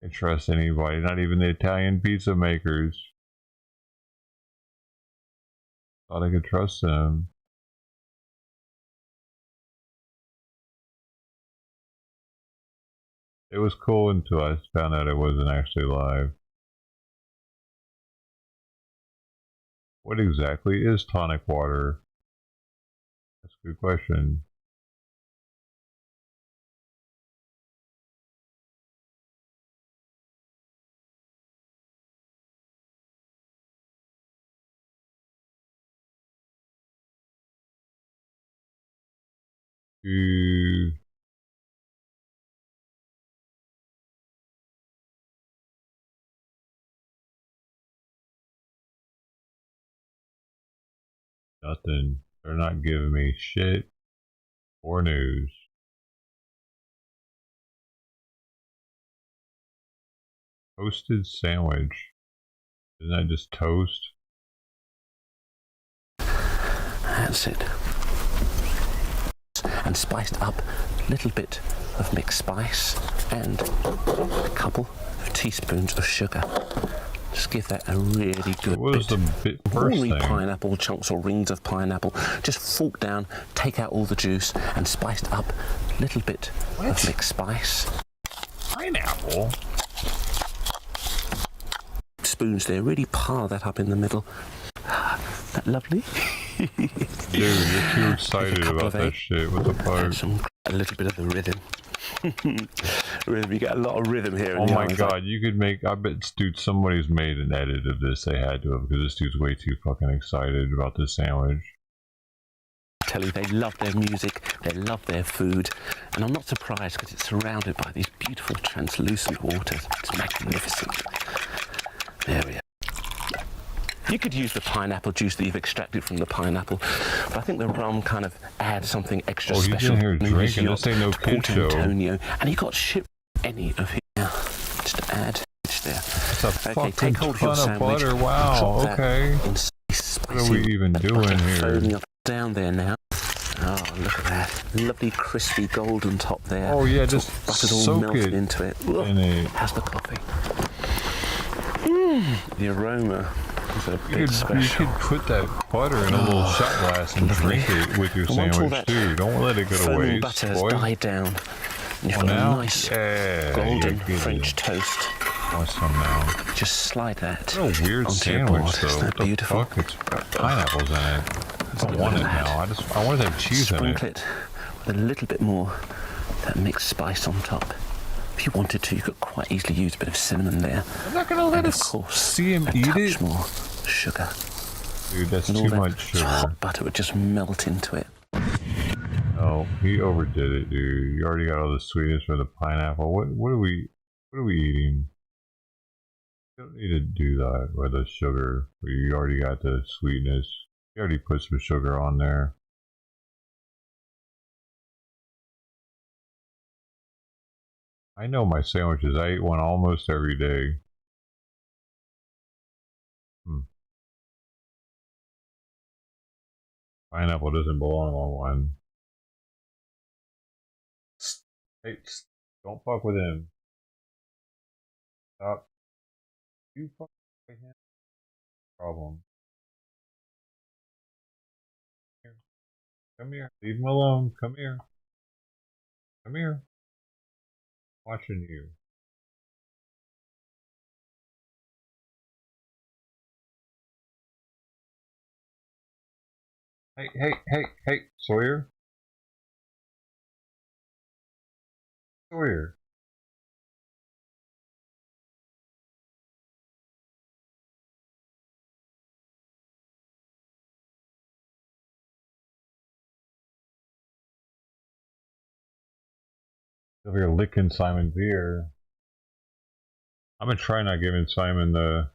I trust anybody, not even the Italian pizza makers. Thought I could trust them. It was cool until I found out it wasn't actually live. What exactly is tonic water? That's a good question. Nothing. They're not giving me shit or news. Toasted sandwich. Isn't that just toast? That's it. And spiced up a little bit of mixed spice and a couple of teaspoons of sugar. Just give that a really good bit. Only pineapple, chunks or rings of pineapple. Just fork down, take out all the juice, and spiced up a little bit of mixed spice. Pineapple? Spoons there, really pile that up in the middle. That lovely? Dude, you're too excited about that shit. What the fuck? A little bit of the rhythm. Rhythm, you get a lot of rhythm here. Oh my god, you could make, I bet, dude, somebody's made an edit of this. They had to have, because this dude's way too fucking excited about this sandwich. I tell you, they love their music, they love their food, and I'm not surprised because it's surrounded by these beautiful translucent waters. It's magnificent. There we are. You could use the pineapple juice that you've extracted from the pineapple, but I think the rum kind of adds something extra special. Oh, he's in here drinking. This ain't no kid show. Antonio, and you got ship any of here. Just to add there. Okay, take hold of your sandwich. Butter. Wow. Okay. What are we even doing here? Down there now. Oh, look at that. Lovely crispy golden top there. Oh yeah, just buttered all soak melted it into it. How's the coffee? The aroma is a bit special. You could put that butter in a little shot glass and drink it with your sandwich too. Don't let it go to waste. Butter has died down. And you've got a nice golden French toast. Want some now? Just slide that. What a weird sandwich though. Isn't that beautiful? Fuck? It's got pineapples in it. I want it now. I want to have cheese in it. Sprinkle it with a little bit more that mixed spice on top. If you wanted to, you could quite easily use a bit of cinnamon there. I'm not gonna let us see him eat it. More sugar. Dude, that's too much sugar. Hot butter would just melt into it. Oh, he overdid it, dude. You already got all the sweetness for the pineapple. What are we eating? You don't need to do that with the sugar. You already got the sweetness. You already put some sugar on there. I know my sandwiches. I eat one almost every day. Pineapple doesn't belong on one. Hey, don't fuck with him. Stop. You fuck with him. Problem. Here. Come here. Leave him alone. Come here. Come here. Watching you. Hey, Sawyer. Sawyer. Over here licking Simon's ear. I'm gonna try not giving Simon the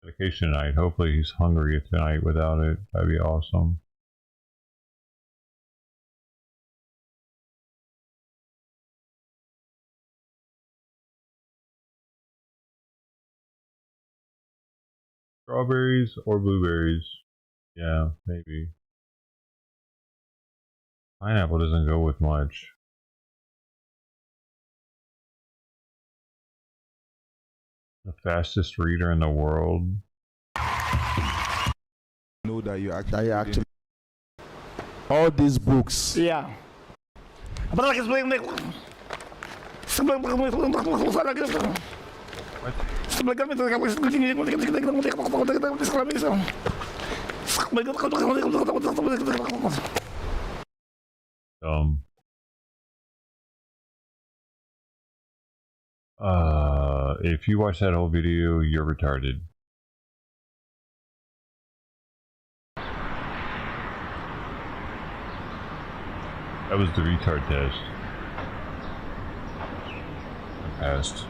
medication tonight. Hopefully he's hungry tonight without it. That'd be awesome. Strawberries or blueberries? Yeah, maybe. Pineapple doesn't go with much. The fastest reader in the world. Know that you actually all these books. Yeah. If you watch that whole video, you're retarded. That was the retard test. I passed.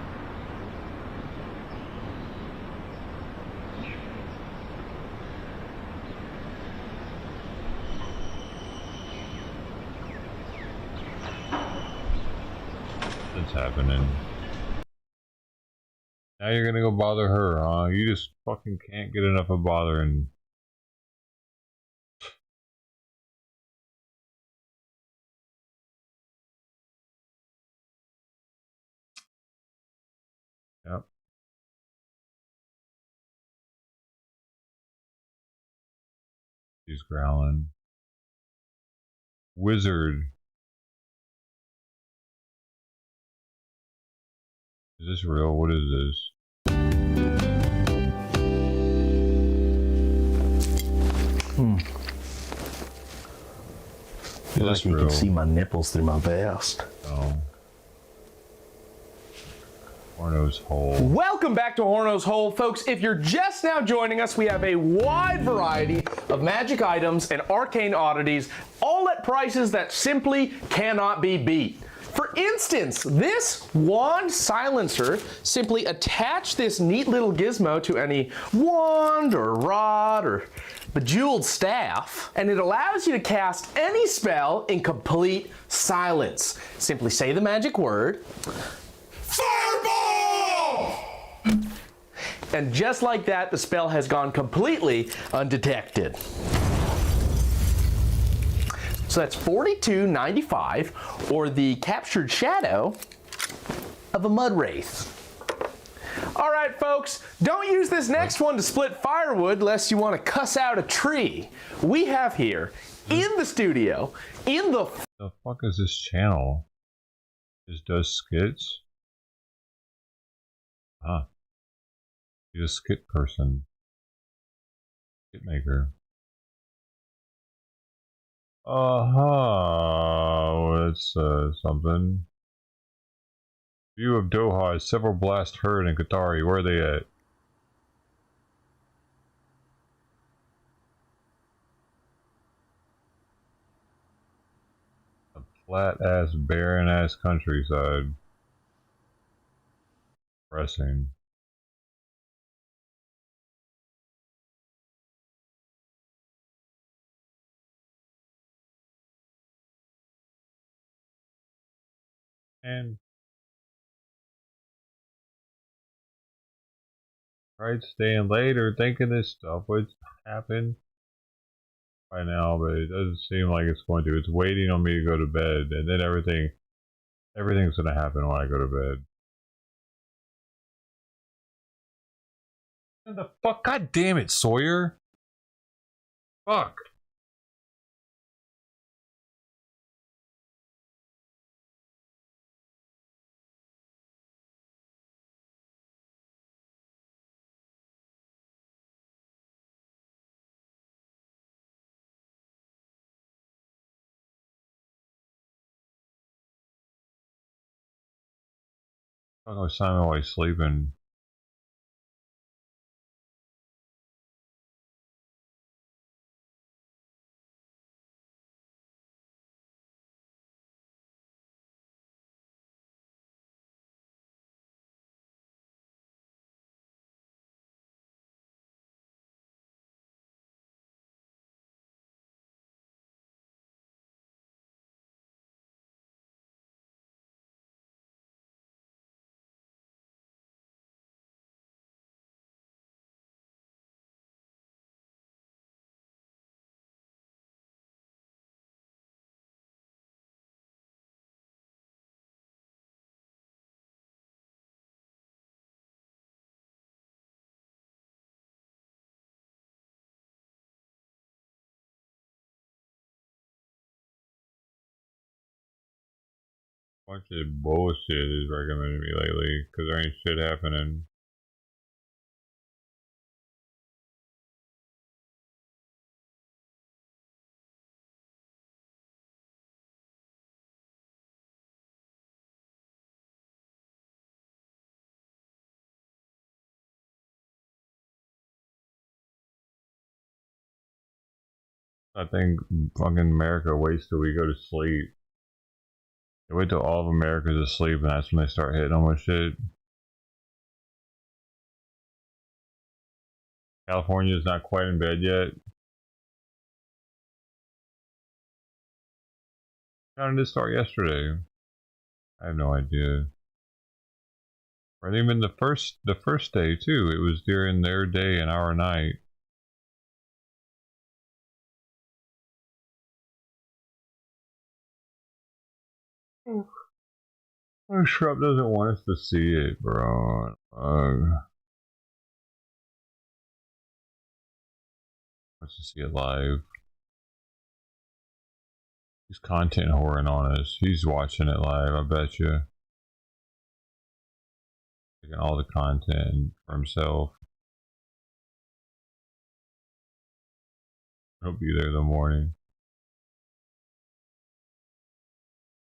What's happening? Now you're gonna go bother her, huh? You just fucking can't get enough of bothering. Yep. She's growling. Wizard. Is this real? What is this? Feel like you can see my nipples through my vest. Oh. Horno's Hole. Welcome back to Horno's Hole, folks. If you're just now joining us, we have a wide variety of magic items and arcane oddities, all at prices that simply cannot be beat. For instance, this wand silencer, simply attach this neat little gizmo to any wand or rod or bejeweled staff, and it allows you to cast any spell in complete silence. Simply say the magic word, Fireball! And just like that, the spell has gone completely undetected. So that's $42.95, or the captured shadow of a mud wraith. All right, folks, don't use this next one to split firewood unless you want to cuss out a tree. We have here, in the studio, in the fuck is this channel? Just does skits? Huh. He's a skit person. Skit maker. That's something. View of Doha is several blasts heard in Qatari. Where are they at? A flat ass, barren ass countryside. Depressing. And tried staying later thinking this stuff would happen by now, but it doesn't seem like it's going to. It's waiting on me to go to bed, and then everything's gonna happen when I go to bed. What the fuck? God damn it, Sawyer! Fuck! I was Simon while he's sleeping. Bunch of bullshit is recommended me lately because there ain't shit happening. I think fucking America waits till we go to sleep. They wait till all of America's asleep and that's when they start hitting them with shit. California's not quite in bed yet. How did it start yesterday? I have no idea. Or even the first day too. It was during their day and our night. Oh, Shrub doesn't want us to see it, bro. Wants to see it live. He's content whoring on us. He's watching it live, I bet you. Taking all the content for himself. He'll be there in the morning.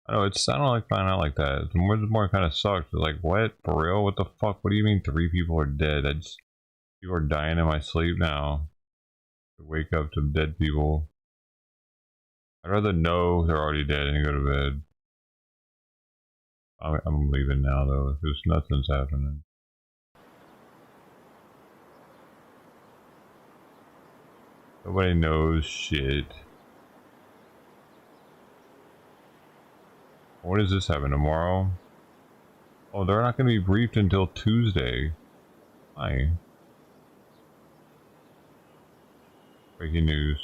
I know it's. I don't like finding out like that. The more kind of sucks. It's like, what for real? What the fuck? What do you mean 3 people are dead? People are dying in my sleep now. To wake up to dead people. I'd rather know they're already dead and go to bed. I'm leaving now though. There's nothing's happening. Nobody knows shit. When does this happen? Tomorrow? Oh, they're not going to be briefed until Tuesday. Hi. Breaking news.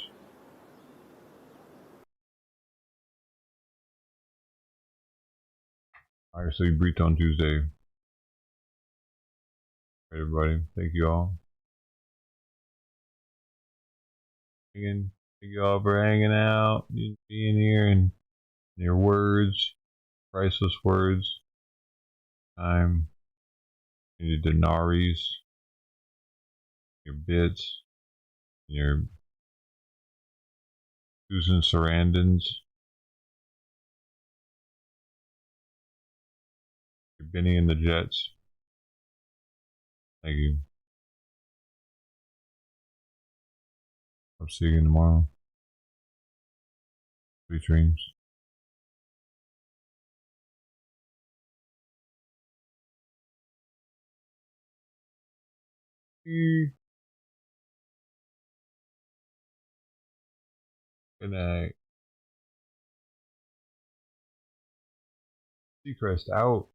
Alright, so you briefed on Tuesday. Alright, everybody. Thank you all. Thank you all for hanging out, being here, and your words, priceless words, time, your denaries, your bits, your Susan Sarandons, your Benny and the Jets. Thank you. I'll see you again tomorrow. Sweet dreams. Good night. Seacrest out.